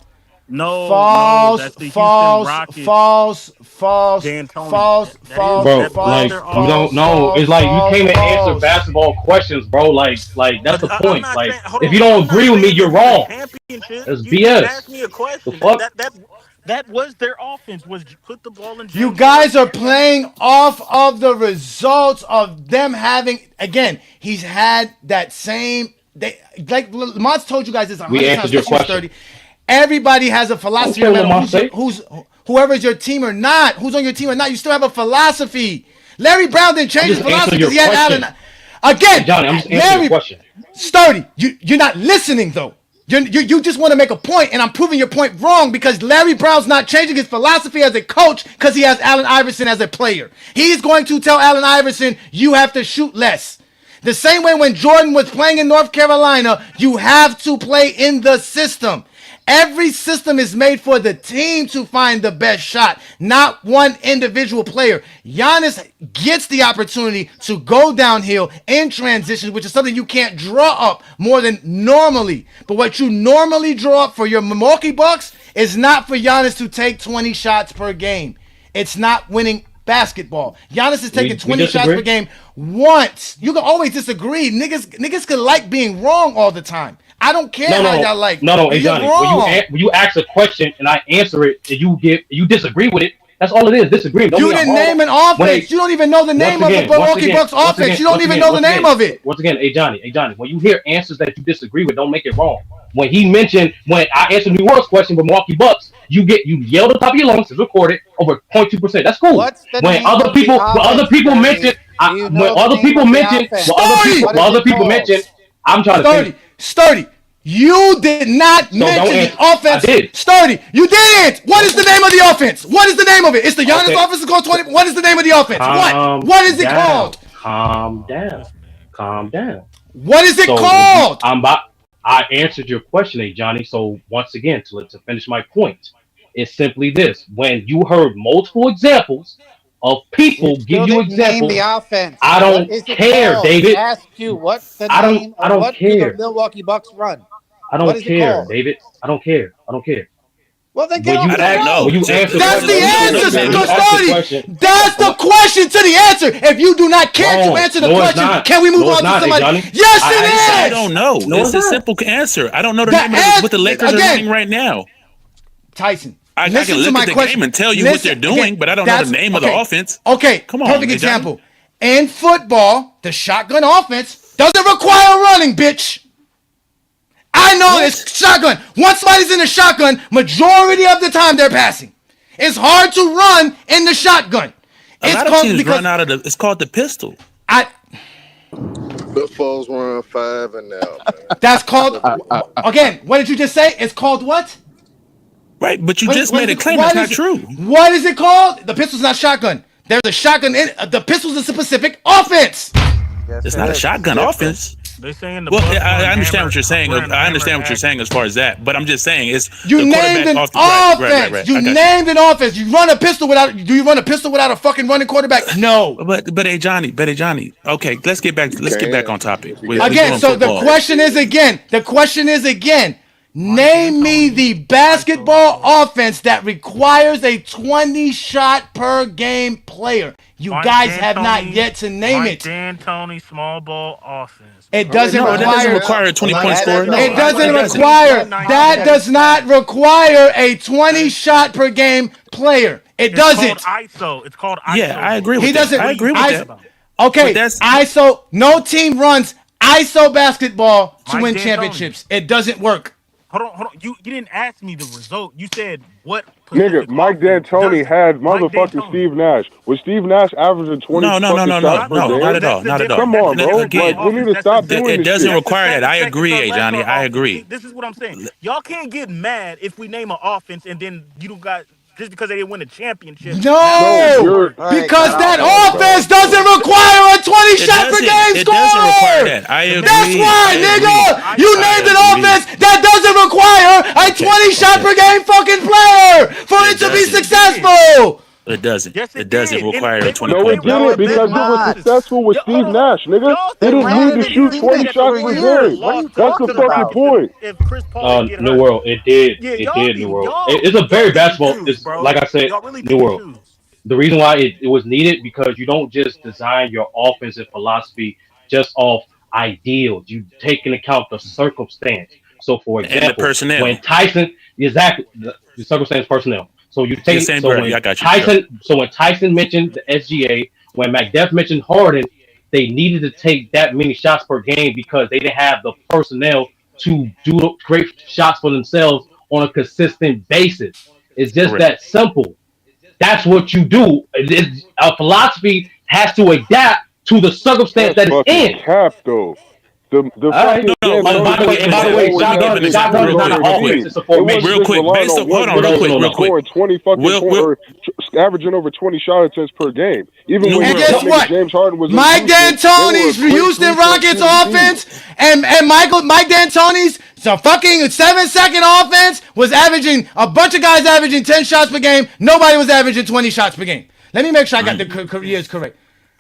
No, that's the Houston Rockets. False. Bro, was like their you don't offense. know. It's like you came and answer basketball questions, bro. Like that's the I'm point. not Like saying. Hold if on. you don't I'm not agree with me, saying you're this is a wrong. championship. That's You just BS. asked me a The question. fuck? That was their offense. Was put the ball in You James guys are Harden's hands. playing off of the results of them having. Again, he's had that same. Like Lamont's told you guys this 100 We times, answered your especially question. 30. Everybody has a philosophy, no matter whoever's your team or not, who's on your team or not. You still have a philosophy. Larry Brown didn't change his philosophy because he had Allen. Again, Johnny, I'm just answering your question. Sturdy, you're not listening though. You just want to make a point, and I'm proving your point wrong because Larry Brown's not changing his philosophy as a coach because he has Allen Iverson as a player. He's going to tell Allen Iverson, you have to shoot less. The same way when Jordan was playing in North Carolina, you have to play in the system. Every system is made for the team to find the best shot, not one individual player. Giannis gets the opportunity to go downhill in transition, which is something you can't draw up more than normally. But what you normally draw up for your Milwaukee Bucks is not for Giannis to take 20 shots per game. It's not winning basketball. Giannis is taking 20 shots per game once. You can always disagree. Niggas can like being wrong all the time. I don't care how y'all like. No, hey Johnny. When you ask a question and I answer it, and you disagree with it, that's all it is. Disagreeing. You didn't name an offense. You don't even know the name of the Milwaukee Bucks offense. You don't even know the name of it. Once again, hey Johnny. When you hear answers that you disagree with, don't make it wrong. When I answered New York's question with Milwaukee Bucks, you yell at the top of your lungs. It's recorded over 0.2%. That's cool. When other people mention, I'm trying to think. Sturdy, you did not mention the offense. I did. Sturdy, you didn't. What is the name of the offense? What is the name of it? It's the Giannis offense. It's called 20. What is the name of the offense? What is it called? Calm down. What is it called? I answered your question, Johnny. So once again, to finish my point, it's simply this: when you heard multiple examples of people give you examples, name the offense. I don't care, David. I ask you what's the I name don't what care. do the Milwaukee Bucks run? I don't care, David. I don't care. Well, then get off the phone. That's the answer, Sturdy. That's the question to the answer. If you do not care to answer the question, can we move on to somebody? Yes, it is. I don't know. It's a simple answer. I don't know the name of what the Lakers are running right now. Tyson. I can look at the game and tell you what they're doing, but I don't know the name of the offense. Okay, come on. Perfect example. In football, the shotgun offense doesn't require running, bitch. I know it's shotgun. Once somebody's in the shotgun, majority of the time they're passing. It's hard to run in the shotgun. A lot of teams run out of it's called the pistol. Football's run 5 and out. That's called again. What did you just say? It's called what? Right, but you just made a claim that's not true. What is it called? The pistol's not shotgun. There's a shotgun in the pistol's a specific offense. It's not a shotgun offense. They saying the I understand what you're saying. I understand what you're saying as far as that, but I'm just saying you named an offense. Right. You named an offense. You run a pistol without. Do you run a pistol without a fucking running quarterback? No. But hey Johnny. Okay, let's get back on topic. Again, so the question is again. Name me the basketball offense that requires a 20 shot per game player. You guys have not yet to name it. D'Antoni small ball offense. It doesn't require a 20-point score. No, it doesn't require. That does not require a 20 shot per game player. It doesn't. It's called ISO. Yeah, I agree with that. I agree with that. Okay, ISO. No team runs ISO basketball to win championships. It doesn't work. Hold on. You didn't ask me the result. You said what? Nigga, Mike D'Antoni had motherfucking Steve Nash. Was Steve Nash averaging 20 No, not at all. Come on, bro. Again, we need to stop doing this. It doesn't require that. I agree, Johnny. I agree. This is what I'm saying. Y'all can't get mad if we name an offense and then you don't got just because they didn't win a championship. No, because that offense doesn't require a 20 shot per game score. It doesn't require that. I agree. That's why, nigga. You named an offense that doesn't require a 20 shot per game fucking player for it to be successful. It doesn't. Yes, It doesn't require a 20 No, point it didn't because it was successful with Steve Nash, nigga. He didn't need to shoot 20 shots per game. That's the fucking point. If Chris Paul didn't get New hurt. World. It did. Yeah, It y'all did. be New World. y'all It's a very pick and basketball. choose, It's bro. like I said, Y'all really New pick and World. choose. The reason why it was needed because you don't just design your offensive philosophy just off ideals. You take into account the circumstance. So, for And the example, personnel. when Tyson, exactly the circumstance personnel. So you You're take saying, so bro, when I got you. Tyson mentioned the SGA, when McDuff mentioned Harden, they needed to take that many shots per game because they didn't have the personnel to do great shots for themselves on a consistent basis. It's just Correct. that simple. That's what you do. Our philosophy has to adapt to the circumstance That's that it's fucking in. cap though. The All right. fucking D'Antoni And by the system way, always had the Shotgun shooters is on not an their offense. team. It's a It formation. wasn't Real just quick, relying based on on one hold on, nigga real quick. scoring 20 fucking averaging over 20 shot attempts per game. Even when And that guess nigga what? James Harden was in Mike Houston, they were a D'Antoni's great Houston 3-plus Rockets shooting team. offense and Mike D'Antoni's so fucking 7-second offense was averaging a bunch of guys averaging 10 shots per game. Nobody was averaging 20 shots per game. Let me make sure I got the years correct.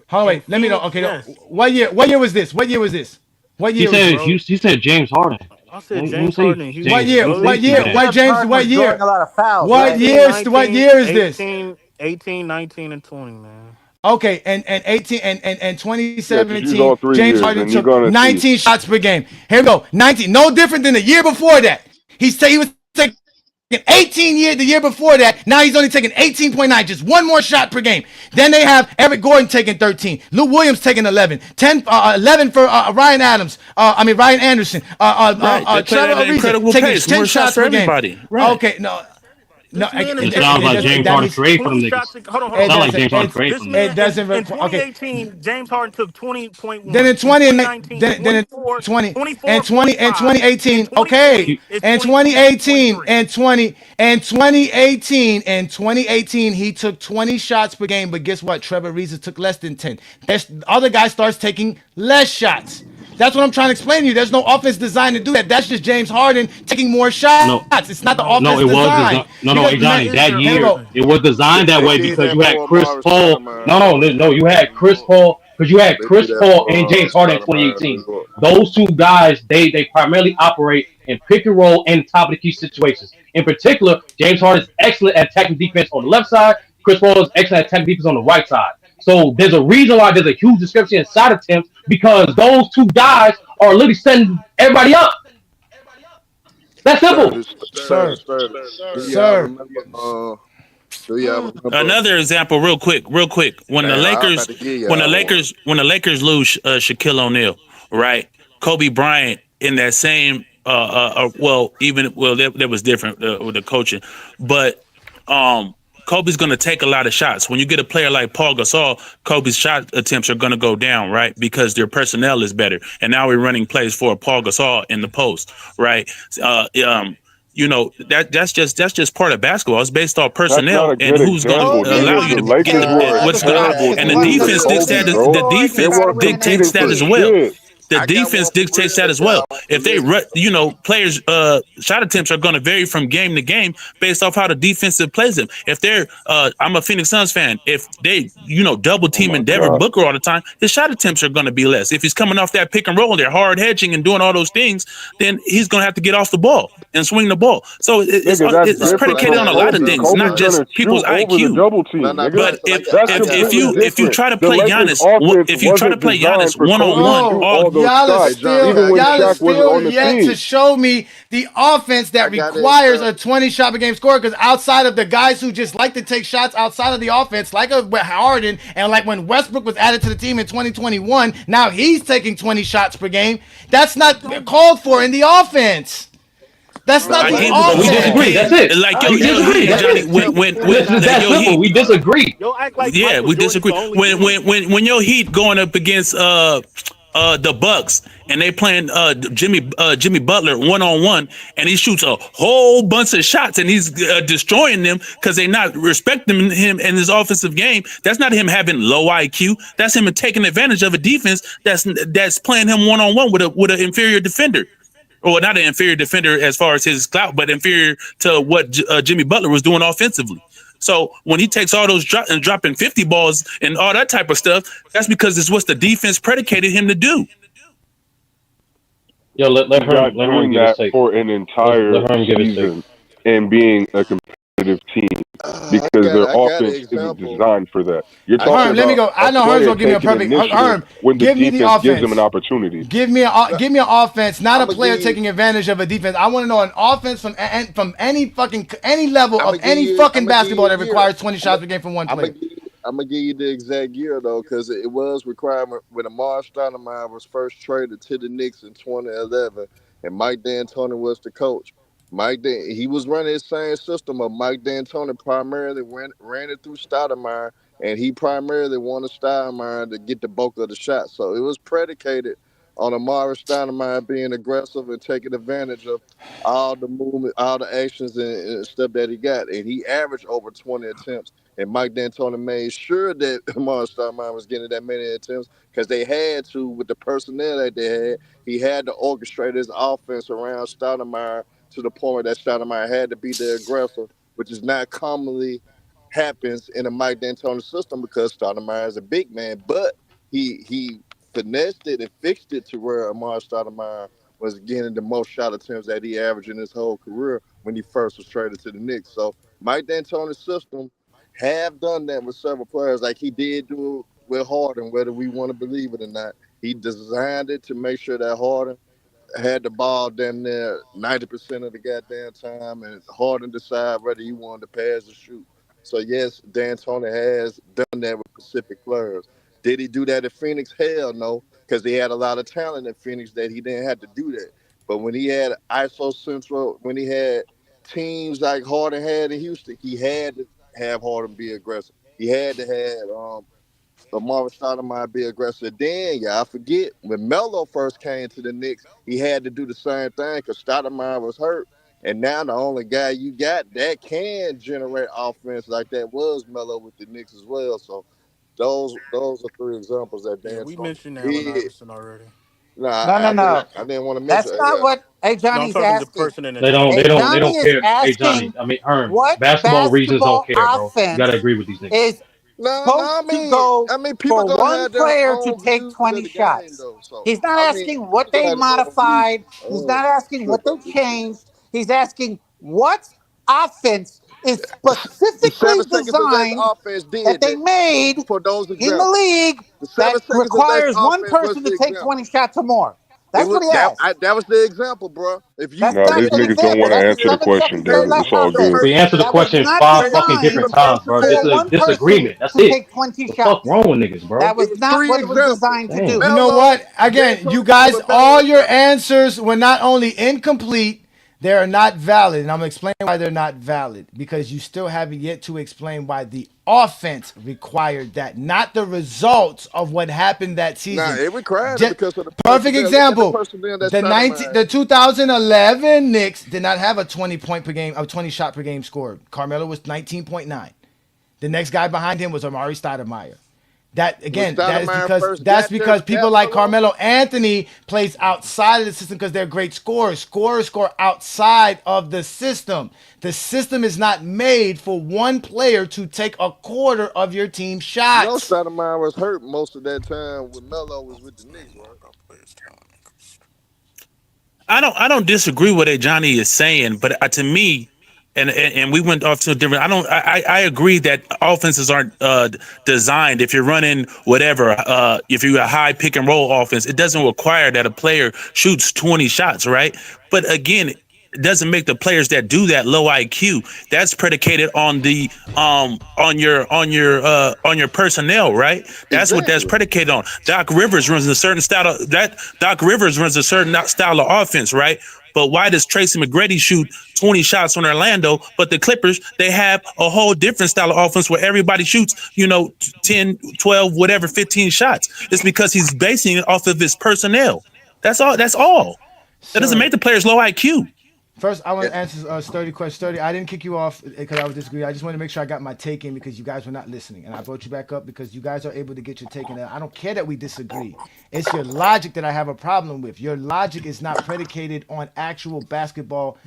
Hold on, wait. Let me know. Okay, no. What year was this? What year was this? What He year was said this? he said James Harden. I said Let me James say Harden and James. What Houston. year? Let me What see year? that. What James? What year? Drawing a lot of fouls, What right? years? What year is this? 18, 19, and 20, man. Okay, and 18 and Yeah, just use 2017, all 3 James years Harden and you're took gonna see. 19 shots per game. Here we go, 19. No different than the year before that. He was taking 18 the year before that. Now he's only taking 18.9, just one more shot per game. Then they have Eric Gordon taking 13, Lou Williams taking 11, 11 for Ryan Anderson, Right. They play at Trevor an Ariza incredible taking pace. 10 More shots for per game. everybody. Right. Okay, no. This man It is sounds like James that Harden means created for them 20 niggas. shots. Hold on, It hold sounds on. like James Harden created This for them man it doesn't. in Okay, 2018, James Harden took 20.1. then in 20 in 2019, then in 24, 20 24, and 20 and 2018. In 2020, Okay, it's and 2018 and 2018 he took 20 shots per game. But guess what? Trevor Ariza took less than 10. The other guy starts taking less shots. That's what I'm trying to explain to you. There's no offense designed to do that. That's just James Harden taking more shots. No, It's not the offense no, it was design. no, Because, Johnny. That here we year go. it was designed that They way did because that you had for Chris Morris Paul. Stoudemire. No, you had Chris Paul because you had They Chris did that Paul for and James Harden in Stoudemire in 2018. New York. Those two guys, they primarily operate in pick and roll and top of the key situations. In particular, James Harden is excellent at attacking defense on the left side. Chris Paul is excellent at attacking defense on the right side. So there's a reason why there's a huge discrepancy in shot attempts because those two guys are literally setting everybody up. That's simple. Sir. Do y'all remember? Do y'all remember? Another example, real quick. When the Man, I'm Lakers, about to give when y'all the Lakers lose Shaquille O'Neal, right? Kobe Bryant in that same, there was different with the coaching, but Kobe's going to take a lot of shots. When you get a player like Paul Gasol, Kobe's shot attempts are going to go down, right? Because their personnel is better. And now we're running plays for Paul Gasol in the post, right? That's just part of basketball. It's based off personnel and who's going to allow you to get what's going to, and the defense dictates that as well. The defense dictates that as well. If they, players' shot attempts are going to vary from game to game based off how the defensive plays them. If they're, I'm a Phoenix Suns fan. If they, double teaming Devin Booker all the time, his shot attempts are going to be less. If he's coming off that pick and roll, they're hard hedging and doing all those things, then he's going to have to get off the ball and swing the ball. So it's predicated on a lot of things, not just people's IQ. But if you try to play Giannis, one-on-one, all y'all are still yet to show me the offense that requires a 20 shot per game scorer. Because outside of the guys who just like to take shots outside of the offense, like a Harden, and like when Westbrook was added to the team in 2021, now he's taking 20 shots per game. That's not called for in the offense. That's not the offense. We disagree. That's it. That's simple. We disagree. We disagree. When your Heat going up against the Bucks and they playing Jimmy Butler 1-on-1 and he shoots a whole bunch of shots and he's destroying them because they're not respecting him and his offensive game. That's not him having low IQ. That's him taking advantage of a defense that's playing him 1-on-1 with an inferior defender. Or not an inferior defender as far as his clout, but inferior to what Jimmy Butler was doing offensively. So when he takes all those dropping 50 balls and all that type of stuff, that's because it's what the defense predicated him to do. Yo, let He's not Herm doing give his that take. for an entire Let Herm give his take. season and being a competitive team because their I got an offense isn't example. designed for that. You're I talking Herm, let me about go. I a know Herm's player gonna give me a taking perfect. initiative Herm, when the give me the defense gives him an offense. opportunity. Give me an offense, not a I'm gonna player give you. taking advantage of a defense. I want to know an offense from any level I'm of gonna give any you. I'm fucking gonna give you basketball a that year. requires 20 shots per game from one player. I'm gonna give you the exact year though, because it was requirement when Amar Stoudemire was first traded to the Knicks in 2011, and Mike D'Antoni was the coach. He was running his same system, but Mike D'Antoni primarily ran it through Stoudemire, and he primarily wanted Stoudemire to get the bulk of the shots. So it was predicated on Amari Stoudemire being aggressive and taking advantage of all the movement, all the actions and stuff that he got, and he averaged over 20 attempts. And Mike D'Antoni made sure that Amari Stoudemire was getting that many attempts because they had to with the personnel that they had. He had to orchestrate his offense around Stoudemire to the point that Stoudemire had to be the aggressor, which is not commonly happens in a Mike D'Antoni system because Stoudemire is a big man, but he finessed it and fixed it to where Amari Stoudemire was getting the most shot attempts that he averaged in his whole career when he first was traded to the Knicks. So Mike D'Antoni's system have done that with several players, like he did do it with Harden, whether we want to believe it or not. He designed it to make sure that Harden had the ball damn near 90% of the goddamn time, and it's hard to decide whether he wanted to pass or shoot. So yes, D'Antoni has done that with Pacific players. Did he do that at Phoenix? Hell no, because he had a lot of talent in Phoenix that he didn't have to do that. But when he had ISO Central, when he had teams like Harden had in Houston, he had to have Harden be aggressive. He had to have Amari Stoudemire be aggressive. Then, I forget, when Melo first came to the Knicks, he had to do the same thing because Stoudemire was hurt. And now the only guy you got that can generate offense like that was Melo with the Knicks as well. So those are three examples that Yeah, we D'Antoni mentioned Allen did. Iverson already. No, No. I didn't want to mention That's it. not what. Hey, No, I'm Johnny's talking to the asking. person in the They don't chat. they Hey, don't they Johnny don't is care. Hey Johnny, asking I mean Herm, what basketball reasons don't basketball care, bro. You gotta offense agree with these niggas. is No, supposed to I go mean, people for gonna one have their player to own take views of 20 the game, shots. though. So, He's not I mean, asking what people they gonna have their own views. modified. I He's don't not asking trip what they on it. changed. He's asking what offense is The specifically 7 seconds of less designed offense that did they that made for those in the examples. league The that 7 seconds of less requires one offense was person the to take example. 20 shots or more. It That's was what he asked. that was the example, bro. If you That's No, not these take an it, niggas don't example. want to That's the answer the 7 question, seconds of David. less It's all good. offense We answered the that was question not five fucking to designed the different times, person bro. that This for is a one person disagreement. That's to it. take 20 The fuck shots. wrong with niggas, bro? That it was was not three what it was examples. designed to Damn. do. You know Melo, what? Again, you D'Antoni gave guys, a Melo all your example. answers were not only incomplete, they are not valid. And I'm going to explain why they're not valid. Because you still haven't yet to explain why the offense required that, not the results of what happened that Nah, season. it required it Just, because of the perfect personnel. Look at the example. personnel that The Stoudemire. 2011 Knicks did not have a 20 point per game, a 20 shot per game score. Carmelo was 19.9. The next guy behind him was Amari Stoudemire. That When again, Stoudemire first that's got there because with people like Melo, Carmelo Anthony plays outside of the system because they're great scorers. Scorers score outside of the system. The system is not made for one player to take a quarter of your team's shots. Stoudemire was hurt most of that time when Melo was with the Knicks, right? I don't disagree with what Johnny is saying, but to me, and we went off to a different. I agree that offenses aren't designed. If you're running whatever, if you're a high pick and roll offense, it doesn't require that a player shoots 20 shots, right? But again, it doesn't make the players that do that low IQ. That's predicated on the on your personnel, right? That's what that's Exactly. predicated on. Doc Rivers runs a certain style of that. Doc Rivers runs a certain style of offense, right? But why does Tracy McGrady shoot 20 shots on Orlando? But the Clippers, they have a whole different style of offense where everybody shoots, 10, 12, whatever, 15 shots. It's because he's basing it off of his personnel. That's all. That's all. That doesn't Sir, make the players low IQ. first, I want to answer Sturdy question. Sturdy, I didn't kick you off because I would disagree. I just want to make sure I got my take in because you guys were not listening. And I brought you back up because you guys are able to get your take in. And I don't care that we disagree. It's your logic that I have a problem with. Your logic is not predicated on actual basketball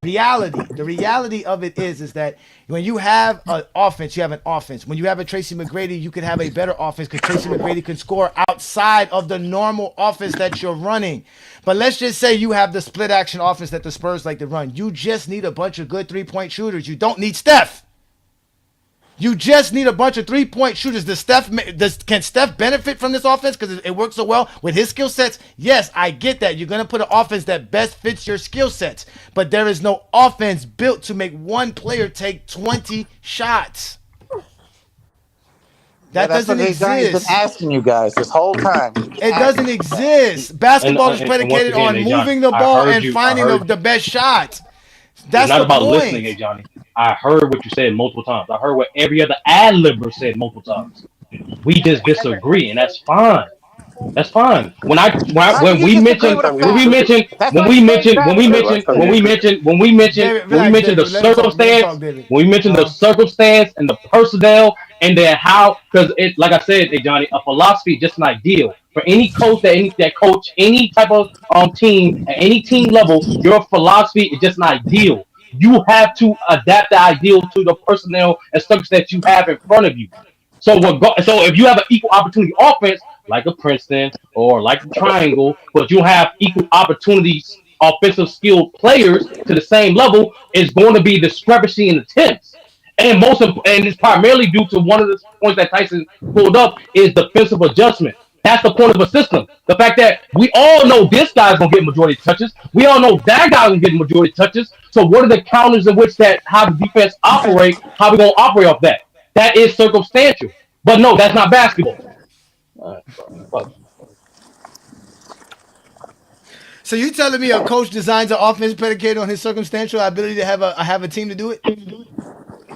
The reality of it is that when you have an offense, you have an offense. When you have a Tracy McGrady, you can have a better offense because Tracy McGrady can score outside of the normal offense that you're running. But let's just say you have the split action offense that the Spurs like to run. You just need a bunch of good 3-point shooters. You don't need Steph. You just need a bunch of 3-point shooters. Can Steph benefit from this offense because it works so well with his skill sets? Yes, I get that. You're going to put an offense that best fits your skill sets. But there is no offense built to make one player take 20 shots. That doesn't exist. He's been asking you guys this whole time. It doesn't exist. Basketball is predicated on moving the ball and finding the best shot. That's not the about point. listening, hey Johnny. I heard what you said multiple times. I heard what every other ad-libber said multiple times. We just disagree, and that's fine. That's fine. When we mention the circumstance and the personnel and then how, because it, like I said, hey Johnny, a philosophy is just an ideal for any coach that coach any type of team at any team level. Your philosophy is just an ideal. You have to adapt the ideal to the personnel and circumstance you have in front of you. So if you have an equal opportunity offense, like a Princeton or like the Triangle, but you have equal opportunities, offensive skilled players to the same level, is going to be discrepancy in attempts. And it's primarily due to one of the points that Tyson pulled up is defensive adjustment. That's the point of a system. The fact that we all know this guy's gonna get majority touches. We all know that guy's gonna get majority touches. So what are the counters in which how the defense operate? How we gonna operate off that? That is circumstantial. But no, that's not basketball. So you telling me a coach designs an offense predicated on his circumstantial ability to have a team to do it?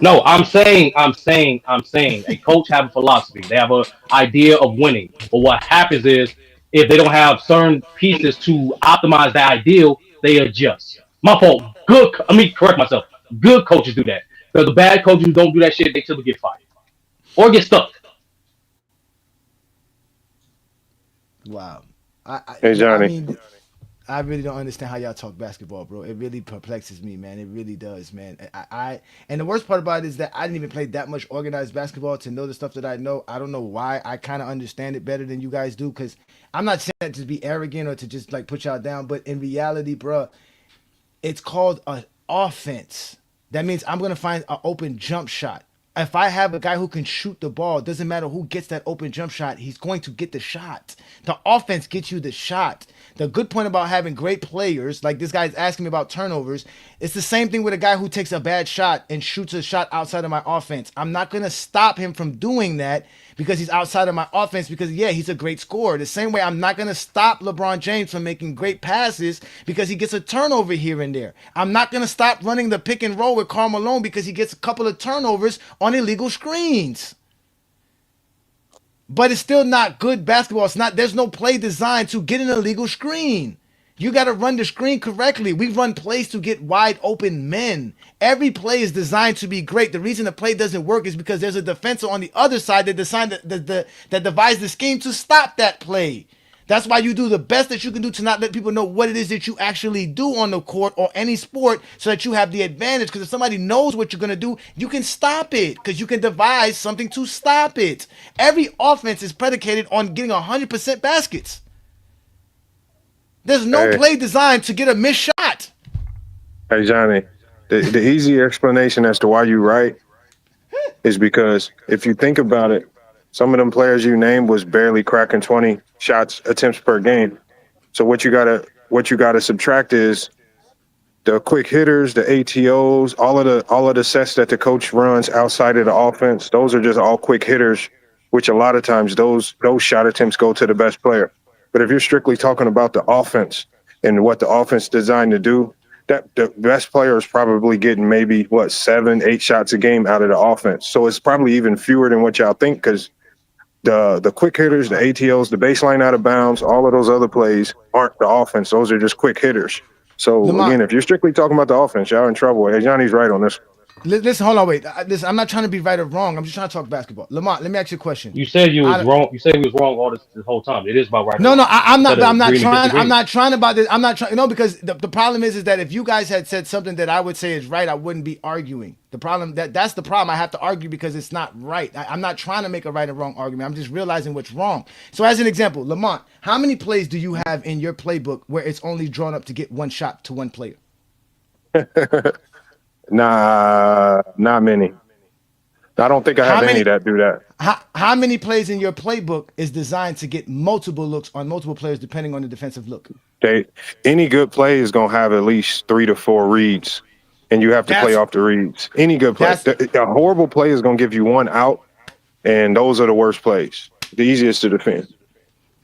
No, I'm saying a coach have a philosophy. They have an idea of winning. But what happens is if they don't have certain pieces to optimize that ideal, they adjust. My fault. Let me correct myself. Good coaches do that. Because the bad coaches who don't do that shit, they typically get fired. Or get stuck. Wow. Hey, Johnny. I mean, I really don't understand how y'all talk basketball, bro. It really perplexes me, man. It really does, man. And the worst part about it is that I didn't even play that much organized basketball to know the stuff that I know. I don't know why. I kind of understand it better than you guys do, because I'm not saying that to be arrogant or to just like put y'all down, but in reality, bro, it's called an offense. That means I'm going to find an open jump shot. If I have a guy who can shoot the ball, doesn't matter who gets that open jump shot, he's going to get the shot. The offense gets you the shot. The good point about having great players, like this guy's asking me about turnovers, it's the same thing with a guy who takes a bad shot and shoots a shot outside of my offense. I'm not going to stop him from doing that because he's outside of my offense because, yeah, he's a great scorer. The same way I'm not going to stop LeBron James from making great passes because he gets a turnover here and there. I'm not going to stop running the pick and roll with Karl Malone because he gets a couple of turnovers on illegal screens. But it's still not good basketball. There's no play designed to get an illegal screen. You got to run the screen correctly. We run plays to get wide open men. Every play is designed to be great. The reason the play doesn't work is because there's a defender on the other side that devised the scheme to stop that play. That's why you do the best that you can do to not let people know what it is that you actually do on the court or any sport so that you have the advantage. Because if somebody knows what you're going to do, you can stop it because you can devise something to stop it. Every offense is predicated on getting 100% baskets. There's no play designed to get a missed shot. Hey, Johnny, the easy explanation as to why you're right is because if you think about it, some of them players you named was barely cracking 20 attempts per game. So what you gotta subtract is the quick hitters, the ATOs, all of the sets that the coach runs outside of the offense. Those are just all quick hitters, which a lot of times those shot attempts go to the best player. But if you're strictly talking about the offense and what the offense is designed to do, that the best player is probably getting maybe 7-8 shots a game out of the offense. So it's probably even fewer than what y'all think because the quick hitters, the ATOs, the baseline out of bounds, all of those other plays aren't the offense. Those are just quick hitters. So again, if you're strictly talking about the offense, y'all in trouble. Hey, Johnny's right on this. Listen, hold on, wait. Listen, I'm not trying to be right or wrong. I'm just trying to talk basketball. Lamont, let me ask you a question. You said you was wrong. You said we was wrong all this whole time. It is about right or No, wrong. I'm not. I'm not trying. I'm not trying about this. I'm not trying. No, because the problem is that if you guys had said something that I would say is right, I wouldn't be arguing. The problem that's the problem. I have to argue because it's not right. I'm not trying to make a right or wrong argument. I'm just realizing what's wrong. So, as an example, Lamont, how many plays do you have in your playbook where it's only drawn up to get one shot to one player? Nah, not many. I don't think I have any that do that. How many plays in your playbook is designed to get multiple looks on multiple players depending on the defensive look? Any good play is going to have at least 3 to 4 reads, and you have to play off the reads. Any good play. A horrible play is going to give you one out, and those are the worst plays. The easiest to defend.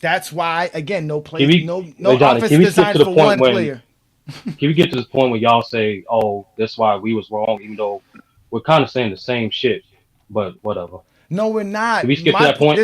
That's why, again, no play, no Johnny, offense designed for one player. Can we get to this point where y'all say, "Oh, that's why we was wrong," even though we're kind of saying the same shit, but whatever. No, we're not. Can we skip to that point?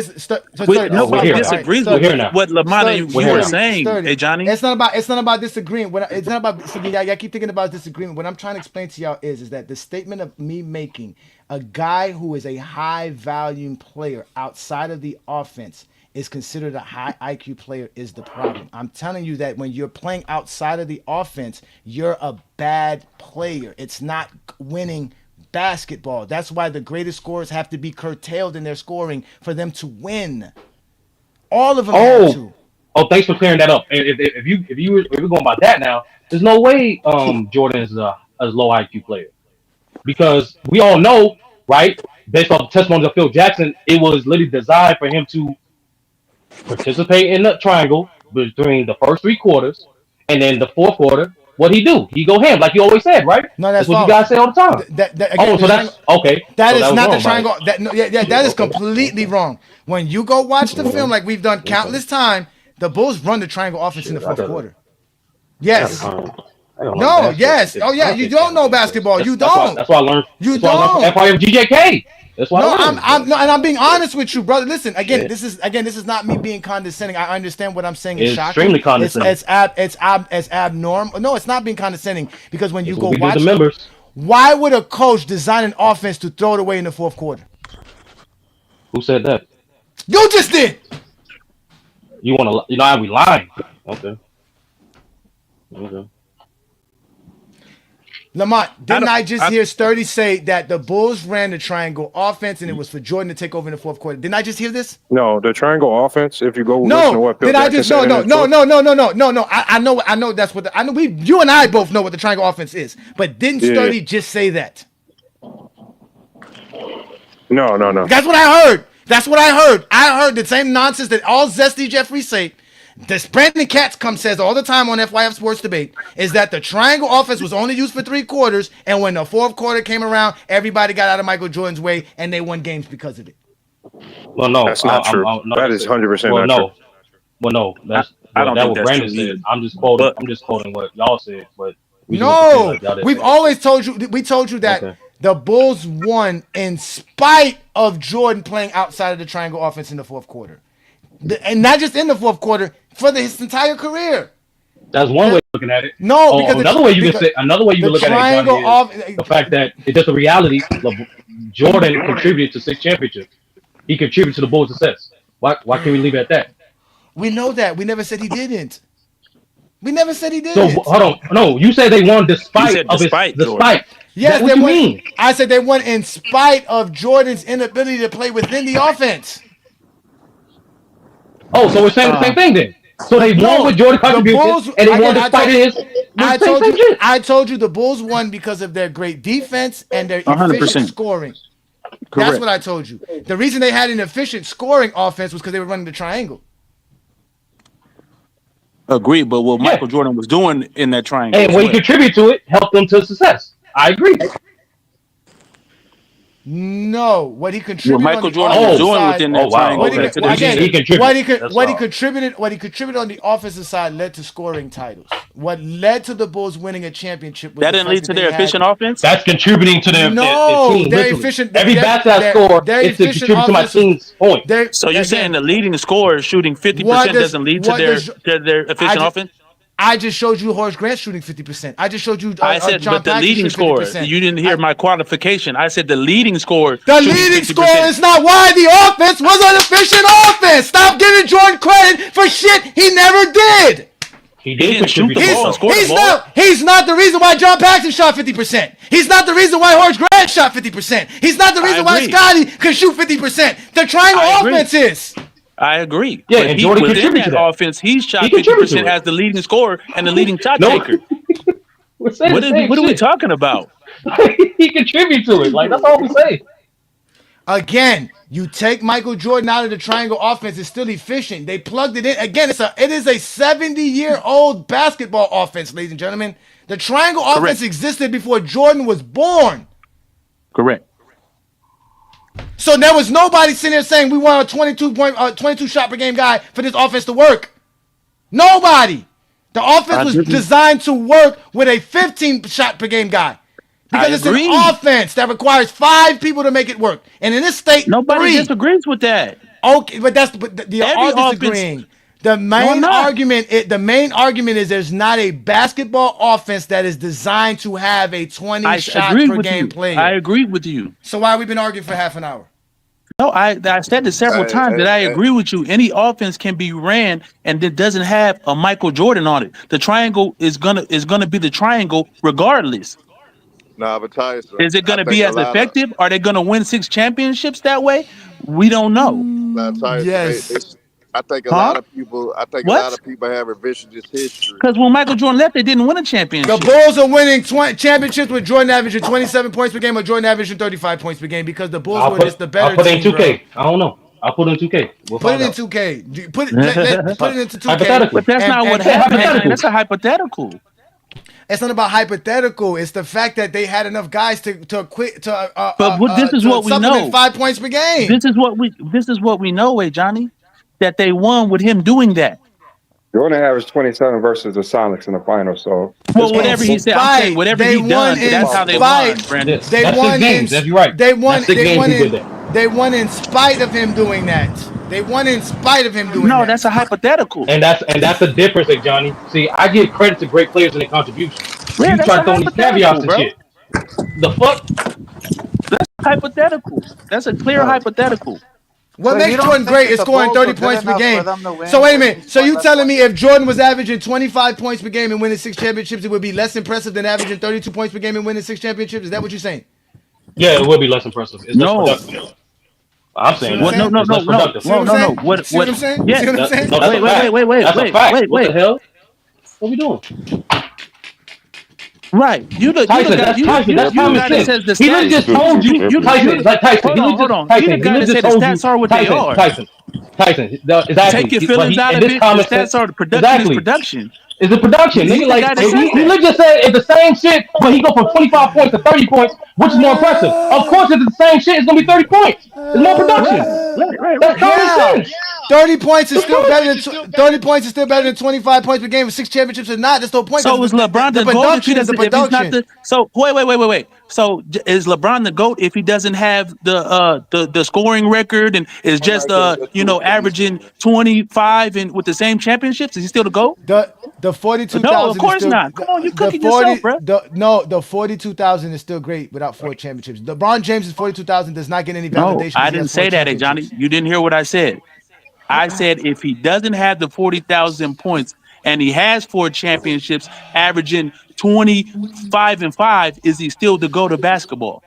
Nobody disagrees with what Lamont and you were saying, hey Johnny. It's not about disagreeing. It's not about. I keep thinking about disagreement. What I'm trying to explain to y'all is that the statement of me making a guy who is a high volume player outside of the offense is considered a high IQ player is the problem. I'm telling you that when you're playing outside of the offense, you're a bad player. It's not winning basketball. That's why the greatest scorers have to be curtailed in their scoring for them to win. All of them have to. Oh, thanks for clearing that up. If we're going by that now, there's no way Jordan is a low IQ player, because we all know, right, based off the testimony of Phil Jackson, it was literally designed for him to participate in the triangle between the first 3 quarters, and then the fourth quarter, what he do? He go ham, like you always said, right? No, that's what you guys say all the time. That's okay. That is not the triangle. Right? That is completely wrong. When you go watch the film, like we've done countless time, the Bulls run the triangle offense in the fourth quarter. Yes. No. Yes. Oh yeah. You don't know basketball. You don't. That's why I learned. You don't. FIM GJK. That's why. No, and I'm being honest with you, brother. Listen, this is not me being condescending. I understand what I'm saying is shocking. Extremely condescending. It's abnormal. No, it's not being condescending, because when you go watch the members, why would a coach design an offense to throw it away in the fourth quarter? Who said that? You just did. You want to? How we lying? Okay. Lamont, didn't I just hear Sturdy say that the Bulls ran the triangle offense and it was for Jordan to take over in the fourth quarter? Didn't I just hear this? No, the triangle offense. If you go listen to what Phil Jackson said, no. I know that's what I know. You and I both know what the triangle offense is, but didn't Sturdy just say that? No. That's what I heard. I heard the same nonsense that all Zesty Jeffries say. This Brandon Katz says all the time on FYF Sports Debate is that the triangle offense was only used for 3 quarters, and when the fourth quarter came around, everybody got out of Michael Jordan's way, and they won games because of it. Well, no, that's not true. That is 100% not true. Well, no, that's what Brandon said. I'm just quoting what y'all said, but we've always told you. We told you that the Bulls won in spite of Jordan playing outside of the triangle offense in the fourth quarter. And not just in the fourth quarter, for his entire career. That's one way of looking at it. No, because another way you can look at it, Johnny, is the fact that it's just a reality. Jordan contributed to 6 championships. He contributed to the Bulls' success. Why can't we leave it at that? We know that. We never said he didn't. So hold on. No, you said they won despite. Yes, what you mean? I said they won in spite of Jordan's inability to play within the offense. Oh, so we're saying the same thing then. So they won with Jordan contributions, and they won despite his. I told you the Bulls won because of their great defense and their 100%. efficient scoring. Correct. That's what I told you. The reason they had an efficient scoring offense was because they were running the triangle. Agreed, but what Michael Jordan was doing in that triangle, and when he contributed to it, helped them to success. I agree. No, what he contributed. What Michael Jordan was doing within that triangle. What he contributed on the offensive side led to scoring titles. What led to the Bulls winning a championship? That didn't lead to their efficient offense. That's contributing to their team. They're efficient. Every basket score is to contribute to my team's point. So you're saying the leading scorer shooting 50% doesn't lead to their efficient offense? I just showed you Horace Grant shooting 50%. I just showed you I said, John but the Paxson leading shooting scorer. 50%. You didn't hear my qualification. I said the leading scorer. The leading scorer is not why the offense was an efficient offense. Stop giving Jordan credit for shit he never did. He didn't shoot the ball. He's not the reason why John Paxson shot 50%. He's not the reason why Horace Grant shot 50%. He's not the reason why Scotty could shoot 50%. The triangle offense is. I agree. Yeah, but and Jordan within contributed that to that. offense, he's shot He contributed 50% to it. as the leading scorer and the leading shot No. taker. We're saying What the same are we shit. talking about? He contributes to it. Like, that's all we say. Again, you take Michael Jordan out of the triangle offense, it's still efficient. They plugged it in. Again, it is a 70-year-old basketball offense, ladies and gentlemen. The triangle offense existed before Jordan was born. Correct. So there was nobody sitting there saying we want a 22 shot per game guy for this offense to work. Nobody. The offense was designed to work with a 15 shot per game guy. Because it's an offense that requires 5 people to make it work. And in this state, nobody disagrees with that. Okay, but they're all disagreeing. The main argument is there's not a basketball offense that is designed to have a 20 shot per game player. I agree with you. So why have we been arguing for half an hour? No, I said this several times that I agree with you. Any offense can be ran and it doesn't have a Michael Jordan on it. The triangle is gonna be the triangle regardless. Nah, but Tyson, is it gonna be as effective? Are they gonna win 6 championships that way? We don't know. Nah, Tyson, yes. I think a lot of people. I think a lot of people have revisionist history. Because when Michael Jordan left, they didn't win a championship. The Bulls are winning championships with Jordan averaging 27 points per game or Jordan averaging 35 points per game because the Bulls were just the better I'll put team. it in 2K. I don't know. I'll put it in 2K. Put it in 2K. Put it into 2K. But that's not what happened. That's a hypothetical. It's not about hypothetical. It's the fact that they had enough guys to quit this is what we know. 5 points per game. This is what we know, Johnny. That they won with him doing that. Jordan averaged 27 versus the Sonics in the finals. So whatever he said, I'm saying whatever he done, that's how they won, Brandon. They won in That's right. They won in spite of him doing that. They won in spite of him doing that. No, that's a hypothetical. And that's the difference, Johnny. See, I give credit to great players and their contributions. Yeah, you try to throw these caveats and shit. The fuck? That's hypothetical. That's a clear hypothetical. What makes Jordan great is scoring 30 points per game. So wait a minute. So you telling me if Jordan was averaging 25 points per game and winning 6 championships, it would be less impressive than averaging 32 points per game and winning 6 championships? Is that what you're saying? Yeah, it would be less impressive. It's less productive. I'm saying no. What? See what I'm saying? Yeah. See what I'm saying? Wait. That's a fact. What the hell? What are we doing? Right. You the guy that says the stats. He just told you. Tyson, Tyson. Hold on. You the guy that said the stats are what they are. Tyson. Exactly. Take your feelings out of it. The stats are the production. Is the production. Nigga, like, he just said it's the same shit, but he go from 25 points to 30 points, which is more impressive. Of course, if it's the same shit, it's going to be 30 points. It's more production. Right. That's common sense. 30 points is still better than 30 points is still better than 25 points per game with 6 championships or not. That's no point. So is LeBron the GOAT if he doesn't? If he's not the wait. So is LeBron the GOAT if he doesn't have the scoring record and is just averaging 25 and with the same championships? Is he still the GOAT? The 42,000. No, of course not. Come on, you cooking yourself, bro. The 42,000 is still great without 4 championships. LeBron James' 42,000 does not get any validation. No, I didn't say that, Johnny. You didn't hear what I said. I said if he doesn't have the 40,000 points and he has 4 championships, averaging 25 and 5, is he still the GOAT of basketball?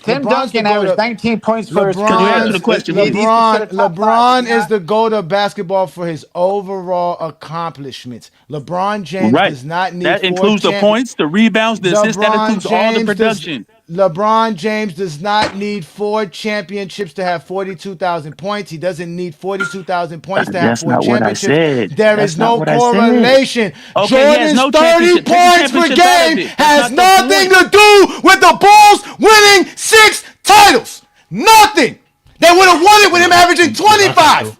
Tim Duncan averaged 19 points for his Can you answer the question? LeBron is the GOAT of basketball for his overall accomplishments. LeBron James does not need that includes the points, the rebounds, the assists. That includes all the production. LeBron James does not need 4 championships to have 42,000 points. He doesn't need 42,000 points to have 4 championships. There is no correlation. Jordan's 30 points per game has nothing to do with the Bulls winning 6 titles. Nothing. They would have won it with him averaging 25.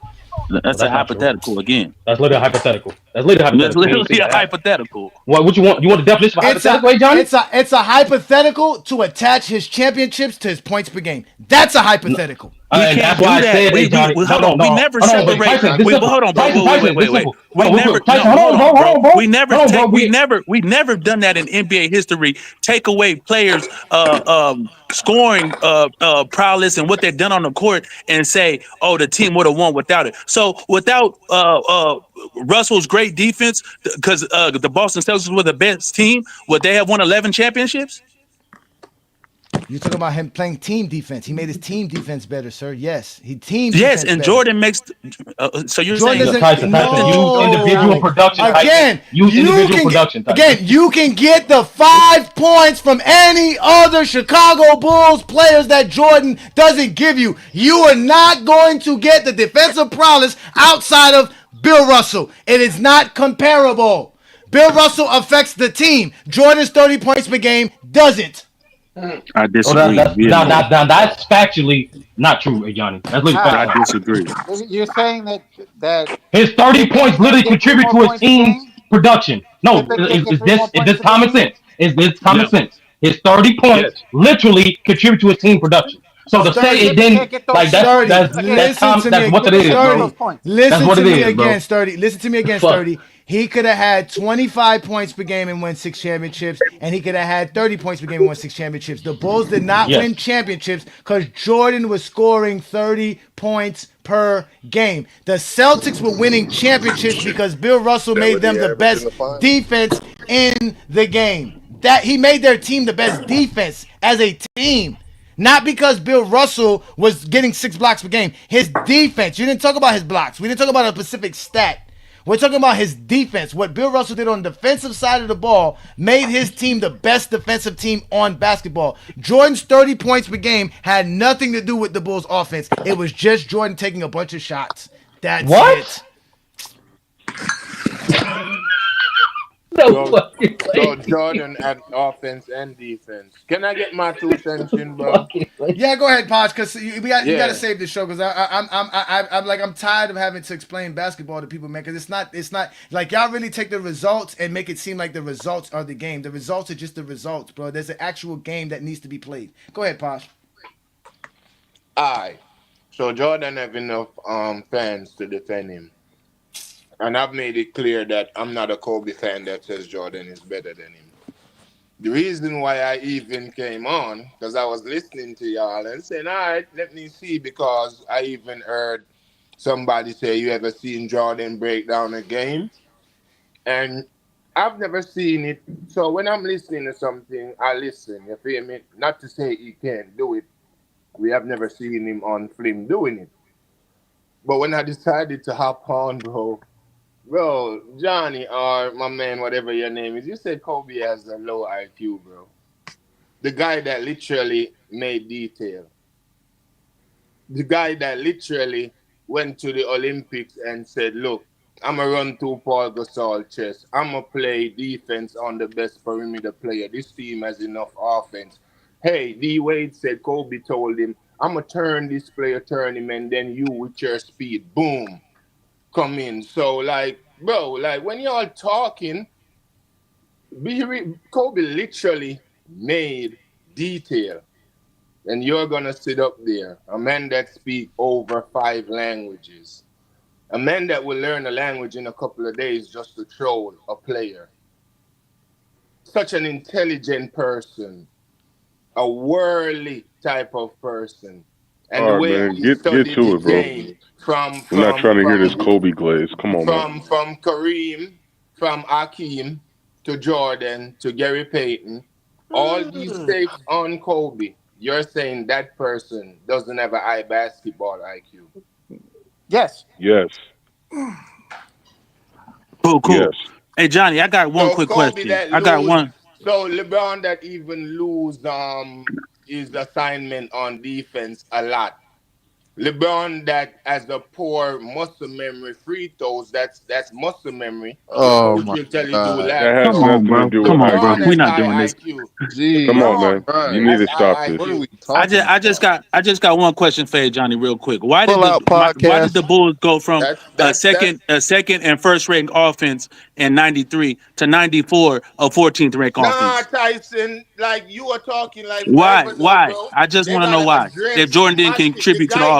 That's a hypothetical again. That's literally hypothetical. That's literally a hypothetical. What you want? You want the definition of hypothetical, Johnny? It's a hypothetical to attach his championships to his points per game. That's a hypothetical. And that's why I said, hey, Johnny, Hold on. We never hold on, but separate. Tyson, this Wait, but simple. hold on, bro. Tyson, Wait. this simple. We Real never. quick. Tyson, No, hold on, bro. We never Hold on, bro. we never done that in NBA history. Take away players' scoring prowess and what they've done on the court, and say, oh, the team would have won without it. So without Russell's great defense, because the Boston Celtics were the best team, would they have won 11 championships? You talking about him playing team defense? He made his team defense better, sir. Yes, he team. Yes, defense and better. Jordan makes. So you're Jordan saying doesn't. Tyson, use individual production. Again, use individual production. Again, you can get the 5 points from any other Chicago Bulls players that Jordan doesn't give you. You are not going to get the defensive prowess outside of Bill Russell. It is not comparable. Bill Russell affects the team. Jordan's 30 points per game doesn't. I disagree. Now, that's factually not true, Johnny. That's literally factually. I disagree. You're saying that his 30 points literally contribute to his team's production. No, is this common sense? Is this common sense? His 30 points literally contribute to his team production. So to say it didn't, like that's what it is, bro. Listen to me again, Sturdy. Listen to me again, Sturdy. He could have had 25 points per game and won 6 championships, and he could have had 30 points per game and won 6 championships. The Bulls did not win championships because Jordan was scoring 30 points per game. The Celtics were winning championships because Bill Russell made them the best defense in the game. That he made their team the best defense as a team. Not because Bill Russell was getting 6 blocks per game. His defense. You didn't talk about his blocks. We didn't talk about a specific stat. We're talking about his defense. What Bill Russell did on the defensive side of the ball made his team the best defensive team on basketball. Jordan's 30 points per game had nothing to do with the Bulls' offense. It was just Jordan taking a bunch of shots. That's it. So Jordan at offense and defense. Can I get my 2 cents in, bro? Yeah, go ahead, Posh, because you got to save the show because I'm tired of having to explain basketball to people, man. Because it's not like y'all really take the results and make it seem like the results are the game. The results are just the results, bro. There's an actual game that needs to be played. Go ahead, Posh. Aye. So Jordan have enough fans to defend him. And I've made it clear that I'm not a Kobe fan that says Jordan is better than him. The reason why I even came on, because I was listening to y'all and saying, all right, let me see, because I even heard somebody say, you ever seen Jordan break down a game? And I've never seen it. So when I'm listening to something, I listen, you feel me? Not to say he can't do it. We have never seen him on film doing it. But when I decided to hop on, Bro, Johnny, or my man, whatever your name is, you said Kobe has a low IQ, bro. The guy that literally made detail. The guy that literally went to the Olympics and said, look, I'm going to run through Paul Gasol chest. I'm going to play defense on the best perimeter player. This team has enough offense. Hey, D. Wade said Kobe told him, I'm going to turn this player, turn him, and then you with your speed, boom. Come in. So, bro, when y'all talking, Kobe literally made detail. And you're going to sit up there, a man that speaks over 5 languages, a man that will learn a language in a couple of days just to troll a player. Such an intelligent person, a worldly type of person. And all right, man, get to it, bro. We're not trying to hear this Kobe glaze. Come on, man. From Kareem, from Hakeem, to Jordan, to Gary Payton, all these takes on Kobe, you're saying that person doesn't have a high basketball IQ. Yes. Yes. Cool. Yes. Hey, Johnny, I got one quick question. Got one. So LeBron that even lose his assignment on defense a lot. LeBron that has a poor muscle memory, free throws, that's muscle memory. Oh Coach my will tell you God. do That has Come on, nothing bro. to do Come with on, bro. IQ. We're not doing this. Gee, Come on, man. You need to stop this. What are we talking I just got one question for you, Johnny, real quick. Why did podcast. the Bulls go from That's second and first ranked offense in '93 to '94 a 14th ranked Nah, offense? Tyson, you are talking Why? forever, Why? bro. I just They want to know got a why. drenched If Jordan didn't machine. contribute to the The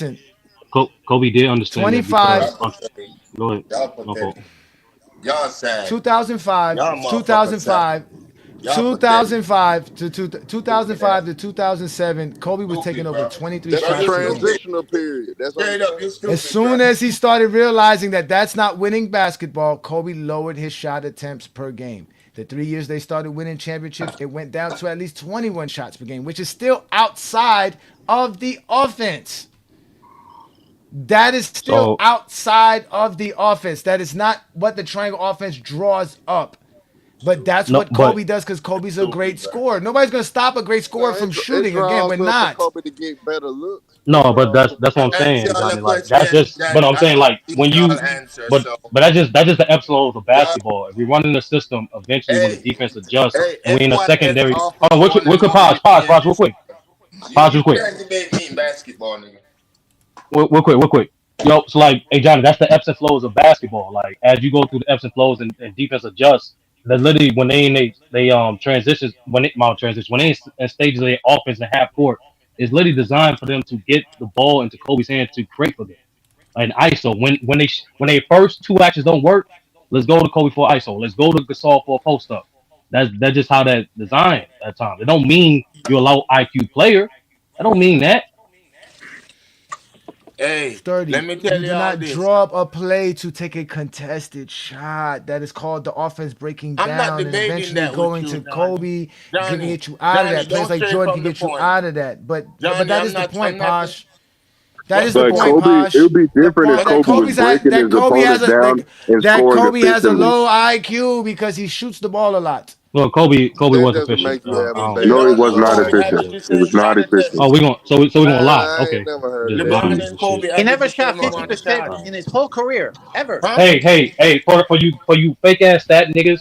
listen. Kobe did understand that 25. because go ahead. No fault. Y'all sad. 2005, Y'all motherfuckers sad. 2005, Y'all pathetic. 2005 to 2007, Kobe was taking over 23 That's a shots per game. transitional period. That's what I'm Straight up, you saying. As stupid, soon bro. as he started realizing that that's not winning basketball, Kobe lowered his shot attempts per game. The 3 years they started winning championships, it went down to at least 21 shots per game, which is still outside of the offense. That is still outside of the offense. That is not what the triangle offense draws up. But that's what Kobe does because Kobe's a great scorer. Nobody's going to stop a great scorer from It shooting. Again, draws we're up for not. Kobe to get better looks. No, but that's what I'm Answer saying, all the Johnny. Like that's question just, that but I'm I saying don't like think when y'all you, answer. but So, that's just the epsilon of y'all, basketball. If we run in the system, eventually when the hey, defense adjusts hey, and we in a FYS secondary. off Oh, of real quick, one real and quick, only pause, real fairness. quick, You real quick. can't debate me in basketball, nigga. Real quick. Yo, so like, hey Johnny, that's the ebbs and flows of basketball. Like as you go through the ebbs and flows and defense adjusts, that literally when they transitions when they in stages of their offense and half court, is literally designed for them to get the ball into Kobe's hands to create for them. Like ISO when they first two actions don't work, let's go to Kobe for ISO. Let's go to Gasol for a post up. That's just how that designed at times. It don't mean you're a low IQ player. That don't mean that. Hey, let Sturdy, me you tell do y'all not this. draw up a play to take a contested shot. That is called the offense breaking I'm not down and debating eventually that with going you, to Johnny. Kobe, can Johnny, get you out of Johnny, that. Players don't like stray Jordan can from the get you point. out of that. But Johnny, that is the point, I'm not. Posh. That is What's the the But point, point? Kobe, it Posh. would be The different if point that Kobe was breaking his Kobe has opponent a down and that scoring Kobe has a efficiently. low IQ because he shoots the ball a lot. Well, Kobe That was doesn't efficient. make you have a I bad No, it LeBron was and not IQ. Kobe efficient. average the It was same not shot efficient. Oh, attempts. we gonna lie. I ain't Okay, never heard just that. LeBron lying and and shit. Kobe He average never the shot same amount of 50% shots. in his whole career, ever. Huh? Hey, for you fake ass stat niggas,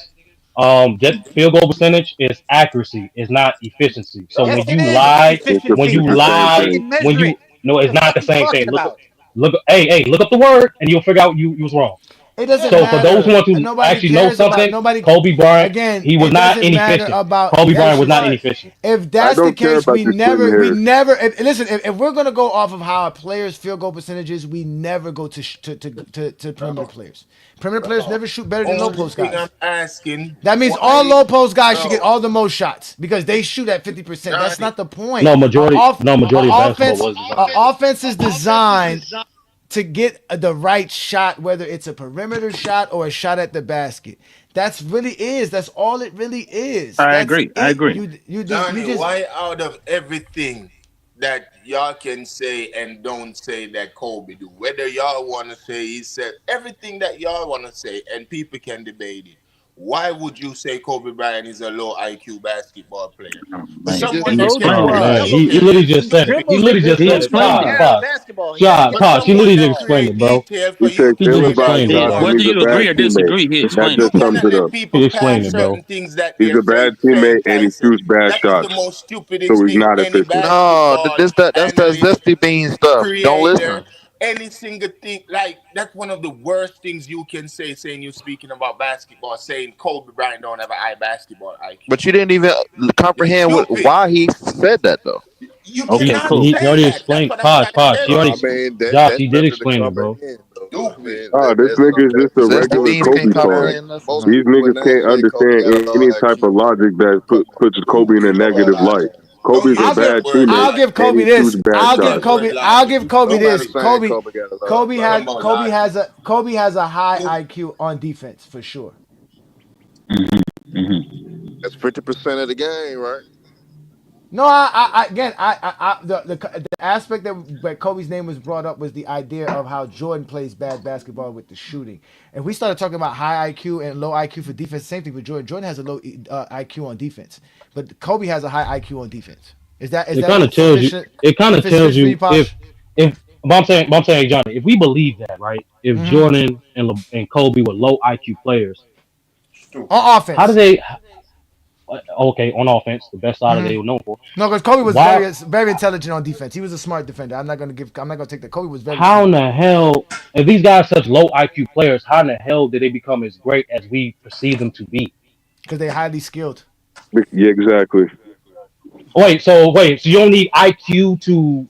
just field goal percentage is accuracy, is not efficiency. So Yes, when it you is. It's lie, efficiency. It's the same You thing. can measure it. no, What it's the not fuck the you same thing. talking about? Look up the word, and you'll figure out you was wrong. It doesn't So for those who matter. want to Nobody actually know cares about something, nobody. Kobe Bryant, Again, he was it not doesn't matter inefficient. about. Kobe Bryant Yes, was he not was. inefficient. If I that's the don't care case, about the splitting hairs. listen. If we're gonna go off of how a player's field goal percentages, we never go to perimeter players. Perimeter players never shoot better than low Only post thing I'm guys. asking, That means all why, low post guys should get bro, all the most shots because they shoot at 50%. That's Johnny, not the point. No majority of basketball was designed. Offense is designed to get the right shot, whether it's a perimeter shot or a shot at the basket. That's all it really is. That's it. Johnny, why out of everything that y'all can say and don't say that Kobe do, whether y'all want to say he said everything that y'all want to say and people can debate it, why would you say Kobe Bryant is a low IQ basketball player? For He just someone that told can you Oh he man, drive he dribbles. literally and just He said it. He dribbles literally the just you said it. best explain player that. in Pause. basketball. For Pause. He someone literally just that explained create it, bro. detail, for He you takes He to just films say by that his explained it, he shots bro. and was, he's a bad teammate. That you just sums cannot it let up. people He explained pass it, bro. certain things that He's they're a bad saying, teammate and he Tyson. shoots bad That is the shots. most So stupidest he's thing not any efficient. No, basketball that's analyst, Zesty Bean stuff. Don't listen. creator, any single thing. Like, that's one of the worst things you can say, saying you're speaking about basketball, saying Kobe Bryant don't have a high basketball IQ. But you didn't even You're comprehend stupid. why he said that though. You He cannot he say already that. That's explained. what I'm trying to Pause. tell He you. already, I mean Josh. that's He did nothing to explain it, bro. comprehend though. I Stupid. mean This that's nigga's something just a Zesty regular Beans Stupid. can't Kobe fan. comprehend nothing. These Most people would niggas not can't say Kobe got a understand low any type of IQ. logic that puts Kobe in a negative light. Don't Kobe's a use that bad word teammate I'll logic. give and Kobe he shoots this. bad Don't use shots. that word I'll logic. give Kobe Don't this. Nobody's use it. saying Kobe got a low Talking IQ. about logic. Kobe has a high IQ on defense for sure. That's 50% of the game, right? No, the aspect that Kobe's name was brought up was the idea of how Jordan plays bad basketball with the shooting. And we started talking about high IQ and low IQ for defense. Same thing with Jordan. Jordan has a low IQ on defense, but Kobe has a high IQ on defense. Is that It kind of tells you. sufficient? It kind of tells Sufficient for you, you Posh? if. But I'm saying, Johnny, if we believe that, right? If Jordan and Kobe were low IQ players, On how do offense. they? Okay, on offense, the best side of they were known for. No, because Kobe was Why? very intelligent on defense. He was a smart defender. I'm not gonna take that. Kobe was very How in smart the hell? If these guys are such low IQ players, how in the hell did they become as great as we perceive them to be? because they're highly skilled. Yeah, exactly. Wait, so you don't need IQ to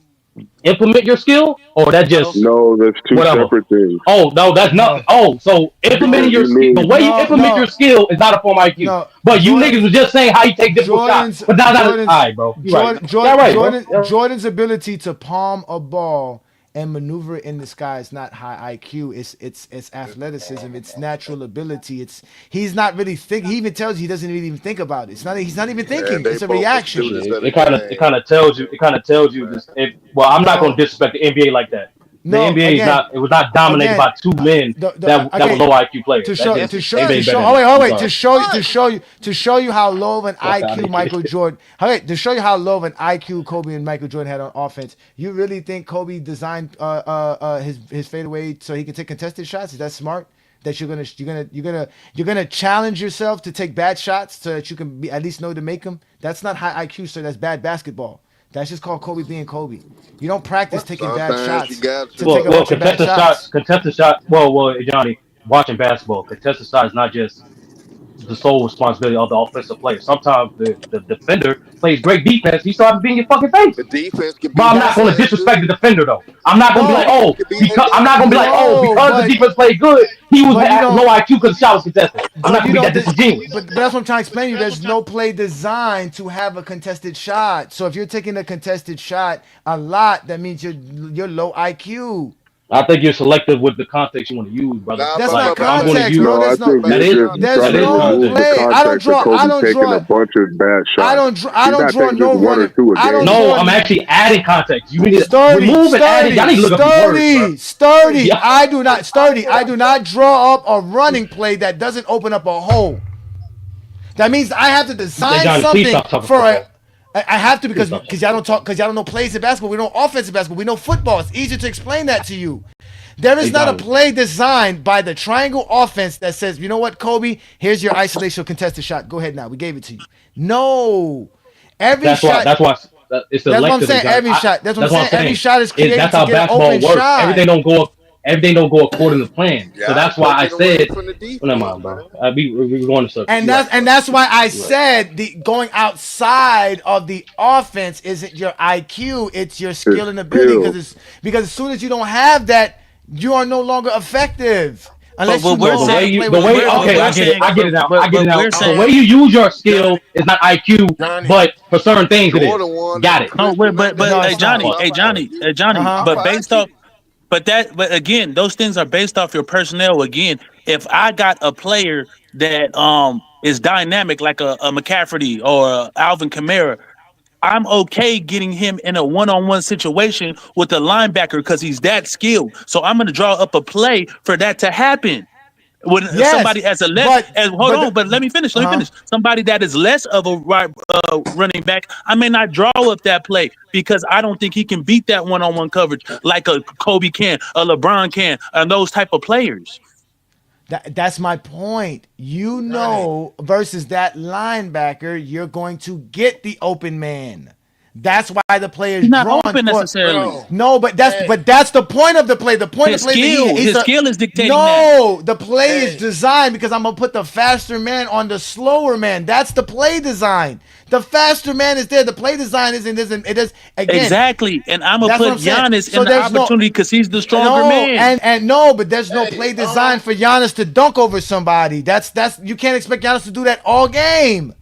implement your skill, or that just No, that's two whatever? separate things. Oh no, that's not. Oh, so implementing your skill, the way you implement your skill is not a form of IQ. No, But you niggas was just saying how you take difficult shots. But now that, all right, bro. You right. Yeah, right, bro. Jordan's ability to palm a ball and maneuver in the sky is not high IQ. It's athleticism. It's natural ability. He's not really think. He even tells you he doesn't even think about it. He's not even thinking. It's a reaction. It kind of tells you. It kind of tells you this. Well, I'm not going to disrespect the NBA like that. The NBA is not. It was not dominated by two men that were low IQ players. To show you how low of an IQ Michael Jordan. Okay, to show you how low of an IQ Kobe and Michael Jordan had on offense. You really think Kobe designed his fadeaway so he can take contested shots? Is that smart? That you're gonna challenge yourself to take bad shots so that you can at least know to make them? That's not high IQ, so that's bad basketball. That's just called Kobe being Kobe. You don't practice taking bad shots. Contested shot. Well, Johnny, watching basketball, contested shot is not just the sole responsibility of the offensive player. Sometimes the defender plays great defense. He still has to be in your fucking face. The defense can be. But I'm not going to disrespect the defender though. I'm not going to be like, because the defense played good, he was at low IQ because the shot was contested. I'm not going to be that disingenuous. But that's what I'm trying to explain to you. There's no play designed to have a contested shot. So if you're taking a contested shot a lot, that means you're low IQ. I think you're selective with the context you want to use, brother. That's not context, bro. There's no play. I don't draw a bunch of bad shots. I don't draw no running. I'm actually adding context. You need to remove and add. Y'all need to look up the words, sturdy. I do not draw up a running play that doesn't open up a hole. That means I have to design something for a. I have to because y'all don't know plays in basketball. We know offensive basketball. We know football. It's easier to explain that to you. There is not a play designed by the triangle offense that says, you know what, Kobe, here's your isolation contested shot. Go ahead now. We gave it to you. No. That's why it's that's what I'm saying. Every shot. That's what I'm saying. Every shot is created to get an open shot. Everything don't go according to plan. Yeah, so that's why I said, never mind, bro. We going to circle. And that's why I said going outside of the offense isn't your IQ, it's your skill and ability. Because as soon as you don't have that, you are no longer effective. Unless I get it now. The way you use your skill is not IQ, but for certain things it is. Got it. No, but hey Johnny. But based off. But again, those things are based off your personnel. Again, if I got a player that is dynamic like a McCaffrey or a Alvin Kamara, I'm okay getting him in a one-on-one situation with the linebacker because he's that skilled. So I'm going to draw up a play for that to happen. When somebody has a less, but let me finish. Somebody that is less of a running back, I may not draw up that play because I don't think he can beat that one-on-one coverage like a Kobe can, a LeBron can, and those type of players. That's my point. Versus that linebacker, you're going to get the open man. That's why the player is not open necessarily. No, but that's the point of the play. The point of the play his skill is dictating the play is designed because I'm gonna put the faster man on the slower man. That's the play design. The faster man is there. The play design isn't again. Exactly. And I'm gonna put Giannis in the opportunity because he's the stronger man. But there's no play design for Giannis to dunk over somebody. That's you can't expect Giannis to do that all game.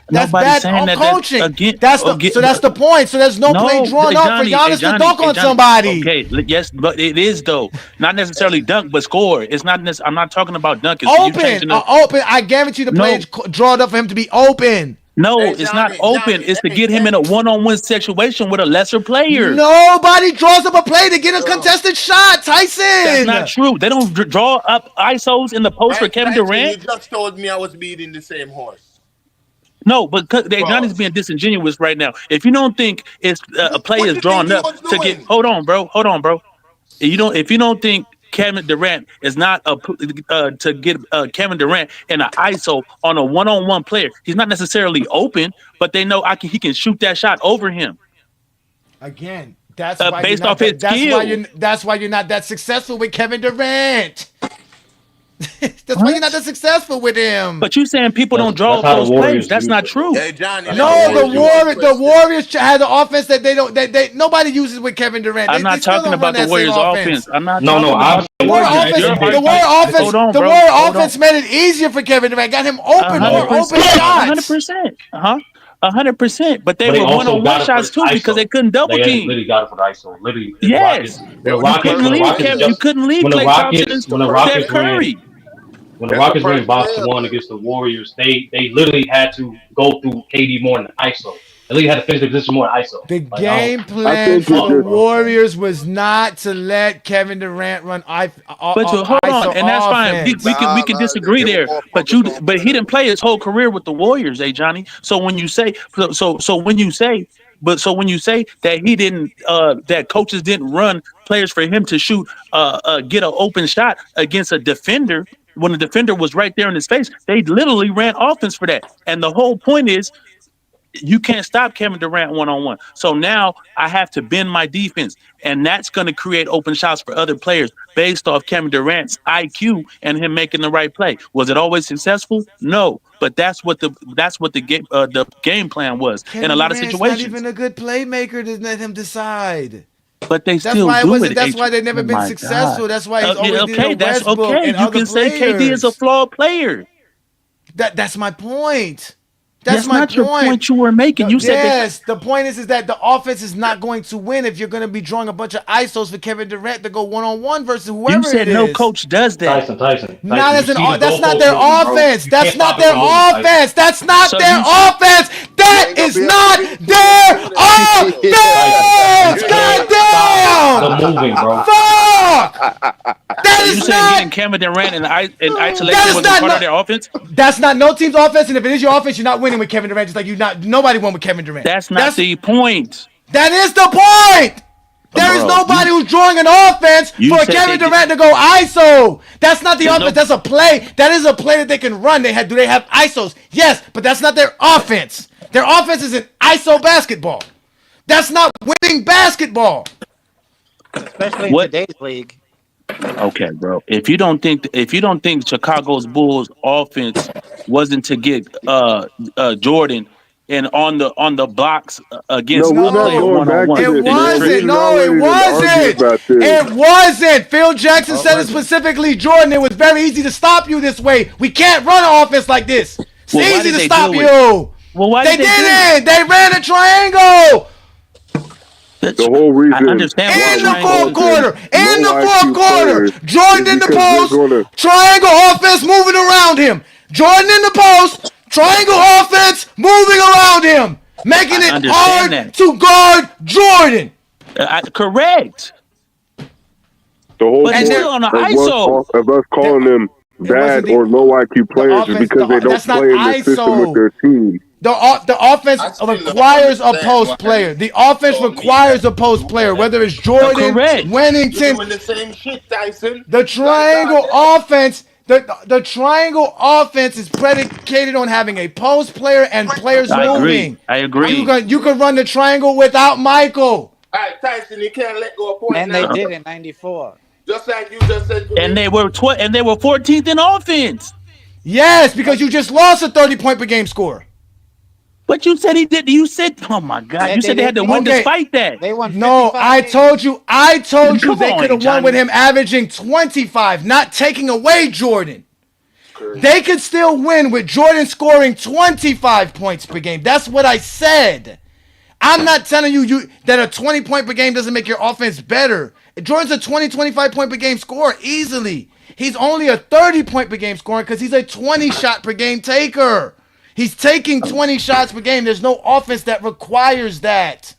That's bad coaching. That's the point. So there's no play drawn up for Giannis to dunk on somebody. Okay, yes, but it is though. Not necessarily dunk, but score. It's not. I'm not talking about dunking. Open. I guarantee the play is drawn up for him to be open. No, it's not open. It's to get him in a one-on-one situation with a lesser player. Nobody draws up a play to get a contested shot, Tyson. That's not true. They don't draw up ISOs in the post for Kevin Durant. You just told me I was beating the same horse. No, but Johnny's being disingenuous right now. If you don't think it's a play is drawn up to get, hold on, bro. If you don't think Kevin Durant is not to get Kevin Durant in an ISO on a one-on-one player, he's not necessarily open, but they know he can shoot that shot over him. Again, that's why based off his skill. That's why you're not that successful with Kevin Durant. That's why you're not that successful with him. But you saying people don't draw up those plays? That's not true. Hey, Johnny, No, the Warriors had an offense that they nobody uses with Kevin Durant. I'm not talking about the Warriors offense. I'm not talking about the The Warrior offense made it easier for Kevin Durant. Got him open, more open shots. 100%. 100%. But they were one-on-one shots too because they couldn't double team. Literally got it for the ISO. Literally, yes. You couldn't leave Klay Thompson and Steph Curry. When the Rockets ran box to one against the Warriors, they literally had to go through KD more than ISO. They literally had to finish the position more than ISO. The game plan for the Warriors was not to let Kevin Durant run hold on, and that's fine. We can disagree there. But he didn't play his whole career with the Warriors, Johnny. So when you say when you say that he didn't that coaches didn't run players for him to shoot get an open shot against a defender when the defender was right there in his face, they literally ran offense for that. And the whole point is you can't stop Kevin Durant one-on-one. So now I have to bend my defense, and that's going to create open shots for other players based off Kevin Durant's IQ and him making the right play. Was it always successful? No, but that's what the game plan was in a lot of situations. Not even a good playmaker to let him decide. But they still do it. That's why they've never been successful. That's why he's always okay. That's okay. You can say KD is a flawed player. That's my point. That's not your point you were making. You said the point is that the offense is not going to win if you're going to be drawing a bunch of ISOs for Kevin Durant to go one-on-one versus whoever it is. You said no coach does that. Tyson. That's not their offense. That's not their offense. That's not their offense. That is not their offense. Goddamn. They're moving, bro. Fuck. That is not. Getting Kevin Durant in isolation was part of their offense. That's not no team's offense, and if it is your offense, you're not winning with Kevin Durant. Just like nobody won with Kevin Durant. That's not the point. That is the point. There is nobody who's drawing an offense for Kevin Durant to go ISO. That's not the offense. That's a play. That is a play that they can run. Do they have ISOs? Yes, but that's not their offense. Their offense is an ISO basketball. That's not winning basketball. Especially in today's league. Okay, bro. If you don't think Chicago's Bulls offense wasn't to get Jordan and on the blocks against the player one-on-one. It wasn't. Phil Jackson said it specifically, Jordan. It was very easy to stop you this way. We can't run an offense like this. It's easy to stop you. Well, why they didn't? They ran a triangle. The whole reason. I understand. In the fourth quarter. Jordan in the post. Triangle offense moving around him. Jordan in the post. Triangle offense moving around him. Making it hard to guard Jordan. Correct. The whole point of us calling them bad or low IQ players is because they don't play in the system with their team. The offense requires a post player. The offense requires a post player, whether it's Jordan, Wennington. Doing the same shit, Tyson. The triangle offense. The triangle offense is predicated on having a post player and players moving. I agree. You can run the triangle without Michael. All right, Tyson, you can't let go of point. And they did in '94. Just like you just said. And they were 14th in offense. Yes, because you just lost a 30-point per game score. But you said he did. You said, "Oh my God!" You said they had to win despite that. They won. No, I told you they could have won with him averaging 25, not taking away Jordan. They could still win with Jordan scoring 25 points per game. That's what I said. I'm not telling you that a 20-point per game doesn't make your offense better. Jordan's a 25 point per game scorer easily. He's only a 30-point per game scorer because he's a 20-shot per game taker. He's taking 20 shots per game. There's no offense that requires that.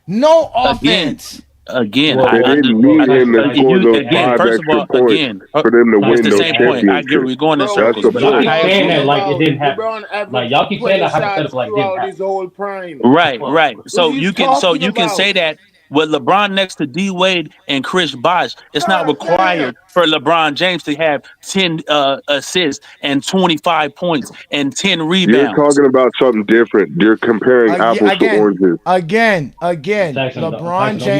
No offense. Again, they didn't need him to score those 5 extra points for them to win those championships. I get we're going in circles. Y'all keep saying that like it didn't happen. Like y'all keep saying that hypothetical like it didn't happen. His whole prime. Right. So you can say that. with LeBron next to D Wade and Chris Bosh, it's not God damn. required for LeBron James to have 10 assists and 25 points and 10 You're rebounds. talking about something different. You're comparing apples to Again, oranges. again. Tyson, don't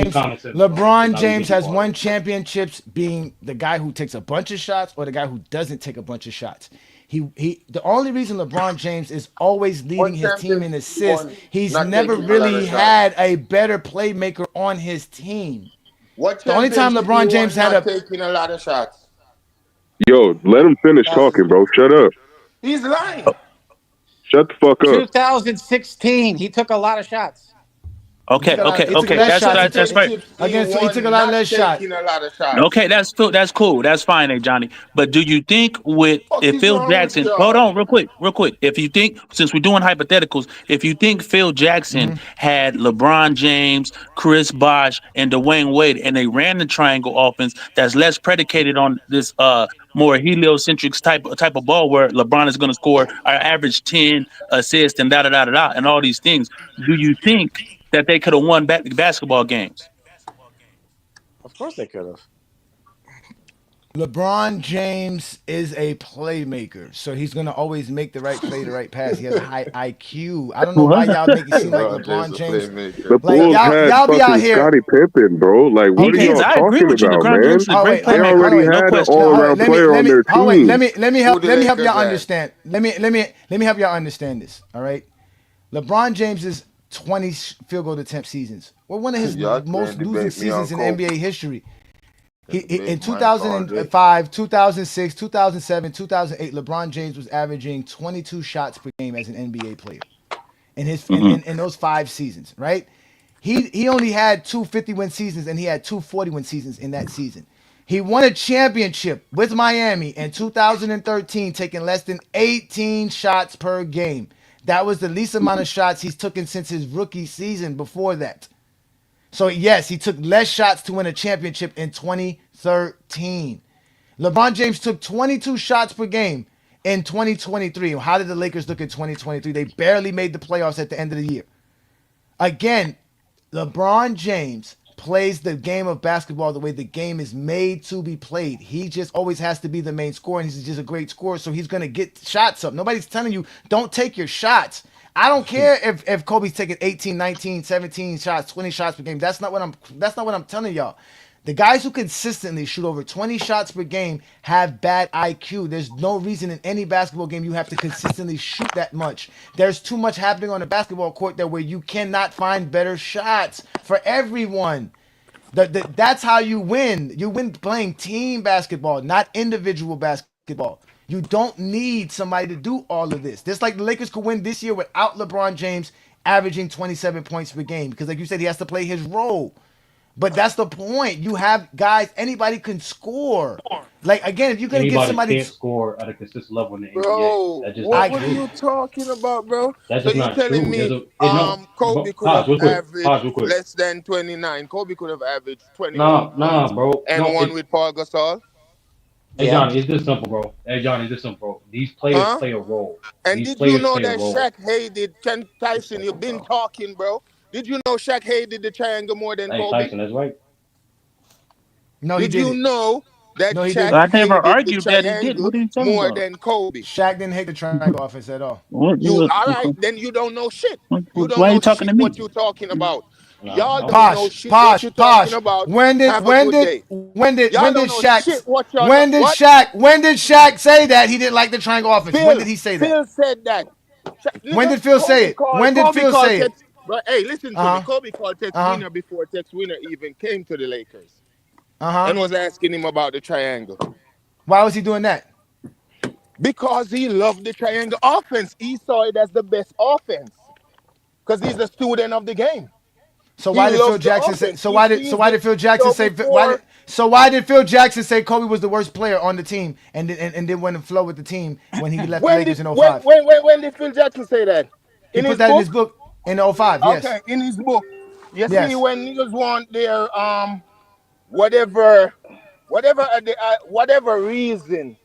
use common sense, bro. It's LeBron not gonna James get you has far. won championships being the guy who takes a bunch of shots or the guy who doesn't take a bunch of shots. The only reason LeBron James is always leading What his team in championship he assists, won he's not never taking a lot really of shots? had a better playmaker on his team. What The only time championship he LeBron James won had not a taking a lot of shots? Yo, let him finish talking, bro. Shut up. He's lying. Shut the fuck up. 2016, he took a lot of shots. Okay, okay, he took okay. less shots. That's right. Championships he Again, so he took a won lot not less shots. taking a lot of shots. Okay, that's cool. That's fine, Johnny. But do you think with What if is Phil wrong with Jackson, hold y'all? on, real quick. If you think, since we're doing hypotheticals, if you think Phil Jackson had LeBron James, Chris Bosh, and Dwayne Wade, and they ran the triangle offense that's less predicated on this more heliocentric type of ball where LeBron is going to score our average 10 assists and and all these things, do you think that they could have won basketball games? Of course they could have. LeBron James is a playmaker, so he's gonna always make the right play, the right pass. He has a high IQ. I don't know why y'all make it seem like LeBron James LeBron a James, The playmaker. like Bulls had y'all be out fucking here. Scottie Pippen, bro. Like, what are He is. y'all I agree talking with you. about, LeBron man? James is a great They playmaker. already No had an question. all-around player on their team. Let me Who help. the Let me help Lakers y'all had? understand. Let me help y'all understand this. All right, LeBron James's 20 field goal attempt seasons were one of his Y'all most can't losing debate me on seasons in Kobe. NBA history. He in Debate Mike all day. 2005, 2006, 2007, 2008, LeBron James was averaging 22 shots per game as an NBA player in his in those 5 seasons, right? He only had 250-win seasons and he had 240-win seasons in that season. He won a championship with Miami in 2013, taking less than 18 shots per game. That was the least amount of shots he's taken since his rookie season before that. So yes, he took less shots to win a championship in 2013. LeBron James took 22 shots per game in 2023. How did the Lakers look in 2023? They barely made the playoffs at the end of the year. Again, LeBron James plays the game of basketball the way the game is made to be played. He just always has to be the main scorer, and he's just a great scorer, so he's going to get shots up. Nobody's telling you, don't take your shots. I don't care if Kobe's taking 18, 19, 17 shots, 20 shots per game. That's not what I'm telling y'all. The guys who consistently shoot over 20 shots per game have bad IQ. There's no reason in any basketball game you have to consistently shoot that much. There's too much happening on the basketball court there where you cannot find better shots for everyone. That's how you win. You win playing team basketball, not individual basketball. You don't need somebody to do all of this. Just like the Lakers could win this year without LeBron James averaging 27 points per game because, like you said, he has to play his role. But that's the point. You have guys, anybody can score. Like, again, if you're going to get Anybody somebody. can't score at a consistent level in the NBA. Bro, That's just what not are true. you talking about, bro? That's So just you not telling true. me No, Kobe could pause have real quick. Pause real averaged quick. less than 29. Kobe could have averaged 28 Nah, points bro. and No, won with Paul Gasol? hey Yeah. Johnny, it's this simple, bro. Hey Johnny, it's this simple, bro. These players Huh? play a role. And These did you players know play a that role. Shaq hated Ken Tyson? You've been talking, bro. Did you know Shaq hated the triangle more than Hey Kobe? Tyson, that's right. No, he Did you didn't. know that No, he Shaq didn't. I never hated the argued that he did. triangle What are you talking more about? than Kobe? Shaq didn't hate the triangle offense at all. You all right? Then you don't know shit. You don't Why are you know talking shit to me? what you talking about. Nah, Y'all nah, don't know Posh, shit what posh, you talking posh. about. When did Have a when good did day. when did Y'all when don't did know Shaq shit what y'all know. when did What? Shaq say that he didn't like the triangle offense? When did he say that? Phil said that. When Nigga, did Phil say it? When did Kobe Phil called say it? Tex. But hey, listen to me. Uh-huh. Kobe called Tex Uh-huh. Winner before Tex Winner even came to the Lakers Uh-huh. and was asking him about the triangle. Why was he doing that? Because he loved the triangle offense. He saw it as the best offense. Because he's a student of the game. So He why did Phil loves the Jackson say offense. He sees why it. did Phil Jackson So say before why did Phil Jackson say Kobe was the worst player on the team and didn't want to flow with the team when he left the when Lakers did in '05? when did Phil Jackson say that? He In put his that in his book? book in '05, yes. Okay, in his book. You see, Yes. when niggas want their whatever whatever reason.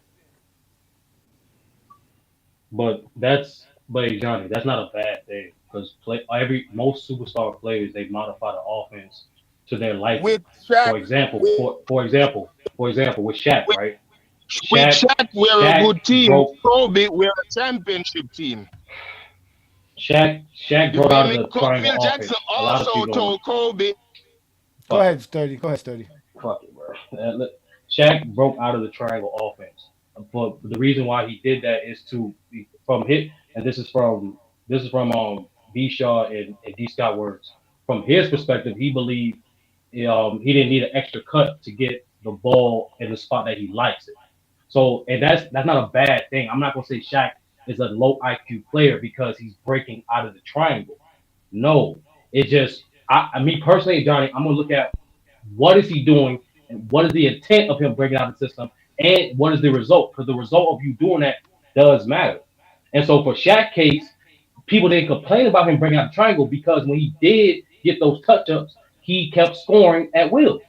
but hey, Johnny, that's not a bad thing because most superstar players they modify the offense to their liking. With Shaq, For example, with Shaq, right? with Shaq, we're a Shaq good team. broke Kobe, we're a championship team. Shaq You broke feel out of me? the triangle Phil Jackson offense. A lot of also people told Kobe. Go ahead, Sturdy. Go ahead, Sturdy. Fuck it, bro. Shaq broke out of the triangle offense. But the reason why he did that is from hit, and this is from B Shaw and D Scott words. From his perspective, he believed he didn't need an extra cut to get the ball in the spot that he likes it. So, and that's not a bad thing. I'm not gonna say Shaq is a low IQ player because he's breaking out of the triangle. No, it just me personally, Johnny, I'm gonna look at what is he doing and what is the intent of him breaking out of the system and what is the result, because the result of you doing that does matter. And so for Shaq's case, people didn't complain about him breaking out the triangle because when he did get those touch ups, he kept scoring at will.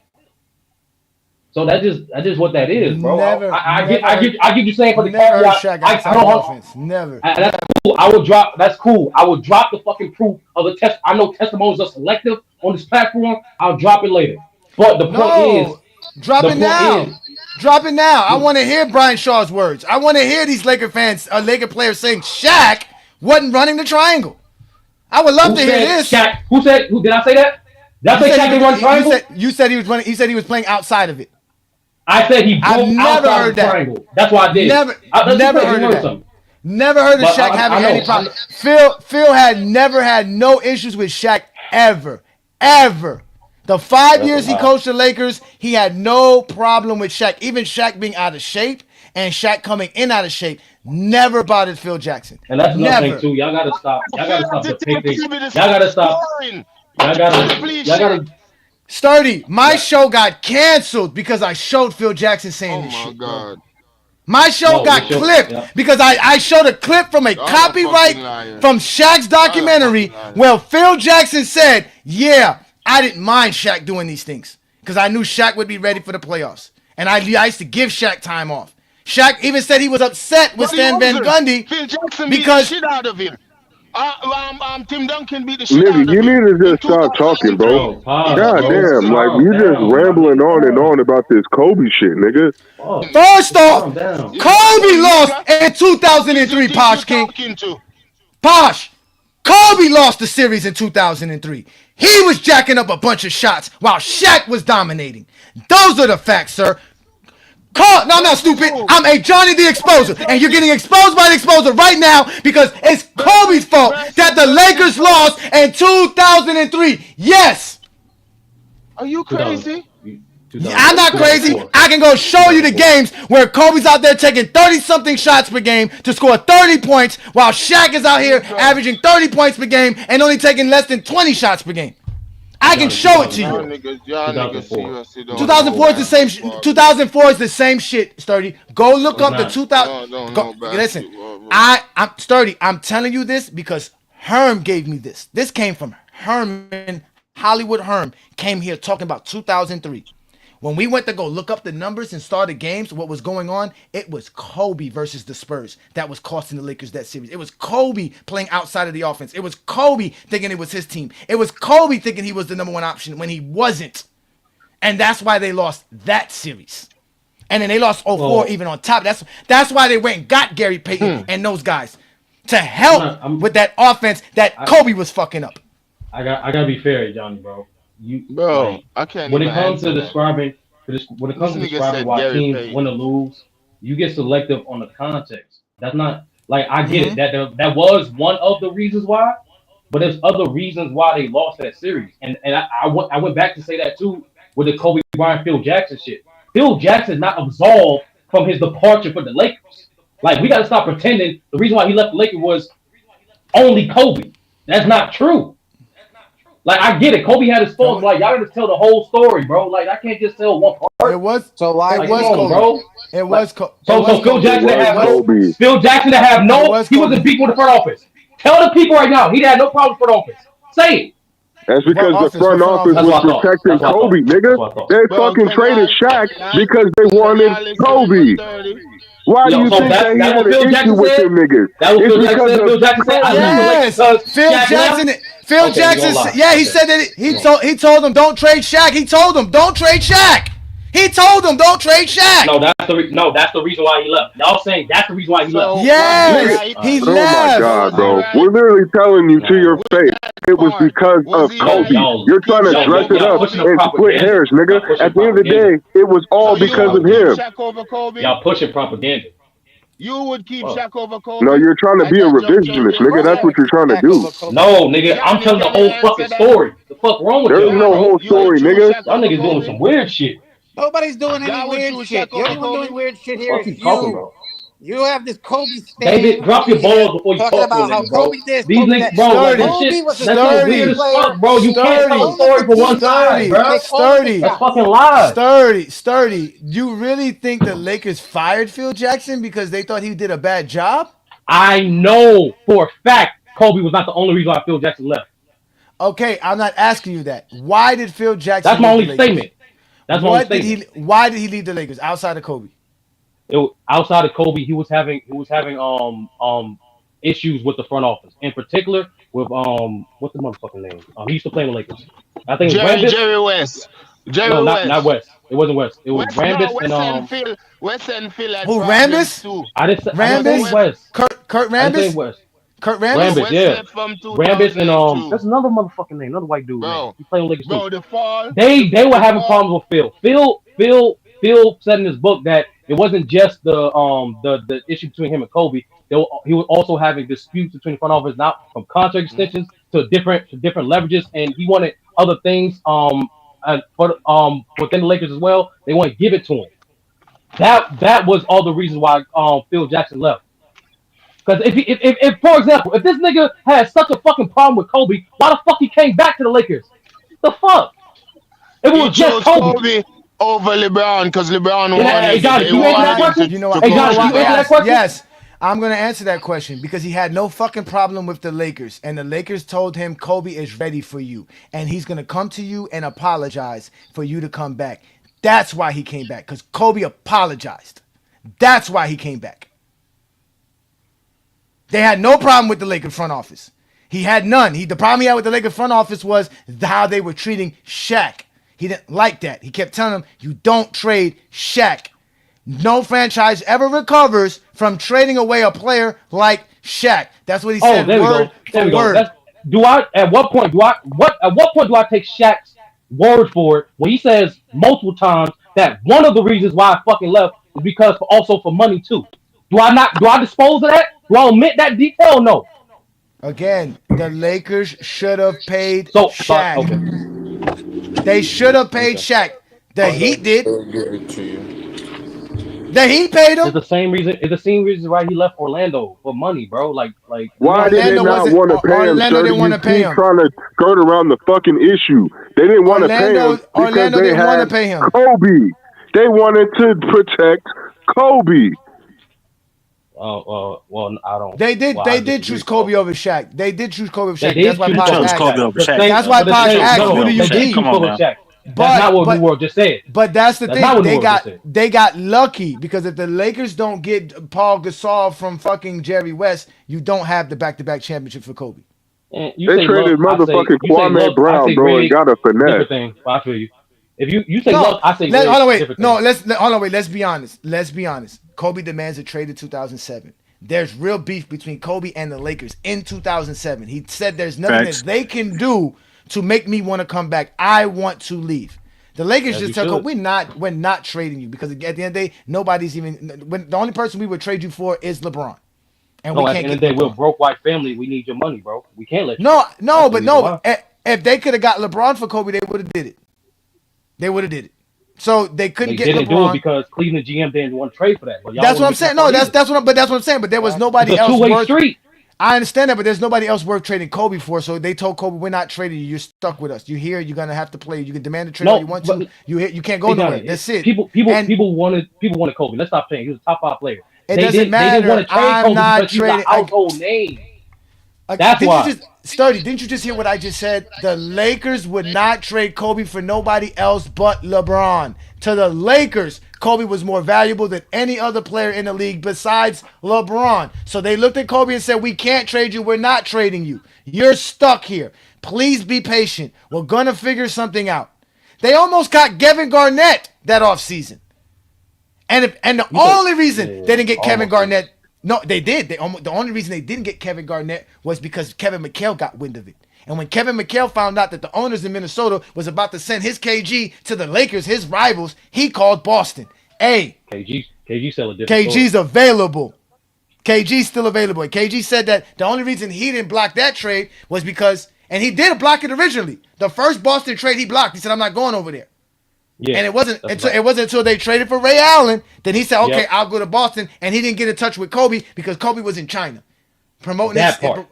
So that's just what that is, bro. I get you saying for the never caveat. Shaq I outside don't the hold offense. Never. that's cool. I would drop. That's cool. I would drop the fucking proof of the test. I know testimonies are selective on this platform. I'll drop it later. But the point is, drop it now. Drop it now. I want to hear Brian Shaw's words. I want to hear these Laker fans, Laker players saying Shaq wasn't running the triangle. I would love to hear this. Shaq, who did I say that? Did I say Shaq didn't run triangle? You said he was running. He said he was playing outside of it. I said he broke outside the triangle. That's why I did. Never heard of that. Never heard of Shaq having any problem. Phil had never had no issues with Shaq ever. The 5 years he coached the Lakers, he had no problem with Shaq. Even Shaq being out of shape and Shaq coming in out of shape never bothered Phil Jackson. And that's another thing too. Y'all gotta stop. Y'all gotta depicting. Y'all gotta stop. Y'all gotta. Sturdy, my show got canceled because I showed Phil Jackson saying this shit. Oh my God. My show got clipped because I showed a clip from a copyright from Shaq's documentary where Phil Jackson said, yeah, I didn't mind Shaq doing these things because I knew Shaq would be ready for the playoffs. And I used to give Shaq time off. Shaq even said he was upset with Stan Van Gundy Phil Jackson because beat the shit out of him. Tim Duncan beat the shit out of him. Nigga, you need to just stop talking, bro. God damn, like you just rambling on and on about this Kobe shit, nigga. First off, Kobe lost in 2003, Posh King. Posh, Kobe lost the series in 2003. He was jacking up a bunch of shots while Shaq was dominating. Those are the facts, sir. No, I'm not stupid. I'm a Johnny the Exposer, and you're getting exposed by the Exposer right now because it's Kobe's fault that the Lakers lost in 2003. Yes. Are you crazy? I'm not crazy. I can go show you the games where Kobe's out there taking 30-something shots per game to score 30 points while Shaq is out here averaging 30 points per game and only taking less than 20 shots per game. I can show it to you. 2004 is the same. 2004 is the same shit, Sturdy. Go look up the 2000. Listen, I'm Sturdy. I'm telling you this because Herm gave me this. This came from Herman Hollywood. Herm came here talking about 2003. When we went to go look up the numbers and started games, what was going on, it was Kobe versus the Spurs that was costing the Lakers that series. It was Kobe playing outside of the offense. It was Kobe thinking it was his team. It was Kobe thinking he was the number one option when he wasn't. And that's why they lost that series. And then they lost 04 even on top. That's why they went and got Gary Payton and those guys to help with that offense that Kobe was fucking up. I gotta be fair, Johnny, bro. I can't. When it comes to describing why teams win or lose, you get selective on the context. That's not like I get it. That was one of the reasons why, but there's other reasons why they lost that series. And I went back to say that too with the Kobe Bryant, Phil Jackson shit. Phil Jackson not absolved from his departure for the Lakers. Like we got to stop pretending the reason why he left the Lakers was only Kobe. That's not true. Like I get it, Kobe had his faults. Like y'all gotta tell the whole story, bro. Like I can't just tell one part. It was Kobe, bro. It was Kobe. So Phil Jackson to have no. He wasn't beat with the front office. Tell the people right now he had no problem with the front office. Say it. That's because the front office was protecting Kobe, nigga. They fucking traded Shaq because they wanted Kobe. Why do you think they had an issue with them niggas? That was Phil Jackson said. Phil Jackson said. Yes, Phil Okay, we gonna Jackson, lie. yeah, he Okay. said that he told them don't trade Shaq. He told them don't trade Shaq. He told them don't trade Shaq. No, that's the reason why he left. Y'all saying that's the reason why he left. So Yes, he oh my left. God, bro. We're literally telling you to your face it was because of No, Kobe. y'all, You're trying to dress it y'all up pushing the and split propaganda. hairs, nigga. Y'all pushing At the end of the propaganda. day, it was all because of him. Shaq over Kobe? Y'all pushing propaganda. You would keep Fuck. Shaq over Kobe? No, you're trying to be a That jump shot revisionist, there, nigga. That's what you're trying to do. No, nigga, I'm telling the Can you whole answer fucking that? story. The fuck wrong with There's y'all, no bro? whole story, nigga. Y'all niggas doing some weird shit. Nobody's doing any Y'all would weird choose shit. Shaq The over only one Kobe? doing weird shit here Fuck is you talking you. about? You have this Kobe stain David, drop over your here balls before you talking talk to a about how nigga, bro. Kobe this, These Kobe niggas, that. bro, like this Kobe shit, was a that shit weird team as player. fuck, bro. You can't tell a Only story the for one team guy. side, He bro. takes all the That's shots. fucking lies. Sturdy. You really think the Lakers fired Phil Jackson because they thought he did a bad job? I know for a fact Kobe was not the only reason why Phil Jackson left. Okay, I'm not asking you that. Why did Phil Jackson That's my leave the only Lakers? statement. That's my only statement. Why did he leave the Lakers outside of Kobe? Outside of Kobe, he was having issues with the front office, in particular with what's the motherfucking name? He used to play in the Lakers. I think it was Jerry Rambis. West. No, Jerry not West. West. It wasn't West. It was Rambis West and and Phil. West and Phil had Who, problems Rambis? too. I didn't say Rambis? West. Kurt I didn't say Rambis? West. Kurt Rambis? Rambis, West yeah. left from Rambis and 2002. there's another motherfucking name, another white dude name. Bro, He played on Lakers too. the fall. They were The having fall. problems with Phil. Phil said in his book that it wasn't just the issue between him and Kobe. He was also having disputes between the front office, not from contract extensions to different leverages, and he wanted other things within the Lakers as well. They want to give it to him. That was all the reasons why Phil Jackson left. Because if for example, if this nigga had such a fucking problem with Kobe, why the fuck he came back to the Lakers? The fuck? If it He was just chose Kobe. over LeBron because LeBron Hey, Johnny, can you answer that question? You know what? Hey, Johnny, can you answer that question? Yes. I'm going to answer that question because he had no fucking problem with the Lakers. And the Lakers told him Kobe is ready for you. And he's going to come to you and apologize for you to come back. That's why he came back, because Kobe apologized. That's why he came back. They had no problem with the Lakers front office. He had none. The problem he had with the Lakers front office was how they were treating Shaq. He didn't like that. He kept telling them, you don't trade Shaq. No franchise ever recovers from trading away a player like Shaq. That's what he said. There word we go. for word. At what point do I take Shaq's word for it when he says multiple times that one of the reasons why I fucking left is because also for money too? Do I dispose of that? Do I omit that detail? No. Again, the Lakers should have paid Shaq. Okay. They should have paid Shaq. The Heat did. The Heat paid him. It's the same reason why he left Orlando for money, bro. Like why did they not want to pay him, Orlando sir? didn't want You to pay keep him. trying to skirt around the fucking issue. They didn't want to pay him because Orlando they didn't want had to pay him. Kobe. They wanted to protect Kobe. Well, I don't. They did choose Kobe over Shaq. They did choose Kobe over Shaq. That's why Posh asked. That's why Posh asked, who do you keep? That's not what the world just said. But that's the thing. They got lucky because if the Lakers don't get Paul Gasol from fucking Jerry West, you don't have the back-to-back championship for Kobe. They traded motherfucking Kwame Brown, bro, and got a finesse. Thing. I feel you. If you say luck, I say hold on, wait. No, hold on, wait. Let's be honest. Kobe demands a trade in 2007. There's real beef between Kobe and the Lakers in 2007. He said there's nothing that they can do to make me want to come back. I want to leave. The Lakers just tell Kobe, we're not trading you because at the end of the day, nobody's even. The only person we would trade you for is LeBron. And we can't at the end of the day, we're a broke white family. We need your money, bro. We can't let you. No. If they could have got LeBron for Kobe, they would have did it. They would have did it. So they couldn't get LeBron. They didn't do it because Cleveland GM didn't want to trade for that. But that's what I'm saying. No, that's what I'm saying. But there was nobody else. Two-way street. I understand that, but there's nobody else worth trading Kobe for. So they told Kobe, "We're not trading you. You're stuck with us. You're here. You're gonna have to play. You can demand a trade if you want to. You can't go nowhere. That's it." People wanted Kobe. Let's stop saying he was a top 5 player. It doesn't matter. They didn't want to trade I'm Kobe not because he's a household name. That's why. Didn't you just hear what I just said? The Lakers would not trade Kobe for nobody else but LeBron. To the Lakers, Kobe was more valuable than any other player in the league besides LeBron. So they looked at Kobe and said, we can't trade you. We're not trading you. You're stuck here. Please be patient. We're going to figure something out. They almost got Kevin Garnett that offseason. And the only reason they didn't get Kevin Garnett, no, they did. The only reason they didn't get Kevin Garnett was because Kevin McHale got wind of it. And when Kevin McHale found out that the owners in Minnesota was about to send his KG to the Lakers, his rivals, he called Boston. Hey, KG still a different KG's story. available. KG's still available. And KG said that the only reason he didn't block that trade was because, and he did block it originally. The first Boston trade he blocked, he said, I'm not going over there. Yeah, and it wasn't until they traded for Ray Allen, then he said, okay, I'll go to Boston. And he didn't get in touch with Kobe because Kobe was in China promoting his brand.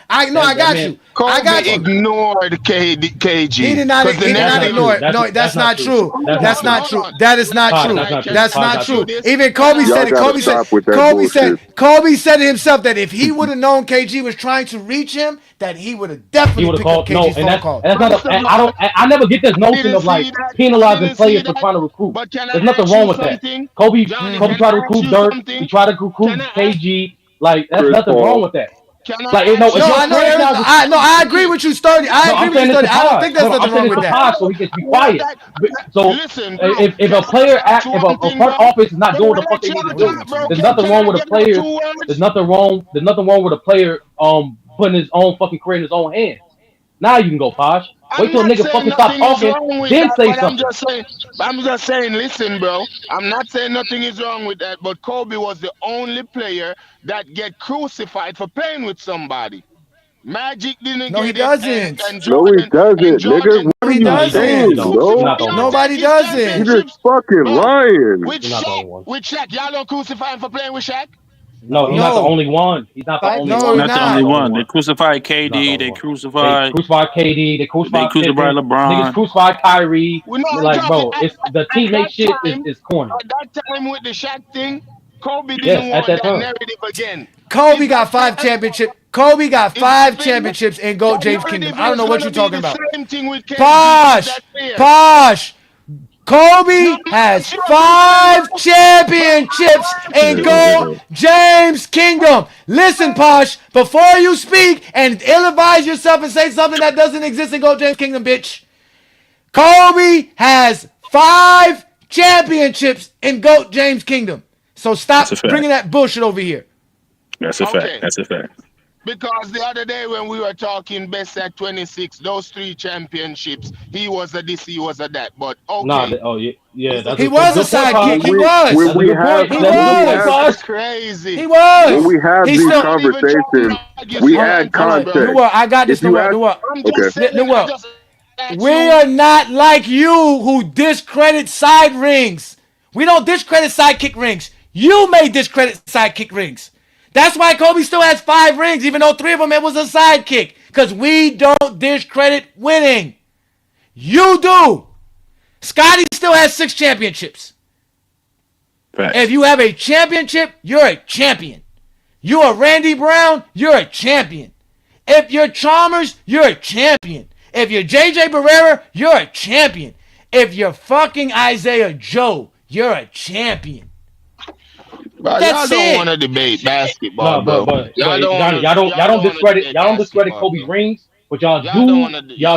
I got you. Ignored KG. He did not ignore it. No, that's not true. That's not true. That is not true. That's not true. Even Kobe said it. Kobe said it himself that if he would have known KG was trying to reach him, that he would have definitely picked up KG's phone call. I never get this notion of like penalizing players for trying to recruit. There's nothing wrong with that. Kobe tried to recruit Dirk. He tried to recruit KG. Like that's nothing wrong with that. Like, I agree with you, Sturdy. I agree with you, Sturdy. I don't think there's nothing wrong with that. So he gets be quiet. So if a player if a front office is not doing the fuck they need to do, there's nothing wrong with a player. There's nothing wrong with a player putting his own fucking career in his own hands. Now you can go, Posh. Wait till a nigga fucking stop talking, then say something. I'm just saying, listen, bro. I'm not saying nothing is wrong with that, but Kobe was the only player that get crucified for playing with somebody. Magic didn't get it. He doesn't. No, he doesn't, nigga. No, he doesn't. Nobody doesn't. You're just fucking lying. With Shaq, y'all don't crucify him for playing with Shaq? No, he's not the only one. He's not the only one. Not the only one. They crucified KD. They crucified KD. They crucified LeBron. Niggas crucified Kyrie. Like, bro, it's the teammate shit is corny. At that time with the Shaq thing, Kobe didn't want that narrative again. Kobe got 5 championships. Kobe got 5 championships in GOAT James Kingdom. I don't know what you're talking about. Posh. Kobe has 5 championships in GOAT James Kingdom. Listen, Posh, before you speak and ill-advise yourself and say something that doesn't exist in GOAT James Kingdom, bitch. Kobe has 5 championships in GOAT James Kingdom. So stop bringing that bullshit over here. That's a fact. That's a fact. Because the other day when we were talking best at 26, those 3 championships, he was a this, he was a that. But okay. He was a sidekick. He was. That's crazy. He was. When we have these conversations, we add context. I got this. We are not like you who discredit side rings. We don't discredit sidekick rings. You may discredit sidekick rings. That's why Kobe still has 5 rings, even though 3 of them it was a sidekick. Because we don't discredit winning. You do. Scotty still has 6 championships. Right. If you have a championship, you're a champion. You are Randy Brown, you're a champion. If you're Chalmers, you're a champion. If you're JJ Barrera, you're a champion. If you're fucking Isaiah Joe, you're a champion. Bro, y'all don't want to debate basketball, but y'all don't discredit Kobe's rings, but y'all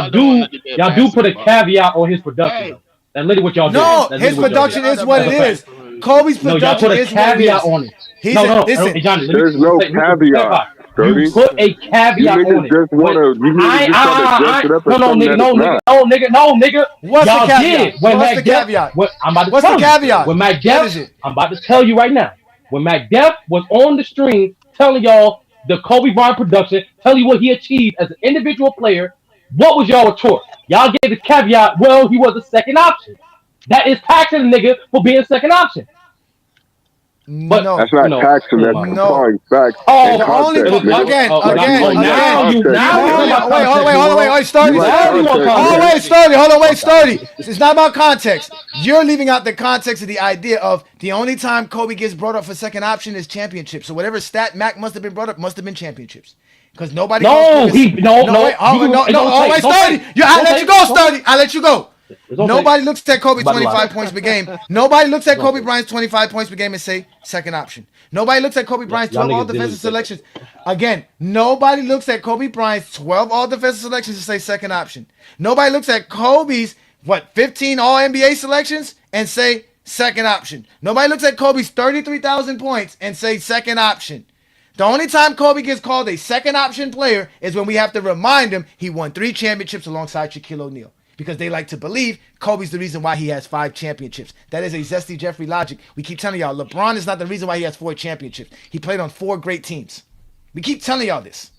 do put a caveat on his production. That's literally what y'all do. No, his production is what it is. Kobe's production is what it is. On it. Listen, Johnny, there's no caveat. You put a caveat on it. No, nigga. What's the caveat? What's the caveat? What's the caveat? When Mac Def, I'm about to tell you right now. When Mac Def was on the stream telling y'all the Kobe Bryant production, telling you what he achieved as an individual player, what was y'all retort? Y'all gave the caveat, well, he was a second option. That is taxing the nigga for being a second option. But that's not taxing. That's applying facts. Wait, Sturdy. It's not about context. You're leaving out the context of the idea of the only time Kobe gets brought up for second option is championships. So whatever stat Mac must have been brought up must have been championships. Because nobody. Sturdy. I let you go, Sturdy. I let you go. Nobody looks at Kobe 25 points per game. Nobody looks at Kobe Bryant's 25 points per game and say second option. Nobody looks at Kobe Bryant's 12 all-defensive selections. Again, nobody looks at Kobe Bryant's 12 all-defensive selections and say second option. Nobody looks at Kobe's, 15 all-NBA selections and say second option. Nobody looks at Kobe's 33,000 points and say second option. The only time Kobe gets called a second option player is when we have to remind him he won 3 championships alongside Shaquille O'Neal. Because they like to believe Kobe's the reason why he has 5 championships. That is a Zesty Jeffrey logic. We keep telling y'all, LeBron is not the reason why he has 4 championships. He played on 4 great teams. We keep telling y'all this.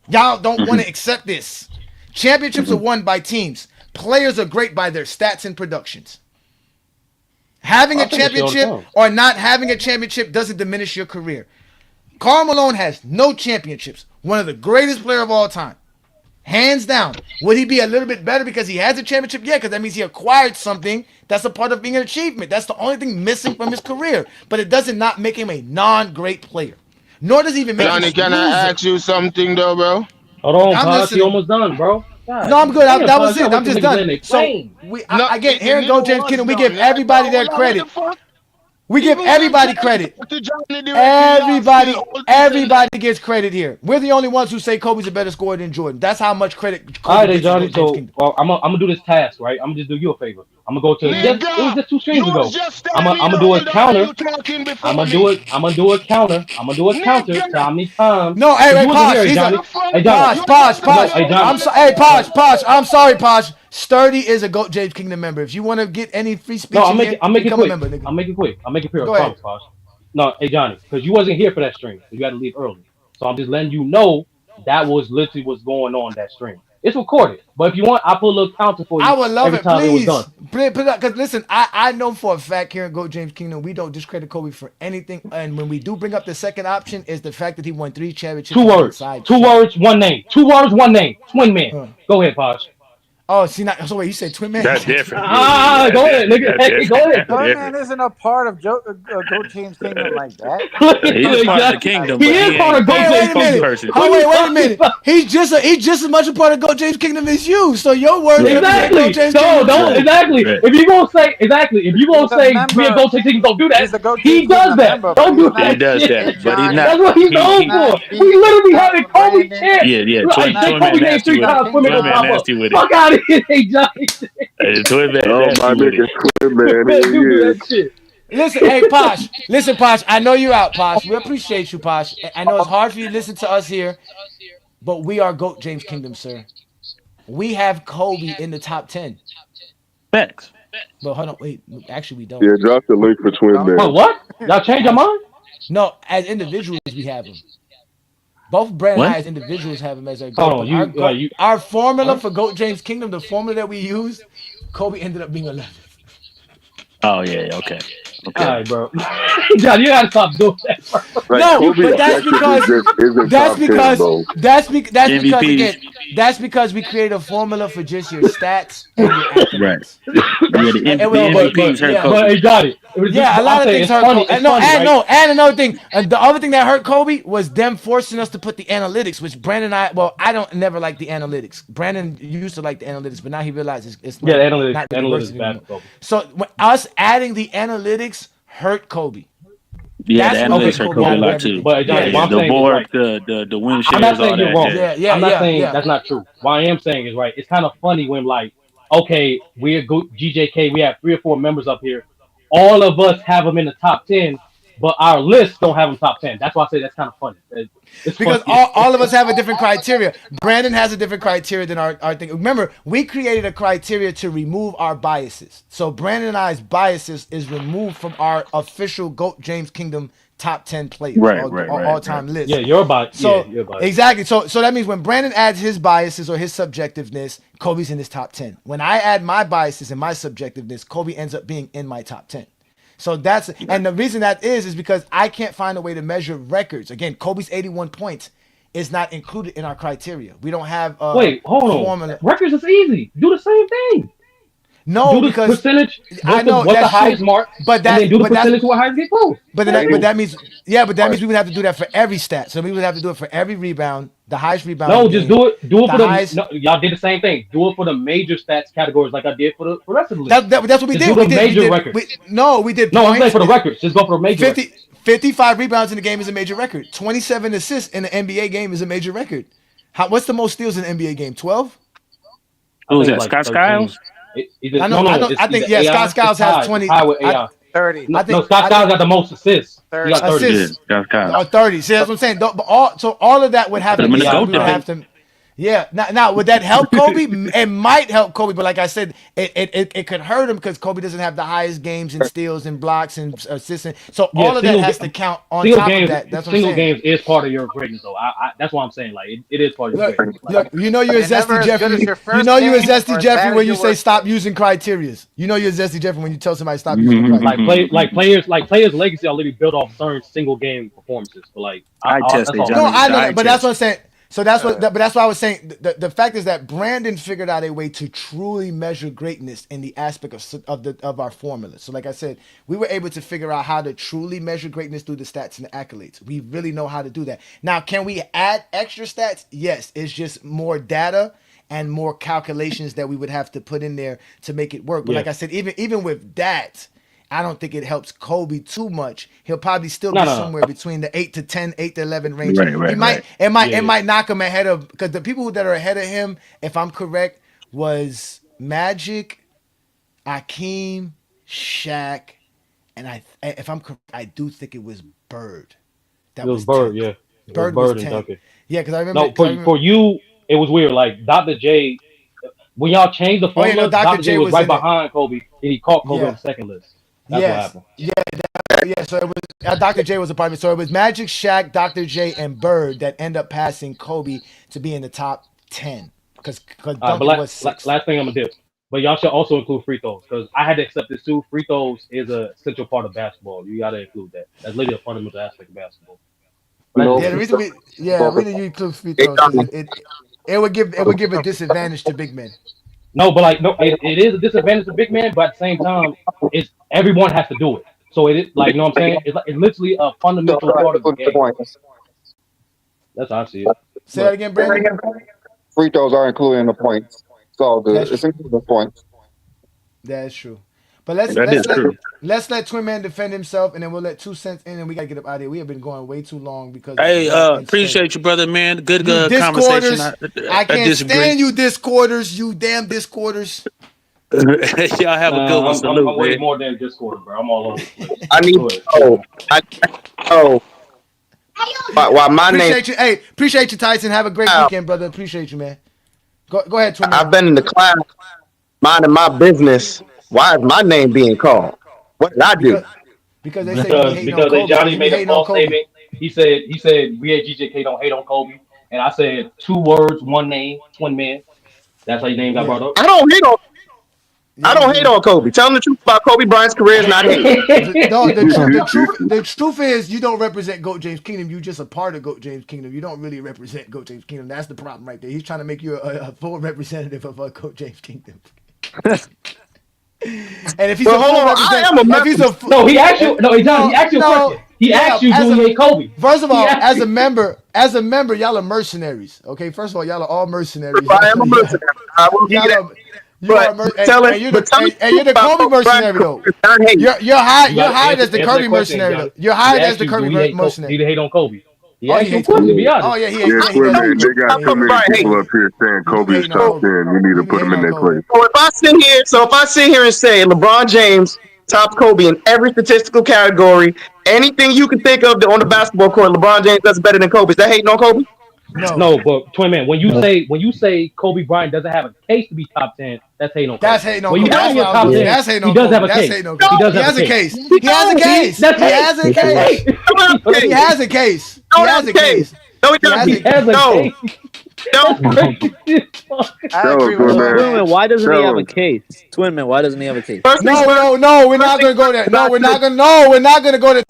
Y'all don't want to accept this. Championships are won by teams. Players are great by their stats and productions. Having a championship or not having a championship doesn't diminish your career. Karl Malone has no championships. One of the greatest players of all time. Hands down. Would he be a little bit better because he has a championship? Yeah, because that means he acquired something that's a part of being an achievement. That's the only thing missing from his career. But it doesn't not make him a non-great player. Nor does he even make him a loser. Johnny, can I ask you something though, bro? Hold on, Posh. You almost done, bro. God. No, I'm good. That was it. I'm just done. So I get here and go, James Kidden. We give everybody their credit. We give everybody credit. Everybody gets credit here. We're the only ones who say Kobe's a better scorer than Jordan. That's how much credit Kobe all right, Johnny. So I'm gonna do this task, right? I'm gonna just do you a favor. I'm gonna go to it was just 2 streams ago. I'm gonna do a counter. I'm gonna do a counter to how many times. No, hey, Posh. Posh. I'm sorry, Posh. Sturdy is a GOAT James Kingdom member. If you want to get any free speech, I'll make it quick. I'll make it quick. Go ahead. Posh. No, hey Johnny, because you wasn't here for that stream. You had to leave early. So I'm just letting you know that was literally what's going on that stream. It's recorded, but if you want, I'll put a little counter for you. I would love every it, time please. It was done. Because listen, I know for a fact here in GOAT James Kingdom, we don't discredit Kobe for anything. And when we do bring up the second option, is the fact that he won 3 championships. 2 words. 2 words, 1 name. 2 words, 1 name. Twin man. Go ahead, Posh. Oh, see, so wait, you said twin man? That's different. Go ahead, nigga. Hey, go ahead. Twin man isn't a part of GOAT James Kingdom like that. He's part of the kingdom. He is part of GOAT James Kingdom. Person. Oh, wait a minute. He's just as much a part of GOAT James Kingdom as you. So your word exactly. Don't exactly. Right. If you gonna say we at GOAT James Kingdom, don't do that. He does that. Don't do that. He does that, but he's not. That's what he's known for. We literally having Kobe chant. Yeah. Twin man nasty with it. Twin man nasty with it. Fuck out of here, hey Johnny. Twin man. Oh my nigga, twin man. Listen, hey Posh. Listen, Posh. I know you're out, Posh. We appreciate you, Posh. I know it's hard for you to listen to us here, but we are GOAT James Kingdom, sir. We have Kobe in the top 10. Facts. But hold on, wait. Actually, we don't. Yeah, drop the link for twin man. Wait, what? Y'all change your mind? No, as individuals, we have him. Both Brand and I as individuals have him as our GOAT. Our formula for GOAT James Kingdom, the formula that we use, Kobe ended up being 11th. Oh yeah, okay. All right, bro. John, you gotta stop doing that. Like, no, Kobe but that's because we create a formula for just your stats and your accolades. Right. Yeah, the MVPs hurt Kobe. But he got it. Yeah, a lot of things hurt Kobe. And another thing. And the other thing that hurt Kobe was them forcing us to put the analytics, which Brandon and I don't never like the analytics. Brandon used to like the analytics, but now he realizes it's not, analytics is bad for Kobe. So us adding the analytics hurt Kobe. Yeah, the analytics hurt Kobe a lot too. But the board, the win shares, I'm not saying all you're that. wrong. I'm not saying that's not true. What I am saying is right. It's kind of funny when okay, we're GJK. We have 3 or 4 members up here. All of us have them in the top 10, but our list don't have them top 10. That's why I say that's kind of funny. It's because all of us have a different criteria. Brandon has a different criteria than our thing. Remember, we created a criteria to remove our biases. So Brandon and I's biases is removed from our official GOAT James Kingdom top 10 players, all-time list. Yeah, your bias. So exactly. So that means when Brandon adds his biases or his subjectiveness, Kobe's in his top 10. When I add my biases and my subjectiveness, Kobe ends up being in my top 10. So and the reason that is because I can't find a way to measure records. Again, Kobe's 81 points is not included in our criteria. We don't have wait, hold on. Records is easy. Do the same thing. do the percentage. I know what's the that's highest true, mark, but and then do the percentage what highest get close. But that means we would have to do that for every stat. So we would have to do it for every rebound, the highest rebound. No, just do it. Do it for the. No, y'all did the same thing. Do it for the major stats categories, like I did for the rest of the list. That's what we did. Do the major records. We did. No, I'm saying for the records. Just go for the major. 55 rebounds in the game is a major record. 27 assists in the NBA game is a major record. What's the most steals in the NBA game? 12. Who's that? Scott Skiles? I think Scott Skiles has 20. 30. No, Scott Skiles got the most assists. 30. He got 30. Assists. Yeah, 30. See, that's what I'm saying. All of that would have to. Yeah. Now, would that help Kobe? It might help Kobe, but like I said, it could hurt him because Kobe doesn't have the highest games and steals and blocks and assists. So all of that has to count on top of that. That's what I'm saying. Single games is part of your greatness, though. That's what I'm saying. Like it is part of your greatness. Look, you know you're a zesty Jeffrey. You know you're a zesty Jeffrey when you say stop using criterias. You know you're a zesty Jeffrey when you tell somebody stop using criteria. Like players' legacy are literally built off certain single game performances. But like I know, but that's what I'm saying. So that's what, but that's why I was saying. The fact is that Brandon figured out a way to truly measure greatness in the aspect of our formula. So like I said, we were able to figure out how to truly measure greatness through the stats and the accolades. We really know how to do that. Now, can we add extra stats? Yes, it's just more data and more calculations that we would have to put in there to make it work. But like I said, even with that, I don't think it helps Kobe too much. He'll probably still be somewhere between the 8 to 10, 8 to 11 range. It might knock him ahead of, because the people that are ahead of him, if I'm correct, was Magic, Akeem, Shaq, and if I'm correct, I do think it was Bird. It was Bird, 10. Yeah. Bird was 10. Duncan. Yeah, because I remember. No, for you, it was weird. Like Dr. J, when y'all changed the formula, Dr. J was right behind Kobe, and he caught Kobe on the second list. That's what happened. Yeah. So it was Dr. J was a part of it. So it was Magic, Shaq, Dr. J, and Bird that end up passing Kobe to be in the top 10 because Duncan was 6. Last thing I'm gonna do, but y'all should also include free throws because I had to accept this too. Free throws is a central part of basketball. You gotta include that. That's literally a fundamental aspect of basketball. The reason you include free throws it would give a disadvantage to big men. No, but it is a disadvantage to big men, but at the same time, it's everyone has to do it. So it is like, you know what I'm saying? It's literally a fundamental part of the game. That's how I see it. Say that again, Brandon. Free throws are included in the points. So it's included in the points. That's true. But let's let Twin Man defend himself, and then we'll let 2 cents in, and we gotta get up out of here. We have been going way too long because. Hey, appreciate you, brother, man. Good conversation. I can't stand you, Discorders. You damn Discorders. Y'all have a good one. Salute, I'm way more than Discord, bro. I'm all over the place. I need. Appreciate you. Hey, appreciate you, Tyson. Have a great weekend, brother. Appreciate you, man. Go ahead, Twin Man. I've been in the class minding my business. Why is my name being called? What did I do? Because they say because Johnny made a false statement. He said we at GJK don't hate on Kobe, and I said 2 words, 1 name, Twin Man. That's how your name got brought up. I don't hate on Kobe. Tell them the truth about Kobe Bryant's career is not hate. The truth is you don't represent GOAT James Kingdom. You're just a part of GOAT James Kingdom. You don't really represent GOAT James Kingdom. That's the problem right there. He's trying to make you a full representative of GOAT James Kingdom. And if he's he asked you a question. He asked you do you hate Kobe. First of all, as a member, y'all are mercenaries. Okay, first of all, y'all are all mercenaries. I am a mercenary. I will be that. You're the Kobe mercenary though. You're hired as the Kobe mercenary though. You're hired as the Kobe mercenary. Do you hate on Kobe? Oh yeah, he hates Kobe. They got too many people up here saying Kobe is top 10. We need to put him in their place. So if I sit here and say LeBron James tops Kobe in every statistical category, anything you can think of on the basketball court, LeBron James does better than Kobe. Is that hating on Kobe? No, but Twin Man, when you say Kobe Bryant doesn't have a case to be top 10, that's hating on Kobe. That's hating on Kobe. That's hating on Kobe. He does have a case. He has a case. He has a case. He has a case. He has a case. He has a case. No, he doesn't. No. I agree with Twin Man, why doesn't he have a case? Twin Man, why doesn't he have a case? No, we're not gonna go there. No, we're not gonna go there.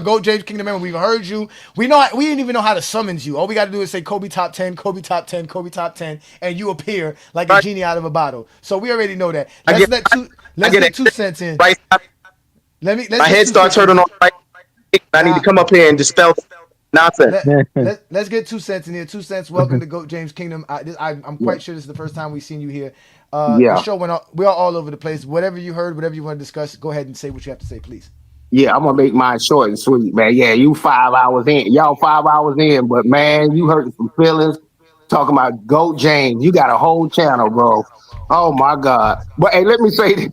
Go James Kingdom member. We've heard you. We didn't even know how to summons you. All we got to do is say Kobe top 10, Kobe top 10, Kobe top 10, and you appear like a genie out of a bottle. So we already know that. Let's get 2 cents in. Right. Let's my get head starts hurting on right. I need to come up here and dispel nonsense. Let's get 2 cents in here. 2 cents. Welcome to Goat James Kingdom. I'm quite sure this is the first time we've seen you here. The show went on. We are all over the place. Whatever you heard, whatever you want to discuss, go ahead and say what you have to say, please. Yeah, I'm gonna make mine short and sweet, man. Yeah, you 5 hours in. Y'all 5 hours in, but man, you hurting some feelings. Talking about Goat James. You got a whole channel, bro. Oh my God. But hey, let me say this.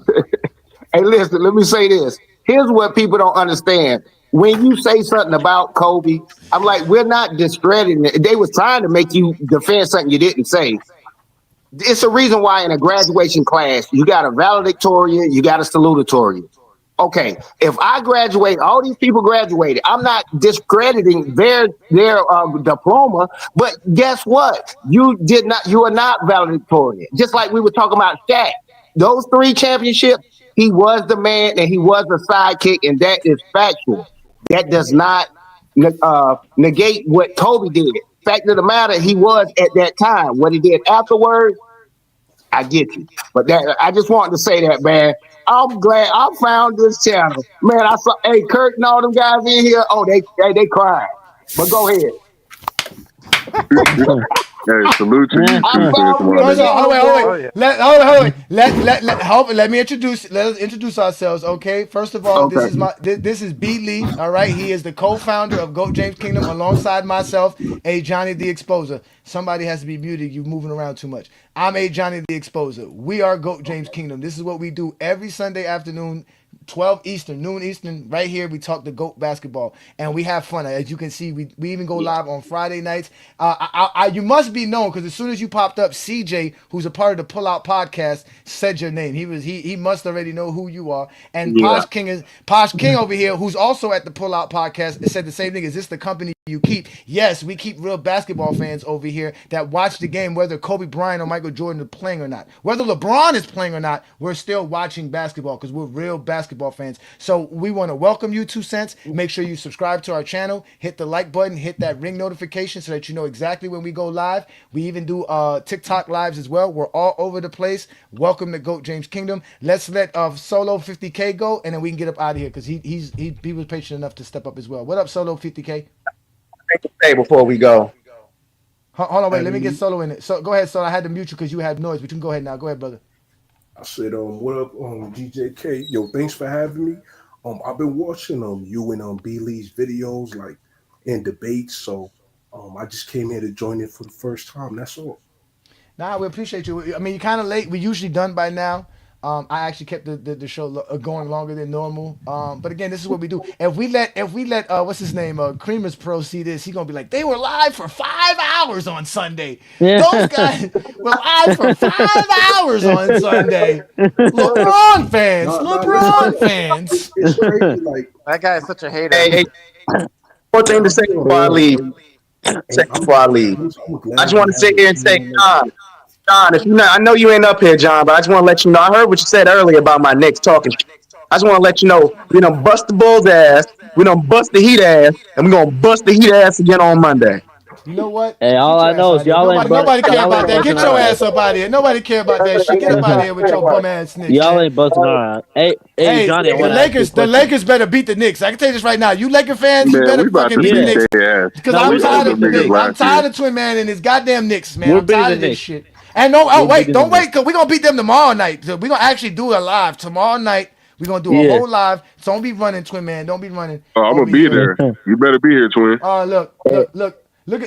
Hey, listen, let me say this. Here's what people don't understand. When you say something about Kobe, I'm like, we're not discrediting it. They was trying to make you defend something you didn't say. It's a reason why in a graduation class, you got a valedictorian, you got a salutatorian. Okay, if I graduate, all these people graduated. I'm not discrediting their diploma, but guess what? You are not valedictorian. Just like we were talking about Shaq. Those 3 championships, he was the man and he was the sidekick, and that is factual. That does not negate what Kobe did. Fact of the matter, he was at that time. What he did afterwards, I get you. But I just wanted to say that, man. I'm glad I found this channel. Man, I saw Kurt and all them guys in here. Oh, they cried. But go ahead. Hey, salute to you too, Let me introduce. Let us introduce ourselves, okay? First of all, this is B. Lee. All right, he is the co-founder of Goat James Kingdom, alongside myself, A. Johnny the Exposer. Somebody has to be muted. You're moving around too much. I'm A. Johnny the Exposer. We are Goat James Kingdom. This is what we do every Sunday afternoon. 12 Eastern, noon Eastern, right here. We talk the GOAT basketball, and we have fun. As you can see, we even go live on Friday nights. You must be known because as soon as you popped up, CJ, who's a part of the Pull Out podcast, said your name. He must already know who you are. And Posh King over here, who's also at the Pull Out podcast, said the same thing. Is this the company you keep? Yes, we keep real basketball fans over here that watch the game, whether Kobe Bryant or Michael Jordan are playing or not. Whether LeBron is playing or not, we're still watching basketball because we're real basketball fans. So we want to welcome you, 2 cents. Make sure you subscribe to our channel, hit the like button, hit that ring notification so that you know exactly when we go live. We even do TikTok lives as well. We're all over the place. Welcome to Goat James Kingdom. Let's let Solo 50K go, and then we can get up out of here because he was patient enough to step up as well. What up, Solo 50K? Say before we go. Hold on, wait. Let me get Solo in it. So go ahead, Solo. I had to mute you because you had noise, but you can go ahead now. Go ahead, brother. I said, what up, GJK? Yo, thanks for having me. I've been watching you and B Lee's videos, like in debates. So I just came here to join in for the first time. That's all. Nah, we appreciate you. I mean, you're kind of late. We're usually done by now. I actually kept the show going longer than normal. But again, this is what we do. If we let what's his name, Creamers Pro see this, he's gonna be like, they were live for 5 hours on Sunday. Those guys were live for 5 hours on Sunday. LeBron fans. It's crazy. Like that guy is such a hater. Hey, one thing to say before I leave. I just want to sit here and say, John, if you not, I know you ain't up here, John, but I just want to let you know. I heard what you said earlier about my Knicks talking. I just want to let you know we done bust the Bulls ass, we done bust the Heat ass, and we gonna bust the Heat ass again on Monday. You know what? Hey, all I know is y'all ain't nobody care about that. Get your ass up out of here. Nobody care about that shit. Get up out of here with your bum ass Knicks. Y'all ain't busting around. Hey, Johnny, the Lakers better beat the Knicks. I can tell you this right now. You Laker fans, you better fucking beat the Knicks. Because I'm tired of the Knicks. I'm tired of Twin Man and his goddamn Knicks, man. I'm tired of this shit. And don't wait, because we're gonna beat them tomorrow night. So we're gonna actually do a live tomorrow night. We're gonna do a whole live. So don't be running, Twin Man. Don't be running. Oh, I'm gonna be there. You better be here, Twin. Look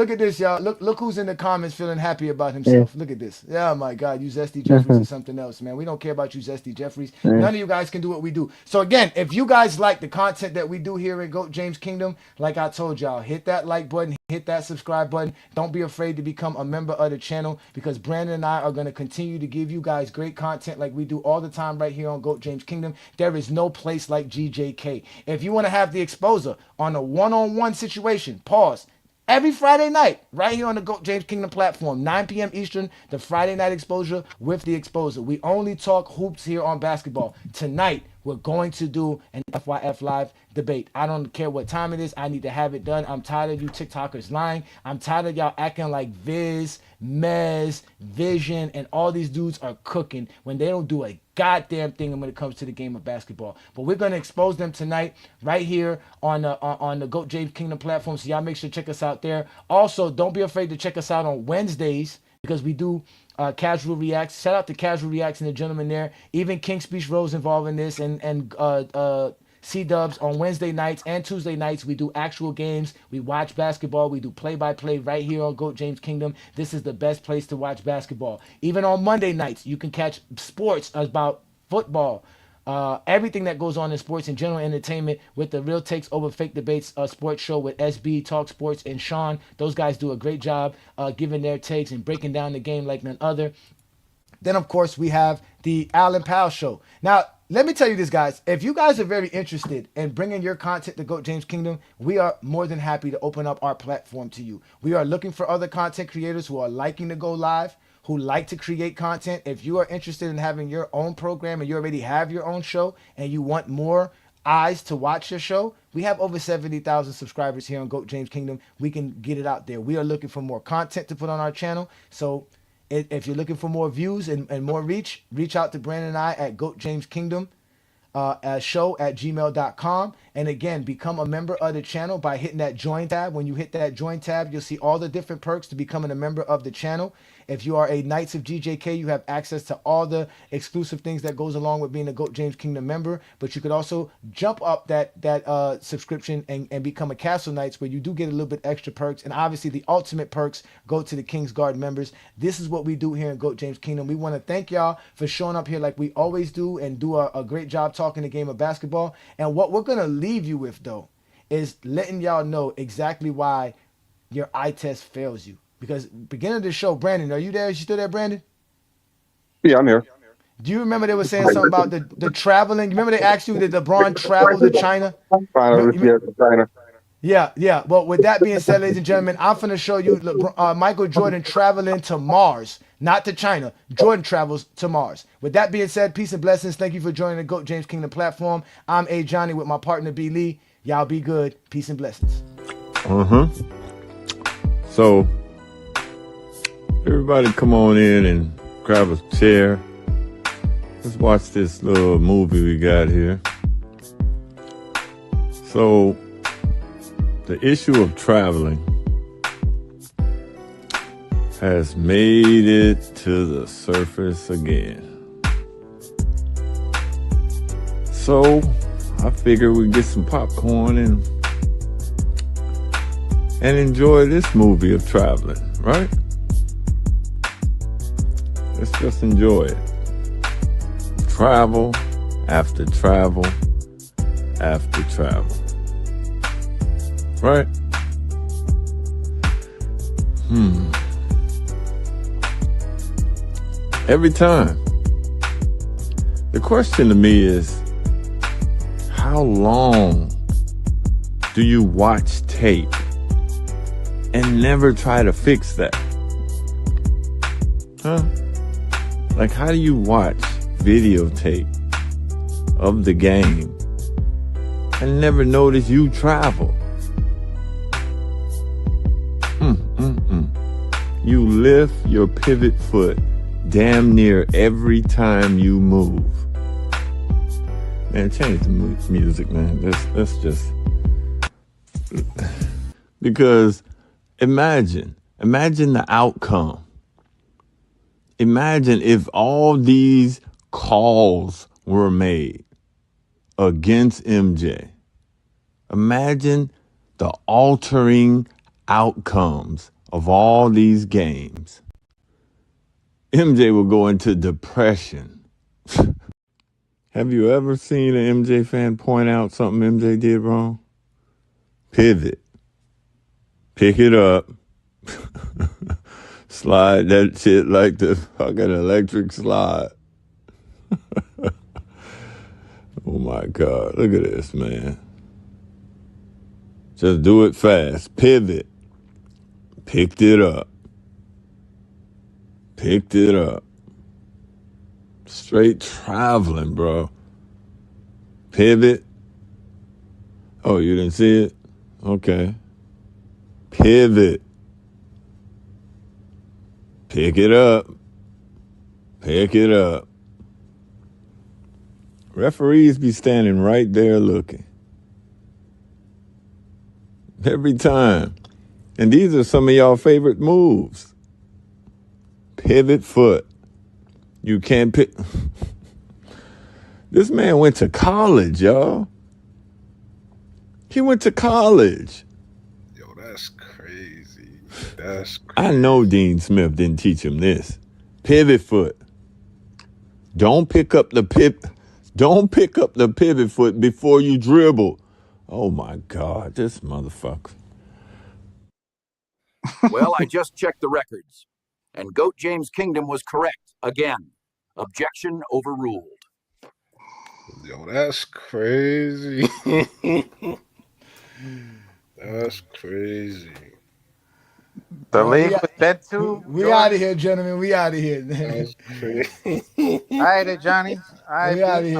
at this, y'all. Look who's in the comments feeling happy about himself. Look at this. Oh my God, you Zesty Jeffries or something else, man. We don't care about you, Zesty Jeffries. None of you guys can do what we do. So again, if you guys like the content that we do here at Goat James Kingdom, like I told y'all, hit that like button, hit that subscribe button. Don't be afraid to become a member of the channel because Brandon and I are going to continue to give you guys great content like we do all the time right here on Goat James Kingdom. There is no place like GJK. If you want to have the exposer on a one-on-one situation, pause. Every Friday night, right here on the Goat James Kingdom platform, 9 p.m. Eastern, the Friday night exposure with the exposer. We only talk hoops here on basketball. Tonight, we're going to do an FYF live debate. I don't care what time it is. I need to have it done. I'm tired of you TikTokers lying. I'm tired of y'all acting like Viz, Mez, Vision, and all these dudes are cooking when they don't do a goddamn thing when it comes to the game of basketball. But we're going to expose them tonight right here on the GOAT James Kingdom platform. So y'all make sure to check us out there. Also, don't be afraid to check us out on Wednesdays because we do Casual Reacts. Shout out to Casual Reacts and the gentleman there. Even King Speech Rose involved in this, and C-Dubs on Wednesday nights and Tuesday nights. We do actual games. We watch basketball. We do play-by-play right here on GOAT James Kingdom. This is the best place to watch basketball. Even on Monday nights, you can catch sports about football, everything that goes on in sports and general entertainment with the Real Takes Over Fake Debates sports show with SB, Talk Sports, and Sean. Those guys do a great job giving their takes and breaking down the game like none other. Then, of course, we have the Alan Powell Show. Now, let me tell you this, guys. If you guys are very interested in bringing your content to GOAT James Kingdom, we are more than happy to open up our platform to you. We are looking for other content creators who are liking to go live, who like to create content. If you are interested in having your own program and you already have your own show and you want more eyes to watch your show, we have over 70,000 subscribers here on GOAT James Kingdom. We can get it out there. We are looking for more content to put on our channel. So if you're looking for more views and more reach out to Brandon and I at GOAT James Kingdom show@gmail.com. And again, become a member of the channel by hitting that join tab. When you hit that join tab, you'll see all the different perks to becoming a member of the channel. If you are a Knights of GJK, you have access to all the exclusive things that goes along with being a GOAT James Kingdom member. But you could also jump up that subscription and become a Castle Knights, where you do get a little bit extra perks. And obviously the ultimate perks go to the King's Guard members. This is what we do here in GOAT James Kingdom. We want to thank y'all for showing up here like we always do and do a great job talking the game of basketball. And what we're going to leave you with, though, is letting y'all know exactly why your eye test fails you. Because beginning of the show, Brandon, are you there? You still there, Brandon? Yeah, I'm here. Do you remember they were saying something about the traveling? You remember they asked you, did LeBron travel to China? China. Yeah. Well, with that being said, ladies and gentlemen, I'm going to show you Michael Jordan traveling to Mars, not to China. Jordan travels to Mars. With that being said, peace and blessings. Thank you for joining the GOAT James Kingdom platform. I'm A. Johnny with my partner B. Lee. Y'all be good. Peace and blessings. So, everybody come on in and grab a chair. Let's watch this little movie we got here. So, the issue of traveling has made it to the surface again. So, I figure we get some popcorn and enjoy this movie of traveling, right? Let's just enjoy it. Travel after travel after travel. Right? Every time. The question to me is, how long do you watch tape and never try to fix that? Like, how do you watch videotape of the game and never notice you travel? You lift your pivot foot damn near every time you move. Man, change the music, man. Let's just... Because imagine the outcome. Imagine if all these calls were made against MJ. Imagine the altering outcomes of all these games. MJ will go into depression. Have you ever seen an MJ fan point out something MJ did wrong? Pivot. Pick it up. Slide that shit like the fucking electric slide. Oh my God. Look at this, man. Just do it fast. Pivot. Picked it up. Picked it up. Straight traveling, bro. Pivot. Oh, you didn't see it? Okay. Pivot. Pick it up. Pick it up. Referees be standing right there looking. Every time. And these are some of y'all favorite moves. Pivot foot. You can't pick. This man went to college, y'all. He went to college. Yo, that's crazy. That's crazy. I know Dean Smith didn't teach him this. Pivot foot. Don't pick up the pivot foot before you dribble. Oh my God, this motherfucker. Well, I just checked the records, and GOAT James Kingdom was correct again. Objection overruled. Yo, that's crazy. That's crazy. The league was dead too. We out of here, gentlemen. We out of here. That's crazy. All right, Johnny. All right, We out of here.